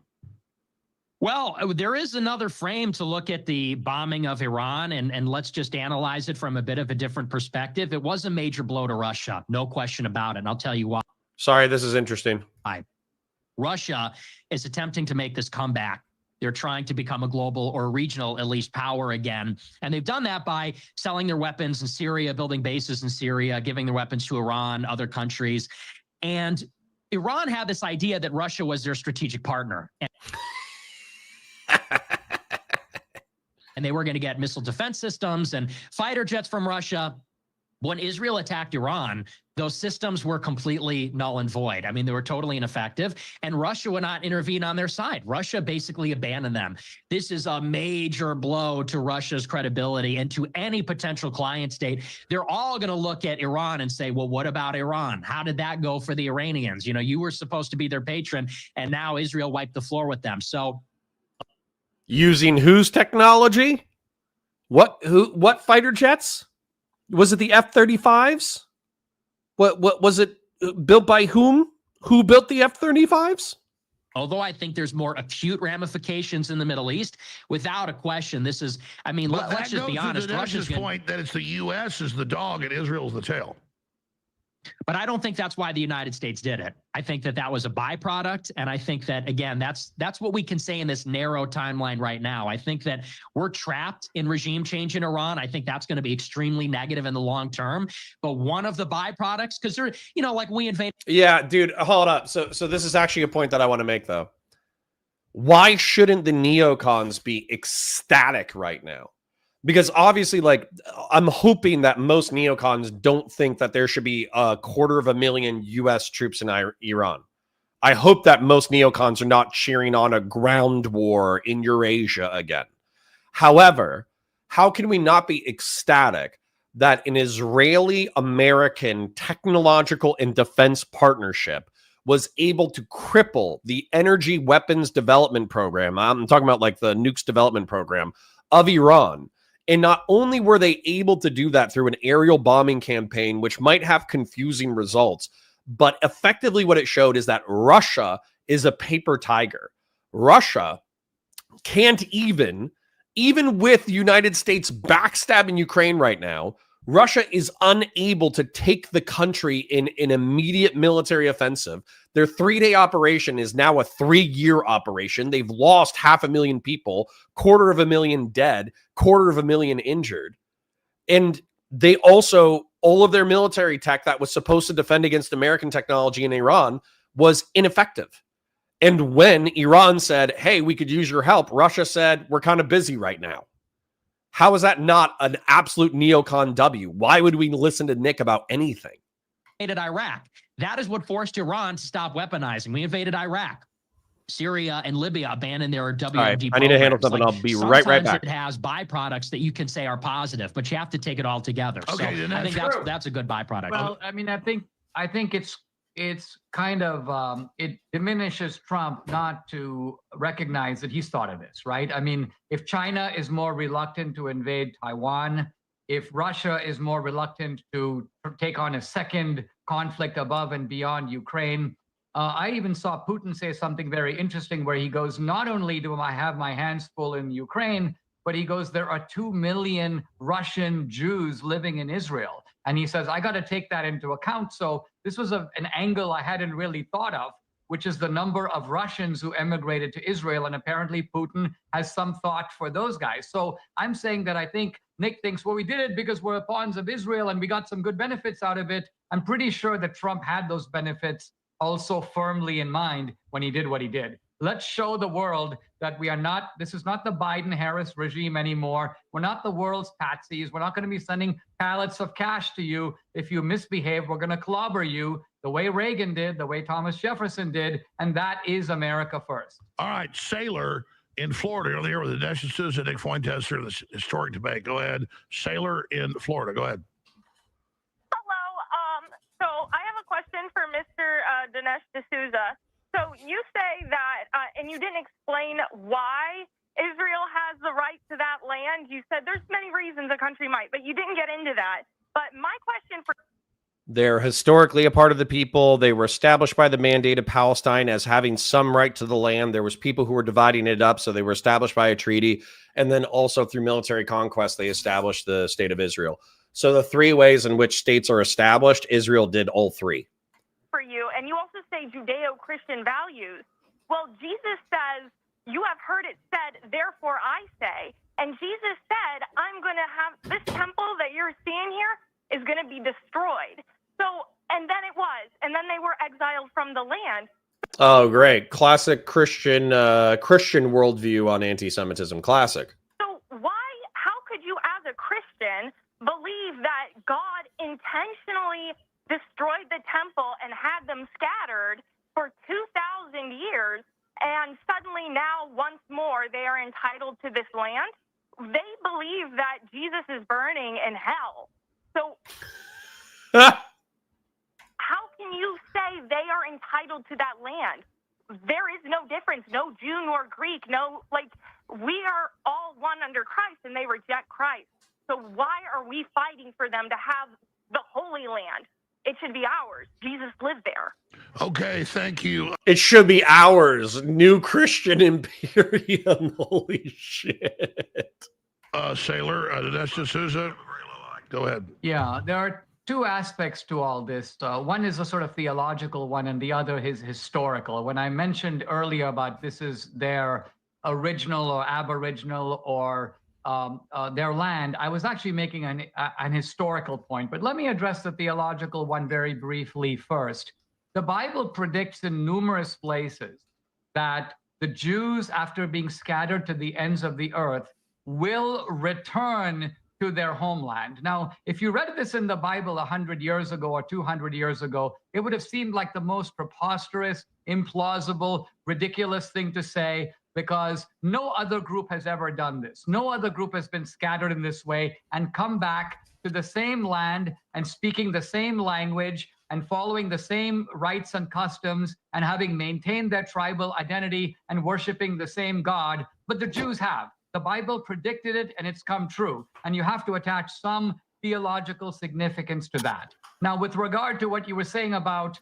Well, there is another frame to look at the bombing of Iran, and let's just analyze it from a bit of a different perspective. It was a major blow to Russia, no question about it, and I'll tell you why. Sorry, this is interesting. Russia is attempting to make this comeback. They're trying to become a global or regional, at least, power again. And they've done that by selling their weapons in Syria, building bases in Syria, giving their weapons to Iran, other countries. And Iran had this idea that Russia was their strategic partner. And they were going to get missile defense systems and fighter jets from Russia. When Israel attacked Iran, those systems were completely null and void. I mean, they were totally ineffective, and Russia would not intervene on their side. Russia basically abandoned them. This is a major blow to Russia's credibility and to any potential client state. They're all going to look at Iran and say, well, what about Iran? How did that go for the Iranians? You were supposed to be their patron, and now Israel wiped the floor with them. So, using whose technology? What fighter jets? Was it the F-35s? What was it built by whom? Who built the F-35s? Although I think there's more acute ramifications in the Middle East, without a question, this is, let's just be honest. Russia's point that it's the U.S. is the dog and Israel's the tail. But I don't think that's why the United States did it. I think that was a byproduct. And I think that, again, that's what we can say in this narrow timeline right now. I think that we're trapped in regime change in Iran. I think that's going to be extremely negative in the long term. But one of the byproducts, because they're, like we invaded. Yeah, dude, hold up. So this is actually a point that I want to make, though. Why shouldn't the neocons be ecstatic right now? Because obviously, I'm hoping that most neocons don't think that there should be 250,000 U.S. troops in Iran. I hope that most neocons are not cheering on a ground war in Eurasia again. However, how can we not be ecstatic that an Israeli-American technological and defense partnership was able to cripple the energy weapons development program? I'm talking about the nukes development program of Iran. And not only were they able to do that through an aerial bombing campaign, which might have confusing results, but effectively what it showed is that Russia is a paper tiger. Russia can't even with the United States backstabbing Ukraine right now, Russia is unable to take the country in an immediate military offensive. Their 3-day operation is now a 3-year operation. They've lost 500,000 people, 250,000 dead, 250,000 injured. And they also, all of their military tech that was supposed to defend against American technology in Iran was ineffective. And when Iran said, hey, we could use your help, Russia said, we're kind of busy right now. How is that not an absolute neocon W? Why would we listen to Nick about anything? Invaded Iraq. That is what forced Iran to stop weaponizing. We invaded Iraq. Syria and Libya abandoned their WMD programs. I need to handle something. I'll be right back. It has byproducts that you can say are positive, but you have to take it all together. Okay, so I think that's a good byproduct. Well, I think it's kind of it diminishes Trump not to recognize that he's thought of this, right? If China is more reluctant to invade Taiwan, if Russia is more reluctant to take on a second conflict above and beyond Ukraine, I even saw Putin say something very interesting where he goes, not only do I have my hands full in Ukraine, but he goes, there are 2 million Russian Jews living in Israel. And he says, I got to take that into account. So this was an angle I hadn't really thought of, which is the number of Russians who emigrated to Israel. And apparently Putin has some thought for those guys. So I'm saying that I think Nick thinks, well, we did it because we're pawns of Israel and we got some good benefits out of it. I'm pretty sure that Trump had those benefits also firmly in mind when he did what he did. Let's show the world that we are not, this is not the Biden-Harris regime anymore. We're not the world's patsies. We're not going to be sending pallets of cash to you. If you misbehave, we're going to clobber you the way Reagan did, the way Thomas Jefferson did. And that is America first. All right, Sailor in Florida. You're here with Dinesh and Susan, Nick Fuentes here, this historic debate. Go ahead. Sailor in Florida. Go ahead. Hello. So I have a question for Mr. Dinesh D'Souza. So you say that, and you didn't explain why Israel has the right to that land. You said there's many reasons a country might, but you didn't get into that. But my question for They're historically a part of the people. They were established by the Mandate of Palestine as having some right to the land. There was people who were dividing it up, so they were established by a treaty. And then also through military conquest, they established the state of Israel. So the three ways in which states are established, Israel did all three. For you, and you also say Judeo-Christian values. Well, Jesus says, you have heard it said, therefore I say. And Jesus said, I'm going to have this temple that you're seeing here is going to be destroyed. So, and then it was, and then they were exiled from the land. Oh, great. Classic Christian worldview on anti-Semitism. Classic. So how could you as a Christian believe that God intentionally destroyed the temple and had them scattered for 2,000 years, and suddenly now once more they are entitled to this land? They believe that Jesus is burning in hell. So how can you say they are entitled to that land? There is no difference, no Jew nor Greek, we are all one under Christ, and they reject Christ. So why are we fighting for them to have the Holy Land? It should be ours. Jesus lived there. Okay, thank you. It should be ours. New Christian Imperium. Holy shit. Sailor, Dinesh D'Souza, go ahead. Yeah, there are two aspects to all this. One is a sort of theological one, and the other is historical. When I mentioned earlier about this is their original or aboriginal or their land, I was actually making an historical point. But let me address the theological one very briefly first. The Bible predicts in numerous places that the Jews, after being scattered to the ends of the earth, will return to their homeland. Now, if you read this in the Bible 100 years ago or 200 years ago, it would have seemed like the most preposterous, implausible, ridiculous thing to say, because no other group has ever done this. No other group has been scattered in this way and come back to the same land and speaking the same language and following the same rites and customs and having maintained their tribal identity and worshiping the same God, but the Jews have. The Bible predicted it, and it's come true. And you have to attach some theological significance to that. Now, with regard to what you were saying about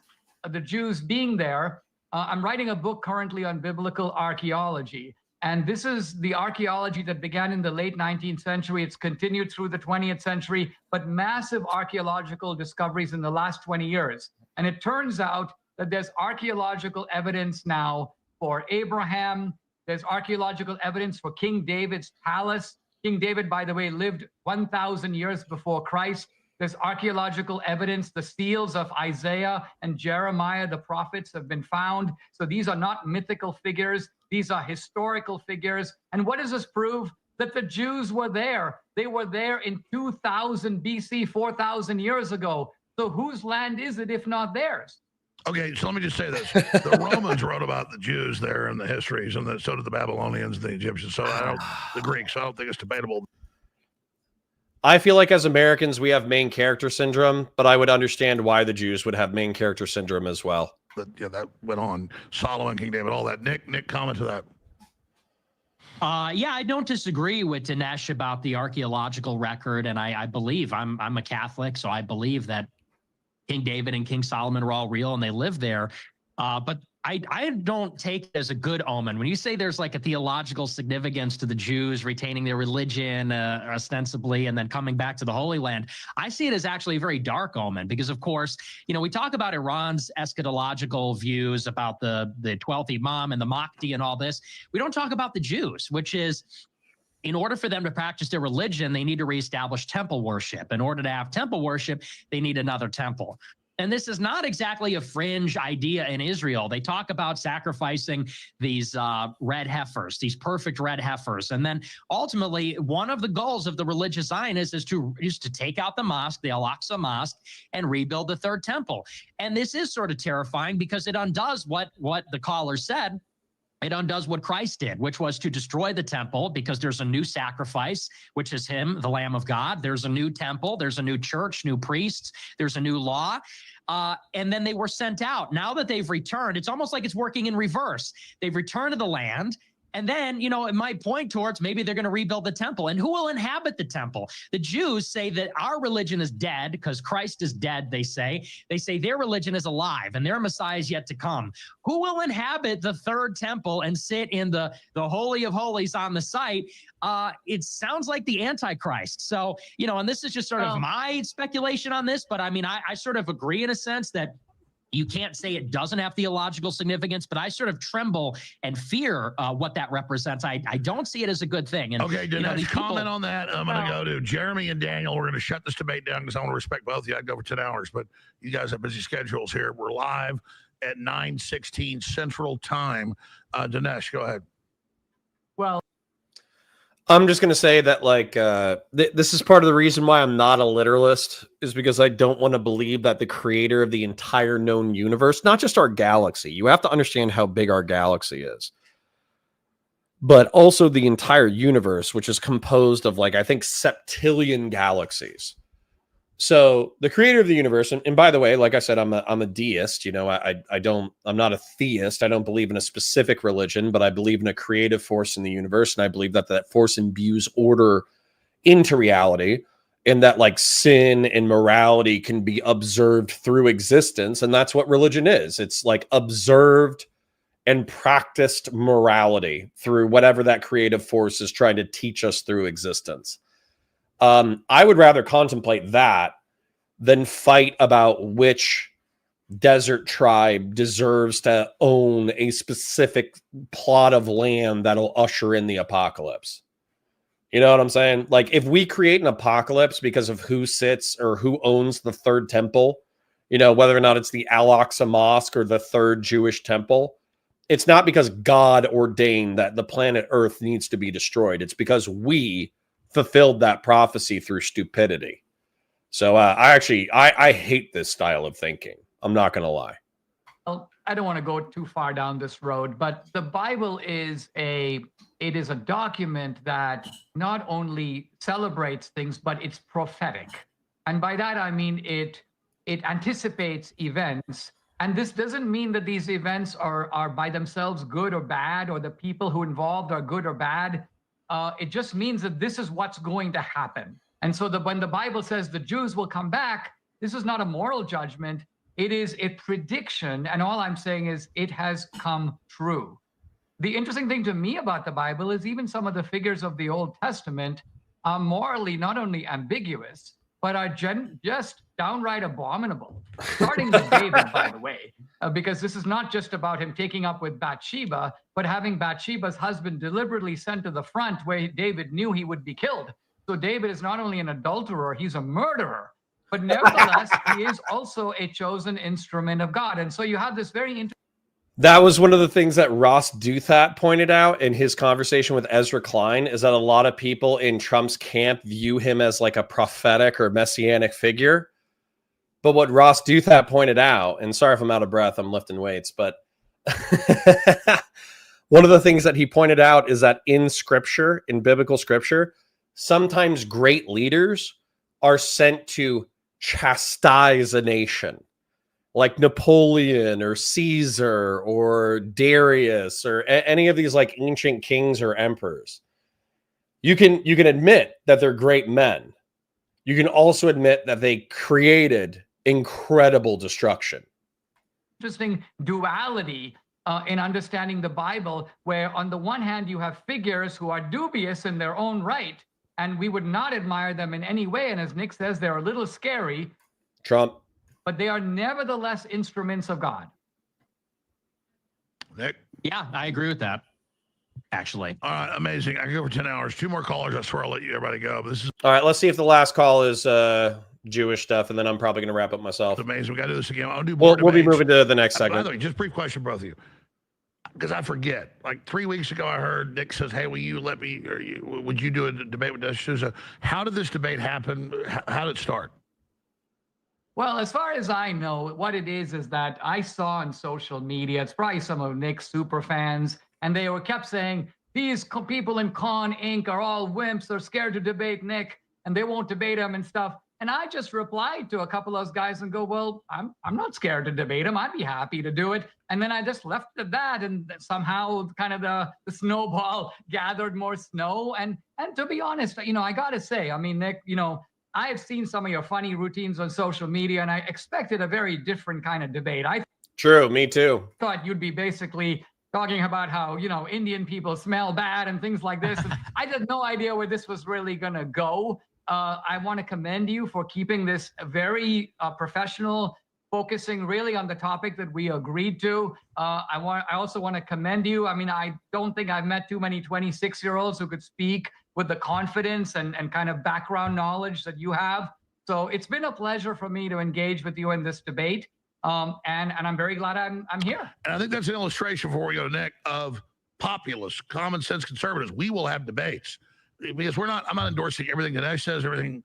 the Jews being there, I'm writing a book currently on biblical archaeology. And this is the archaeology that began in the late 19th century. It's continued through the 20th century, but massive archaeological discoveries in the last 20 years. And it turns out that there's archaeological evidence now for Abraham. There's archaeological evidence for King David's palace. King David, by the way, lived 1,000 years before Christ. There's archaeological evidence. The seals of Isaiah and Jeremiah, the prophets, have been found. So these are not mythical figures. These are historical figures. And what does this prove? That the Jews were there. They were there in 2000 BC, 4,000 years ago. So whose land is it if not theirs? Okay, so let me just say this. The Romans wrote about the Jews there in the histories, and so did the Babylonians and the Egyptians. So the Greeks. I don't think it's debatable. I feel like as Americans, we have main character syndrome, but I would understand why the Jews would have main character syndrome as well. But yeah, that went on. Solomon, King David, all that. Nick, comment to that. Yeah, I don't disagree with Dinesh about the archaeological record, and I believe I'm a Catholic, so I believe that King David and King Solomon were all real and they lived there. But I don't take it as a good omen. When you say there's like a theological significance to the Jews retaining their religion ostensibly and then coming back to the Holy Land, I see it as actually a very dark omen because, of course, we talk about Iran's eschatological views about the 12th Imam and the Mahdi and all this. We don't talk about the Jews, which is, in order for them to practice their religion, they need to reestablish temple worship. In order to have temple worship, they need another temple. And this is not exactly a fringe idea in Israel. They talk about sacrificing these red heifers, these perfect red heifers. And then ultimately, one of the goals of the religious Zionists is to take out the mosque, the Al-Aqsa Mosque, and rebuild the third temple. And this is sort of terrifying because it undoes what the caller said. It undoes what Christ did, which was to destroy the temple because there's a new sacrifice, which is him, the Lamb of God. There's a new temple. There's a new church, new priests. There's a new law. And then they were sent out. Now that they've returned, it's almost like it's working in reverse. They've returned to the land. And then, it might point towards maybe they're going to rebuild the temple. And who will inhabit the temple? The Jews say that our religion is dead because Christ is dead, they say. They say their religion is alive and their Messiah is yet to come. Who will inhabit the third temple and sit in the Holy of Holies on the site? It sounds like the Antichrist. So, and this is just sort of my speculation on this, but I sort of agree in a sense that you can't say it doesn't have theological significance, but I sort of tremble and fear what that represents. I don't see it as a good thing. And, okay, Dinesh, comment on that. I'm going to go to Jeremy and Daniel. We're going to shut this debate down because I want to respect both of you. I go for 10 hours, but you guys have busy schedules here. We're live at 9:16 Central Time. Dinesh, go ahead. Well, I'm just going to say that this is part of the reason why I'm not a literalist is because I don't want to believe that the creator of the entire known universe, not just our galaxy, you have to understand how big our galaxy is, but also the entire universe, which is composed of I think septillion galaxies. So the creator of the universe, and by the way, like I said, I'm a deist. I'm not a theist. I don't believe in a specific religion, but I believe in a creative force in the universe, and I believe that force imbues order into reality, and that sin and morality can be observed through existence, and that's what religion is. It's observed and practiced morality through whatever that creative force is trying to teach us through existence. I would rather contemplate that than fight about which desert tribe deserves to own a specific plot of land that'll usher in the apocalypse. You know what I'm saying? If we create an apocalypse because of who sits or who owns the third temple, whether or not it's the Al-Aqsa Mosque or the third Jewish temple, it's not because God ordained that the planet Earth needs to be destroyed. It's because we fulfilled that prophecy through stupidity. So I hate this style of thinking. I'm not going to lie. Well, I don't want to go too far down this road, but the Bible is a document that not only celebrates things, but it's prophetic. And by that, I mean it anticipates events. And this doesn't mean that these events are by themselves good or bad, or the people who involved are good or bad. It just means that this is what's going to happen. And so when the Bible says the Jews will come back, this is not a moral judgment. It is a prediction. And all I'm saying is it has come true. The interesting thing to me about the Bible is even some of the figures of the Old Testament are morally not only ambiguous, but are just downright abominable. Starting with David, by the way, because this is not just about him taking up with Bathsheba, but having Bathsheba's husband deliberately sent to the front where David knew he would be killed. So David is not only an adulterer, he's a murderer. But nevertheless, he is also a chosen instrument of God. And so you have this very interesting. That was one of the things that Ross Douthat pointed out in his conversation with Ezra Klein, is that a lot of people in Trump's camp view him as a prophetic or messianic figure. But what Ross Douthat pointed out, and sorry if I'm out of breath, I'm lifting weights, but one of the things that he pointed out is that in scripture, in biblical scripture, sometimes great leaders are sent to chastise a nation, like Napoleon or Caesar or Darius or any of these ancient kings or emperors. You can admit that they're great men. You can also admit that they created incredible destruction. Interesting duality in understanding the Bible, where on the one hand, you have figures who are dubious in their own right, and we would not admire them in any way. And as Nick says, they're a little scary. Trump. But they are nevertheless instruments of God. Nick? Yeah, I agree with that, actually. All right, amazing. I can go for 10 hours. 2 more callers. I swear I'll let everybody go. But this is All right, let's see if the last call is Jewish stuff, and then I'm probably going to wrap up myself. amazing. We got to do this again. I'll do more We'll be debates. moving to the next By segment. the way, just brief question, both of you. Because I forget. Like 3 weeks ago, I heard Nick says, "Hey, will you let me? Or would you do a debate with Dinesh D'Souza?" How did this debate happen? How did it start? Well, as far as I know, what it is that I saw on social media, it's probably some of Nick's super fans, and they kept saying, these people in Con Inc. are all wimps. They're scared to debate Nick, and they won't debate him and stuff. And I just replied to a couple of those guys and go, well, I'm not scared to debate him. I'd be happy to do it. And then I just left it at that, and somehow kind of the snowball gathered more snow. And to be honest, I got to say, I mean, Nick, I have seen some of your funny routines on social media, and I expected a very different kind of debate. True, me too. Thought you'd be basically talking about how, Indian people smell bad and things like this. And I had no idea where this was really going to go. I want to commend you for keeping this very professional, focusing really on the topic that we agreed to. I also want to commend you. I mean, I don't think I've met too many 26-year-olds who could speak with the confidence and kind of background knowledge that you have. So it's been a pleasure for me to engage with you in this debate. And I'm very glad I'm here. And I think that's an illustration, before we go to Nick, of populists, common sense conservatives. We will have debates because I'm not endorsing everything that Dinesh says, everything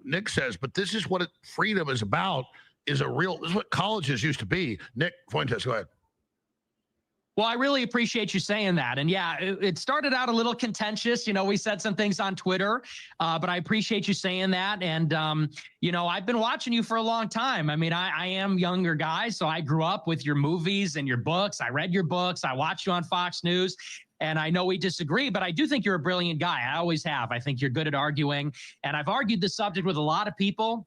Nick says, but this is what freedom is about. This is what colleges used to be. Nick Fuentes, go ahead. Well, I really appreciate you saying that. And yeah, it started out a little contentious. We said some things on Twitter, but I appreciate you saying that. And, I've been watching you for a long time. I mean, I am younger guy, so I grew up with your movies and your books. I read your books. I watched you on Fox News. And I know we disagree, but I do think you're a brilliant guy. I always have. I think you're good at arguing. And I've argued this subject with a lot of people.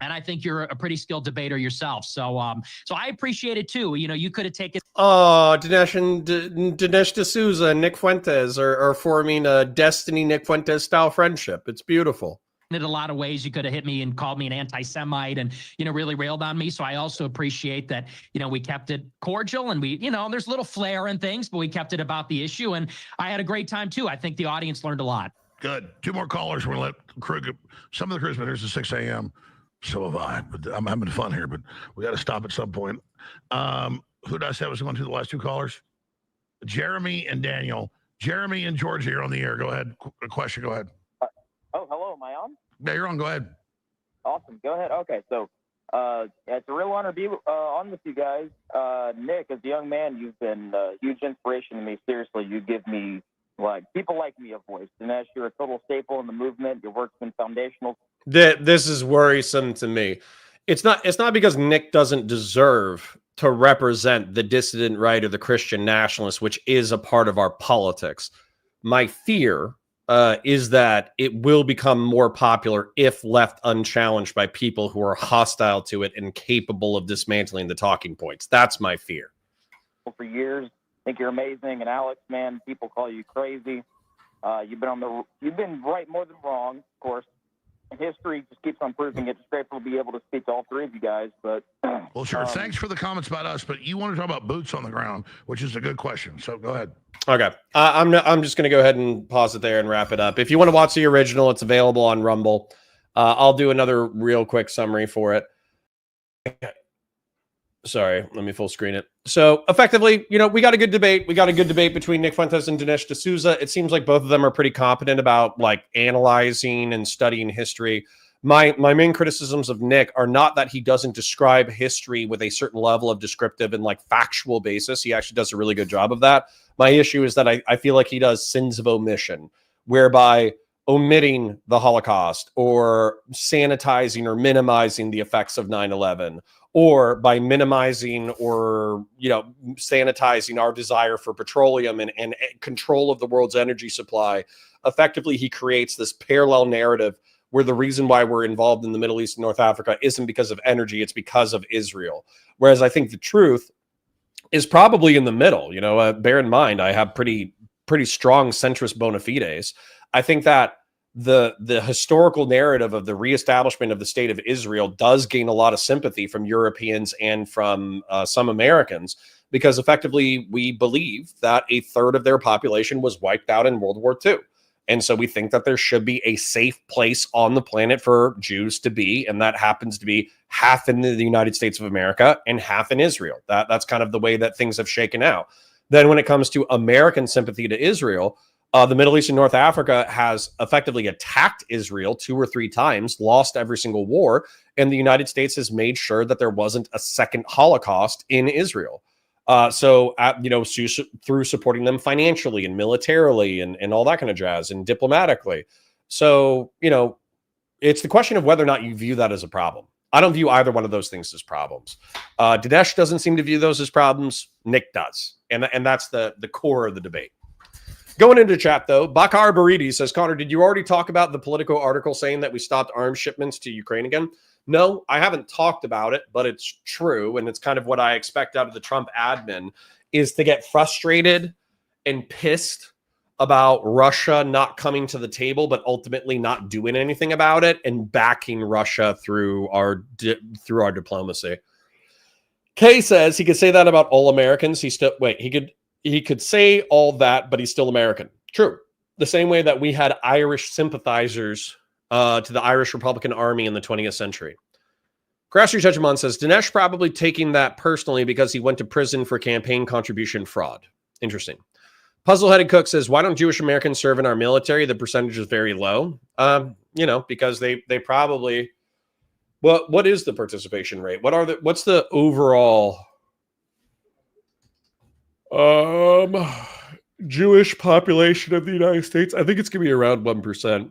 And I think you're a pretty skilled debater yourself. So I appreciate it too. You could have taken. Oh, Dinesh and Dinesh D'Souza and Nick Fuentes are forming a Destiny Nick Fuentes style friendship. It's beautiful. In a lot of ways, you could have hit me and called me an anti-Semite and, really railed on me. So I also appreciate that, we kept it cordial and we, there's a little flair and things, but we kept it about the issue. And I had a great time too. I think the audience learned a lot. Good. 2 more callers. We're going to let the crew some of the crew's been here since 6 a.m. So have I, but I'm having fun here, but we got to stop at some point. Who did I say was going to the last 2 callers? Jeremy and Daniel. Jeremy and Georgia, you're on the air. Go ahead. A question. Go ahead. Hello. Am I on? Yeah, you're on. Go ahead. Awesome. Go ahead. Okay. So, it's a real honor to be on with you guys. Nick, as a young man, you've been a huge inspiration to me. Seriously, you give me, people like me a voice. Dinesh, you're a total staple in the movement. Your work's been foundational. This is worrisome to me. It's not because Nick doesn't deserve to represent the dissident right or the Christian nationalist, which is a part of our politics. My fear is that it will become more popular if left unchallenged by people who are hostile to it and capable of dismantling the talking points. That's my fear. For years, I think you're amazing. And Alex, man, people call you crazy. You've been right more than wrong, of course. And history just keeps on proving it. It's grateful to be able to speak to all 3 of you guys. But well, sure. Thanks for the comments about us, but you want to talk about boots on the ground, which is a good question. So go ahead. Okay, I'm just going to go ahead and pause it there and wrap it up. If you want to watch the original, it's available on Rumble. I'll do another real quick summary for it. Sorry, let me full screen it. So effectively, we got a good debate. We got a good debate between Nick Fuentes and Dinesh D'Souza. It seems like both of them are pretty competent about analyzing and studying history. My main criticisms of Nick are not that he doesn't describe history with a certain level of descriptive and factual basis. He actually does a really good job of that. My issue is that I feel like he does sins of omission, whereby omitting the Holocaust or sanitizing or minimizing the effects of 9/11, or by minimizing or sanitizing our desire for petroleum and control of the world's energy supply. Effectively, he creates this parallel narrative where the reason why we're involved in the Middle East and North Africa isn't because of energy, it's because of Israel. Whereas I think the truth is probably in the middle. You know, bear in mind, I have pretty strong centrist bona fides. I think that the historical narrative of the reestablishment of the state of Israel does gain a lot of sympathy from Europeans and from some Americans, because effectively we believe that a third of their population was wiped out in World War II. And so we think that there should be a safe place on the planet for Jews to be. And that happens to be half in the United States of America and half in Israel. That's kind of the way that things have shaken out. Then when it comes to American sympathy to Israel, the Middle East and North Africa has effectively attacked Israel 2 or 3 times, lost every single war. And the United States has made sure that there wasn't a second Holocaust in Israel. Through supporting them financially and militarily and all that kind of jazz and diplomatically. So, it's the question of whether or not you view that as a problem. I don't view either one of those things as problems. Dinesh doesn't seem to view those as problems. Nick does. And that's the core of the debate. Going into chat, though, Bakar Baridi says, Connor, did you already talk about the Politico article saying that we stopped arms shipments to Ukraine again? No, I haven't talked about it, but it's true. And it's kind of what I expect out of the Trump admin, is to get frustrated and pissed about Russia not coming to the table, but ultimately not doing anything about it and backing Russia through our diplomacy. Kay says he could say that about all Americans. He could say all that, but he's still American. True. The same way that we had Irish sympathizers to the Irish Republican Army in the 20th century. Grassroots Hegemon says, Dinesh probably taking that personally because he went to prison for campaign contribution fraud. Interesting. Puzzle-headed Cook says, why don't Jewish Americans serve in our military? The percentage is very low. Because they probably... What is the participation rate? What's the overall Jewish population of the United States? I think it's going to be around 1%.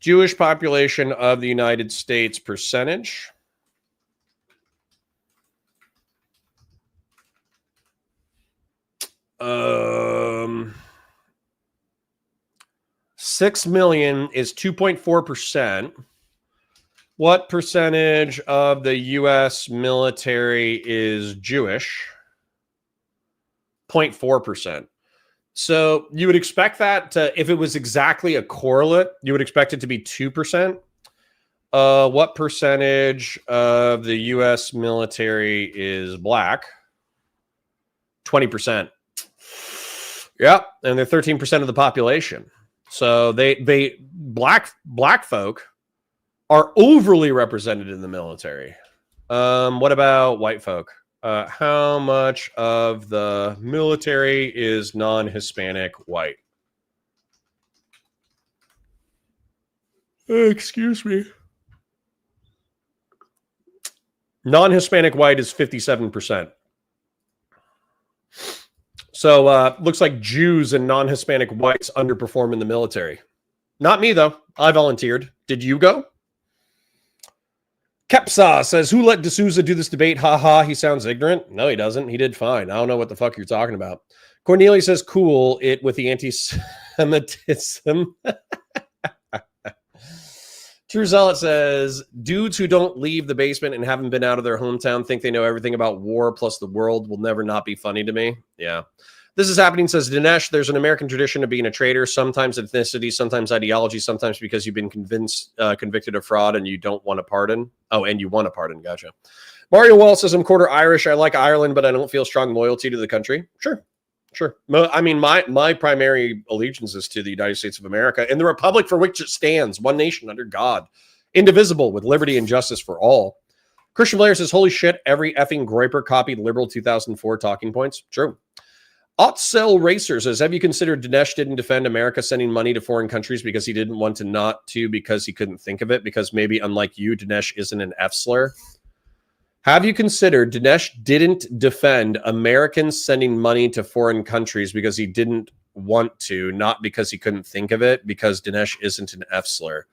Jewish population of the United States percentage. Um, 6 million is 2.4%. What percentage of the U.S. military is Jewish? 0.4%. So you would expect that if it was exactly a correlate, you would expect it to be 2%. What percentage of the U.S. military is black? 20%. Yeah, and they're 13% of the population. So black folk are overly represented in the military. What about white folk? How much of the military is non-Hispanic white? Excuse me. Non-Hispanic white is 57%. So looks like Jews and non-Hispanic whites underperform in the military. Not me, though. I volunteered. Did you go? Kepsa says, who let D'Souza do this debate? Ha ha, he sounds ignorant. No, he doesn't. He did fine. I don't know what the fuck you're talking about. Cornelia says, cool, it with the anti-Semitism. True Zealot says, dudes who don't leave the basement and haven't been out of their hometown think they know everything about war, plus the world will never not be funny to me. Yeah. This is happening, says Dinesh. There's an American tradition of being a traitor, sometimes ethnicity, sometimes ideology, sometimes because you've been convicted of fraud and you don't want a pardon. Oh, and you want a pardon. Gotcha. Mario Wall says, I'm quarter Irish. I like Ireland, but I don't feel strong loyalty to the country. Sure. I mean, my primary allegiance is to the United States of America and the republic for which it stands, one nation under God, indivisible with liberty and justice for all. Christian Blair says, holy shit, every effing Groyper copied liberal 2004 talking points. True. Ottsell Racer says, have you considered Dinesh didn't defend America sending money to foreign countries because he didn't want to not to because he couldn't think of it? Because maybe unlike you, Dinesh isn't an F-slur. Have you considered Dinesh didn't defend Americans sending money to foreign countries because he didn't want to, not because he couldn't think of it, because Dinesh isn't an F-slur?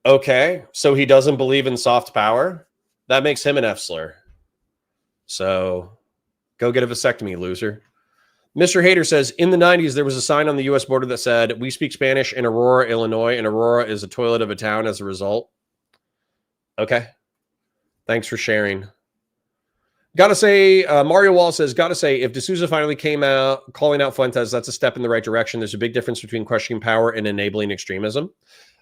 Okay, so he doesn't believe in soft power? That makes him an F-slur. So... go get a vasectomy, loser. Mr. Hater says, in the 90s, there was a sign on the U.S. border that said, we speak Spanish in Aurora, Illinois, and Aurora is a toilet of a town as a result. Okay. Thanks for sharing. Gotta say, Mario Wall says, gotta say, if D'Souza finally came out calling out Fuentes, that's a step in the right direction. There's a big difference between questioning power and enabling extremism.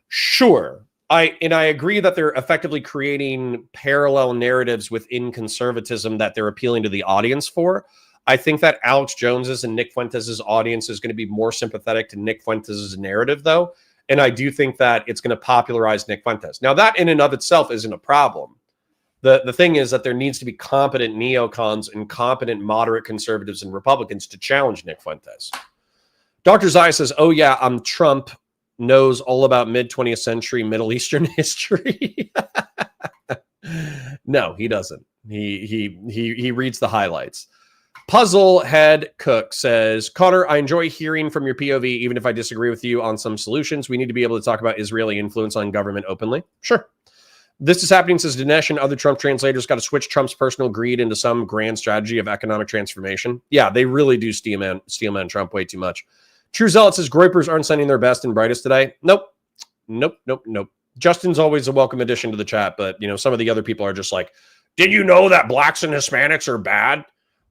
Sure. I agree that they're effectively creating parallel narratives within conservatism that they're appealing to the audience for. I think that Alex Jones's and Nick Fuentes' audience is going to be more sympathetic to Nick Fuentes' narrative, though. And I do think that it's going to popularize Nick Fuentes. Now, that in and of itself isn't a problem. The thing is that there needs to be competent neocons and competent moderate conservatives and Republicans to challenge Nick Fuentes. Dr. Zai says, oh, yeah, Trump knows all about mid-20th century Middle Eastern history. No, he doesn't. He reads the highlights. Puzzle Head Cook says, Connor, I enjoy hearing from your POV, even if I disagree with you on some solutions. We need to be able to talk about Israeli influence on government openly. Sure. This is happening, says Dinesh, and other Trump translators got to switch Trump's personal greed into some grand strategy of economic transformation. Yeah, they really do steelman Trump way too much. True Zealot says Groypers aren't sending their best and brightest today. Nope. Justin's always a welcome addition to the chat, but some of the other people are just like, did you know that blacks and Hispanics are bad?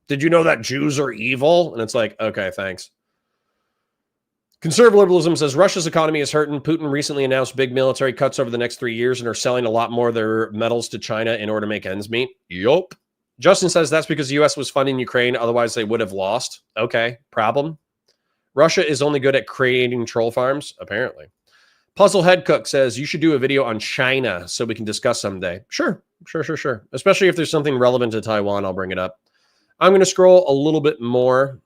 Did you know that Jews are evil? And it's like, okay, thanks. Conservative liberalism says Russia's economy is hurting. Putin recently announced big military cuts over the next 3 years and are selling a lot more of their metals to China in order to make ends meet. Yup. Justin says that's because the U.S. was funding Ukraine. Otherwise, they would have lost. Okay, problem. Russia is only good at creating troll farms, apparently. Puzzle Head Cook says you should do a video on China so we can discuss someday. Sure. Especially if there's something relevant to Taiwan, I'll bring it up. I'm going to scroll a little bit more.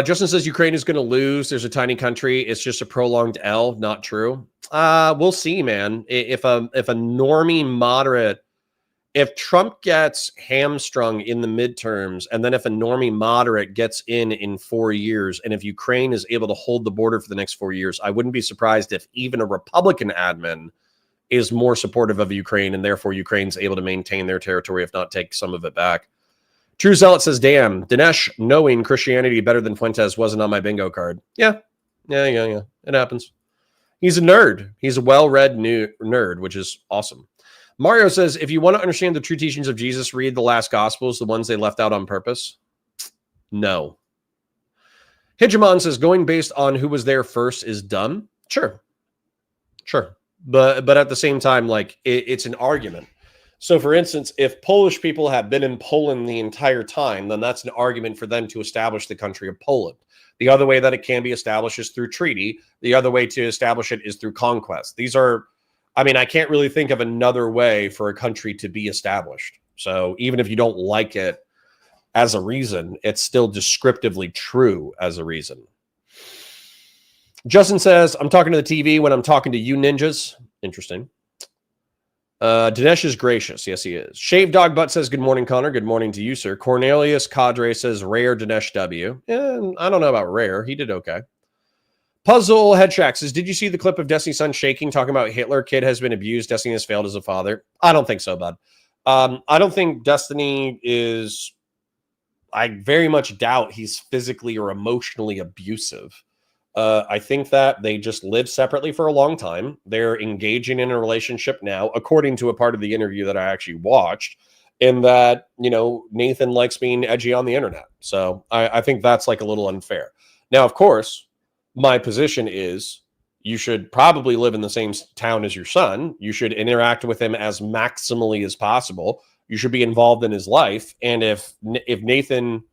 Justin says Ukraine is going to lose. There's a tiny country. It's just a prolonged L. Not true. We'll see, man. If a normie moderate, if Trump gets hamstrung in the midterms, and then if a normie moderate gets in 4 years, and if Ukraine is able to hold the border for the next 4 years, I wouldn't be surprised if even a Republican admin is more supportive of Ukraine, and therefore Ukraine's able to maintain their territory, if not take some of it back. True Zealot says, damn, Dinesh knowing Christianity better than Fuentes wasn't on my bingo card. Yeah. It happens. He's a nerd. He's a well-read nerd, which is awesome. Mario says, if you want to understand the true teachings of Jesus, read the last Gospels, the ones they left out on purpose. No. Hegemon says, going based on who was there first is dumb. Sure. But at the same time, like, it's an argument. So, for instance, if Polish people have been in Poland the entire time, then that's an argument for them to establish the country of Poland. The other way that it can be established is through treaty. The other way to establish it is through conquest. These are, I can't really think of another way for a country to be established. So even if you don't like it as a reason, it's still descriptively true as a reason. Justin says, I'm talking to the TV when I'm talking to you ninjas. Interesting. Dinesh is gracious. Yes, he is. Shave Dog Butt says, good morning, Connor. Good morning to you, sir. Cornelius Cadre says, rare Dinesh W. I don't know about rare. He did okay. Puzzle Headshack says, did you see the clip of Destiny's son shaking, talking about Hitler? Kid has been abused. Destiny has failed as a father. I don't think so, bud. I don't think Destiny is... I very much doubt he's physically or emotionally abusive. I think that they just lived separately for a long time. They're engaging in a relationship now, according to a part of the interview that I actually watched, in that, Nathan likes being edgy on the internet. So I think that's like a little unfair. Now, of course, my position is you should probably live in the same town as your son. You should interact with him as maximally as possible. You should be involved in his life. And if Nathan...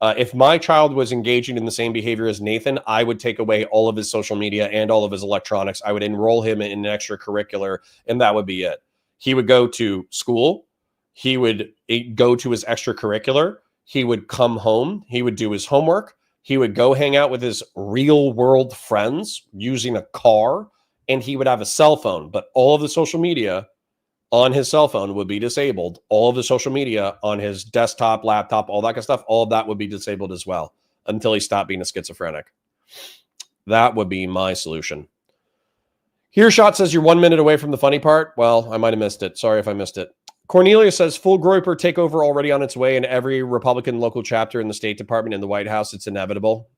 if my child was engaging in the same behavior as Nathan, I would take away all of his social media and all of his electronics. I would enroll him in an extracurricular, and that would be it. He would go to school. He would go to his extracurricular. He would come home. He would do his homework. He would go hang out with his real world friends using a car, and he would have a cell phone. But all of the social media on his cell phone would be disabled. All of the social media on his desktop, laptop, all that kind of stuff, all of that would be disabled as well until he stopped being a schizophrenic. That would be my solution. Hearshot says you're 1 minute away from the funny part. Well, I might have missed it. Sorry if I missed it. Cornelia says full Groyper takeover already on its way in every Republican local chapter in the State Department and the White House. It's inevitable.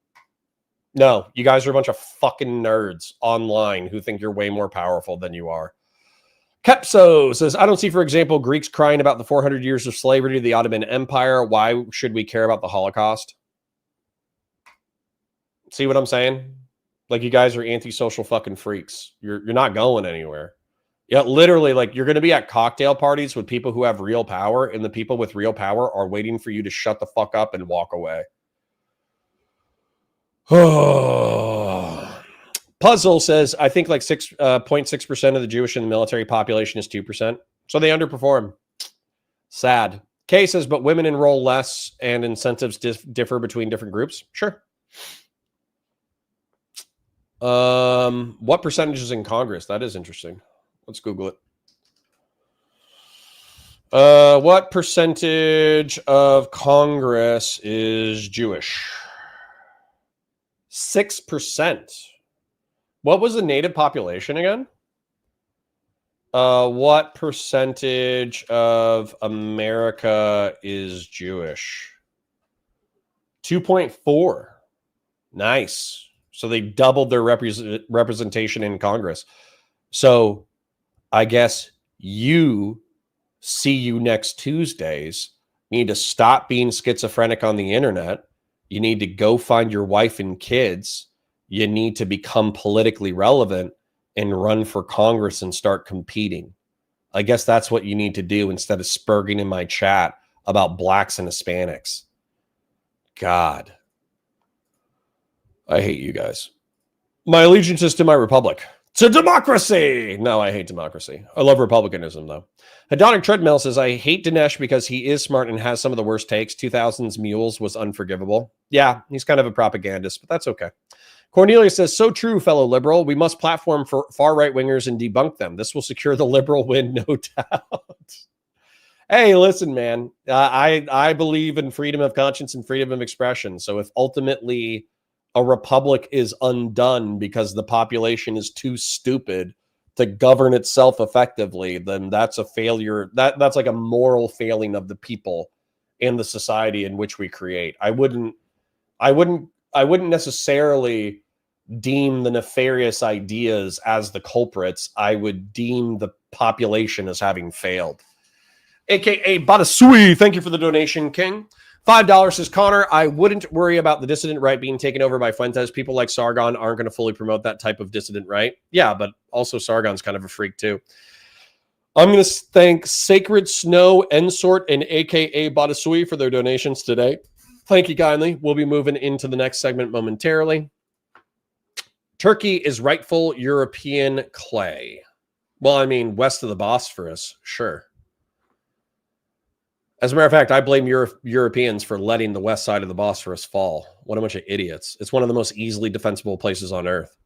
No, you guys are a bunch of fucking nerds online who think you're way more powerful than you are. Kepso says, I don't see, for example, Greeks crying about the 400 years of slavery to the Ottoman Empire. Why should we care about the Holocaust? See what I'm saying? Like, you guys are antisocial fucking freaks. You're not going anywhere. Yeah, literally, like, you're going to be at cocktail parties with people who have real power, and the people with real power are waiting for you to shut the fuck up and walk away. Puzzle says, I think like 6.6% of the Jewish in the military population is 2%. So they underperform. Sad. Kay says, but women enroll less and incentives differ between different groups. Sure. What percentage is in Congress? That is interesting. Let's Google it. What percentage of Congress is Jewish? 6%. What was the native population again? What percentage of America is Jewish? 2.4. Nice. So they doubled their representation in Congress. So I guess see you next Tuesdays need to stop being schizophrenic on the internet. You need to go find your wife and kids. You need to become politically relevant and run for Congress and start competing. I guess that's what you need to do instead of spurging in my chat about blacks and Hispanics. God. I hate you guys. My allegiance is to my republic. To democracy! No, I hate democracy. I love republicanism, though. Hedonic Treadmill says, I hate Dinesh because he is smart and has some of the worst takes. 2000's Mules was unforgivable. Yeah, he's kind of a propagandist, but that's okay. Cornelia says, so true, fellow liberal. We must platform for far-right wingers and debunk them. This will secure the liberal win, no doubt. Hey, listen, man. I believe in freedom of conscience and freedom of expression. So if ultimately a republic is undone because the population is too stupid to govern itself effectively, then that's a failure. That's like a moral failing of the people and the society in which we create. I wouldn't necessarily deem the nefarious ideas as the culprits. I would deem the population as having failed. AKA Badasui, thank you for the donation, King. $5 says, Connor, I wouldn't worry about the dissident right being taken over by Fuentes. People like Sargon aren't going to fully promote that type of dissident right. Yeah, but also Sargon's kind of a freak too. I'm going to thank Sacred Snow, Ensort, and AKA Badasui for their donations today. Thank you kindly. We'll be moving into the next segment momentarily. Turkey is rightful European clay. Well, I mean, west of the Bosphorus, sure. As a matter of fact, I blame Europeans for letting the west side of the Bosphorus fall. What a bunch of idiots. It's one of the most easily defensible places on earth.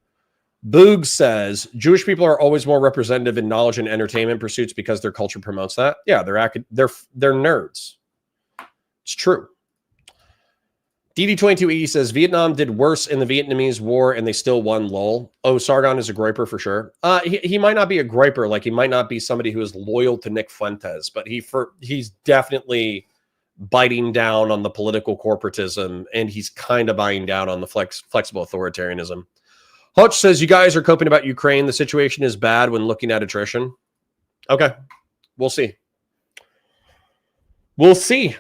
Boog says, Jewish people are always more representative in knowledge and entertainment pursuits because their culture promotes that. Yeah, they're nerds. It's true. DD2280 says, Vietnam did worse in the Vietnamese war and they still won, lol. Oh, Sargon is a groiper for sure. He might not be a groiper, like he might not be somebody who is loyal to Nick Fuentes, but he's definitely biting down on the political corporatism, and he's kind of biting down on the flexible authoritarianism. Hutch says, you guys are coping about Ukraine. The situation is bad when looking at attrition. Okay, we'll see. We'll see.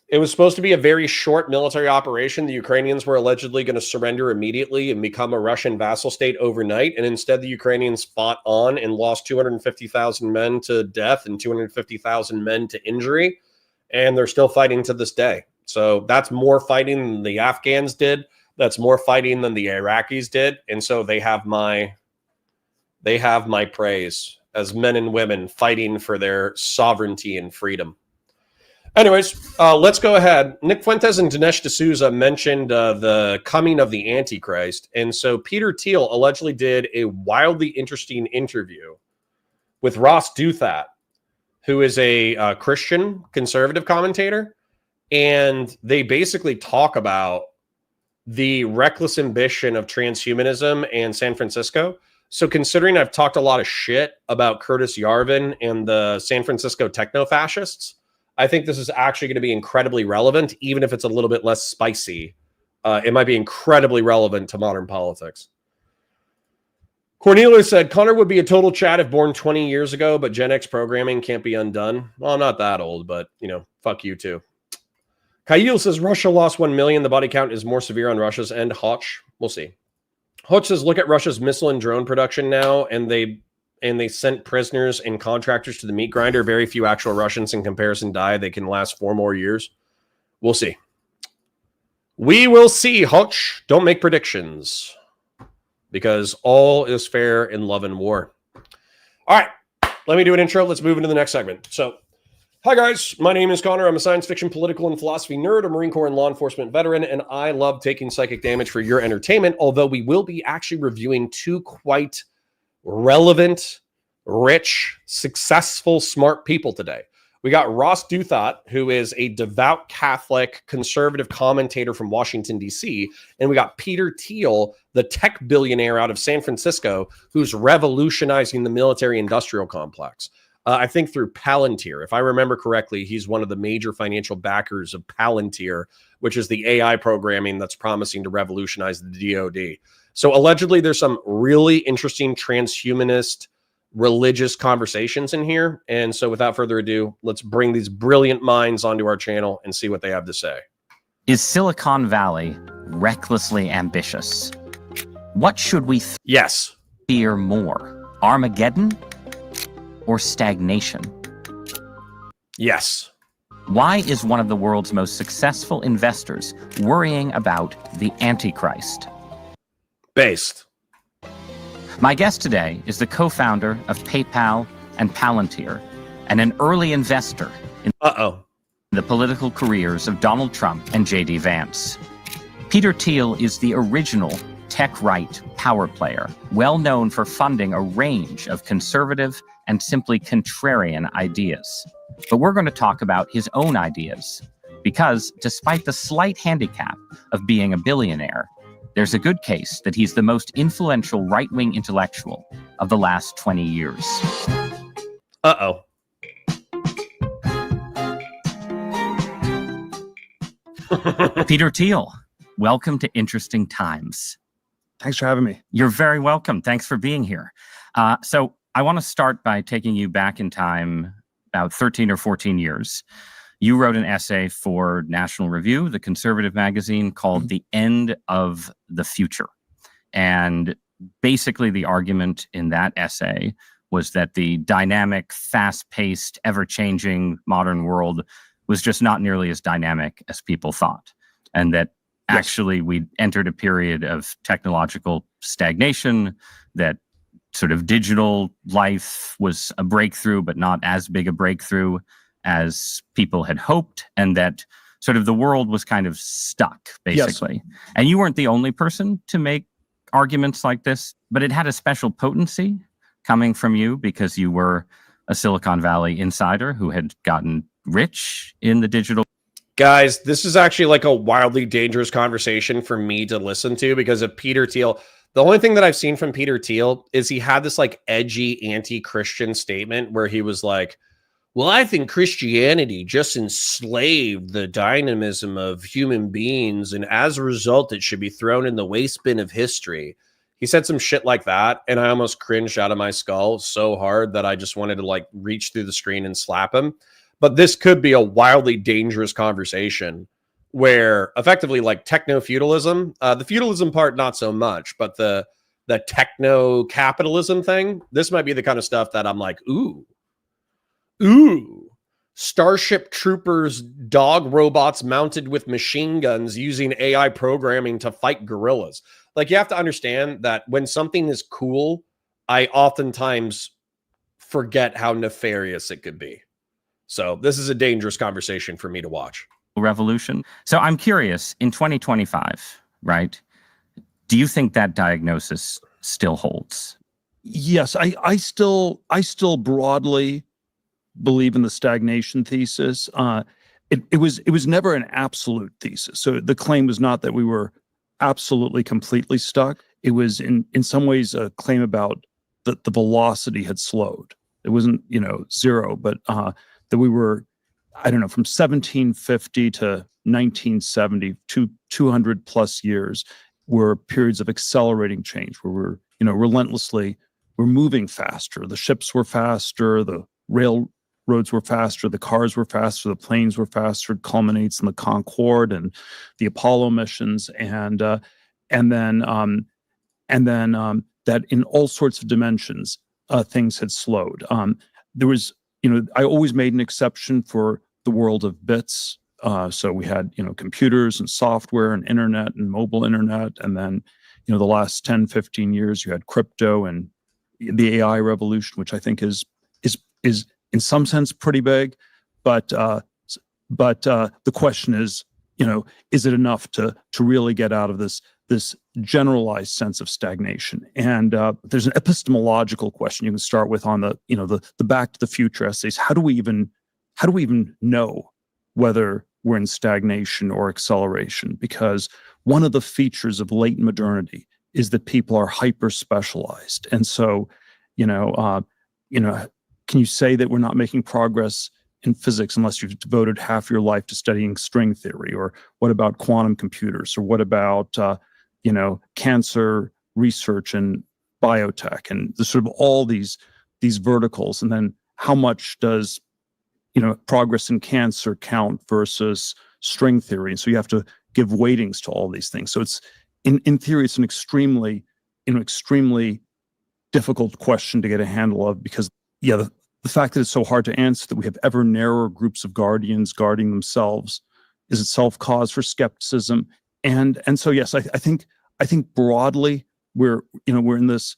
It was supposed to be a very short military operation. The Ukrainians were allegedly going to surrender immediately and become a Russian vassal state overnight. And instead, the Ukrainians fought on and lost 250,000 men to death and 250,000 men to injury. And they're still fighting to this day. So that's more fighting than the Afghans did. That's more fighting than the Iraqis did. And so they have my praise as men and women fighting for their sovereignty and freedom. Anyways, let's go ahead. Nick Fuentes and Dinesh D'Souza mentioned the coming of the Antichrist. And so Peter Thiel allegedly did a wildly interesting interview with Ross Douthat, who is a Christian conservative commentator. And they basically talk about the reckless ambition of transhumanism and San Francisco. So considering I've talked a lot of shit about Curtis Yarvin and the San Francisco techno-fascists, I think this is actually going to be incredibly relevant, even if it's a little bit less spicy. It might be incredibly relevant to modern politics. Cornelius said, Connor would be a total Chad if born 20 years ago, but Gen X programming can't be undone. Well, I'm not that old, but, fuck you too. Kyle says, Russia lost 1 million. The body count is more severe on Russia's end. Hotch, we'll see. Hotch says, look at Russia's missile and drone production now, and they sent prisoners and contractors to the meat grinder. Very few actual Russians in comparison die. They can last 4 more years. We'll see. We will see, Hotch. Don't make predictions, because all is fair in love and war. All right, let me do an intro. Let's move into the next segment. So, hi guys, my name is Connor. I'm a science fiction, political, and philosophy nerd, a Marine Corps and law enforcement veteran, and I love taking psychic damage for your entertainment, although we will be actually reviewing 2 quite relevant, rich, successful, smart people today. We got Ross Douthat, who is a devout Catholic conservative commentator from Washington, D.C., and we got Peter Thiel, the tech billionaire out of San Francisco, who's revolutionizing the military-industrial complex. I think through Palantir. If I remember correctly, he's one of the major financial backers of Palantir, which is the AI programming that's promising to revolutionize the DoD. So allegedly, there's some really interesting transhumanist religious conversations in here. And so without further ado, let's bring these brilliant minds onto our channel and see what they have to say. Is Silicon Valley recklessly ambitious? What should we Yes. fear more? Armageddon or stagnation? Yes. Why is one of the world's most successful investors worrying about the Antichrist? Based. My guest today is the co-founder of PayPal and Palantir, and an early investor in the political careers of Donald Trump and J.D. Vance. Peter Thiel is the original tech-right power player, well known for funding a range of conservative and simply contrarian ideas. But we're going to talk about his own ideas, because despite the slight handicap of being a billionaire, there's a good case that he's the most influential right-wing intellectual of the last 20 years. Peter Thiel, welcome to Interesting Times. Thanks for having me. You're very welcome. Thanks for being here. So I want to start by taking you back in time about 13 or 14 years. You wrote an essay for National Review, the conservative magazine, called The End of the Future. And basically the argument in that essay was that the dynamic, fast-paced, ever-changing modern world was just not nearly as dynamic as people thought. And that actually we entered a period of technological stagnation, that sort of digital life was a breakthrough, but not as big a breakthrough as people had hoped, and that sort of the world was kind of stuck, basically. Yes. And you weren't the only person to make arguments like this, but it had a special potency coming from you because you were a Silicon Valley insider who had gotten rich in the digital. Guys, this is actually like a wildly dangerous conversation for me to listen to because of Peter Thiel. The only thing that I've seen from Peter Thiel is he had this like edgy anti-Christian statement where he was like, well, I think Christianity just enslaved the dynamism of human beings, and as a result, it should be thrown in the waste bin of history. He said some shit like that, and I almost cringed out of my skull so hard that I just wanted to like reach through the screen and slap him. But this could be a wildly dangerous conversation where effectively like techno-feudalism, the feudalism part, not so much, but the techno-capitalism thing, this might be the kind of stuff that I'm like, ooh, Starship Troopers, dog robots mounted with machine guns using AI programming to fight gorillas. Like, you have to understand that when something is cool, I oftentimes forget how nefarious it could be. So this is a dangerous conversation for me to watch. Revolution. So I'm curious, in 2025, right? Do you think that diagnosis still holds? Yes, I still broadly believe in the stagnation thesis. It was never an absolute thesis. So the claim was not that we were absolutely completely stuck. It was in some ways a claim about that the velocity had slowed. It wasn't, zero, but that we were, I don't know, from 1750 to 1970, 200 plus years were periods of accelerating change where we're, relentlessly were moving faster. The ships were faster, the railroads were faster, the cars were faster, the planes were faster. It culminates in the Concorde and the Apollo missions, and then that in all sorts of dimensions, things had slowed. There was, I always made an exception for the world of bits. So we had, computers and software and internet and mobile internet. And then, the last 10, 15 years, you had crypto and the AI revolution, which I think is in some sense pretty big. But the question is, is it enough to really get out of this generalized sense of stagnation? And there's an epistemological question you can start with on the the Back to the Future essays. How do we even know whether we're in stagnation or acceleration? Because one of the features of late modernity is that people are hyper specialized, and so can you say that we're not making progress in physics unless you've devoted half your life to studying string theory? Or what about quantum computers? Or what about cancer research and biotech and the sort of all these verticals? And then how much does progress in cancer count versus string theory? And so you have to give weightings to all these things. So it's in theory, it's an extremely difficult question to get a handle of, because the fact that it's so hard to answer, that we have ever narrower groups of guardians guarding themselves, is itself cause for skepticism. And so yes, I think broadly we're in this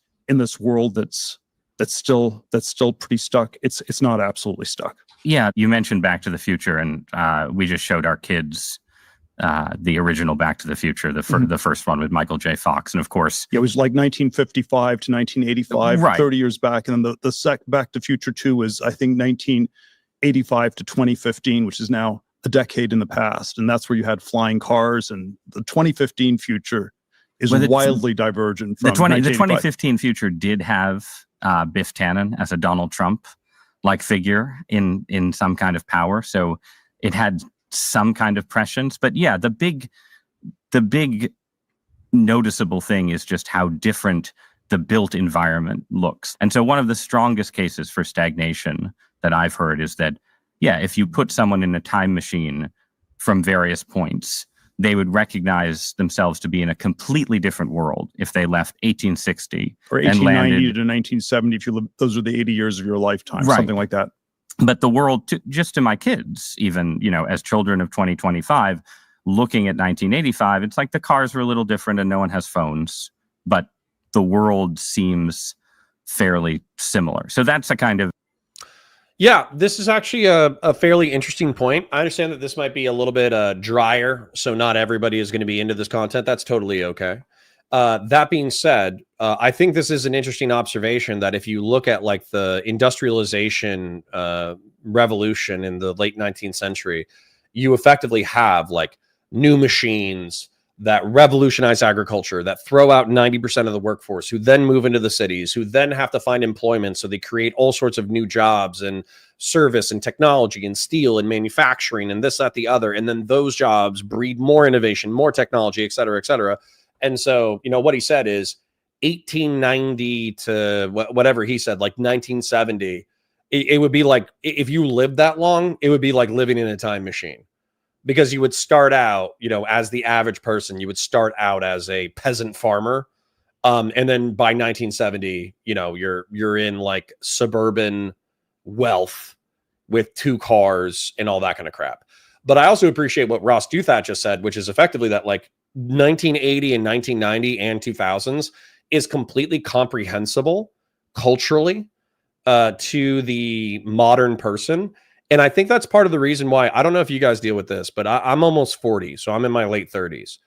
world that's still pretty stuck. It's not absolutely stuck. Yeah, you mentioned Back to the Future, and we just showed our kids the original Back to the Future, the first one with Michael J. Fox, and of course, it was like 1955 to 1985, right. 30 years back, and then the Back to Future 2 was, I think, 1985 to 2015, which is now a decade in the past, and that's where you had flying cars. And the 2015 future is wildly divergent from the 2015 future did have Biff Tannen as a Donald Trump-like figure in some kind of power, so it had some kind of prescience. But yeah, the big noticeable thing is just how different the built environment looks. And so one of the strongest cases for stagnation that I've heard is that, yeah, if you put someone in a time machine from various points, they would recognize themselves to be in a completely different world if they left 1860 or 1890 to 1970. If you live, those are the 80 years of your lifetime, right. Something like that. But the world, just to my kids, even, as children of 2025, looking at 1985, it's like the cars were a little different and no one has phones, but the world seems fairly similar. So that's a kind of... Yeah, this is actually a fairly interesting point. I understand that this might be a little bit drier, so not everybody is going to be into this content. That's totally okay. That being said, I think this is an interesting observation that if you look at like the industrialization revolution in the late 19th century, you effectively have like new machines that revolutionize agriculture, that throw out 90% of the workforce, who then move into the cities, who then have to find employment. So they create all sorts of new jobs and service and technology and steel and manufacturing and this, that, the other. And then those jobs breed more innovation, more technology, et cetera, et cetera. And so, what he said is 1890 to whatever he said, like 1970, it would be like, if you lived that long, it would be like living in a time machine, because you would start out, as the average person, you would start out as a peasant farmer. And then by 1970, you're in like suburban wealth with 2 cars and all that kind of crap. But I also appreciate what Ross Douthat just said, which is effectively that like 1980 and 1990 and 2000s is completely comprehensible culturally to the modern person. And I think that's part of the reason why, I don't know if you guys deal with this, but I'm almost 40, so I'm in my late 30s.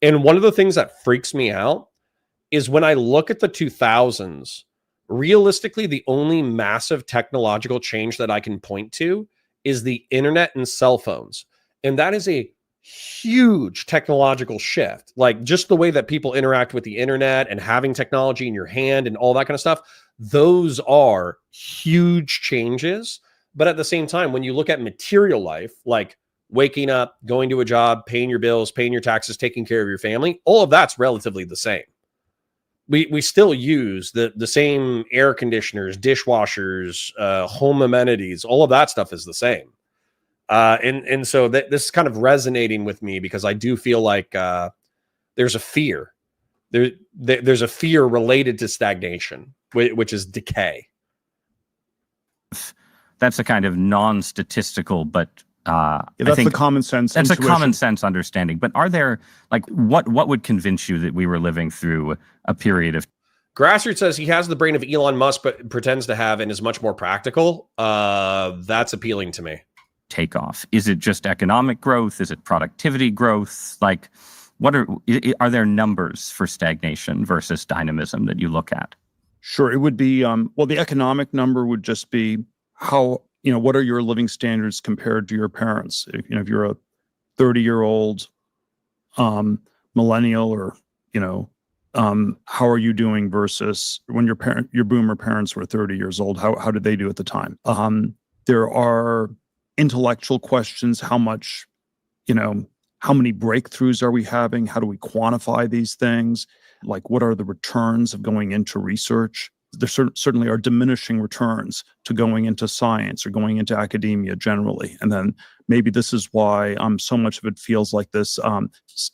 And one of the things that freaks me out is when I look at the 2000s, realistically, the only massive technological change that I can point to is the internet and cell phones. And that is a huge technological shift. Like just the way that people interact with the internet and having technology in your hand and all that kind of stuff, those are huge changes. But at the same time, when you look at material life, like waking up, going to a job, paying your bills, paying your taxes, taking care of your family, all of that's relatively the same. we still use the same air conditioners, dishwashers, home amenities. All of that stuff is the same. And so this is kind of resonating with me because I do feel like there's a fear. There's a fear related to stagnation, which is decay. That's a kind of non-statistical, but Yeah, I that's think the common sense. that's intuition. a common sense understanding. But are there, like, what would convince you that we were living through a period of Grassroots says he has the brain of Elon Musk, but pretends to have and is much more practical. That's appealing to me. takeoff? Is it just economic growth? Is it productivity growth? Like, what are there numbers for stagnation versus dynamism that you look at? Sure, it would be well, the economic number would just be how, what are your living standards compared to your parents? If you're a 30-year-old millennial, or how are you doing versus when your boomer parents were 30 years old? How did they do at the time? There are intellectual questions. How much, how many breakthroughs are we having? How do we quantify these things? Like, what are the returns of going into research? There certainly are diminishing returns to going into science or going into academia generally. And then maybe this is why so much of it feels like this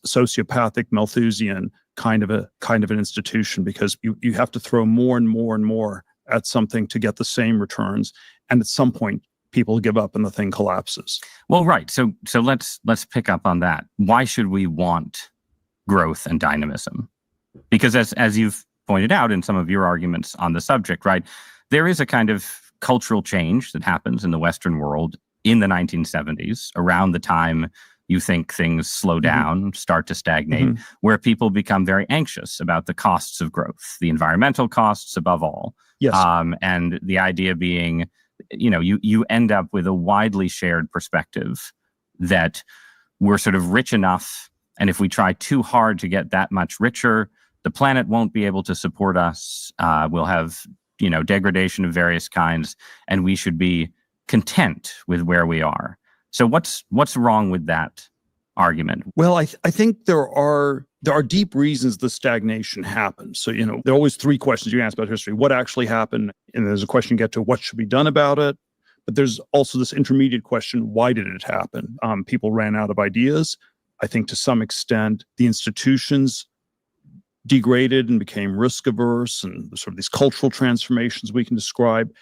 sociopathic Malthusian kind of an institution, because you have to throw more and more and more at something to get the same returns. And at some point, people give up and the thing collapses. Well, right. So let's pick up on that. Why should we want growth and dynamism? Because as you've pointed out in some of your arguments on the subject, right, there is a kind of cultural change that happens in the Western world in the 1970s, around the time you think things slow down, start to stagnate, where people become very anxious about the costs of growth, the environmental costs above all. Yes. And the idea being, you end up with a widely shared perspective that we're sort of rich enough, and if we try too hard to get that much richer, the planet won't be able to support us. We'll have, degradation of various kinds, and we should be content with where we are. So what's wrong with that argument? Well, I think there are deep reasons the stagnation happens. So, there are always three questions you ask about history: what actually happened, and there's a question you get to what should be done about it. But there's also this intermediate question: why did it happen? People ran out of ideas. I think to some extent the institutions degraded and became risk averse, and sort of these cultural transformations we can describe.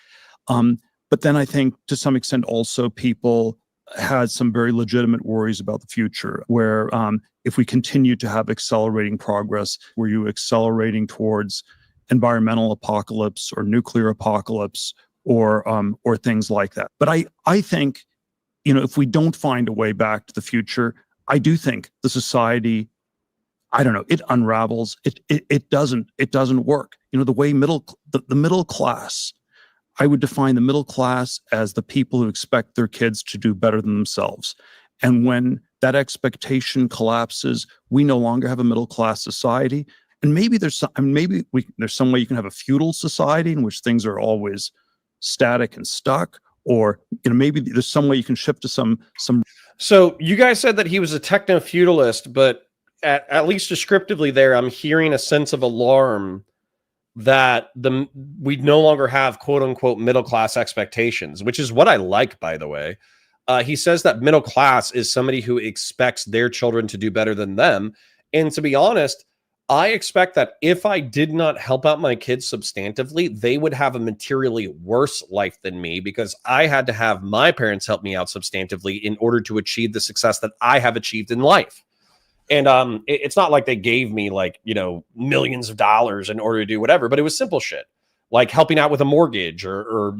But then I think to some extent also people had some very legitimate worries about the future, where if we continue to have accelerating progress, were you accelerating towards environmental apocalypse or nuclear apocalypse or things like that? But I think, if we don't find a way back to the future, I do think the society, I don't know, it unravels. It doesn't work. The way the middle class, I would define the middle class as the people who expect their kids to do better than themselves. And when that expectation collapses, we no longer have a middle class society. And maybe there's some way you can have a feudal society in which things are always static and stuck, or maybe there's some way you can shift to some. So you guys said that he was a techno-feudalist, but at least descriptively there, I'm hearing a sense of alarm that we no longer have quote unquote middle class expectations, which is what I like, by the way. He says that middle class is somebody who expects their children to do better than them. And to be honest, I expect that if I did not help out my kids substantively, they would have a materially worse life than me, because I had to have my parents help me out substantively in order to achieve the success that I have achieved in life. And it's not like they gave me millions of dollars in order to do whatever, but it was simple shit, like helping out with a mortgage or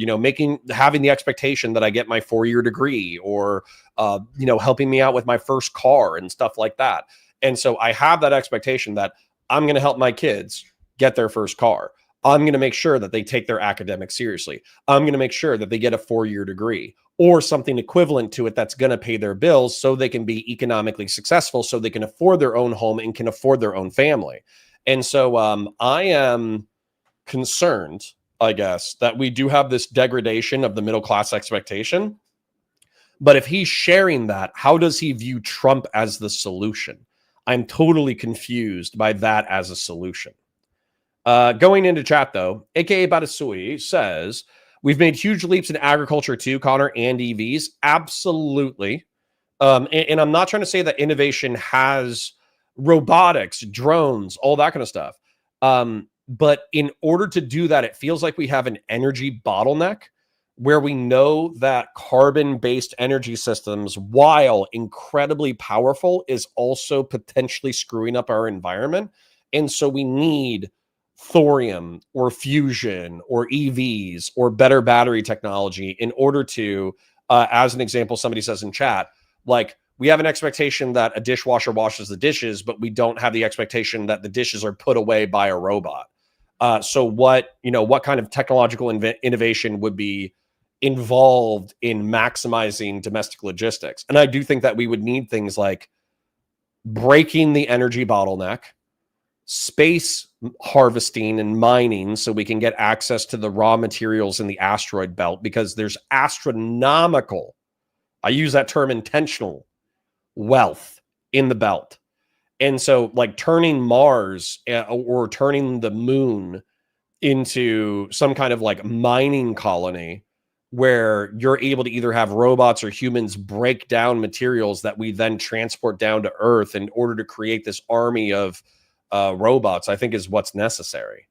having the expectation that I get my 4-year degree, or helping me out with my first car and stuff like that. And so I have that expectation that I'm going to help my kids get their first car. I'm going to make sure that they take their academics seriously. I'm going to make sure that they get a 4-year degree or something equivalent to it that's going to pay their bills so they can be economically successful, so they can afford their own home and can afford their own family. And so I am concerned, I guess, that we do have this degradation of the middle class expectation. But if he's sharing that, how does he view Trump as the solution? I'm totally confused by that as a solution. Going into chat though, aka Batasui says, we've made huge leaps in agriculture too, Connor, and EVs. Absolutely. And I'm not trying to say that innovation has robotics, drones, all that kind of stuff. But in order to do that, it feels like we have an energy bottleneck where we know that carbon-based energy systems, while incredibly powerful, is also potentially screwing up our environment. And so we need thorium or fusion or EVs or better battery technology in order to, as an example, somebody says in chat, like, we have an expectation that a dishwasher washes the dishes, but we don't have the expectation that the dishes are put away by a robot. So what kind of technological innovation would be involved in maximizing domestic logistics? And I do think that we would need things like breaking the energy bottleneck, space harvesting and mining so we can get access to the raw materials in the asteroid belt, because there's astronomical, I use that term intentional, wealth in the belt. And so like turning Mars or turning the moon into some kind of like mining colony where you're able to either have robots or humans break down materials that we then transport down to Earth in order to create this army of robots, I think is what's necessary.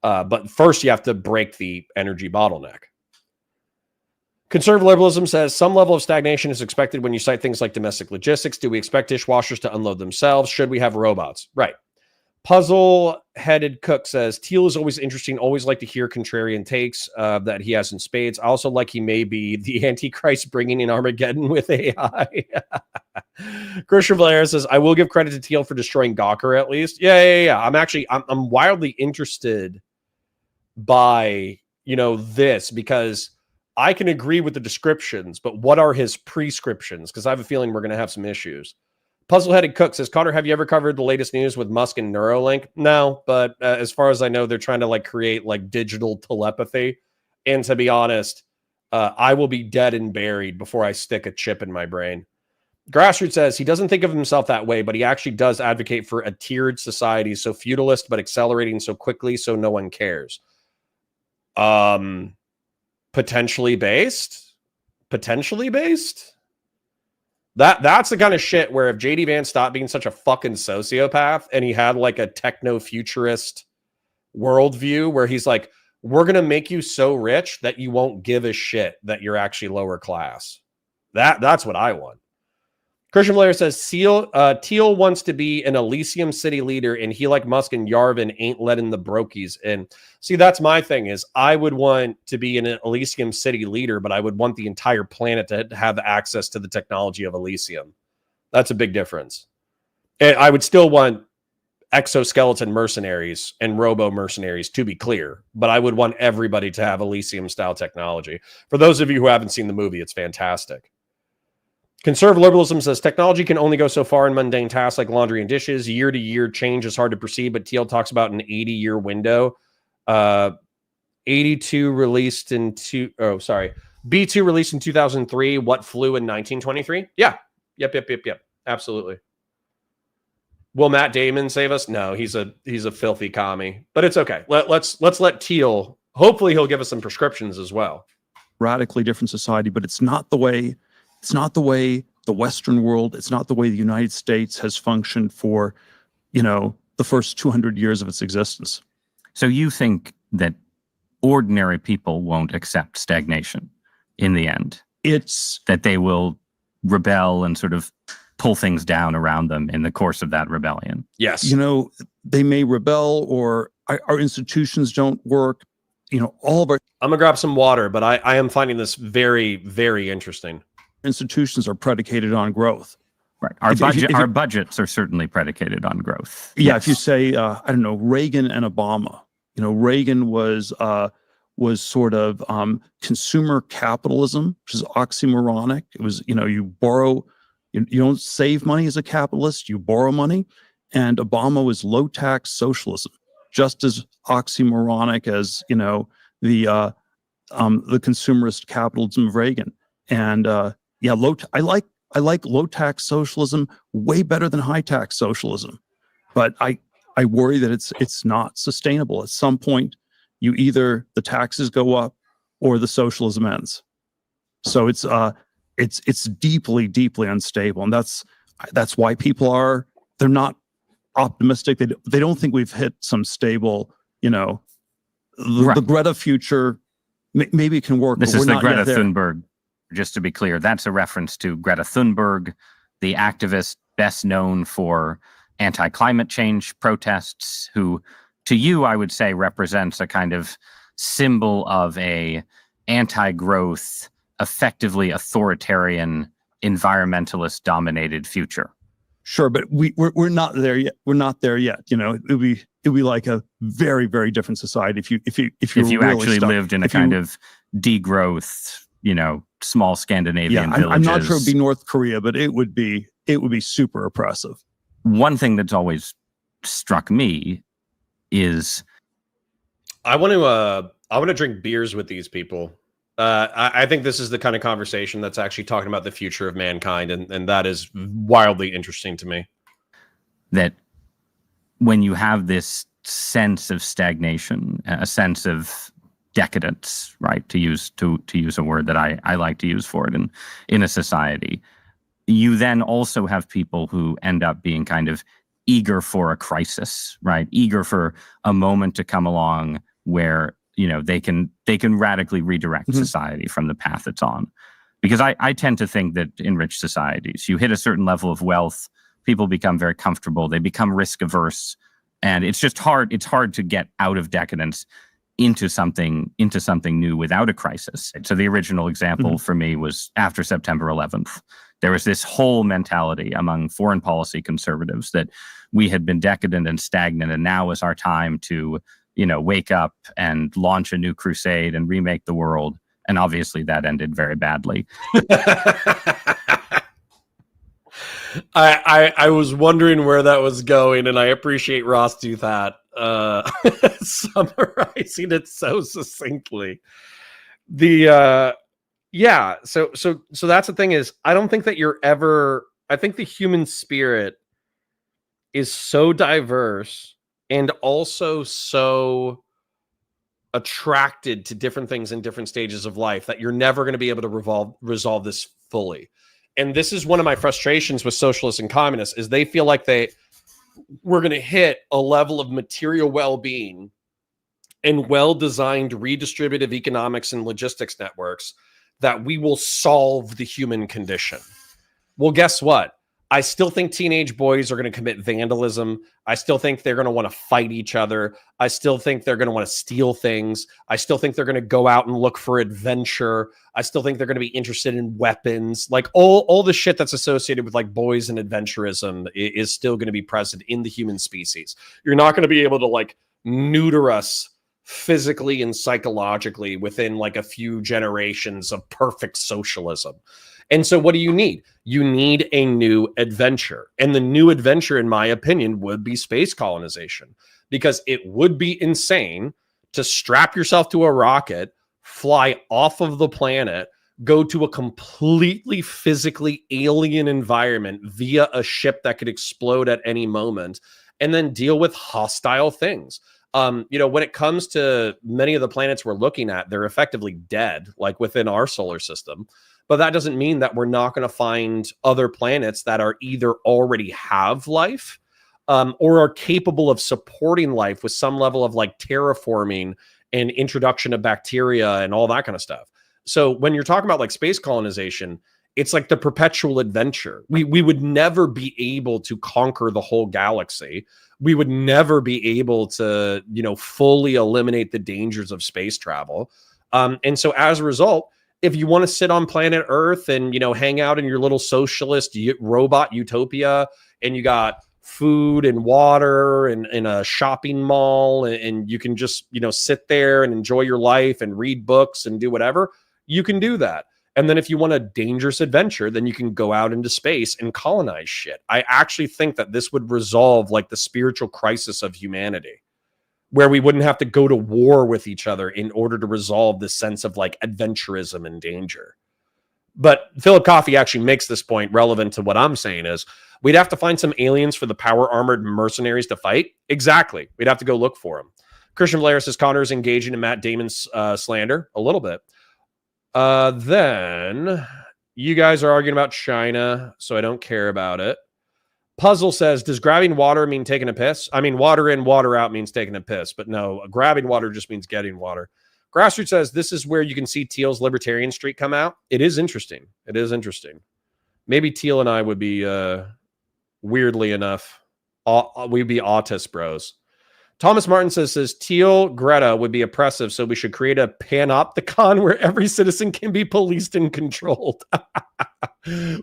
But first you have to break the energy bottleneck. Conservative liberalism says some level of stagnation is expected when you cite things like domestic logistics. Do we expect dishwashers to unload themselves? Should we have robots? Right. Puzzle-headed Cook says, Thiel is always interesting. Always like to hear contrarian takes that he has in spades. I also like he may be the Antichrist bringing in Armageddon with AI. Christian Valera says, I will give credit to Thiel for destroying Gawker at least. Yeah. I'm wildly interested by, this, because I can agree with the descriptions, but what are his prescriptions? Because I have a feeling we're going to have some issues. Puzzle-headed Cook says, Connor, have you ever covered the latest news with Musk and Neuralink? No, but as far as I know, they're trying to like create like digital telepathy. And to be honest, I will be dead and buried before I stick a chip in my brain. Grassroots says he doesn't think of himself that way, but he actually does advocate for a tiered society, so feudalist, but accelerating so quickly so no one cares. Potentially based. That's the kind of shit where if JD Vance stopped being such a fucking sociopath and he had like a techno-futurist worldview where he's like, we're going to make you so rich that you won't give a shit that you're actually lower class. That's what I want. Christian Blair says, Thiel wants to be an Elysium City leader, and he, like Musk and Yarvin, ain't letting the brokies in. See, that's my thing, is I would want to be an Elysium City leader, but I would want the entire planet to have access to the technology of Elysium. That's a big difference. And I would still want exoskeleton mercenaries and robo mercenaries, to be clear, but I would want everybody to have Elysium-style technology. For those of you who haven't seen the movie, it's fantastic. Conservative liberalism says technology can only go so far in mundane tasks like laundry and dishes. Year-to-year change is hard to perceive, but Thiel talks about an 80-year window. 82 released in B2 released in 2003. What flew in 1923? Yeah. Yep. Absolutely. Will Matt Damon save us? No, he's a filthy commie, but it's okay. Let's let Thiel. Hopefully, he'll give us some prescriptions as well. Radically different society, but it's not the way. It's not the way the Western world, it's not the way the United States has functioned for, the first 200 years of its existence. So you think that ordinary people won't accept stagnation in the end? It's that they will rebel and sort of pull things down around them in the course of that rebellion. Yes. They may rebel, or our institutions don't work. All of our... I'm going to grab some water, but I am finding this very, very interesting. Institutions are predicated on growth. Right. Our budgets are certainly predicated on growth. Yeah. Yes. If you say, Reagan and Obama, Reagan was sort of consumer capitalism, which is oxymoronic. It was, you borrow, you don't save money as a capitalist, you borrow money. And Obama was low tax socialism, just as oxymoronic as, the consumerist capitalism of Reagan. And I like low tax socialism way better than high tax socialism, but I I worry that it's not sustainable. At some point, the taxes go up or the socialism ends. So it's deeply, deeply unstable, and that's why they're not optimistic. They don't think we've hit some stable, the Greta future. Maybe it can work. This but is we're the not yet Greta there. Thunberg. Just to be clear, that's a reference to Greta Thunberg, the activist best known for anti-climate change protests, who, to you, I would say represents a kind of symbol of a anti-growth, effectively authoritarian, environmentalist-dominated future. Sure, but we're not there yet. We're not there yet. It'd be like a very, very different society if you really actually lived in a kind of degrowth, small Scandinavian villages. I'm not sure it'd be North Korea, but it would be super oppressive. One thing that's always struck me is I want to drink beers with these people. I think this is the kind of conversation that's actually talking about the future of mankind, and that is wildly interesting to me. That when you have this sense of stagnation, a sense of decadence, right, to use a word that I like to use for it in a society, you then also have people who end up being kind of eager for a crisis, right? Eager for a moment to come along where they can radically redirect society from the path it's on. Because I tend to think that in rich societies, you hit a certain level of wealth, people become very comfortable, they become risk averse, and it's just hard. It's hard to get out of decadence into something new without a crisis. So the original example for me was after September 11th. There was this whole mentality among foreign policy conservatives that we had been decadent and stagnant, and now is our time to wake up and launch a new crusade and remake the world. And obviously that ended very badly. I was wondering where that was going, and I appreciate Ross Douthat summarizing it so succinctly. So that's the thing is, I don't think that I think the human spirit is so diverse and also so attracted to different things in different stages of life that you're never going to be able to resolve this fully. And this is one of my frustrations with socialists and communists, is they feel like we're going to hit a level of material well-being and well-designed redistributive economics and logistics networks that we will solve the human condition. Well, guess what? I still think teenage boys are going to commit vandalism. I still think they're going to want to fight each other. I still think they're going to want to steal things. I still think they're going to go out and look for adventure. I still think they're going to be interested in weapons. Like all the shit that's associated with like boys and adventurism is still going to be present in the human species. You're not going to be able to like neuter us physically and psychologically within like a few generations of perfect socialism. And so what do you need? You need a new adventure. And the new adventure, in my opinion, would be space colonization, because it would be insane to strap yourself to a rocket, fly off of the planet, go to a completely physically alien environment via a ship that could explode at any moment, and then deal with hostile things. When it comes to many of the planets we're looking at, they're effectively dead, like within our solar system. But that doesn't mean that we're not going to find other planets that are either already have life or are capable of supporting life with some level of like terraforming and introduction of bacteria and all that kind of stuff. So when you're talking about like space colonization, it's like the perpetual adventure. We would never be able to conquer the whole galaxy. We would never be able to, fully eliminate the dangers of space travel. And so as a result, if you want to sit on planet Earth and, hang out in your little socialist robot utopia, and you got food and water and in a shopping mall, and you can just, sit there and enjoy your life and read books and do whatever, you can do that. And then if you want a dangerous adventure, then you can go out into space and colonize shit. I actually think that this would resolve like the spiritual crisis of humanity, where we wouldn't have to go to war with each other in order to resolve this sense of like adventurism and danger. But Philip Coffey actually makes this point relevant to what I'm saying is we'd have to find some aliens for the power armored mercenaries to fight. Exactly. We'd have to go look for them. Christian Blair says Connor's engaging in Matt Damon's slander a little bit. Then you guys are arguing about China, so I don't care about it. Puzzle says, does grabbing water mean taking a piss? I mean, water in, water out means taking a piss, but no, grabbing water just means getting water. Grassroots says, this is where you can see Thiel's libertarian streak come out. It is interesting. It is interesting. Maybe Thiel and I would be, weirdly enough, we'd be autist bros. Thomas Martin says Thiel Greta would be oppressive, so we should create a panopticon where every citizen can be policed and controlled.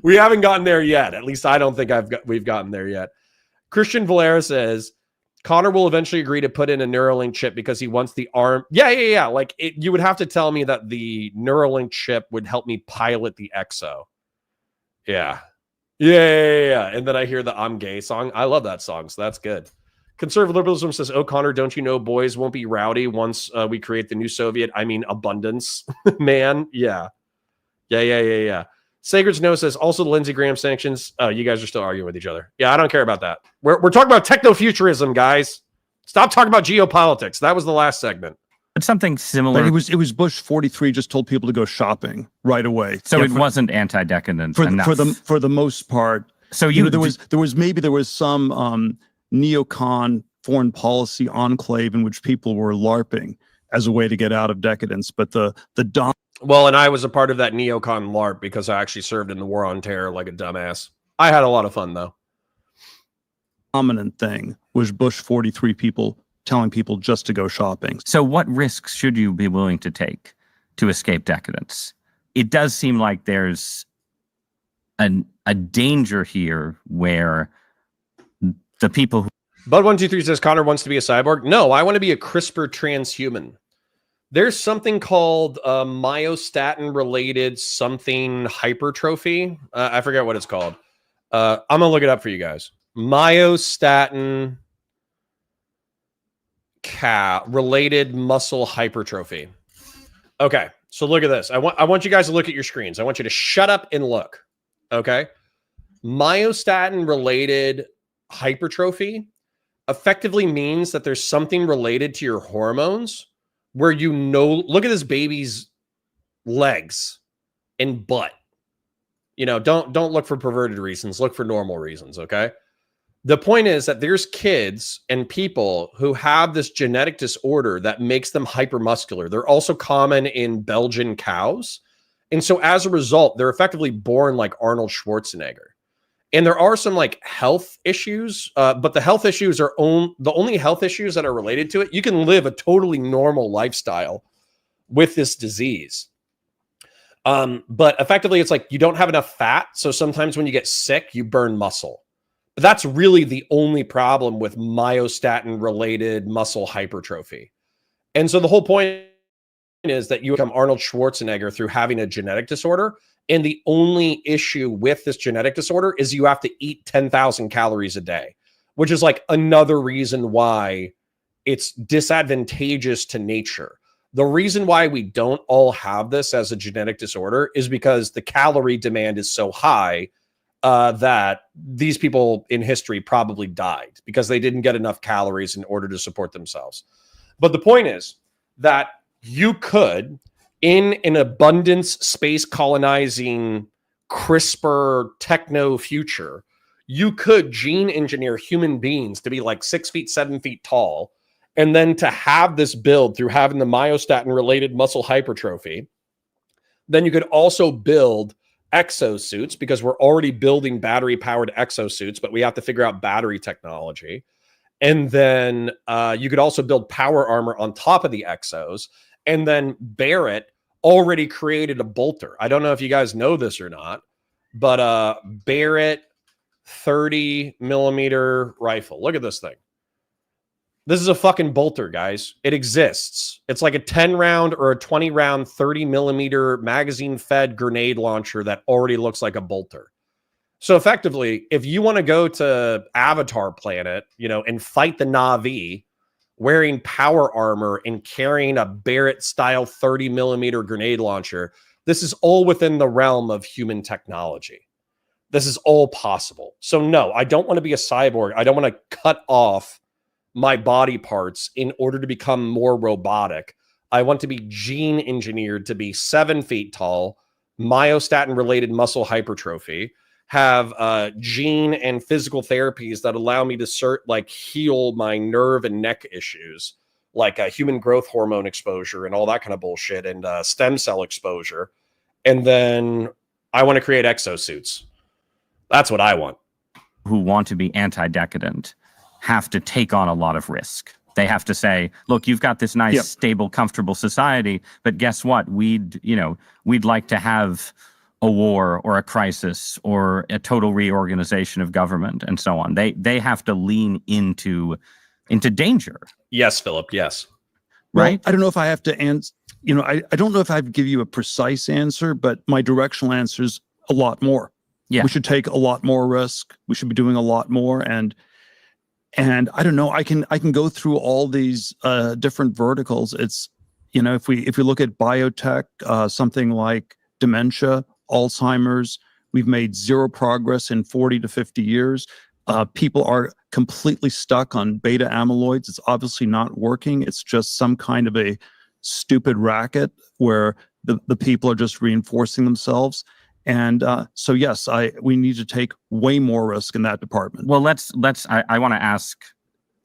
We haven't gotten there yet. At least I don't think we've gotten there yet. Christian Valera says Connor will eventually agree to put in a Neuralink chip because he wants the arm. Yeah. Like you would have to tell me that the Neuralink chip would help me pilot the Exo. Yeah. And then I hear the I'm Gay song. I love that song, so that's good. Conservative liberalism says, oh, Connor, don't you know boys won't be rowdy once we create the new Soviet, abundance, man. Yeah. Sacred Snow says, also the Lindsey Graham sanctions. Oh, you guys are still arguing with each other. Yeah, I don't care about that. We're talking about techno-futurism, guys. Stop talking about geopolitics. That was the last segment. But something similar. But it was Bush 43 just told people to go shopping right away. So it wasn't anti-decadent enough. For the most part. So there was some neocon foreign policy enclave in which people were LARPing as a way to get out of decadence. But well, and I was a part of that neocon LARP because I actually served in the War on Terror like a dumbass. I had a lot of fun, though. Dominant thing was Bush 43 people telling people just to go shopping. So what risks should you be willing to take to escape decadence? It does seem like there's a danger here where the people who... Bud123 says Connor wants to be a cyborg. No, I want to be a CRISPR transhuman. There's something called myostatin-related something hypertrophy. I forget what it's called. I'm going to look it up for you guys. Myostatin related muscle hypertrophy. Okay, so look at this. I want you guys to look at your screens. I want you to shut up and look. Okay? Myostatin-related hypertrophy effectively means that there's something related to your hormones where look at this baby's legs and butt. Don't look for perverted reasons, look for normal reasons, okay? The point is that there's kids and people who have this genetic disorder that makes them hypermuscular. They're also common in Belgian cows. And so as a result, they're effectively born like Arnold Schwarzenegger. And there are some health issues, but the health issues are the only health issues that are related to it. You can live a totally normal lifestyle with this disease. But effectively, it's you don't have enough fat. So sometimes when you get sick, you burn muscle. But that's really the only problem with myostatin-related muscle hypertrophy. And so the whole point is that you become Arnold Schwarzenegger through having a genetic disorder. And the only issue with this genetic disorder is you have to eat 10,000 calories a day, which is another reason why it's disadvantageous to nature. The reason why we don't all have this as a genetic disorder is because the calorie demand is so high that these people in history probably died because they didn't get enough calories in order to support themselves. But the point is that you could, in an abundance space colonizing CRISPR techno future, you could gene engineer human beings to be 6 feet, 7 feet tall, and then to have this build through having the myostatin related muscle hypertrophy. Then you could also build exosuits because we're already building battery powered exosuits, but we have to figure out battery technology. And then you could also build power armor on top of the exos. And then Barrett already created a bolter. I don't know if you guys know this or not, but Barrett 30 millimeter rifle. Look at this thing. This is a fucking bolter, guys. It exists. It's like a 10 round or a 20 round 30 millimeter magazine fed grenade launcher that already looks like a bolter. So effectively, if you want to go to Avatar Planet, and fight the Na'vi wearing power armor and carrying a Barrett style 30 millimeter grenade launcher, This is all within the realm of human technology. This is all possible. So no, I don't want to be a cyborg. I don't want to cut off my body parts in order to become more robotic. I want to be gene engineered to be 7 feet tall, myostatin related muscle hypertrophy, have gene and physical therapies that allow me to heal my nerve and neck issues, like human growth hormone exposure and all that kind of bullshit, and stem cell exposure. And then I want to create exosuits. That's what I want. Who want to be anti-decadent have to take on a lot of risk. They have to say, look, you've got this nice, stable, comfortable society, but guess what? We'd like to have a war or a crisis or a total reorganization of government and so on. They have to lean into danger. Yes, Philip. Yes. Right. Well, I don't know if I have to answer, I don't know if I have to give you a precise answer, but my directional answer is a lot more. Yeah. We should take a lot more risk. We should be doing a lot more. And I don't know, I can go through all these different verticals. It's, if we look at biotech, something like dementia, Alzheimer's, we've made zero progress in 40 to 50 years. People are completely stuck on beta amyloids. It's obviously not working. It's just some kind of a stupid racket where the people are just reinforcing themselves. And so, yes, we need to take way more risk in that department. Well, I want to ask,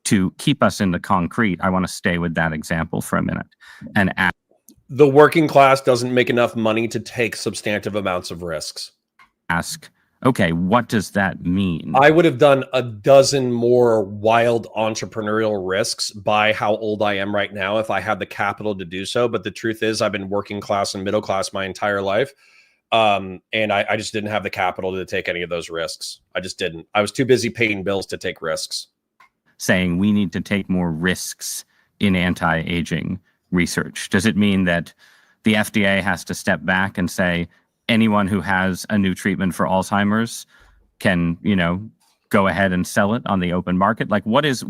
to keep us in the concrete, I want to stay with that example for a minute and ask. The working class doesn't make enough money to take substantive amounts of risks. Okay, what does that mean? I would have done a dozen more wild entrepreneurial risks by how old I am right now if I had the capital to do so. But the truth is, I've been working class and middle class my entire life. And I just didn't have the capital to take any of those risks. I just didn't. I was too busy paying bills to take risks. Saying we need to take more risks in anti-aging research. Does it mean that the FDA has to step back and say anyone who has a new treatment for Alzheimer's can, go ahead and sell it on the open market? Like, what is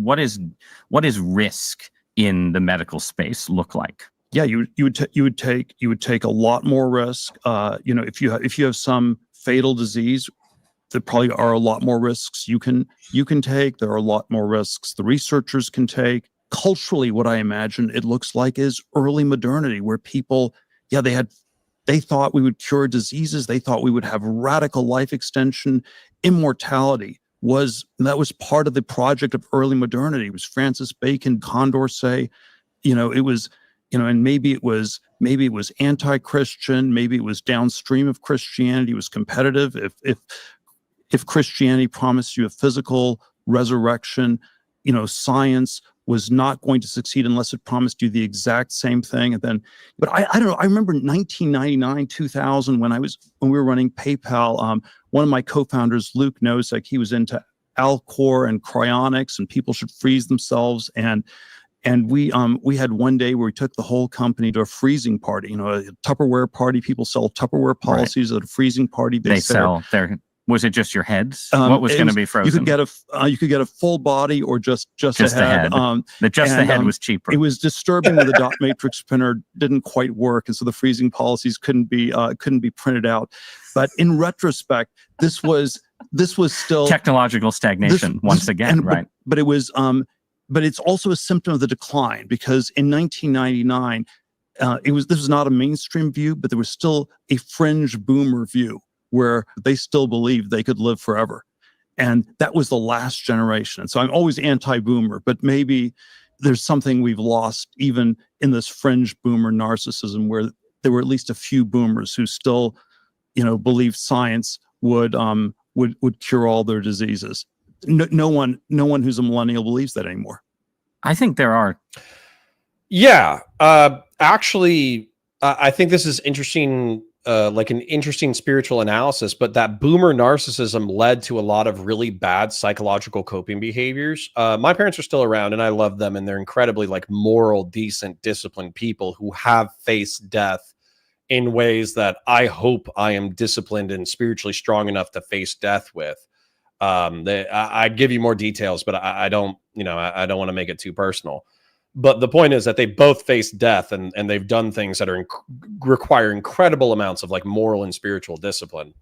risk in the medical space look like? Yeah, you would take a lot more risk. If you have some fatal disease, there probably are a lot more risks you can take. There are a lot more risks the researchers can take. Culturally, what I imagine it looks like is early modernity, where people, they thought we would cure diseases. They thought we would have radical life extension. Immortality was part of the project of early modernity. It was Francis Bacon, Condorcet. It was. And maybe it was anti-Christian, maybe it was downstream of Christianity, it was competitive. If Christianity promised you a physical resurrection, science was not going to succeed unless it promised you the exact same thing. But I don't know. I remember 1999, 2000, when we were running PayPal. One of my co-founders, Luke Nosek, he was into Alcor and cryonics, and people should freeze themselves. And we had one day where we took the whole company to a freezing party, a Tupperware party. People sell Tupperware policies at a freezing party. They sell their. Was it just your heads? What was going to be frozen? You could get a full body or just a head. The head was cheaper. It was disturbing when the dot matrix printer didn't quite work, and so the freezing policies couldn't be printed out. But in retrospect, this was still technological stagnation once again, right? But it was. But it's also a symptom of the decline, because in 1999, this was not a mainstream view, but there was still a fringe boomer view where they still believed they could live forever. And that was the last generation. And so I'm always anti-boomer, but maybe there's something we've lost even in this fringe boomer narcissism, where there were at least a few boomers who still, believed science would cure all their diseases. No one who's a millennial believes that anymore. I think there are. Yeah. Actually, I think this is interesting, like an interesting spiritual analysis, but that boomer narcissism led to a lot of really bad psychological coping behaviors. My parents are still around and I love them, and they're incredibly moral, decent, disciplined people who have faced death in ways that I hope I am disciplined and spiritually strong enough to face death with. I'd give you more details, but I don't want to make it too personal. But the point is that they both face death, and they've done things that are require incredible amounts of like moral and spiritual discipline.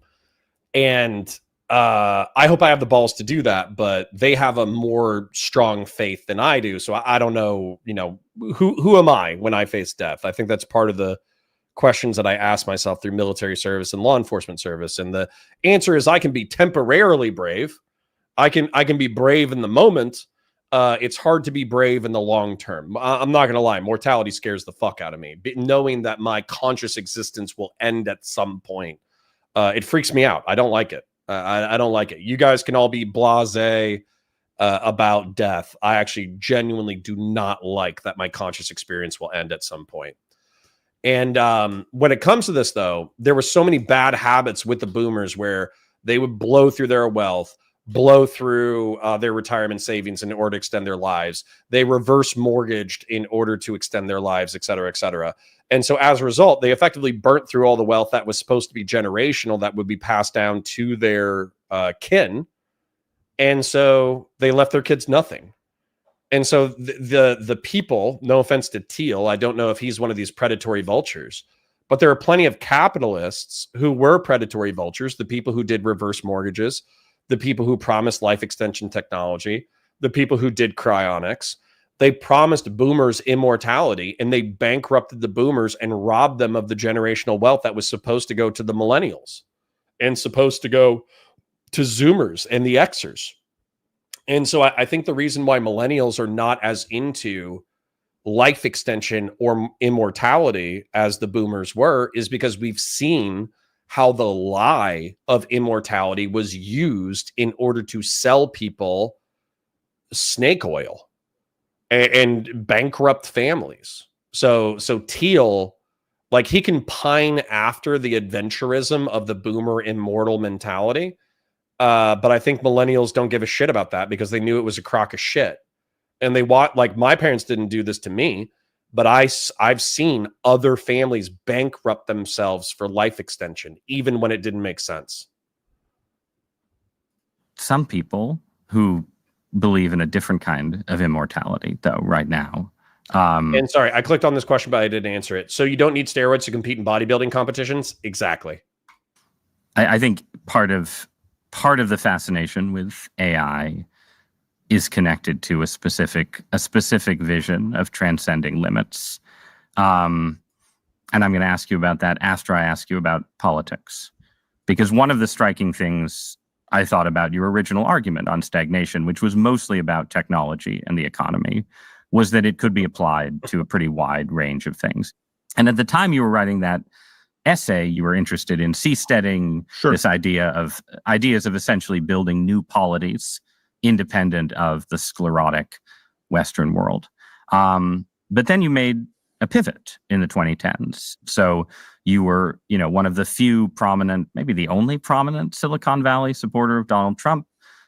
And I hope I have the balls to do that, but they have a more strong faith than I do. So I don't know, who am I when I face death? I think that's part of the questions that I ask myself through military service and law enforcement service. And the answer is I can be temporarily brave. I can be brave in the moment. It's hard to be brave in the long term. I'm not going to lie. Mortality scares the fuck out of me. Knowing that my conscious existence will end at some point, it freaks me out. I don't like it. I don't like it. You guys can all be blasé about death. I actually genuinely do not like that my conscious experience will end at some point. And when it comes to this, though, there were so many bad habits with the boomers where they would blow through their wealth, blow through their retirement savings in order to extend their lives. They reverse mortgaged in order to extend their lives, et cetera, et cetera. And so as a result, they effectively burnt through all the wealth that was supposed to be generational that would be passed down to their kin. And so they left their kids nothing. And so the people, no offense to Thiel, I don't know if he's one of these predatory vultures, but there are plenty of capitalists who were predatory vultures, the people who did reverse mortgages, the people who promised life extension technology, the people who did cryonics. They promised boomers immortality, and they bankrupted the boomers and robbed them of the generational wealth that was supposed to go to the millennials and supposed to go to Zoomers and the Xers. And so I think the reason why millennials are not as into life extension or immortality as the boomers were is because we've seen how the lie of immortality was used in order to sell people snake oil and bankrupt families. So Thiel, like, he can pine after the adventurism of the boomer immortal mentality. But I think millennials don't give a shit about that because they knew it was a crock of shit. And they want, like, my parents didn't do this to me, but I've seen other families bankrupt themselves for life extension, even when it didn't make sense. Some people who believe in a different kind of immortality, though, right now. And sorry, I clicked on this question, but I didn't answer it. So you don't need steroids to compete in bodybuilding competitions? Exactly. I think part of the fascination with AI is connected to a specific vision of transcending limits. And I'm going to ask you about that after I ask you about politics. Because one of the striking things I thought about your original argument on stagnation, which was mostly about technology and the economy, was that it could be applied to a pretty wide range of things. And at the time you were writing that essay, you were interested in seasteading, this ideas of essentially building new polities independent of the sclerotic Western world. But then you made a pivot in the 2010s. So you were, one of the few prominent, maybe the only prominent Silicon Valley supporter of Donald Trump.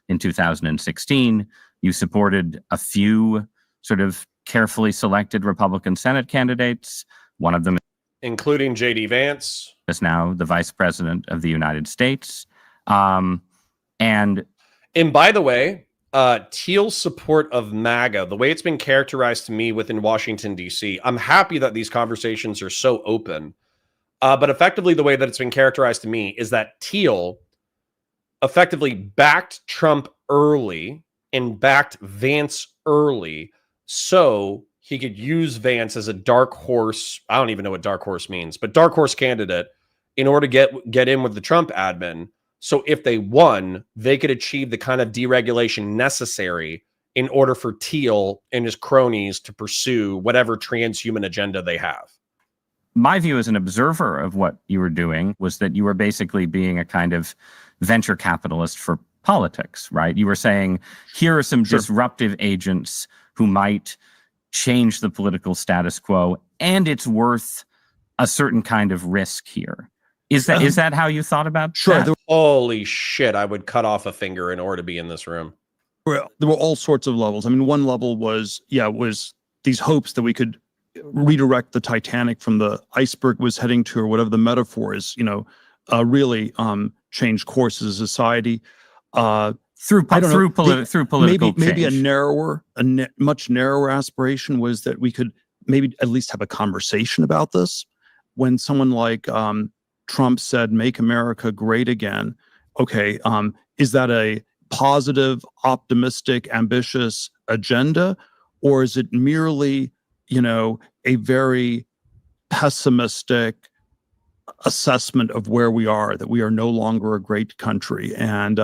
In 2016, you supported a few sort of carefully selected Republican Senate candidates. One of them, including J.D. Vance, is now the Vice President of the United States. And by the way, Thiel's support of MAGA, the way it's been characterized to me within Washington, D.C., I'm happy that these conversations are so open. But effectively, the way that it's been characterized to me is that Thiel effectively backed Trump early and backed Vance early so he could use Vance as a dark horse. I don't even know what dark horse means, but dark horse candidate in order to get in with the Trump admin. So if they won, they could achieve the kind of deregulation necessary in order for Thiel and his cronies to pursue whatever transhuman agenda they have. My view as an observer of what you were doing was that you were basically being a kind of venture capitalist for politics, right? You were saying, here are some disruptive agents who might change the political status quo, and it's worth a certain kind of risk here. Is that how you thought about that? Holy shit, I would cut off a finger in order to be in this room. Well, there were all sorts of levels. I mean, one level was these hopes that we could redirect the Titanic from the iceberg was heading to, or whatever the metaphor is, really change course as a society. through I don't know, through political maybe change. much narrower aspiration was that we could maybe at least have a conversation about this. When someone like Trump said, "Make America Great Again," okay, is that a positive, optimistic, ambitious agenda, or is it merely, a very pessimistic assessment of where we are, that we are no longer a great country? And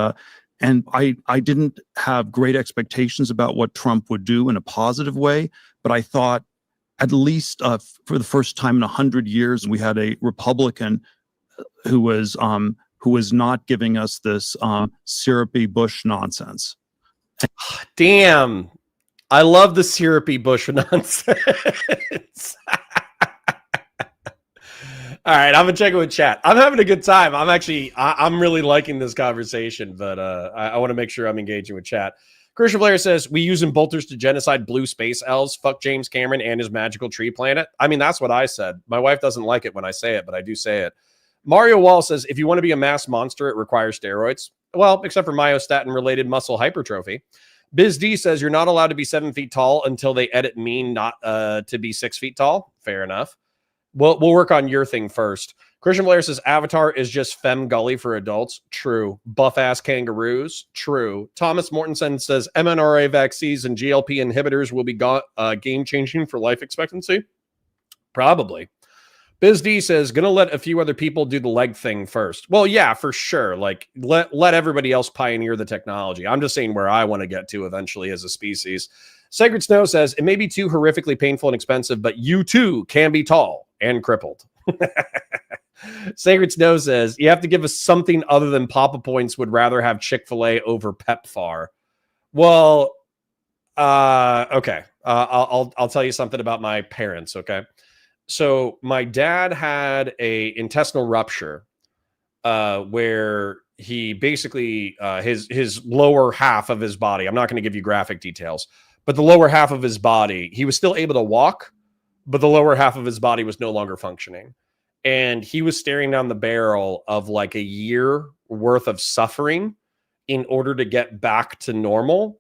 I didn't have great expectations about what Trump would do in a positive way, but I thought at least for the first time in 100 years, we had a Republican who was not giving us this syrupy Bush nonsense. Damn. I love the syrupy Bush nonsense. All right, I'm gonna check it with chat. I'm having a good time. I'm really liking this conversation, but I want to make sure I'm engaging with chat. Christian Blair says, we using bolters to genocide blue space elves. Fuck James Cameron and his magical tree planet. I mean, that's what I said. My wife doesn't like it when I say it, but I do say it. Mario Wall says, if you want to be a mass monster, it requires steroids. Well, except for myostatin-related muscle hypertrophy. Biz D says, you're not allowed to be 7 feet tall until they edit mean not to be 6 feet tall. Fair enough. We'll work on your thing first. Christian Blair says, Avatar is just femme gully for adults. True. Buff-ass kangaroos. True. Thomas Mortensen says, mRNA vaccines and GLP inhibitors will be game-changing for life expectancy. Probably. Biz D says, gonna let a few other people do the leg thing first. Well, yeah, for sure. Like, let everybody else pioneer the technology. I'm just saying where I want to get to eventually as a species. Sacred Snow says, it may be too horrifically painful and expensive, but you too can be tall and crippled. Sacred Snow says, you have to give us something other than Papa Points would rather have Chick-fil-A over PEPFAR. Well, okay. I'll tell you something about my parents, okay? So my dad had a intestinal rupture where he basically, his lower half of his body, I'm not going to give you graphic details, but the lower half of his body, he was still able to walk, but the lower half of his body was no longer functioning. And he was staring down the barrel of like a year worth of suffering in order to get back to normal.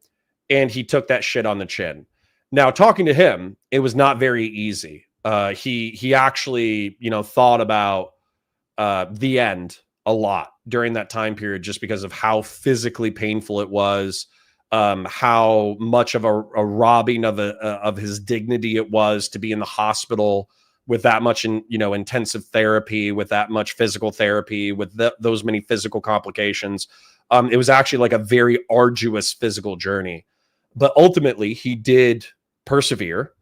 And he took that shit on the chin. Now, talking to him, it was not very easy. He actually, thought about the end a lot during that time period, just because of how physically painful it was, how much of a robbing of his dignity it was to be in the hospital with that much intensive therapy, with that much physical therapy, with those many physical complications. It was actually like a very arduous physical journey, but ultimately he did persevere.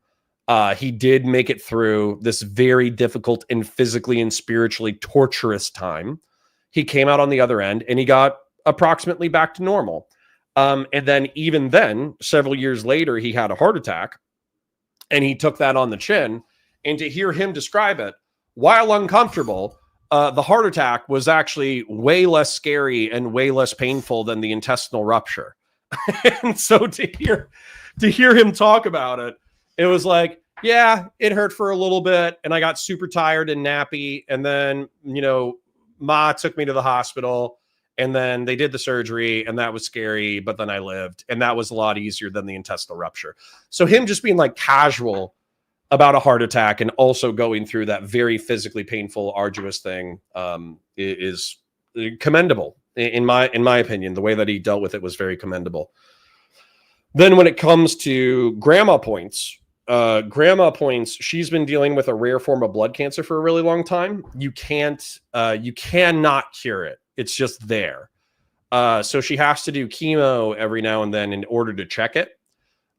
He did make it through this very difficult and physically and spiritually torturous time. He came out on the other end and he got approximately back to normal. And then even then, several years later, he had a heart attack and he took that on the chin. And to hear him describe it, while uncomfortable, the heart attack was actually way less scary and way less painful than the intestinal rupture. And so to hear him talk about it, it was like, yeah, it hurt for a little bit. And I got super tired and nappy. And then, Ma took me to the hospital and then they did the surgery and that was scary. But then I lived and that was a lot easier than the intestinal rupture. So him just being like casual about a heart attack and also going through that very physically painful, arduous thing is commendable. In my opinion, the way that he dealt with it was very commendable. Then when it comes to Grandma Points, she's been dealing with a rare form of blood cancer for a really long time. You cannot cure it. It's just there. So she has to do chemo every now and then in order to check it.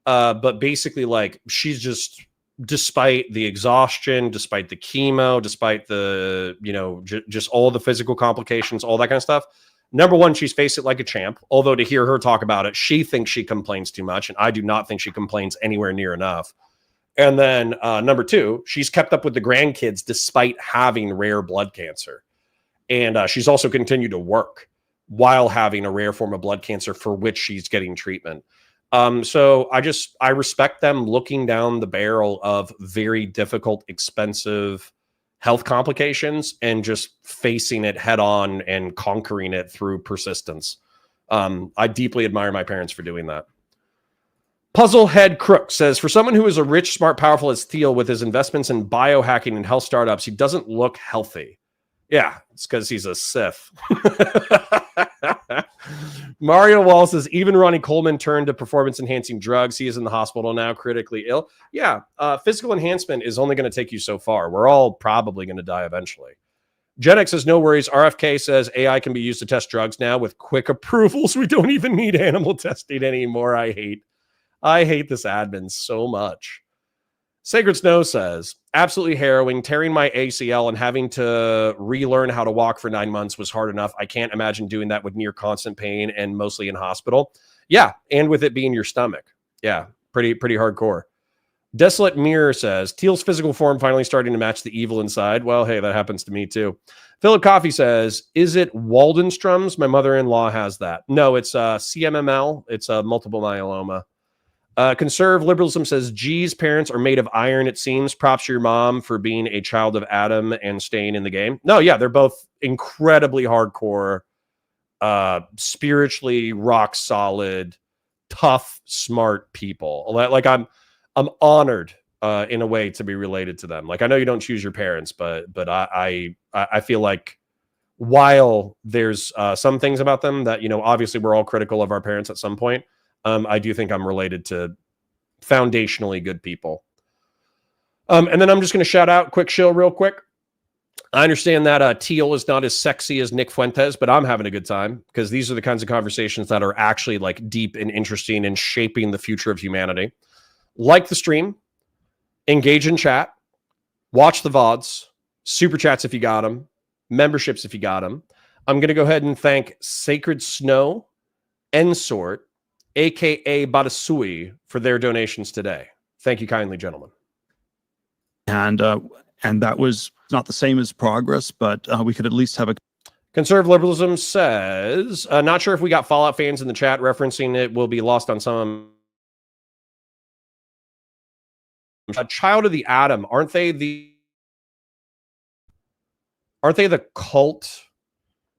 But basically, like, she's just, despite the exhaustion, despite the chemo, despite the, just all the physical complications, all that kind of stuff. Number one, she's faced it like a champ. Although to hear her talk about it, she thinks she complains too much. And I do not think she complains anywhere near enough. And then number two, she's kept up with the grandkids despite having rare blood cancer. And she's also continued to work while having a rare form of blood cancer for which she's getting treatment. So I respect them looking down the barrel of very difficult, expensive health complications and just facing it head on and conquering it through persistence. I deeply admire my parents for doing that. Puzzlehead Crook says, for someone who is a rich, smart, powerful as Thiel with his investments in biohacking and health startups, he doesn't look healthy. Yeah, it's because he's a Sith. Mario Wall says, even Ronnie Coleman turned to performance-enhancing drugs. He is in the hospital now, critically ill. Yeah, physical enhancement is only going to take you so far. We're all probably going to die eventually. Gen X says, no worries. RFK says AI can be used to test drugs now with quick approvals. We don't even need animal testing anymore. I hate this admin so much. Sacred Snow says, absolutely harrowing. Tearing my ACL and having to relearn how to walk for 9 months was hard enough. I can't imagine doing that with near constant pain and mostly in hospital. Yeah, and with it being your stomach. Yeah, pretty hardcore. Desolate Mirror says, Thiel's physical form finally starting to match the evil inside. Well, hey, that happens to me too. Philip Coffey says, is it Waldenstrom's? My mother-in-law has that. No, it's CMML. It's multiple myeloma. Conserve Liberalism says, G's parents are made of iron, it seems. Props to your mom for being a child of Adam and staying in the game. No, yeah, they're both incredibly hardcore, spiritually rock solid, tough, smart people. Like I'm honored in a way to be related to them. Like I know you don't choose your parents, but I feel like while there's some things about them that, you know, obviously we're all critical of our parents at some point. I do think I'm related to foundationally good people. And then I'm just going to shout out quick shill real quick. I understand that Thiel is not as sexy as Nick Fuentes, but I'm having a good time because these are the kinds of conversations that are actually like deep and interesting and shaping the future of humanity. Like the stream, engage in chat, watch the VODs, super chats if you got them, memberships if you got them. I'm going to go ahead and thank Sacred Snow, Ensort, aka Badasui, for their donations today. Thank you kindly, gentlemen. And that was not the same as progress, but we could at least have a... Conserve Liberalism says, not sure if we got Fallout fans in the chat referencing it will be lost on some. A Child of the Atom, aren't they the cult?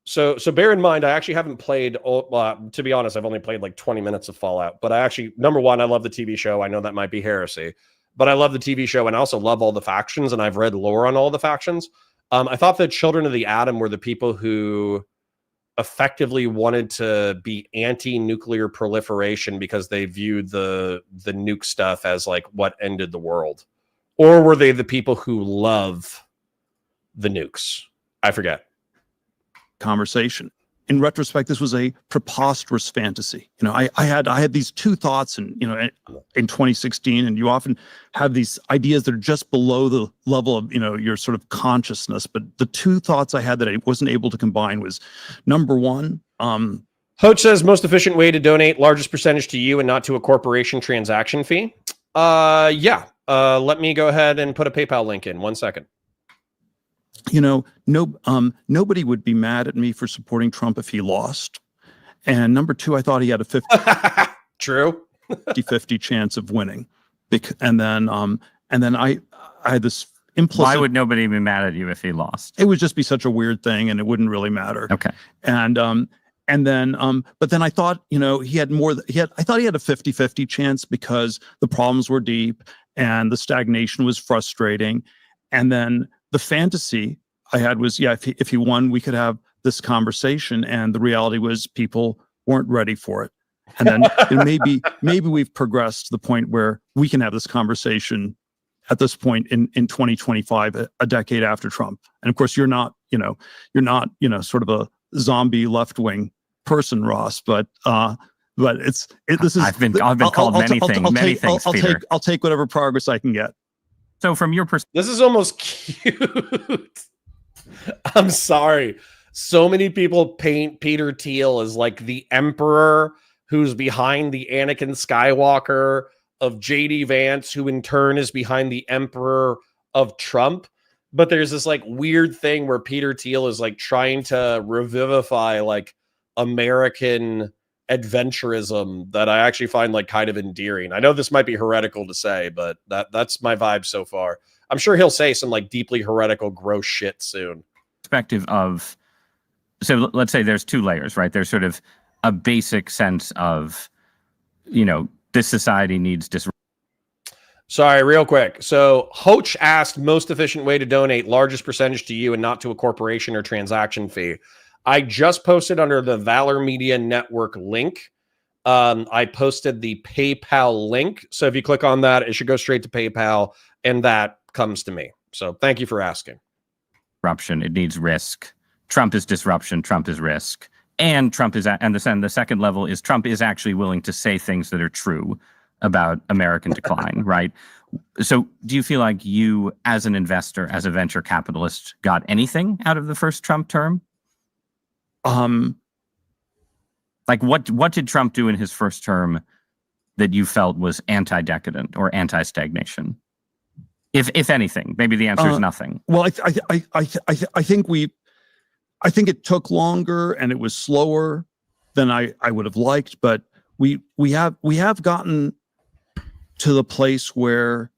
So bear in mind, I actually haven't played, to be honest, I've only played like 20 minutes of Fallout, but I actually, number one, I love the TV show. I know that might be heresy, but I love the TV show and I also love all the factions, and I've read lore on all the factions. I thought that Children of the Atom were the people who effectively wanted to be anti-nuclear proliferation because they viewed the nuke stuff as like what ended the world. Or were they the people who love the nukes? I forget. Conversation. In retrospect, this was a preposterous fantasy. You know, I had these two thoughts, and you know, in 2016, and you often have these ideas that are just below the level of, you know, your sort of consciousness. But the two thoughts I had that I wasn't able to combine was, number one, Hoach says most efficient way to donate, largest percentage to you and not to a corporation transaction fee. Yeah. Let me go ahead and put a PayPal link in 1 second. You know, nobody would be mad at me for supporting Trump if he lost. And number two, I thought he had a 50-50 chance of winning. And then I had this implicit. Why would nobody be mad at you if he lost? It would just be such a weird thing, and it wouldn't really matter. Okay. And then but then I thought, you know, I thought he had a 50-50 chance because the problems were deep and the stagnation was frustrating. And then the fantasy I had was, yeah, if he won, we could have this conversation. And the reality was people weren't ready for it. And then maybe we've progressed to the point where we can have this conversation at this point in 2025, a decade after Trump. And of course, you're not sort of a zombie left-wing person, Ross, but this is. I've been called many things, Peter. I'll take whatever progress I can get. So from your perspective, this is almost cute. I'm sorry. So many people paint Peter Thiel as like the emperor who's behind the Anakin Skywalker of JD Vance, who in turn is behind the emperor of Trump. But there's this like weird thing where Peter Thiel is like trying to revivify like American adventurism that I actually find like kind of endearing. I know this might be heretical to say, but that's my vibe so far. I'm sure he'll say some like deeply heretical, gross shit soon. Perspective of, so let's say there's two layers, right? There's sort of a basic sense of, this society needs disruption. Sorry, real quick. So Hoach asked, most efficient way to donate, largest percentage to you and not to a corporation or transaction fee. I just posted under the Valor Media Network link. I posted the PayPal link. So if you click on that, it should go straight to PayPal, and that comes to me. So thank you for asking. Disruption. It needs risk. Trump is disruption. Trump is risk. And Trump is, and the second level is Trump is actually willing to say things that are true about American decline, right? So do you feel like you, as an investor, as a venture capitalist, got anything out of the first Trump term? Like what did Trump do in his first term that you felt was anti-decadent or anti-stagnation? If anything, maybe the answer is nothing. Well, I think it took longer and it was slower than I would have liked, but we have gotten to the place where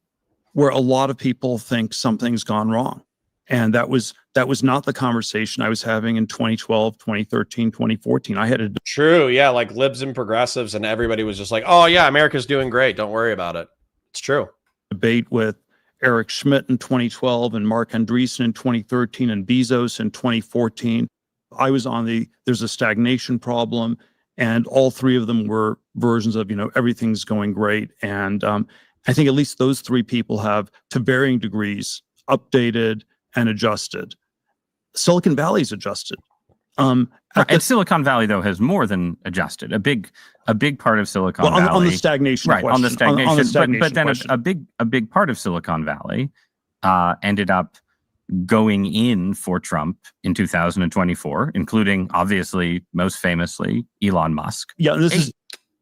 a lot of people think something's gone wrong. And that was not the conversation I was having in 2012, 2013, 2014. I had a True, yeah, like libs and progressives, and everybody was just like, "Oh yeah, America's doing great. Don't worry about it." It's true. Debate with Eric Schmidt in 2012 and Mark Andreessen in 2013 and Bezos in 2014. I was on there's a stagnation problem, and all three of them were versions of, everything's going great. And I think at least those three people have, to varying degrees, updated and adjusted. Silicon Valley's adjusted. And Silicon Valley, though, has more than adjusted. A big part of Silicon Valley on the stagnation, right? question, On the stagnation, on the stagnation but then question. a big part of Silicon Valley ended up going in for Trump in 2024, including obviously most famously Elon Musk. Yeah, this is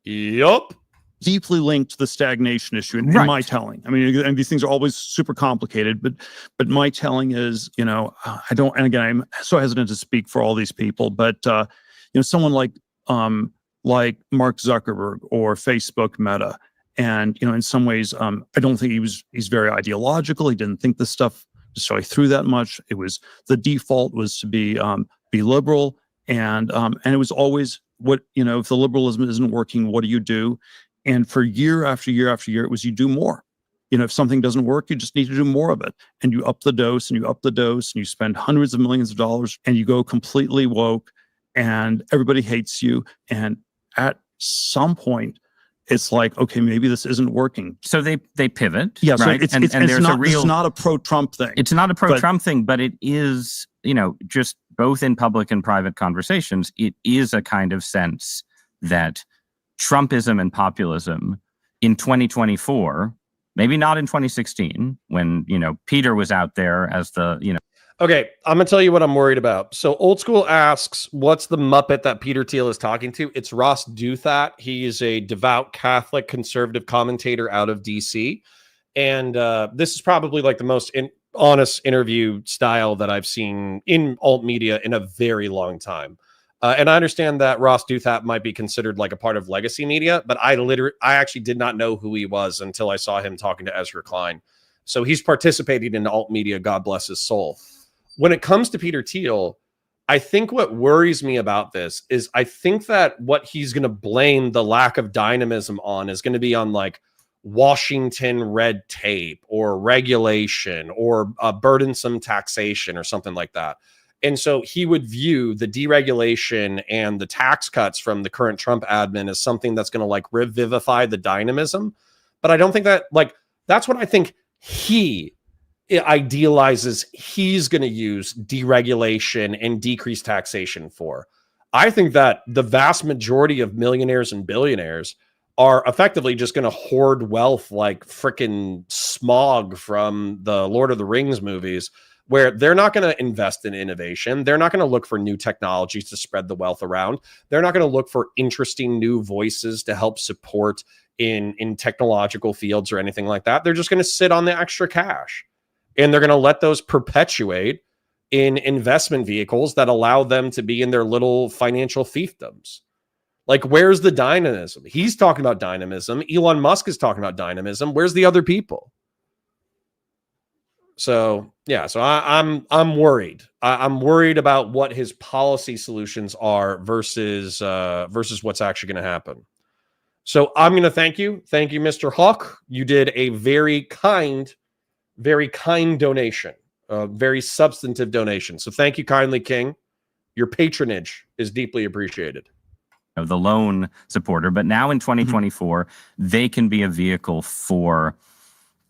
Yup. deeply linked to the stagnation issue in my telling. I mean, and these things are always super complicated, but my telling is, I don't, and again, I'm so hesitant to speak for all these people, but someone like Mark Zuckerberg or Facebook Meta, and in some ways, I don't think he's very ideological. He didn't think this stuff necessarily through that much. It was the default was to be liberal, and it was always what if the liberalism isn't working, what do you do? And for year after year after year, it was you do more. If something doesn't work, you just need to do more of it. And you up the dose and you up the dose and you spend hundreds of millions of dollars and you go completely woke and everybody hates you. And at some point, it's like, okay, maybe this isn't working. So they pivot. Yeah, right? So it's not a pro-Trump thing. It's not a pro-Trump thing, but it is, just both in public and private conversations, it is a kind of sense that Trumpism and populism in 2024, maybe not in 2016, when, Peter was out there as the, Okay, I'm going to tell you what I'm worried about. So Old School asks, what's the Muppet that Peter Thiel is talking to? It's Ross Douthat. He is a devout Catholic conservative commentator out of DC. And this is probably like the most honest interview style that I've seen in alt media in a very long time. And I understand that Ross Douthat might be considered like a part of legacy media, but I actually did not know who he was until I saw him talking to Ezra Klein. So he's participating in alt media, God bless his soul. When it comes to Peter Thiel, I think what worries me about this is I think that what he's going to blame the lack of dynamism on is going to be on like Washington red tape or regulation or burdensome taxation or something like that. And so he would view the deregulation and the tax cuts from the current Trump admin as something that's going to like revivify the dynamism. But I don't think that that's what I think he idealizes he's going to use deregulation and decreased taxation for. I think that the vast majority of millionaires and billionaires are effectively just going to hoard wealth like freaking Smog from the Lord of the Rings movies, where they're not going to invest in innovation. They're not going to look for new technologies to spread the wealth around. They're not going to look for interesting new voices to help support in technological fields or anything like that. They're just going to sit on the extra cash. And they're going to let those perpetuate in investment vehicles that allow them to be in their little financial fiefdoms. Like, where's the dynamism? He's talking about dynamism. Elon Musk is talking about dynamism. Where's the other people? So, Yeah, so I'm worried. I'm worried about what his policy solutions are versus what's actually going to happen. So I'm going to thank you, Mr. Hawk. You did a very kind donation, a very substantive donation. So thank you kindly, King. Your patronage is deeply appreciated. The lone supporter, but now in 2024, they can be a vehicle for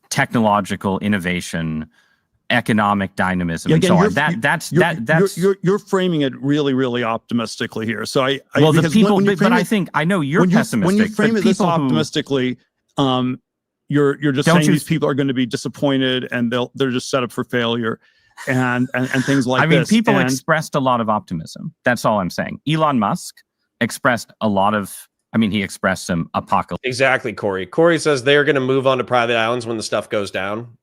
technological innovation, economic dynamism, and so on. You're framing it really, really optimistically here. So the people, but I think I know you're pessimistic. When you frame it this optimistically, you're just saying these people are going to be disappointed and they're just set up for failure, and things like this. I mean, people expressed a lot of optimism. That's all I'm saying. Elon Musk expressed a lot of. I mean, he expressed some apocalypse. Exactly, Corey. Corey says they're going to move on to private islands when the stuff goes down.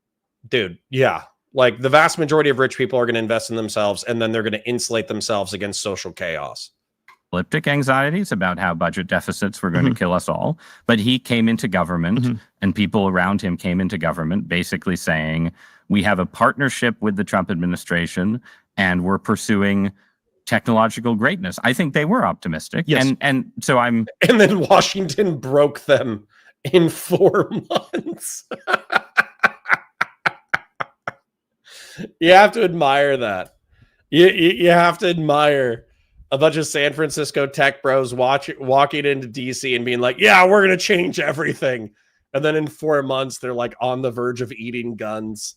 Dude, yeah. Like the vast majority of rich people are going to invest in themselves, and then they're going to insulate themselves against social chaos. Apocalyptic anxieties about how budget deficits were going to kill us all. But he came into government, and people around him came into government basically saying, we have a partnership with the Trump administration, and we're pursuing technological greatness. I think they were optimistic. Yes. And so I'm... And then Washington broke them in 4 months. You have to admire that. You have to admire a bunch of San Francisco tech bros walking into DC and being like, yeah, we're going to change everything. And then in 4 months, they're like on the verge of eating guns.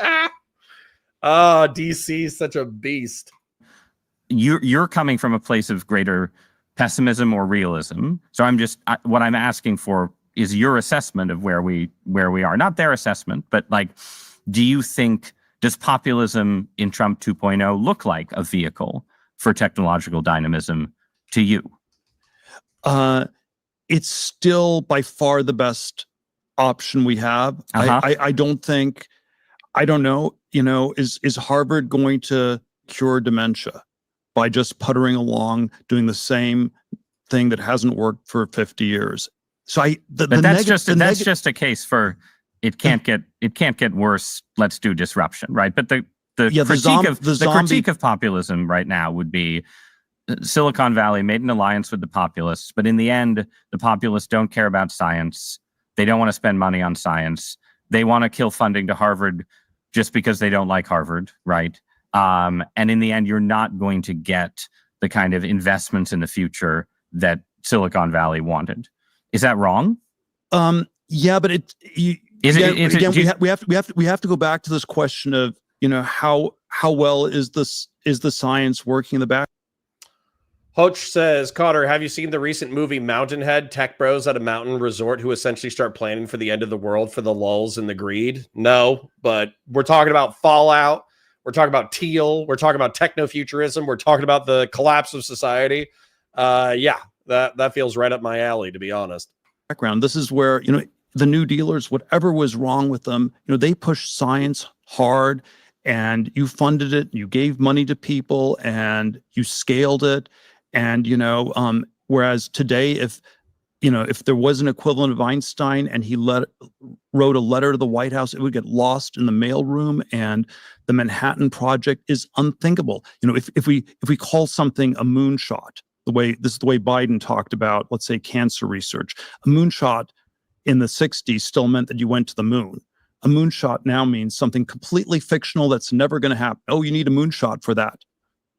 Oh, DC is such a beast. You're coming from a place of greater pessimism or realism. So what I'm asking for is your assessment of where we are, not their assessment, but like, do you think, does populism in Trump 2.0 look like a vehicle for technological dynamism to you? It's still by far the best option we have. I don't know, is Harvard going to cure dementia by just puttering along, doing the same thing that hasn't worked for 50 years? So that's just a case for it can't get worse. Let's do disruption, right? But the critique of populism right now would be Silicon Valley made an alliance with the populists, but in the end, the populists don't care about science. They don't want to spend money on science. They want to kill funding to Harvard just because they don't like Harvard, right? And in the end, you're not going to get the kind of investments in the future that Silicon Valley wanted. Is that wrong? Yeah, but we have to go back to this question of, how well is the science working in the back? Hoach says, Cotter, have you seen the recent movie Mountainhead? Tech bros at a mountain resort who essentially start planning for the end of the world for the lulz and the greed? No, but we're talking about Fallout. We're talking about Thiel. We're talking about techno-futurism. We're talking about the collapse of society. Yeah, that feels right up my alley, to be honest. Background. This is where, the New Dealers, whatever was wrong with them, they pushed science hard, and you funded it, you gave money to people, and you scaled it. And, whereas today, if there was an equivalent of Einstein and he wrote a letter to the White House, it would get lost in the mailroom, and the Manhattan Project is unthinkable. If we call something a moonshot, this is the way Biden talked about, let's say, cancer research, a moonshot in the 60s still meant that you went to the moon. A moonshot now means something completely fictional that's never going to happen. Oh, you need a moonshot for that.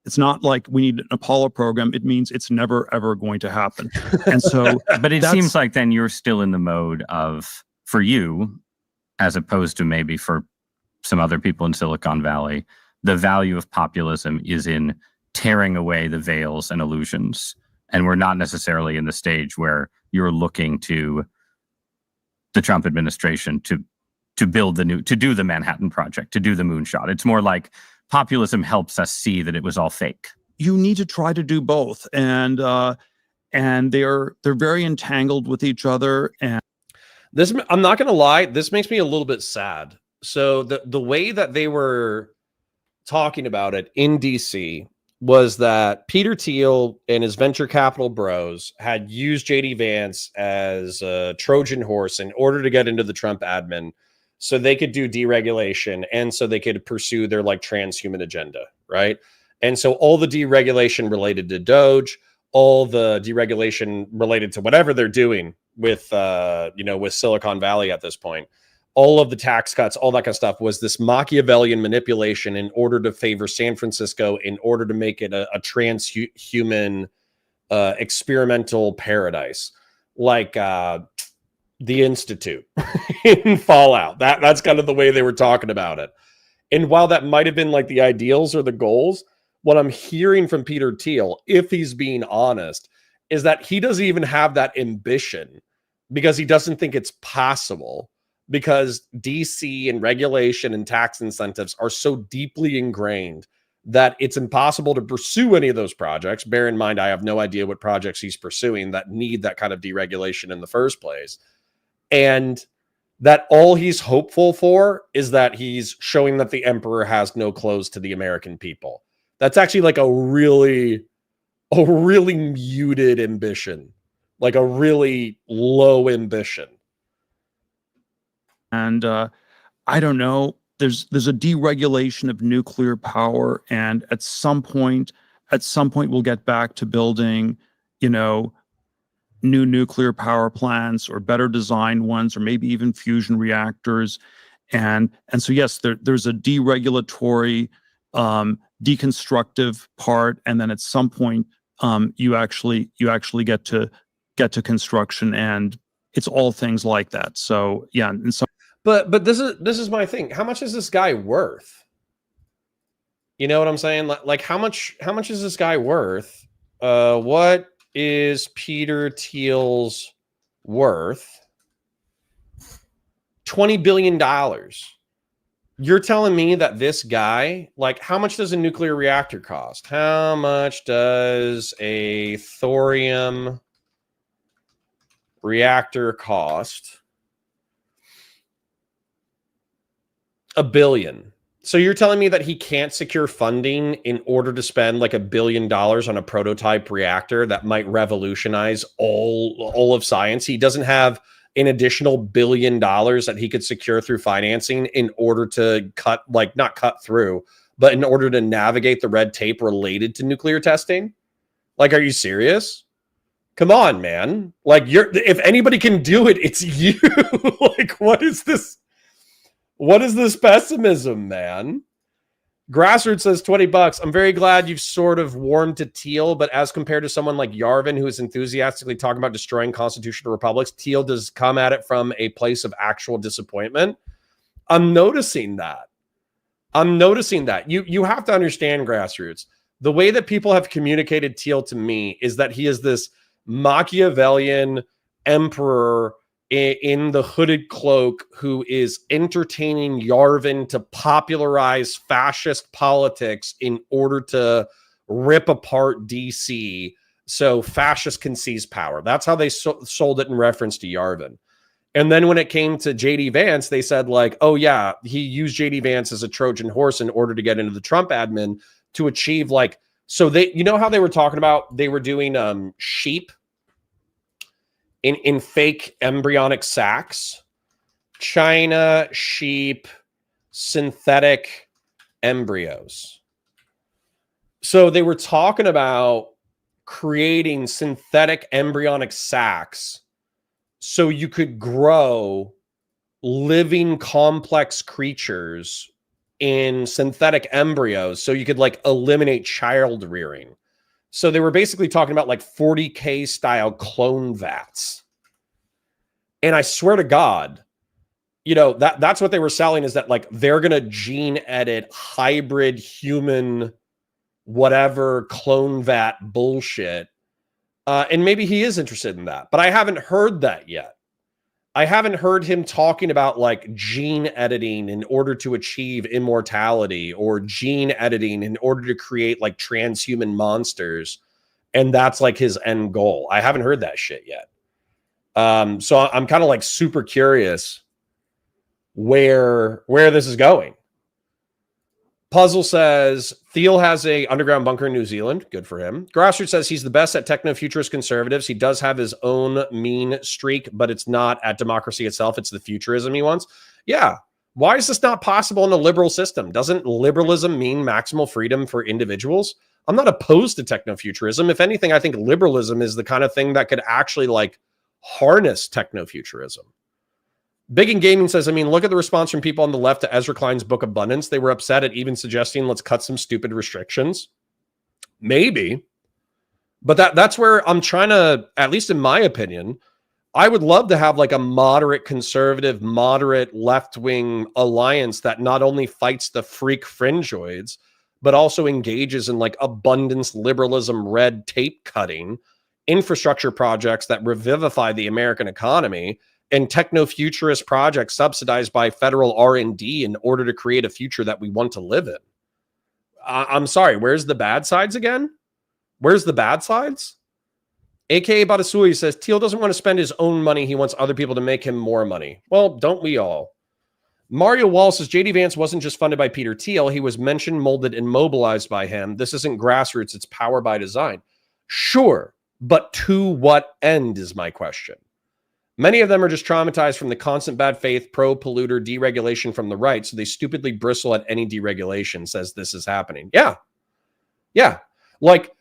It's not like we need an Apollo program. It means it's never, ever going to happen. And so, but it seems like then you're still in the mode of, for you, as opposed to maybe for some other people in Silicon Valley, the value of populism is in tearing away the veils and illusions. And we're not necessarily in the stage where you're looking to the Trump administration to build to do the Manhattan Project, to do the moonshot. It's more like populism helps us see that it was all fake. You need to try to do both, and they're very entangled with each other. And this, I'm not going to lie, this makes me a little bit sad. So the way that they were talking about it in DC was that Peter Thiel and his venture capital bros had used JD Vance as a Trojan horse in order to get into the Trump admin so they could do deregulation, and so they could pursue their like transhuman agenda, right? And so all the deregulation related to Doge, all the deregulation related to whatever they're doing with with Silicon Valley at this point, all of the tax cuts, all that kind of stuff was this Machiavellian manipulation in order to favor San Francisco, in order to make it a transhuman experimental paradise, like the Institute in Fallout. That's kind of the way they were talking about it. And while that might have been like the ideals or the goals, what I'm hearing from Peter Thiel, if he's being honest, is that he doesn't even have that ambition because he doesn't think it's possible, because DC and regulation and tax incentives are so deeply ingrained that it's impossible to pursue any of those projects. Bear in mind, I have no idea what projects he's pursuing that need that kind of deregulation in the first place. And that all he's hopeful for is that he's showing that the emperor has no clothes to the American people. That's actually like a really muted ambition, like a really low ambition. And I don't know. There's a deregulation of nuclear power, and at some point we'll get back to building, new nuclear power plants or better designed ones, or maybe even fusion reactors. And so yes, there's a deregulatory, deconstructive part, and then at some point you actually get to construction, and it's all things like that. So yeah, and so. But this is my thing. How much is this guy worth? You know what I'm saying? Like how much is this guy worth? What is Peter Thiel's worth? $20 billion. You're telling me that this guy, like, how much does a nuclear reactor cost? How much does a thorium reactor cost? $1 billion. So you're telling me that he can't secure funding in order to spend like $1 billion on a prototype reactor that might revolutionize all of science? He doesn't have an additional $1 billion that he could secure through financing in order to not cut through, but in order to navigate the red tape related to nuclear testing? Like, are you serious? Come on, man. Like, if anybody can do it, it's you. Like, what is this? What is this pessimism, man? Grassroots says $20. I'm very glad you've sort of warmed to Thiel, but as compared to someone like Yarvin, who is enthusiastically talking about destroying constitutional republics, Thiel does come at it from a place of actual disappointment. I'm noticing that. You have to understand, Grassroots. The way that people have communicated Thiel to me is that he is this Machiavellian emperor in the hooded cloak who is entertaining Yarvin to popularize fascist politics in order to rip apart DC so fascists can seize power. That's how they sold it in reference to Yarvin. And then when it came to JD Vance, they said like, oh yeah, he used JD Vance as a Trojan horse in order to get into the Trump admin to achieve like, so they, how they were talking about, they were doing sheep in fake embryonic sacs, China sheep, synthetic embryos. So they were talking about creating synthetic embryonic sacs so you could grow living complex creatures in synthetic embryos so you could like eliminate child rearing. So they were basically talking about like 40K style clone vats. And I swear to God, that's what they were selling, is that like they're going to gene edit hybrid human whatever clone vat bullshit. And maybe he is interested in that, but I haven't heard that yet. I haven't heard him talking about like gene editing in order to achieve immortality, or gene editing in order to create like transhuman monsters. And that's like his end goal. I haven't heard that shit yet. So I'm kind of like super curious where this is going. Puzzle says Thiel has a underground bunker in New Zealand. Good for him. Grassroots says he's the best at techno-futurist conservatives. He does have his own mean streak, but it's not at democracy itself. It's the futurism he wants. Yeah. Why is this not possible in a liberal system? Doesn't liberalism mean maximal freedom for individuals? I'm not opposed to technofuturism. If anything, I think liberalism is the kind of thing that could actually like harness technofuturism. Big in Gaming says, I mean, look at the response from people on the left to Ezra Klein's book Abundance. They were upset at even suggesting let's cut some stupid restrictions. Maybe. But that's where I'm trying to, at least in my opinion, I would love to have like a moderate conservative, moderate left-wing alliance that not only fights the freak fringeoids, but also engages in like abundance, liberalism, red tape cutting, infrastructure projects that revivify the American economy, and techno-futurist projects subsidized by federal R&D in order to create a future that we want to live in. I'm sorry, where's the bad sides again? Where's the bad sides? AKA Badasui says, Thiel doesn't want to spend his own money. He wants other people to make him more money. Well, don't we all? Mario Wall says, JD Vance wasn't just funded by Peter Thiel. He was mentioned, molded, and mobilized by him. This isn't grassroots. It's power by design. Sure, but to what end is my question. Many of them are just traumatized from the constant bad faith, pro-polluter deregulation from the right, so they stupidly bristle at any deregulation, says this is happening. Yeah. Like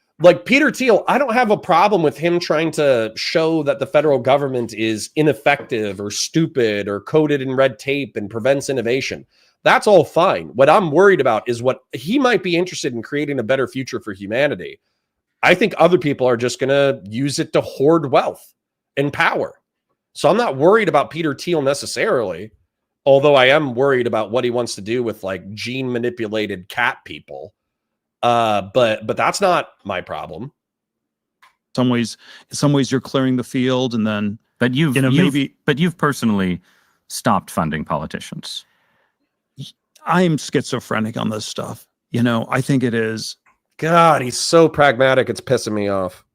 Peter Thiel, I don't have a problem with him trying to show that the federal government is ineffective or stupid or coated in red tape and prevents innovation. That's all fine. What I'm worried about is what he might be interested in creating a better future for humanity. I think other people are just going to use it to hoard wealth and power. So I'm not worried about Peter Thiel necessarily, although I am worried about what he wants to do with like gene manipulated cat people. But that's not my problem. In some ways you're clearing the field, and then but you've personally stopped funding politicians. I'm schizophrenic on this stuff. I think it is. God, he's so pragmatic. It's pissing me off.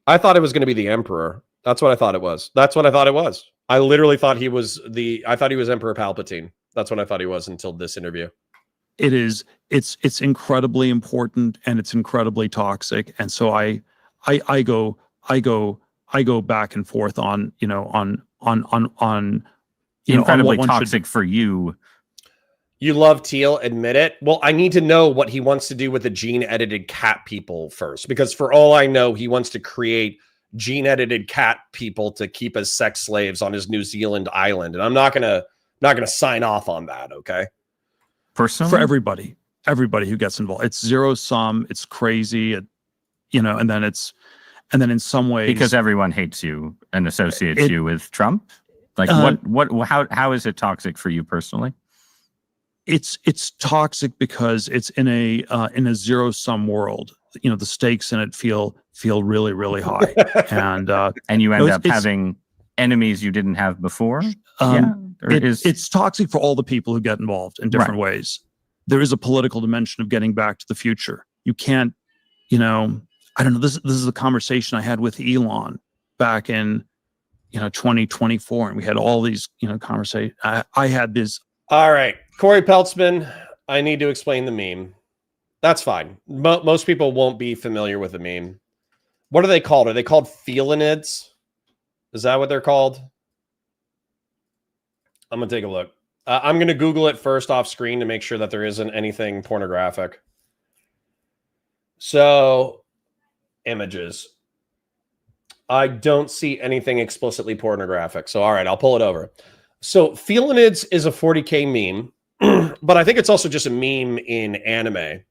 I thought it was going to be the emperor. That's what I thought it was. I literally thought he was Emperor Palpatine. That's what I thought he was until this interview. It is. It's incredibly important, and it's incredibly toxic. And so I go back and forth on incredibly toxic for you. You love Thiel, admit it. Well, I need to know what he wants to do with the gene-edited cat people first, because for all I know, he wants to create gene-edited cat people to keep as sex slaves on his New Zealand island, and I'm not gonna sign off on that. Okay, personally, for everybody who gets involved, it's zero sum. It's crazy, and then in some ways, because everyone hates you and associates you with Trump. Like how is it toxic for you personally? It's toxic because it's in a zero sum world. The stakes in it feel really, really high, and you end up having enemies you didn't have before. It's toxic for all the people who get involved in different ways. There is a political dimension of getting back to the future. You can't, I don't know. This is a conversation I had with Elon back in 2024, and we had all these conversations. I had this. All right, Corey Peltzman, I need to explain the meme. That's fine. Most people won't be familiar with the meme. What are they called? Are they called felinids? Is that what they're called? I'm going to take a look. I'm going to Google it first off screen to make sure that there isn't anything pornographic. So, images. I don't see anything explicitly pornographic. So, all right, I'll pull it over. So, felinids is a 40K meme, but I think it's also just a meme in anime.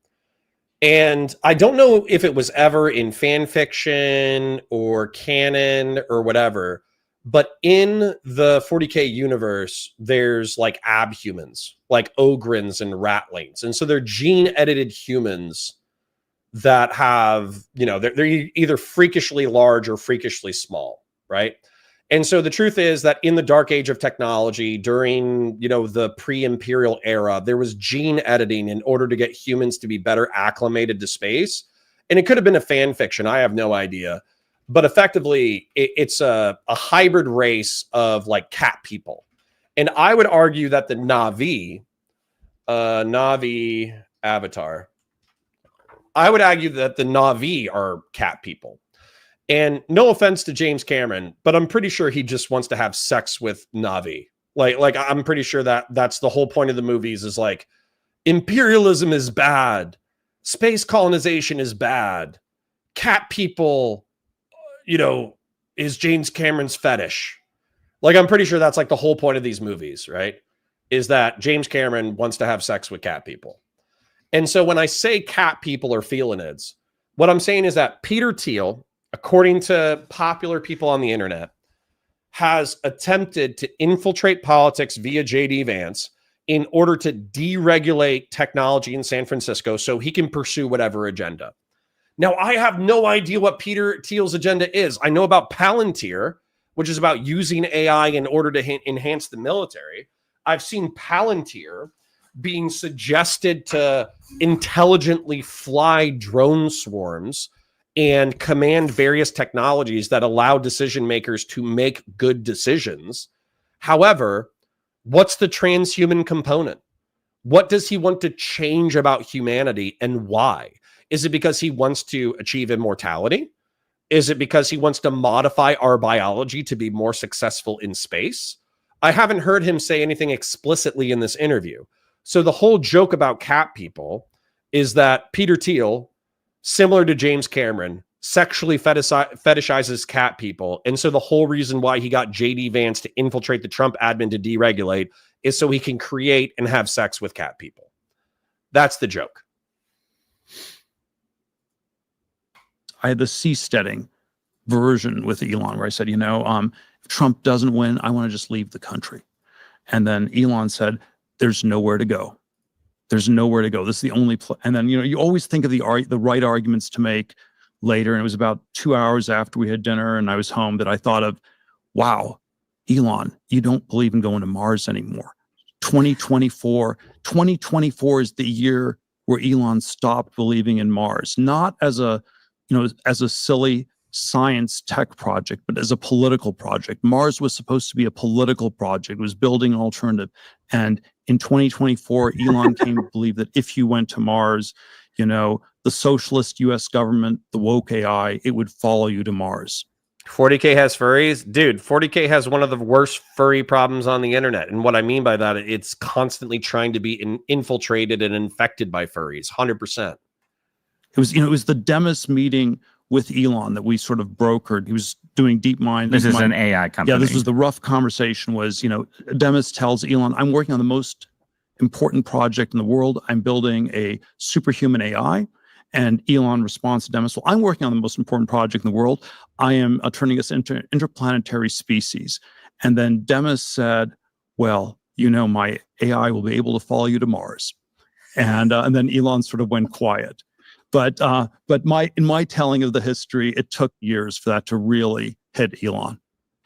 And I don't know if it was ever in fan fiction or canon or whatever, but in the 40K universe, there's like abhumans, like ogrins and ratlings. And so they're gene-edited humans that have, they're either freakishly large or freakishly small, right? And so the truth is that in the dark age of technology, during, the pre-imperial era, there was gene editing in order to get humans to be better acclimated to space. And it could have been a fan fiction. I have no idea. But effectively, it's a hybrid race of like cat people. And I would argue that the Na'vi avatar, I would argue that the Na'vi are cat people. And no offense to James Cameron, but I'm pretty sure he just wants to have sex with Na'vi. Like I'm pretty sure that that's the whole point of the movies is like imperialism is bad, space colonization is bad, cat people, you know, is James Cameron's fetish. Like I'm pretty sure that's like the whole point of these movies, right? Is that James Cameron wants to have sex with cat people. And so when I say cat people are felinids, what I'm saying is that Peter Thiel, according to popular people on the internet, has attempted to infiltrate politics via JD Vance in order to deregulate technology in San Francisco so he can pursue whatever agenda. Now, I have no idea what Peter Thiel's agenda is. I know about Palantir, which is about using AI in order to enhance the military. I've seen Palantir being suggested to intelligently fly drone swarms and command various technologies that allow decision makers to make good decisions. However, what's the transhuman component? What does he want to change about humanity and why? Is it because he wants to achieve immortality? Is it because he wants to modify our biology to be more successful in space? I haven't heard him say anything explicitly in this interview. So the whole joke about cat people is that Peter Thiel, similar to James Cameron, sexually fetishizes cat people. And so the whole reason why he got JD Vance to infiltrate the Trump admin to deregulate is so he can create and have sex with cat people. That's the joke. I had the seasteading version with Elon where I said, if Trump doesn't win, I want to just leave the country. And then Elon said, there's nowhere to go. There's nowhere to go. This is the only place. And then, you always think of the right arguments to make later. And it was about 2 hours after we had dinner and I was home that I thought of, wow, Elon, you don't believe in going to Mars anymore. 2024 is the year where Elon stopped believing in Mars, not as a silly science tech project, but as a political project. Mars was supposed to be a political project. It was building an alternative. And in 2024, Elon came to believe that if you went to Mars, the socialist US government, the woke AI, it would follow you to Mars. 40K has furries? Dude, 40K has one of the worst furry problems on the internet. And what I mean by that, it's constantly trying to be infiltrated and infected by furries, 100%. It was the Demis meeting with Elon that we sort of brokered. He was doing DeepMind. This is an AI company. Yeah, this was the rough conversation was, Demis tells Elon, I'm working on the most important project in the world. I'm building a superhuman AI. And Elon responds to Demis, well, I'm working on the most important project in the world. I am turning us into interplanetary species. And then Demis said, well, my AI will be able to follow you to Mars. And then Elon sort of went quiet. But in my telling of the history, it took years for that to really hit Elon.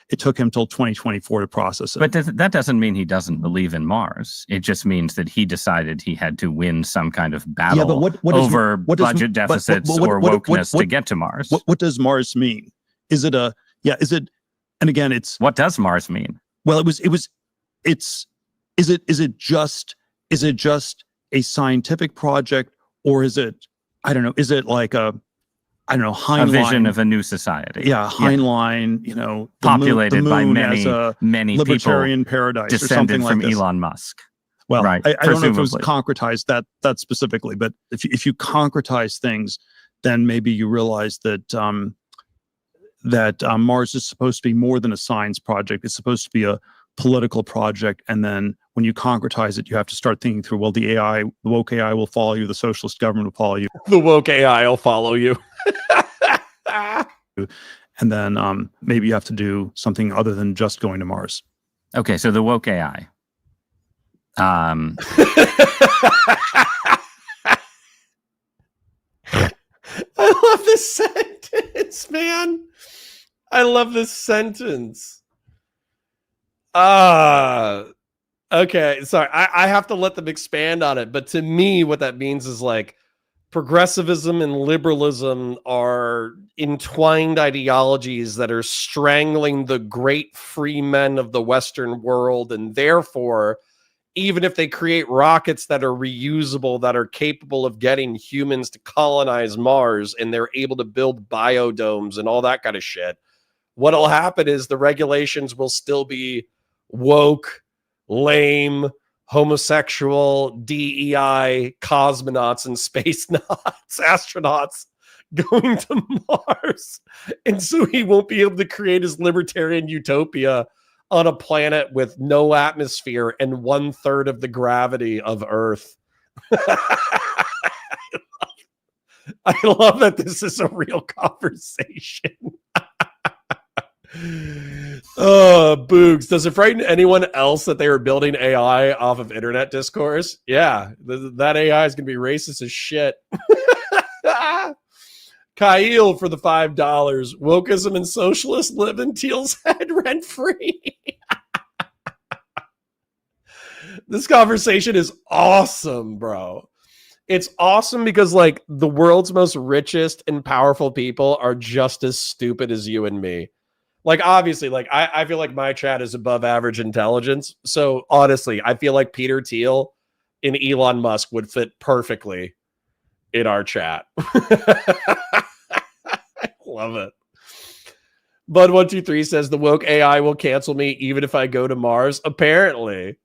It took him till 2024 to process it. But that doesn't mean he doesn't believe in Mars. It just means that he decided he had to win some kind of battle over budget deficits or wokeness to get to Mars. What does Mars mean? Is it and again, it's what does Mars mean? Well, is it just a scientific project, or is it, I don't know, is it like a Heinlein, a vision of a new society? Yeah, Heinlein, populated by many libertarian people paradise descended or something from like this. Elon Musk. Well, right, I don't know if it was concretized that specifically, but if you concretize things, then maybe you realize that Mars is supposed to be more than a science project. It's supposed to be a political project, and then when you concretize it, you have to start thinking through, well, the woke AI will follow you, the socialist government will follow you. The woke AI will follow you. And then maybe you have to do something other than just going to Mars. Okay, so the woke AI. I love this sentence, man. I love this sentence. Okay, sorry. I have to let them expand on it. But to me, what that means is like progressivism and liberalism are entwined ideologies that are strangling the great free men of the Western world. And therefore, even if they create rockets that are reusable, that are capable of getting humans to colonize Mars, and they're able to build biodomes and all that kind of shit, what'll happen is the regulations will still be woke, lame, homosexual, DEI, cosmonauts and space knots, astronauts going to Mars. And so he won't be able to create his libertarian utopia on a planet with no atmosphere and 1/3 of the gravity of Earth. I love that this is a real conversation. Oh, Boogs. Does it frighten anyone else that they were building AI off of internet discourse? Yeah, that AI is going to be racist as shit. Kyle for the $5. Wokeism and socialists live in Thiel's head rent free. This conversation is awesome, bro. It's awesome because like the world's most richest and powerful people are just as stupid as you and me. Like, obviously, like I feel like my chat is above average intelligence. So honestly, I feel like Peter Thiel and Elon Musk would fit perfectly in our chat. I love it. Bud123 says the woke AI will cancel me even if I go to Mars. Apparently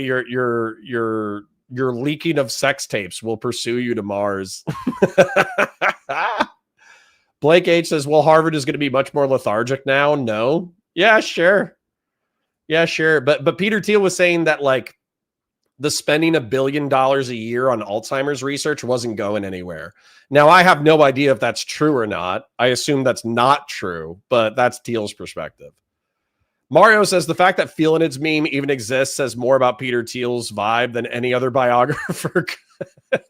your leaking of sex tapes will pursue you to Mars. Blake H says, well, Harvard is going to be much more lethargic now. No. Yeah, sure. Yeah, sure. But Peter Thiel was saying that like the spending $1 billion a year on Alzheimer's research wasn't going anywhere. Now, I have no idea if that's true or not. I assume that's not true, but that's Thiel's perspective. Mario says the fact that Feelinid's meme even exists says more about Peter Thiel's vibe than any other biographer could.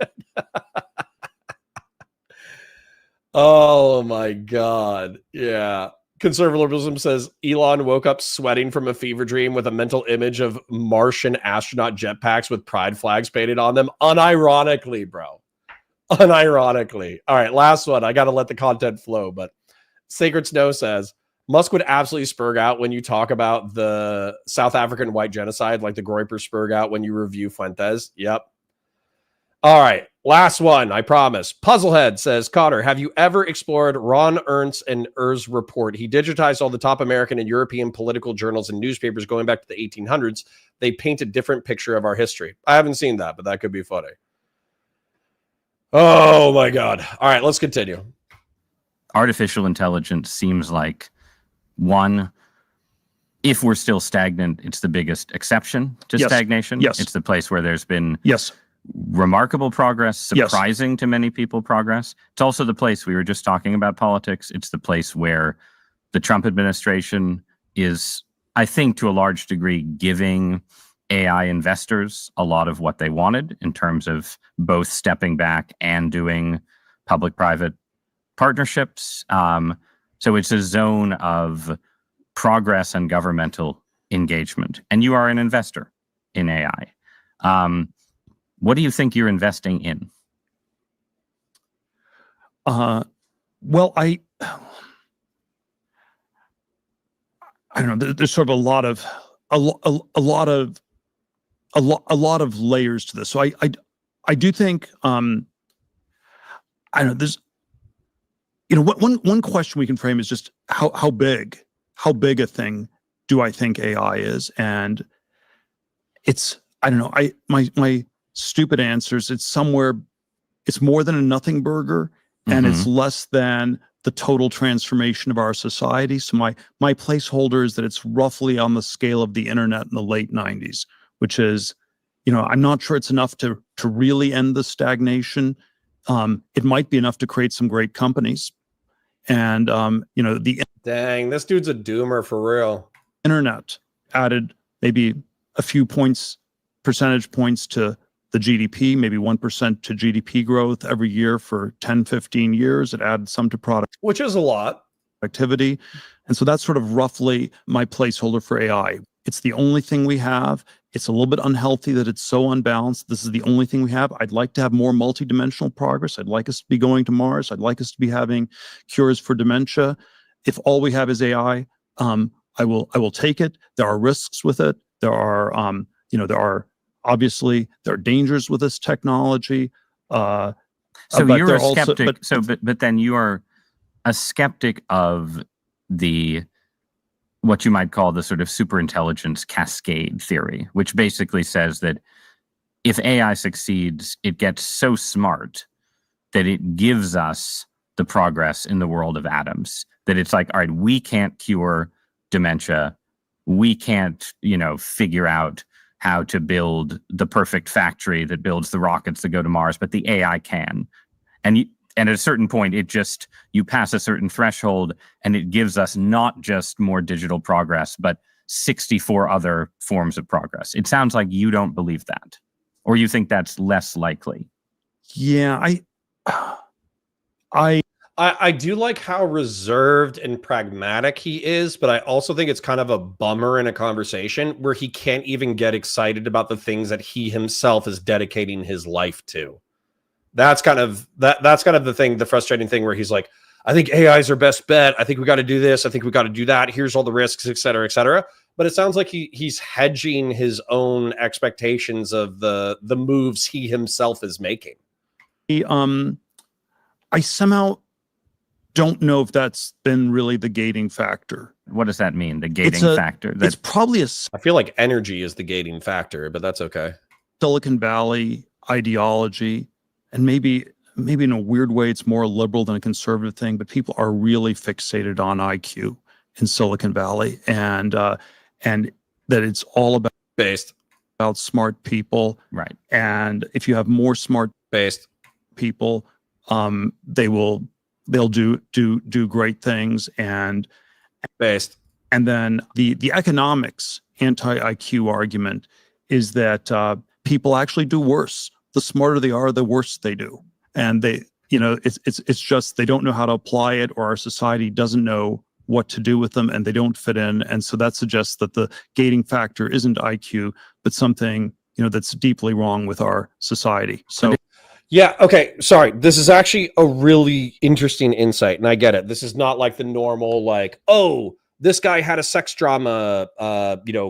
Oh my God. Yeah. Conservatism says Elon woke up sweating from a fever dream with a mental image of Martian astronaut jetpacks with pride flags painted on them. Unironically, bro. Unironically. All right, last one. I got to let the content flow, but Sacred Snow says Musk would absolutely spurg out when you talk about the South African white genocide, like the Groyper spurg out when you review Fuentes. Yep. All right, last one, I promise. Puzzlehead says, Connor, have you ever explored Ron Ernst and Er's report? He digitized all the top American and European political journals and newspapers going back to the 1800s. They paint a different picture of our history. I haven't seen that, but that could be funny. Oh, my God. All right, let's continue. Artificial intelligence seems like one, if we're still stagnant, it's the biggest exception to stagnation. Yes. It's the place where there's been Yes. remarkable progress, surprising to many people progress. It's also the place we were just talking about politics. It's the place where the Trump administration is, I think, to a large degree, giving AI investors a lot of what they wanted in terms of both stepping back and doing public-private partnerships. So it's a zone of progress and governmental engagement. And you are an investor in AI. What do you think you're investing in? Well, I don't know. There's sort of a lot of layers to this. So I do think I don't know. There's one question we can frame is just how big a thing do I think AI is, and it's I don't know. My stupid answers. It's more than a nothing burger, and it's less than the total transformation of our society. So my placeholder is that it's roughly on the scale of the internet in the late 90s, which is, I'm not sure it's enough to really end the stagnation. It might be enough to create some great companies. And, Dang, this dude's a doomer for real. Internet added maybe a few percentage points to the GDP, maybe 1% to GDP growth every year for 10, 15 years. It added some to product, which is a lot. Activity. And so that's sort of roughly my placeholder for AI. It's the only thing we have. It's a little bit unhealthy that it's so unbalanced. This is the only thing we have. I'd like to have more multidimensional progress. I'd like us to be going to Mars. I'd like us to be having cures for dementia. If all we have is AI, I will take it. There are risks with it. There are obviously there are dangers with this technology. So you're a skeptic. But then you are a skeptic of the what you might call the sort of superintelligence cascade theory, which basically says that if AI succeeds, it gets so smart that it gives us the progress in the world of atoms. That it's like, all right, we can't cure dementia. We can't, figure out how to build the perfect factory that builds the rockets that go to Mars, but the AI can. And at a certain point, you pass a certain threshold and it gives us not just more digital progress, but 64 other forms of progress. It sounds like you don't believe that, or you think that's less likely. Yeah, I do like how reserved and pragmatic he is, but I also think it's kind of a bummer in a conversation where he can't even get excited about the things that he himself is dedicating his life to. That's kind of the thing, the frustrating thing where he's like, I think AI is our best bet. I think we got to do this. I think we got to do that. Here's all the risks, et cetera, et cetera. But it sounds like he's hedging his own expectations of the moves he himself is making. I somehow don't know if that's been really the gating factor. What does that mean? The gating factor? It's probably I feel like energy is the gating factor, but that's okay. Silicon Valley ideology, and maybe in a weird way, it's more liberal than a conservative thing, but people are really fixated on IQ in Silicon Valley, and that it's all about smart people. Right. And if you have more smart people, they'll do great things, and then the economics anti-IQ argument is that people actually do worse. The smarter they are, the worse they do, and it's just they don't know how to apply it, or our society doesn't know what to do with them, and they don't fit in. And so that suggests that the gating factor isn't IQ, but something that's deeply wrong with our society. So. Yeah, okay, sorry. This is actually a really interesting insight, and I get it. This is not like the normal, like, oh, this guy had a sex drama,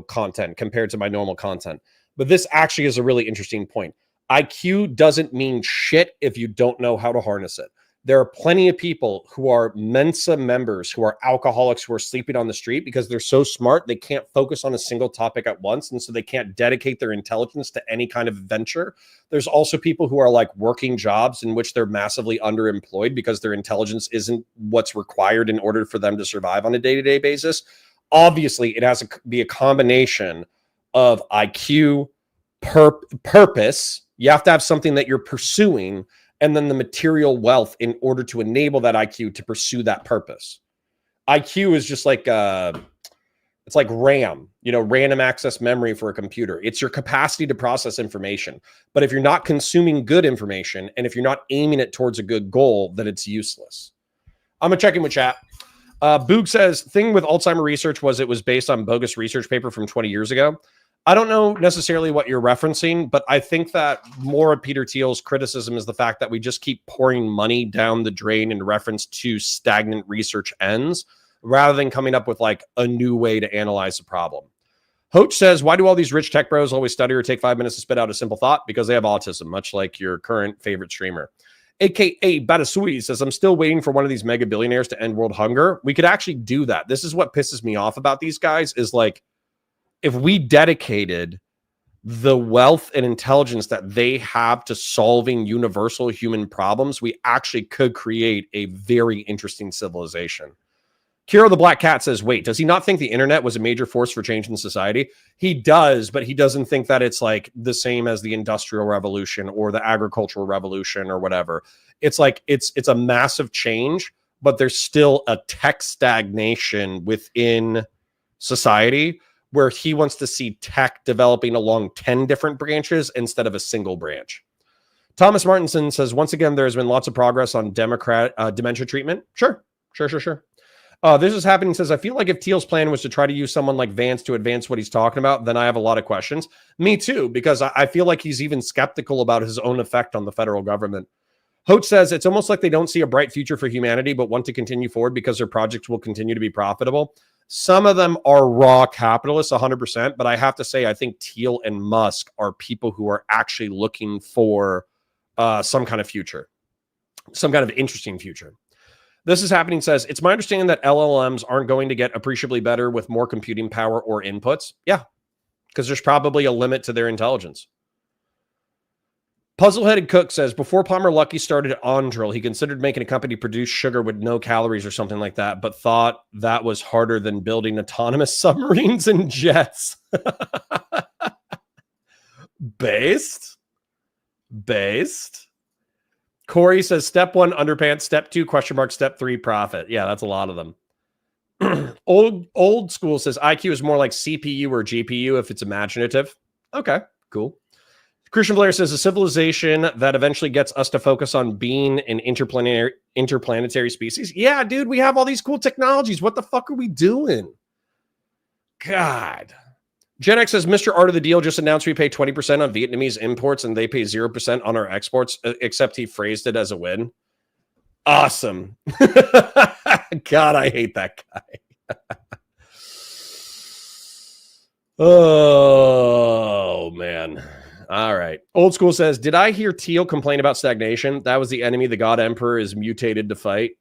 content compared to my normal content. But this actually is a really interesting point. IQ doesn't mean shit if you don't know how to harness it. There are plenty of people who are Mensa members, who are alcoholics, who are sleeping on the street because they're so smart they can't focus on a single topic at once, and so they can't dedicate their intelligence to any kind of venture. There's also people who are like working jobs in which they're massively underemployed because their intelligence isn't what's required in order for them to survive on a day-to-day basis. Obviously, it has to be a combination of IQ, purpose. You have to have something that you're pursuing, and then the material wealth in order to enable that IQ to pursue that purpose. IQ is just like it's like RAM, random access memory for a computer. It's your capacity to process information. But if you're not consuming good information, and if you're not aiming it towards a good goal, then it's useless. I'm gonna check in with chat. Boog says, thing with Alzheimer research was it was based on bogus research paper from 20 years ago. I don't know necessarily what you're referencing, but I think that more of Peter Thiel's criticism is the fact that we just keep pouring money down the drain in reference to stagnant research ends, rather than coming up with like a new way to analyze the problem. Hoach says, why do all these rich tech bros always study or take 5 minutes to spit out a simple thought? Because they have autism, much like your current favorite streamer. AKA Batasui says, I'm still waiting for one of these mega billionaires to end world hunger. We could actually do that. This is what pisses me off about these guys is like, if we dedicated the wealth and intelligence that they have to solving universal human problems, we actually could create a very interesting civilization. Kiro the Black Cat says, wait, does he not think the internet was a major force for change in society? He does, but he doesn't think that it's like the same as the Industrial Revolution or the Agricultural Revolution or whatever. It's like, it's a massive change, but there's still a tech stagnation within society where he wants to see tech developing along 10 different branches instead of a single branch. Thomas Martinson says, once again, there's been lots of progress on dementia treatment. Sure. This is happening says, I feel like if Thiel's plan was to try to use someone like Vance to advance what he's talking about, then I have a lot of questions. Me too, because I feel like he's even skeptical about his own effect on the federal government. Hoach says, it's almost like they don't see a bright future for humanity, but want to continue forward because their projects will continue to be profitable. Some of them are raw capitalists, 100%, but I have to say, I think Thiel and Musk are people who are actually looking for some kind of future, some kind of interesting future. This is happening says, it's my understanding that LLMs aren't going to get appreciably better with more computing power or inputs. Yeah, because there's probably a limit to their intelligence. Puzzle-headed Cook says, before Palmer Luckey started at Andril, he considered making a company produce sugar with no calories or something like that, but thought that was harder than building autonomous submarines and jets. Based. Corey says, step 1, underpants. Step 2, question mark. Step 3, profit. Yeah, that's a lot of them. Old school says, IQ is more like CPU or GPU if it's imaginative. Okay, cool. Christian Blair says, a civilization that eventually gets us to focus on being an interplanetary species. Yeah, dude, we have all these cool technologies. What the fuck are we doing? God. Gen X says, Mr. Art of the Deal just announced we pay 20% on Vietnamese imports and they pay 0% on our exports, except he phrased it as a win. Awesome. God, I hate that guy. Oh, man. All right. Old school says, did I hear Thiel complain about stagnation? That was the enemy the God Emperor is mutated to fight.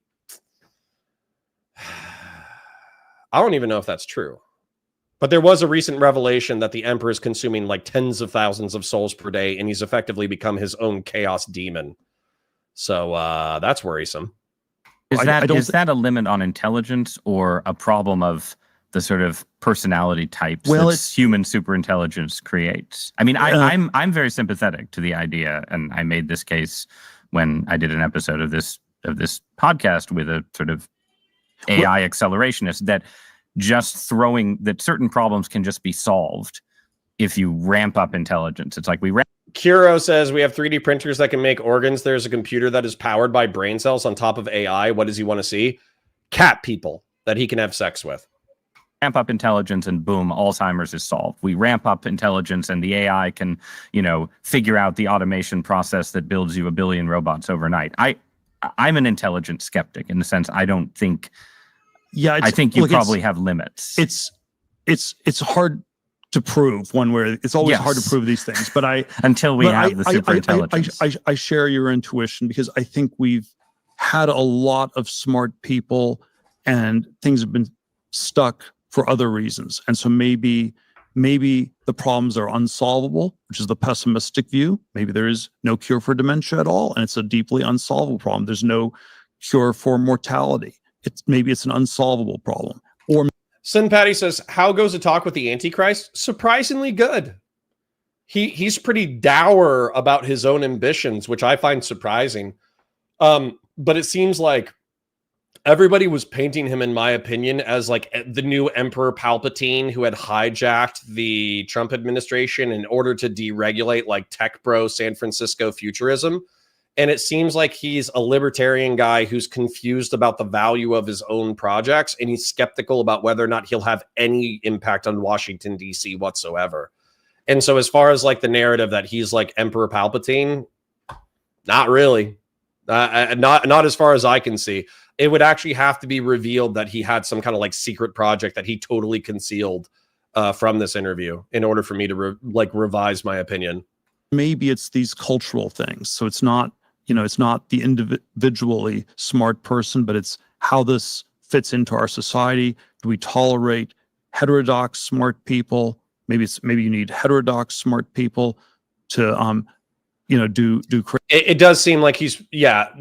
I don't even know if that's true. But there was a recent revelation that the Emperor is consuming like tens of thousands of souls per day, and he's effectively become his own chaos demon. So that's worrisome. Is that a limit on intelligence or a problem of the sort of personality types that human superintelligence creates? I mean, I'm very sympathetic to the idea, and I made this case when I did an episode of this podcast with a sort of AI accelerationist, that just throwing that certain problems can just be solved if you ramp up intelligence. It's like Kuro says, we have 3D printers that can make organs. There's a computer that is powered by brain cells on top of AI. What does he want to see? Cat people that he can have sex with. Ramp up intelligence and boom, Alzheimer's is solved. We ramp up intelligence and the AI can, figure out the automation process that builds you 1 billion robots overnight. I'm an intelligent skeptic in the sense I don't think. Yeah, I think you probably have limits. It's hard to prove one way. It's always hard to prove these things, but until we have the superintelligence. I share your intuition because I think we've had a lot of smart people and things have been stuck for other reasons. And so maybe the problems are unsolvable, which is the pessimistic view. Maybe there is no cure for dementia at all, and it's a deeply unsolvable problem. There's no cure for mortality. Maybe it's an unsolvable problem. Or Sin Patty says, how goes the talk with the Antichrist? Surprisingly good. He's pretty dour about his own ambitions, which I find surprising. But it seems like everybody was painting him, in my opinion, as like the new Emperor Palpatine who had hijacked the Trump administration in order to deregulate like tech bro San Francisco futurism. And it seems like he's a libertarian guy who's confused about the value of his own projects, and he's skeptical about whether or not he'll have any impact on Washington, D.C. whatsoever. And so as far as like the narrative that he's like Emperor Palpatine, not really. Not as far as I can see. It would actually have to be revealed that he had some kind of like secret project that he totally concealed from this interview in order for me to revise my opinion. Maybe it's these cultural things. So it's not the individually smart person, but it's how this fits into our society. Do we tolerate heterodox smart people? Maybe you need heterodox smart people to do. It does seem like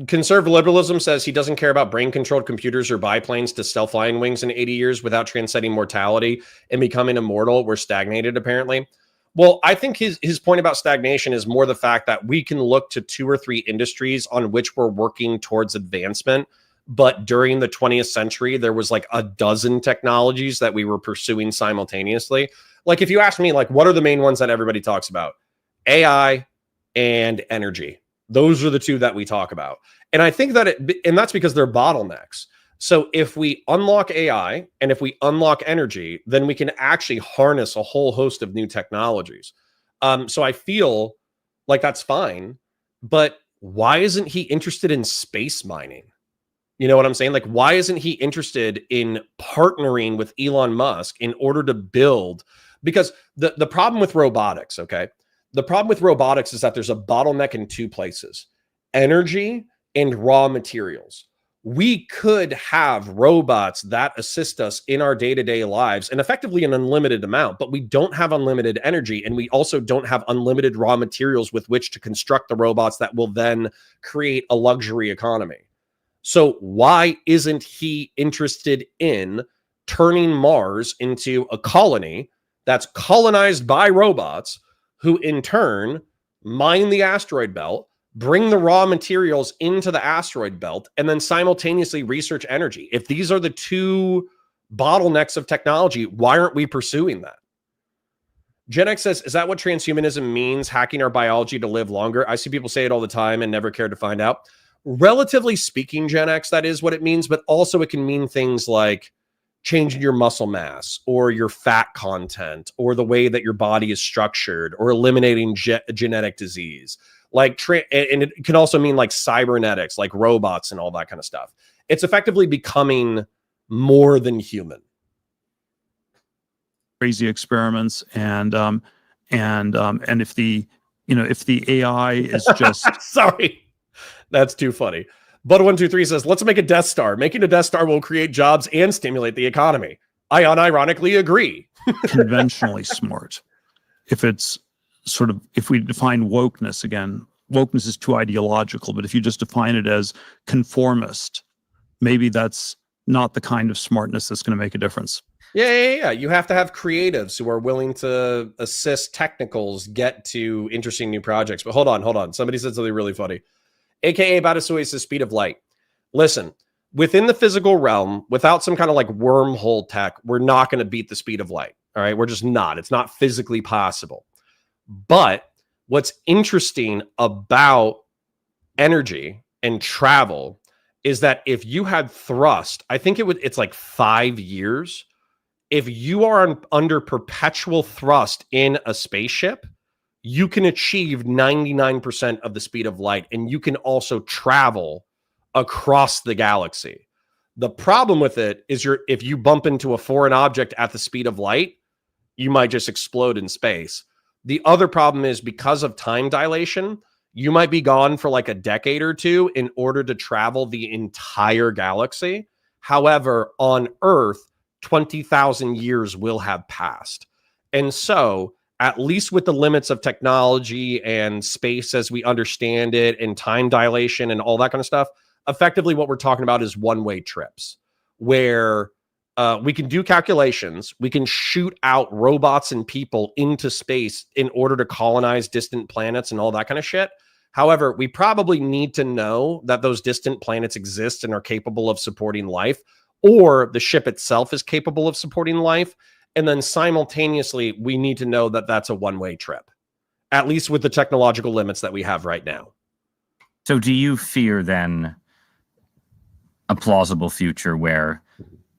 conservative liberalism says he doesn't care about brain controlled computers or biplanes to stealth flying wings in 80 years without transcending mortality and becoming immortal. We're stagnated, apparently. Well, I think his point about stagnation is more the fact that we can look to 2 or 3 industries on which we're working towards advancement. But during the 20th century, there was like a dozen technologies that we were pursuing simultaneously. Like if you ask me, like, what are the main ones that everybody talks about? AI and energy. Those are the 2 that we talk about. And I think that and that's because they're bottlenecks. So if we unlock AI and if we unlock energy, then we can actually harness a whole host of new technologies. So I feel like that's fine, but why isn't he interested in space mining? You know what I'm saying? Like, why isn't he interested in partnering with Elon Musk in order to build? Because the problem with robotics, okay? The problem with robotics is that there's a bottleneck in 2 places: energy and raw materials. we could have robots that assist us in our day-to-day lives and effectively an unlimited amount, but we don't have unlimited energy, and we also don't have unlimited raw materials with which to construct the robots that will then create a luxury economy. So why isn't he interested in turning Mars into a colony that's colonized by robots who in turn mine the asteroid belt, bring the raw materials into the asteroid belt, and then simultaneously research energy? If these are the two bottlenecks of technology, why aren't we pursuing that? Gen X says, is that what transhumanism means? Hacking our biology to live longer? I see people say it all the time and never cared to find out. Relatively speaking, Gen X, that is what it means, but also it can mean things like changing your muscle mass or your fat content or the way that your body is structured or eliminating genetic disease. And it can also mean like cybernetics, like robots and all that kind of stuff. It's effectively becoming more than human. Crazy experiments, and if the AI is just sorry, that's too funny. Bud123 says, let's make a Death Star. Making a Death Star will create jobs and stimulate the economy. I unironically agree. conventionally smart. If we define wokeness again, wokeness is too ideological, but if you just define it as conformist, maybe that's not the kind of smartness that's going to make a difference. Yeah. You have to have creatives who are willing to assist technicals get to interesting new projects. But hold on. Somebody said something really funny. AKA Batasui says speed of light. Listen, within the physical realm, without some kind of like wormhole tech, we're not going to beat the speed of light. All right. We're just not. It's not physically possible. But what's interesting about energy and travel is that if you had thrust, I think it's like 5 years. If you are under perpetual thrust in a spaceship, you can achieve 99% of the speed of light, and you can also travel across the galaxy. The problem with it is if you bump into a foreign object at the speed of light, you might just explode in space. The other problem is because of time dilation, you might be gone for like a decade or two in order to travel the entire galaxy. However, on Earth, 20,000 years will have passed. And so, at least with the limits of technology and space as we understand it and time dilation and all that kind of stuff, effectively what we're talking about is one-way trips where we can do calculations. We can shoot out robots and people into space in order to colonize distant planets and all that kind of shit. However, we probably need to know that those distant planets exist and are capable of supporting life, or the ship itself is capable of supporting life. And then simultaneously, we need to know that that's a one-way trip, at least with the technological limits that we have right now. So do you fear then a plausible future where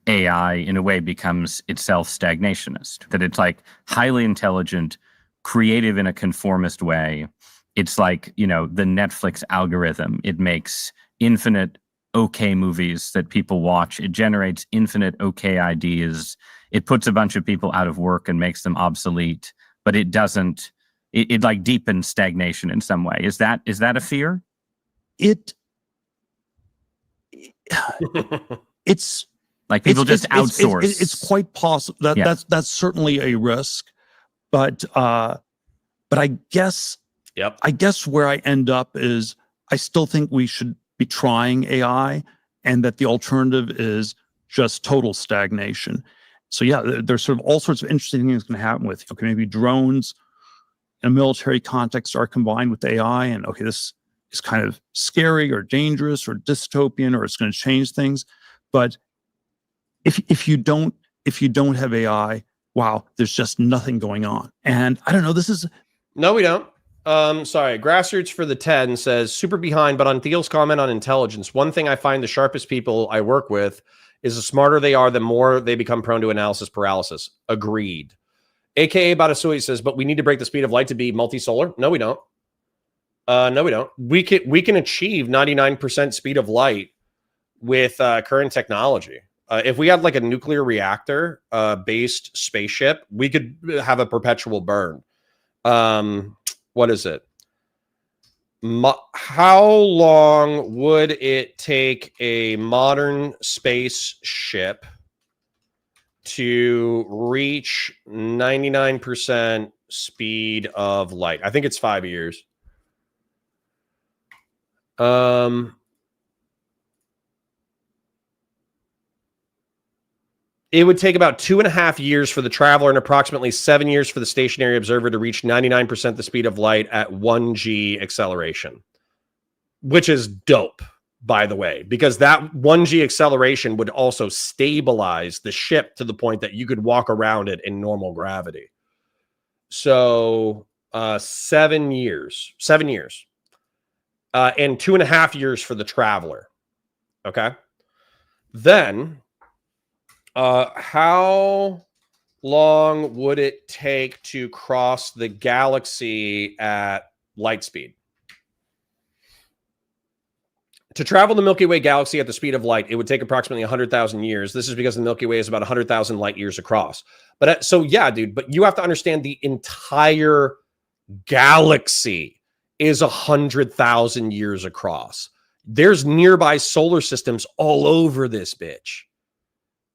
AI in a way becomes itself stagnationist, that it's like highly intelligent, creative in a conformist way? It's like, the Netflix algorithm. It makes infinite okay movies that people watch. It generates infinite okay ideas. It puts a bunch of people out of work and makes them obsolete, but it doesn't, it like deepens stagnation in some way. Is that a fear? It's like people just outsource. It's quite possible that's certainly a risk, but I guess where I end up is I still think we should be trying AI, and that the alternative is just total stagnation. So yeah, there's sort of all sorts of interesting things going to happen with, maybe drones in a military context are combined with AI, and this is kind of scary or dangerous or dystopian, or it's going to change things. But if you don't have AI, wow, there's just nothing going on. And I don't know, No, we don't. Sorry, Grassroots for the 10 says super behind, but on Thiel's comment on intelligence, one thing I find the sharpest people I work with is the smarter they are, the more they become prone to analysis paralysis. Agreed. AKA Batasui says, but we need to break the speed of light to be multisolar. No, we don't. No, we don't. We can achieve 99% speed of light with current technology. If we had like a nuclear reactor based spaceship, we could have a perpetual burn. What is it? How long would it take a modern spaceship to reach 99% speed of light? I think it's 5 years. It would take about 2.5 years for the traveler and approximately 7 years for the stationary observer to reach 99% the speed of light at 1G acceleration, which is dope, by the way, because that 1G acceleration would also stabilize the ship to the point that you could walk around it in normal gravity. So 7 years, and 2.5 years for the traveler. Okay. Then how long would it take to cross the galaxy at light speed? To travel the Milky Way galaxy at the speed of light, it would take approximately 100,000 years. This is because the Milky Way is about 100,000 light years across. But so yeah, dude, but you have to understand the entire galaxy is 100,000 years across. There's nearby solar systems all over this bitch.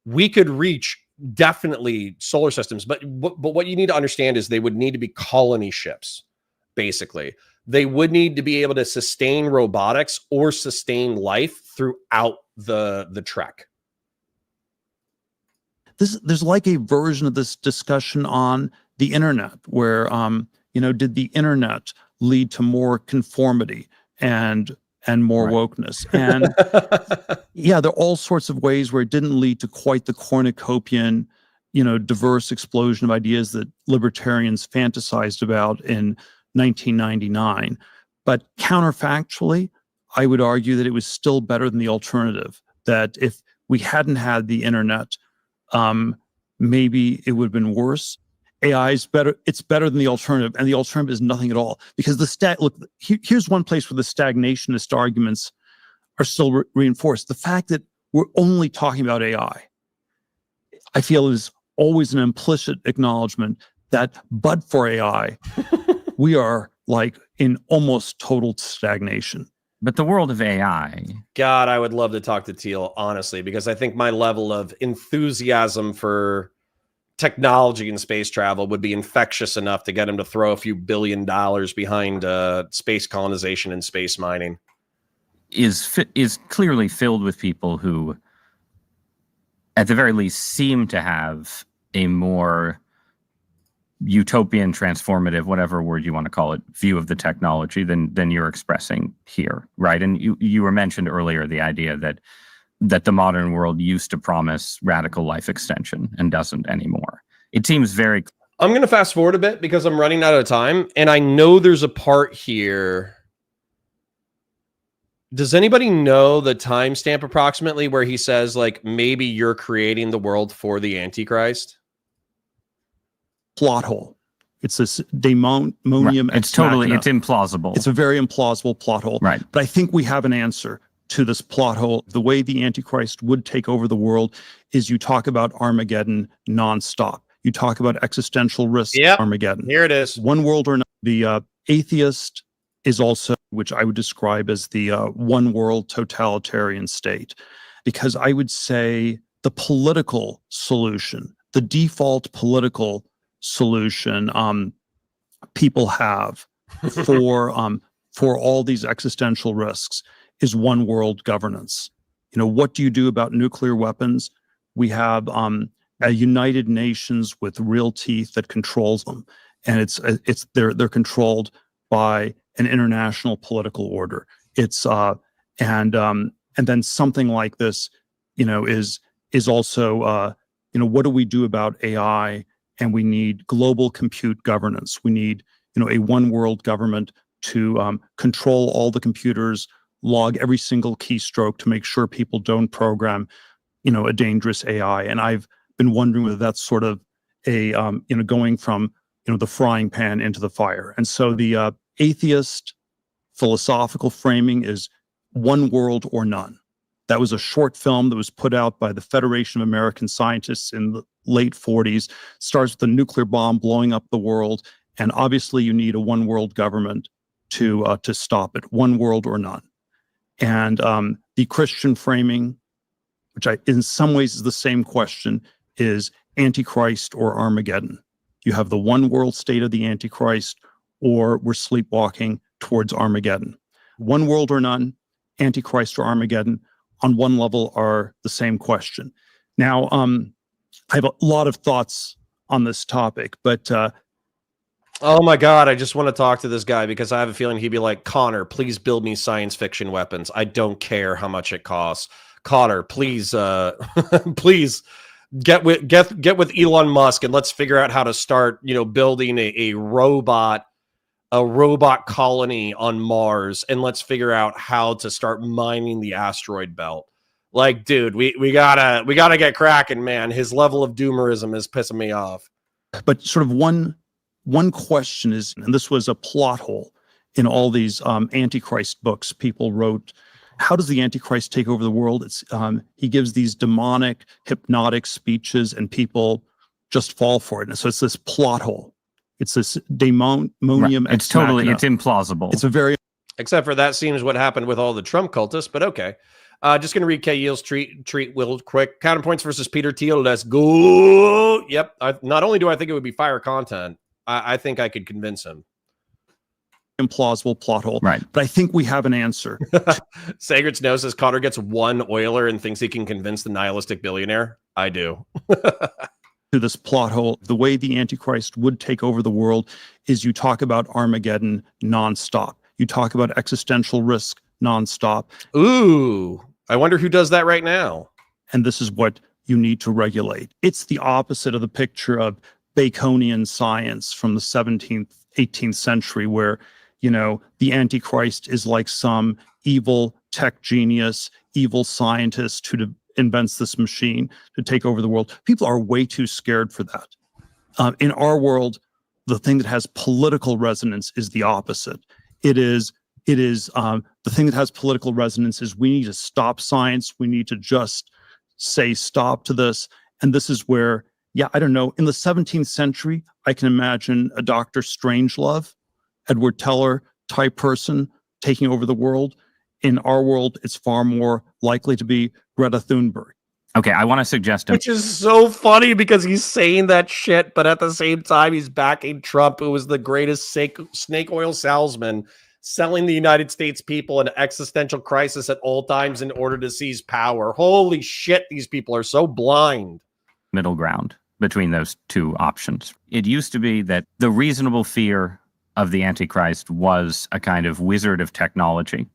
We could reach definitely solar systems, but what you need to understand is they would need to be colony ships, basically. They would need to be able to sustain robotics or sustain life throughout the trek. There's like a version of this discussion on the internet where, did the internet lead to more conformity and more wokeness? And yeah, there are all sorts of ways where it didn't lead to quite the cornucopian, diverse explosion of ideas that libertarians fantasized about in 1999. But counterfactually, I would argue that it was still better than the alternative, that if we hadn't had the internet, maybe it would have been worse. AI is better. It's better than the alternative, and the alternative is nothing at all. Because here's one place where the stagnationist arguments are still reinforced. The fact that we're only talking about AI, I feel, is always an implicit acknowledgement that, but for AI, we are like in almost total stagnation. But the world of AI. God, I would love to talk to Thiel, honestly, because I think my level of enthusiasm for technology and space travel would be infectious enough to get him to throw a few $1 billion behind space colonization and space mining. Is clearly filled with people who, at the very least, seem to have a more utopian, transformative, whatever word you want to call it, view of the technology than you're expressing here, right? And you were mentioned earlier the idea that the modern world used to promise radical life extension and doesn't anymore. It seems very... I'm going to fast forward a bit because I'm running out of time, and I know there's a part here. Does anybody know the timestamp approximately where he says, like, maybe you're creating the world for the Antichrist? Plot hole. It's this daemonium. Right. It's implausible. It's a very implausible plot hole. Right. But I think we have an answer to this plot hole. The way the Antichrist would take over the world is you talk about Armageddon nonstop. You talk about existential risks. Yep. Armageddon. Here it is. One world or not. The atheist is also, which I would describe as the one world totalitarian state, because I would say the political solution, the default political solution people have for all these existential risks is one world governance. What do you do about nuclear weapons? We have a United Nations with real teeth that controls them, and they're controlled by an international political order. And then something like this, is also what do we do about AI? And we need global compute governance. We need, a one world government to control all the computers, log every single keystroke to make sure people don't program, a dangerous AI. And I've been wondering whether that's sort of a, going from, the frying pan into the fire. And so the atheist philosophical framing is one world or none. That was a short film that was put out by the Federation of American Scientists in the late 40s. Starts with a nuclear bomb blowing up the world. And obviously you need a one world government to stop it, one world or none. And the Christian framing, which in some ways is the same question, is Antichrist or Armageddon. You have the one world state of the Antichrist, or we're sleepwalking towards Armageddon. One world or none, Antichrist or Armageddon, on one level are the same question. Now, I have a lot of thoughts on this topic, but oh my God, I just want to talk to this guy because I have a feeling he'd be like, Connor, please build me science fiction weapons. I don't care how much it costs. Connor, please, please get with Elon Musk and let's figure out how to start, building a robot colony on Mars, and let's figure out how to start mining the asteroid belt. Like, dude, we gotta get cracking, man. His level of doomerism is pissing me off. But sort of one question is, and this was a plot hole in all these Antichrist books people wrote. How does the Antichrist take over the world? It's he gives these demonic, hypnotic speeches, and people just fall for it. And so it's this plot hole. It's this daemonium. Right. It's totally, it's implausible. It's a very, except for that seems what happened with all the Trump cultists. But okay, just gonna read K. Yiel's treat real quick. Counterpoints versus Peter Thiel. Let's go. Yep. Not only do I think it would be fire content, I think I could convince him. Implausible plot hole. Right. But I think we have an answer. Sagert's knows says Connor gets one oiler and thinks he can convince the nihilistic billionaire. I do. To this plot hole, the way the Antichrist would take over the world is you talk about Armageddon nonstop. You talk about existential risk nonstop. Ooh, I wonder who does that right now. And this is what you need to regulate. It's the opposite of the picture of Baconian science from the 17th, 18th century, where the Antichrist is like some evil tech genius, evil scientist who invents this machine to take over the world. People are way too scared for that. In our world, the thing that has political resonance is the opposite. It is the thing that has political resonance is we need to stop science. We need to just say stop to this. And this is where, I don't know, in the 17th century, I can imagine a Dr. Strangelove, Edward Teller type person taking over the world. In our world, it's far more likely to be Greta Thunberg. Okay, I want to suggest Which is so funny because he's saying that shit, but at the same time, he's backing Trump, who was the greatest snake oil salesman, selling the United States people an existential crisis at all times in order to seize power. Holy shit, these people are so blind. Middle ground between those two options. It used to be that the reasonable fear of the Antichrist was a kind of wizard of technology.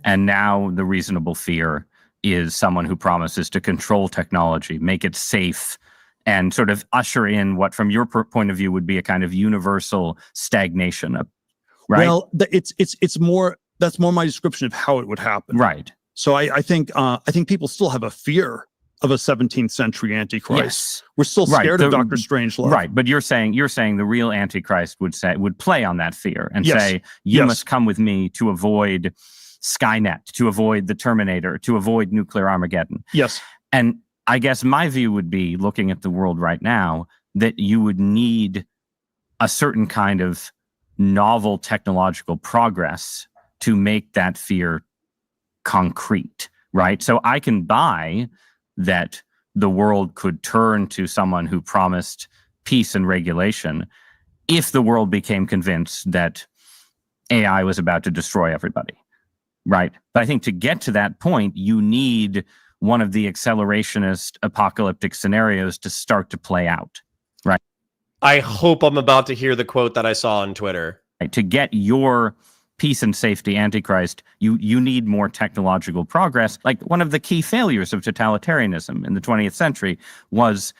And now the reasonable fear is someone who promises to control technology, make it safe, and sort of usher in what, from your point of view, would be a kind of universal stagnation. Right? Well, it's more, that's more my description of how it would happen. Right. So I think people still have a fear of a 17th century Antichrist. Yes. We're still scared of Dr. Strangelove. Right. But you're saying the real Antichrist would play on that fear and say, you must come with me to avoid Skynet, to avoid the Terminator, to avoid nuclear Armageddon. Yes. And I guess my view would be, looking at the world right now, that you would need a certain kind of novel technological progress to make that fear concrete, right? So I can buy that the world could turn to someone who promised peace and regulation if the world became convinced that AI was about to destroy everybody, right? But I think to get to that point, you need one of the accelerationist apocalyptic scenarios to start to play out, right? I hope I'm about to hear the quote that I saw on Twitter. To get your peace and safety Antichrist, you need more technological progress. Like, one of the key failures of totalitarianism in the 20th century was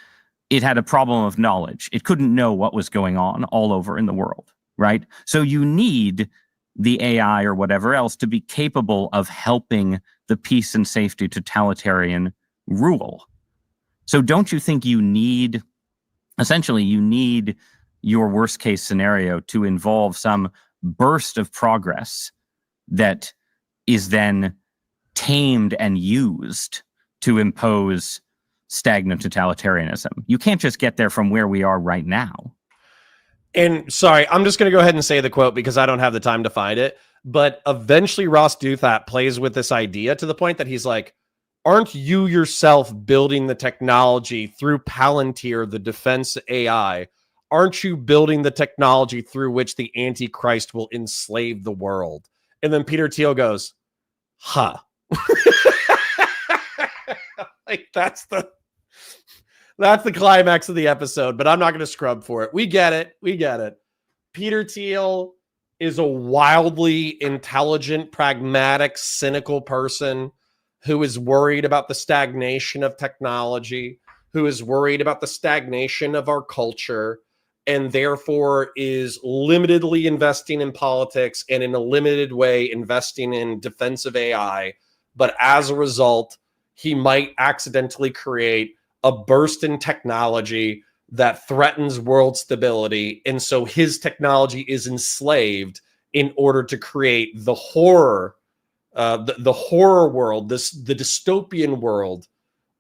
it had a problem of knowledge. It couldn't know what was going on all over in the world, right? So you need the AI or whatever else to be capable of helping the peace and safety totalitarian rule. So don't you think you need your worst case scenario to involve some burst of progress that is then tamed and used to impose stagnant totalitarianism? You can't just get there from where we are right now. And sorry, I'm just going to go ahead and say the quote because I don't have the time to find it. But eventually Ross Douthat plays with this idea to the point that he's like, aren't you yourself building the technology through Palantir, the defense AI? Aren't you building the technology through which the Antichrist will enslave the world? And then Peter Thiel goes, huh. Like that's the climax of the episode, but I'm not going to scrub for it. We get it. Peter Thiel is a wildly intelligent, pragmatic, cynical person who is worried about the stagnation of technology, who is worried about the stagnation of our culture, and therefore is limitedly investing in politics and in a limited way investing in defensive AI. But as a result, he might accidentally create a burst in technology that threatens world stability. And so his technology is enslaved in order to create the horror, the horror world, the dystopian world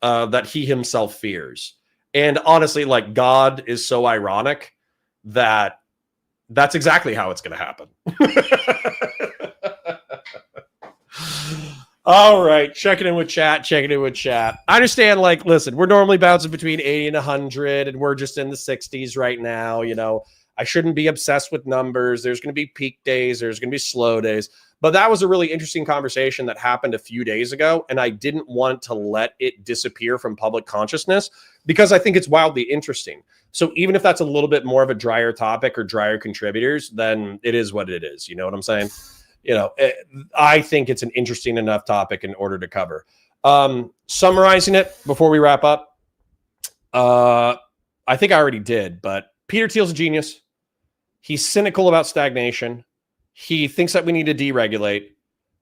that he himself fears. And honestly, like, God is so ironic that that's exactly how it's going to happen. All right, checking in with chat. I understand, like, listen, we're normally bouncing between 80 and 100, and we're just in the 60s right now. You know, I shouldn't be obsessed with numbers. There's going to be peak days. There's going to be slow days. But that was a really interesting conversation that happened a few days ago, and I didn't want to let it disappear from public consciousness because I think it's wildly interesting. So even if that's a little bit more of a drier topic or drier contributors, then it is what it is. You know what I'm saying? You know, I think it's an interesting enough topic in order to cover. Summarizing it before we wrap up, I think I already did, but Peter Thiel's a genius. He's cynical about stagnation. He thinks that we need to deregulate.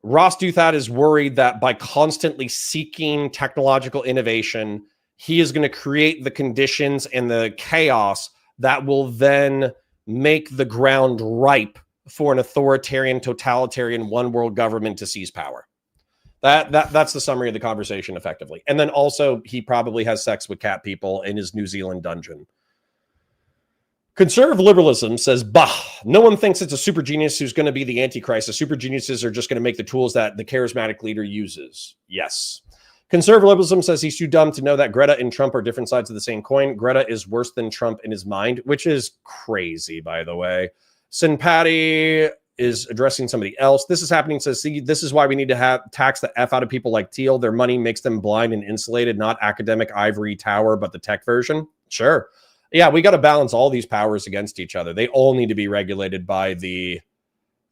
Ross Douthat is worried that by constantly seeking technological innovation, he is going to create the conditions and the chaos that will then make the ground ripe for an authoritarian, totalitarian, one world government to seize power. That's the summary of the conversation effectively. And then also he probably has sex with cat people in his New Zealand dungeon. Conservative liberalism says, bah, no one thinks it's a super genius who's going to be the Antichrist. The super geniuses are just going to make the tools that the charismatic leader uses. Yes. Conservative liberalism says he's too dumb to know that Greta and Trump are different sides of the same coin. Greta is worse than Trump in his mind, which is crazy, by the way. Sin Patty is addressing somebody else. This is happening. Says, see, this is why we need to tax the F out of people like Thiel. Their money makes them blind and insulated, not academic ivory tower, but the tech version. Sure. Yeah, we got to balance all these powers against each other. They all need to be regulated by the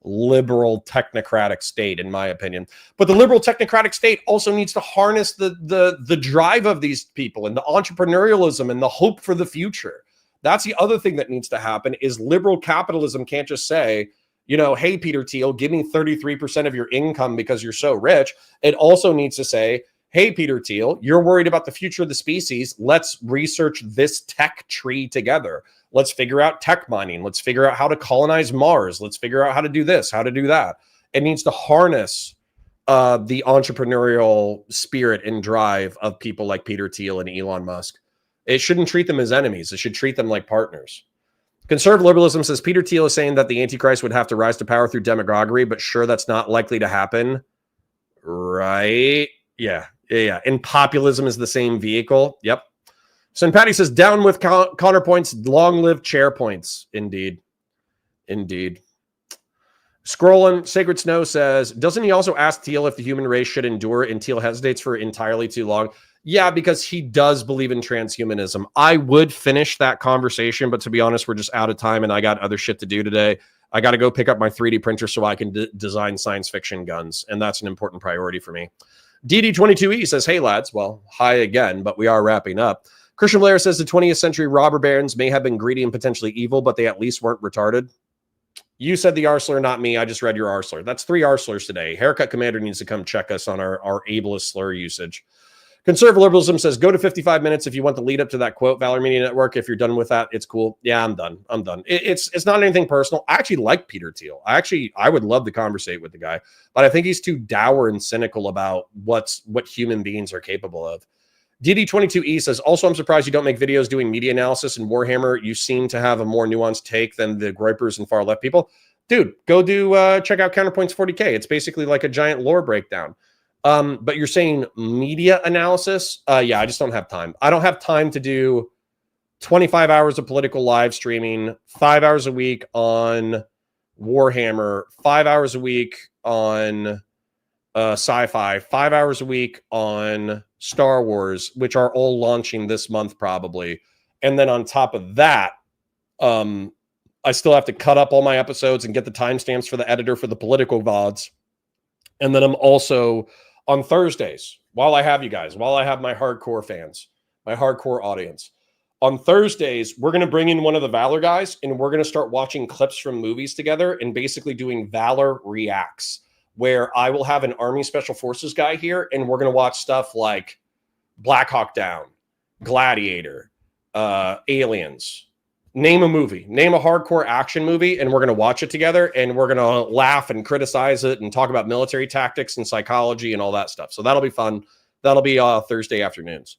liberal technocratic state, in my opinion. But the liberal technocratic state also needs to harness the drive of these people and the entrepreneurialism and the hope for the future. That's the other thing that needs to happen is liberal capitalism can't just say, you know, hey, Peter Thiel, give me 33% of your income because you're so rich. It also needs to say, hey, Peter Thiel, you're worried about the future of the species. Let's research this tech tree together. Let's figure out tech mining. Let's figure out how to colonize Mars. Let's figure out how to do this, how to do that. It needs to harness the entrepreneurial spirit and drive of people like Peter Thiel and Elon Musk. It shouldn't treat them as enemies. It should treat them like partners. Conservative liberalism says Peter Thiel is saying that the Antichrist would have to rise to power through demagoguery, but sure, that's not likely to happen. Right? Yeah. And populism is the same vehicle. Yep. Sin Patty says, down with counterpoints, long live chair points. Indeed. Scrolling, Sacred Snow says, doesn't he also ask Thiel if the human race should endure, and Thiel hesitates for entirely too long? Yeah, because he does believe in transhumanism. I would finish that conversation, but to be honest, we're just out of time and I got other shit to do today. I got to go pick up my 3D printer so I can design science fiction guns, and that's an important priority for me. DD22E says, hey, lads. Well, hi again, but we are wrapping up. Christian Blair says the 20th century robber barons may have been greedy and potentially evil, but they at least weren't retarded. You said the Arsler, not me. I just read your Arsler. That's 3 Arslers today. Haircut Commander needs to come check us on our ableist slur usage. Conservative liberalism says, go to 55 minutes if you want the lead up to that quote. Valor Media Network, if you're done with that, it's cool. Yeah, I'm done. It's not anything personal. I actually like Peter Thiel. I would love to conversate with the guy, but I think he's too dour and cynical about what human beings are capable of. DD22E says, also, I'm surprised you don't make videos doing media analysis in Warhammer. You seem to have a more nuanced take than the groypers and far left people. Dude, go check out Counterpoints 40K. It's basically like a giant lore breakdown. But you're saying media analysis? Yeah, I just don't have time. I don't have time to do 25 hours of political live streaming, 5 hours a week on Warhammer, 5 hours a week on sci-fi, 5 hours a week on Star Wars, which are all launching this month probably. And then on top of that, I still have to cut up all my episodes and get the timestamps for the editor for the political VODs. And then I'm also on Thursdays, while I have you guys, while I have my hardcore fans, my hardcore audience, on Thursdays, we're going to bring in one of the Valor guys and we're going to start watching clips from movies together and basically doing Valor Reacts, where I will have an Army Special Forces guy here and we're going to watch stuff like Black Hawk Down, Gladiator, Aliens. Name a movie, name a hardcore action movie, and we're going to watch it together and we're going to laugh and criticize it and talk about military tactics and psychology and all that stuff. So that'll be fun. That'll be Thursday afternoons.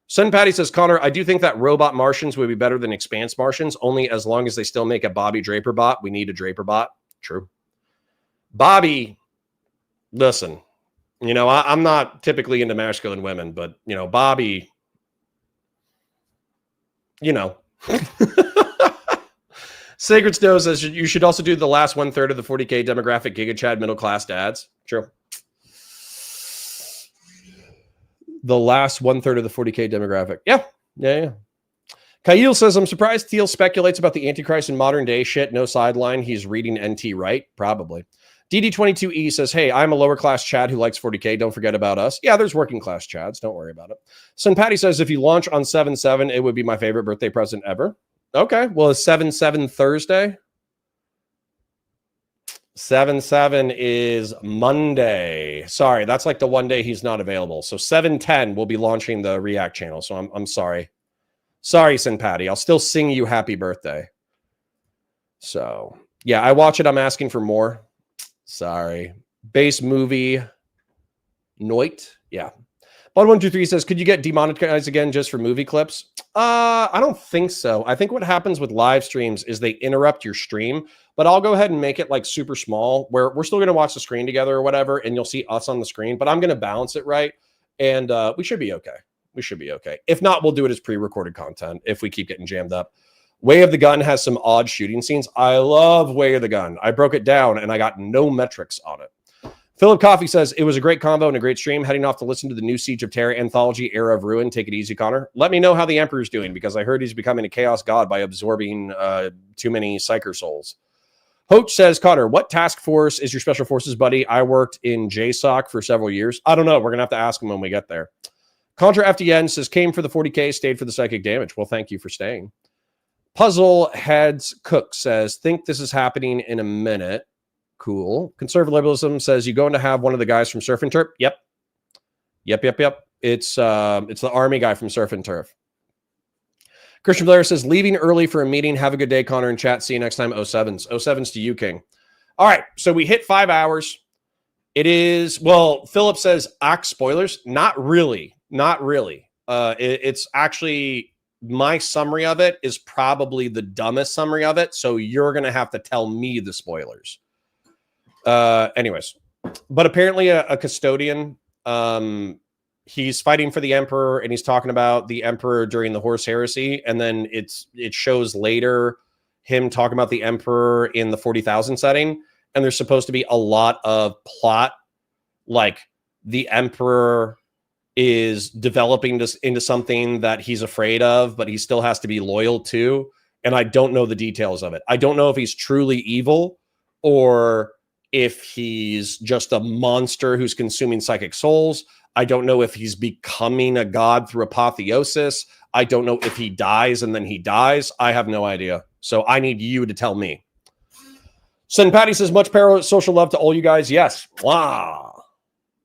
Sun Patty says, Connor, I do think that robot Martians would be better than Expanse Martians, only as long as they still make a Bobby Draper bot. We need a Draper bot. True. Bobby, listen, you know, I'm not typically into masculine women, but, you know, Bobby, you know. Sacred Snow says you should also do the last 1/3 of the 40K demographic Giga Chad middle class dads. True. The last 1/3 of the 40K demographic. Yeah. Kyle says, I'm surprised Thiel speculates about the Antichrist in modern day shit. No sideline. He's reading NT right. Probably. DD22E says, hey, I'm a lower class Chad who likes 40K. Don't forget about us. Yeah, there's working class Chads. Don't worry about it. Sun Patty says, if you launch on 7/7, it would be my favorite birthday present ever. Okay. Well, is 7/7 Thursday? 7/7 is Monday. Sorry, that's like the one day he's not available. So 7/10 we'll be launching the React channel. So I'm sorry. Sorry, Sin Patty. I'll still sing you happy birthday. So yeah, I watch it. I'm asking for more. Sorry. Base movie Noit. Yeah. Bud123 says, could you get demonetized again just for movie clips? I don't think so. I think what happens with live streams is they interrupt your stream, but I'll go ahead and make it like super small where we're still going to watch the screen together or whatever, and you'll see us on the screen, but I'm going to balance it right. And we should be okay. We should be okay. If not, we'll do it as pre-recorded content if we keep getting jammed up. Way of the Gun has some odd shooting scenes. I love Way of the Gun. I broke it down and I got no metrics on it. Philip Coffey says, it was a great combo and a great stream. Heading off to listen to the new Siege of Terror anthology, Era of Ruin. Take it easy, Connor. Let me know how the Emperor's doing, because I heard he's becoming a chaos god by absorbing too many Psyker souls. Hoach says, Connor, what task force is your special forces buddy? I worked in JSOC for several years. I don't know. We're going to have to ask him when we get there. Contra FDN says, came for the 40K, stayed for the psychic damage. Well, thank you for staying. Puzzle Heads Cook says, think this is happening in a minute. Cool. Conservative Liberalism says, you going to have one of the guys from Surf and Turf? Yep. It's the Army guy from Surf and Turf. Christian Blair says, leaving early for a meeting. Have a good day, Connor, and chat. See you next time. 07s. 07s to you, King. All right. So we hit 5 hours. It is, well, Philip says, spoilers. Not really. It's actually, my summary of it is probably the dumbest summary of it. So you're going to have to tell me the spoilers. Anyways, but apparently a custodian, he's fighting for the Emperor and he's talking about the Emperor during the Horse Heresy. And then it shows later him talking about the Emperor in the 40,000 setting. And there's supposed to be a lot of plot, like the Emperor is developing this into something that he's afraid of, but he still has to be loyal to. And I don't know the details of it. I don't know if he's truly evil or if he's just a monster who's consuming psychic souls. I don't know if he's becoming a god through apotheosis. I don't know if he dies and then he dies. I have no idea. So I need you to tell me. Sen Patty says, much social love to all you guys. Yes. Wow.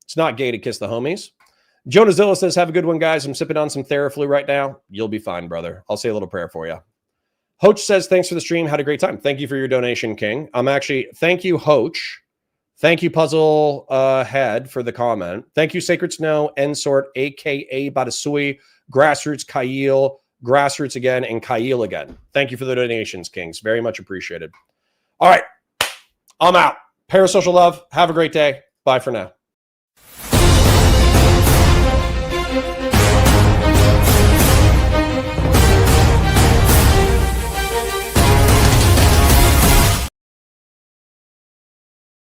It's not gay to kiss the homies. Jonah Zilla says, have a good one, guys. I'm sipping on some Theraflu right now. You'll be fine, brother. I'll say a little prayer for you. Hoach says, thanks for the stream. Had a great time. Thank you for your donation, King. Thank you, Hoach. Thank you, Puzzle Head, for the comment. Thank you, Sacred Snow, Ensort, aka Badasui, Grassroots Kyle, Grassroots again, and Kyle again. Thank you for the donations, Kings. Very much appreciated. All right, I'm out. Parasocial love. Have a great day. Bye for now.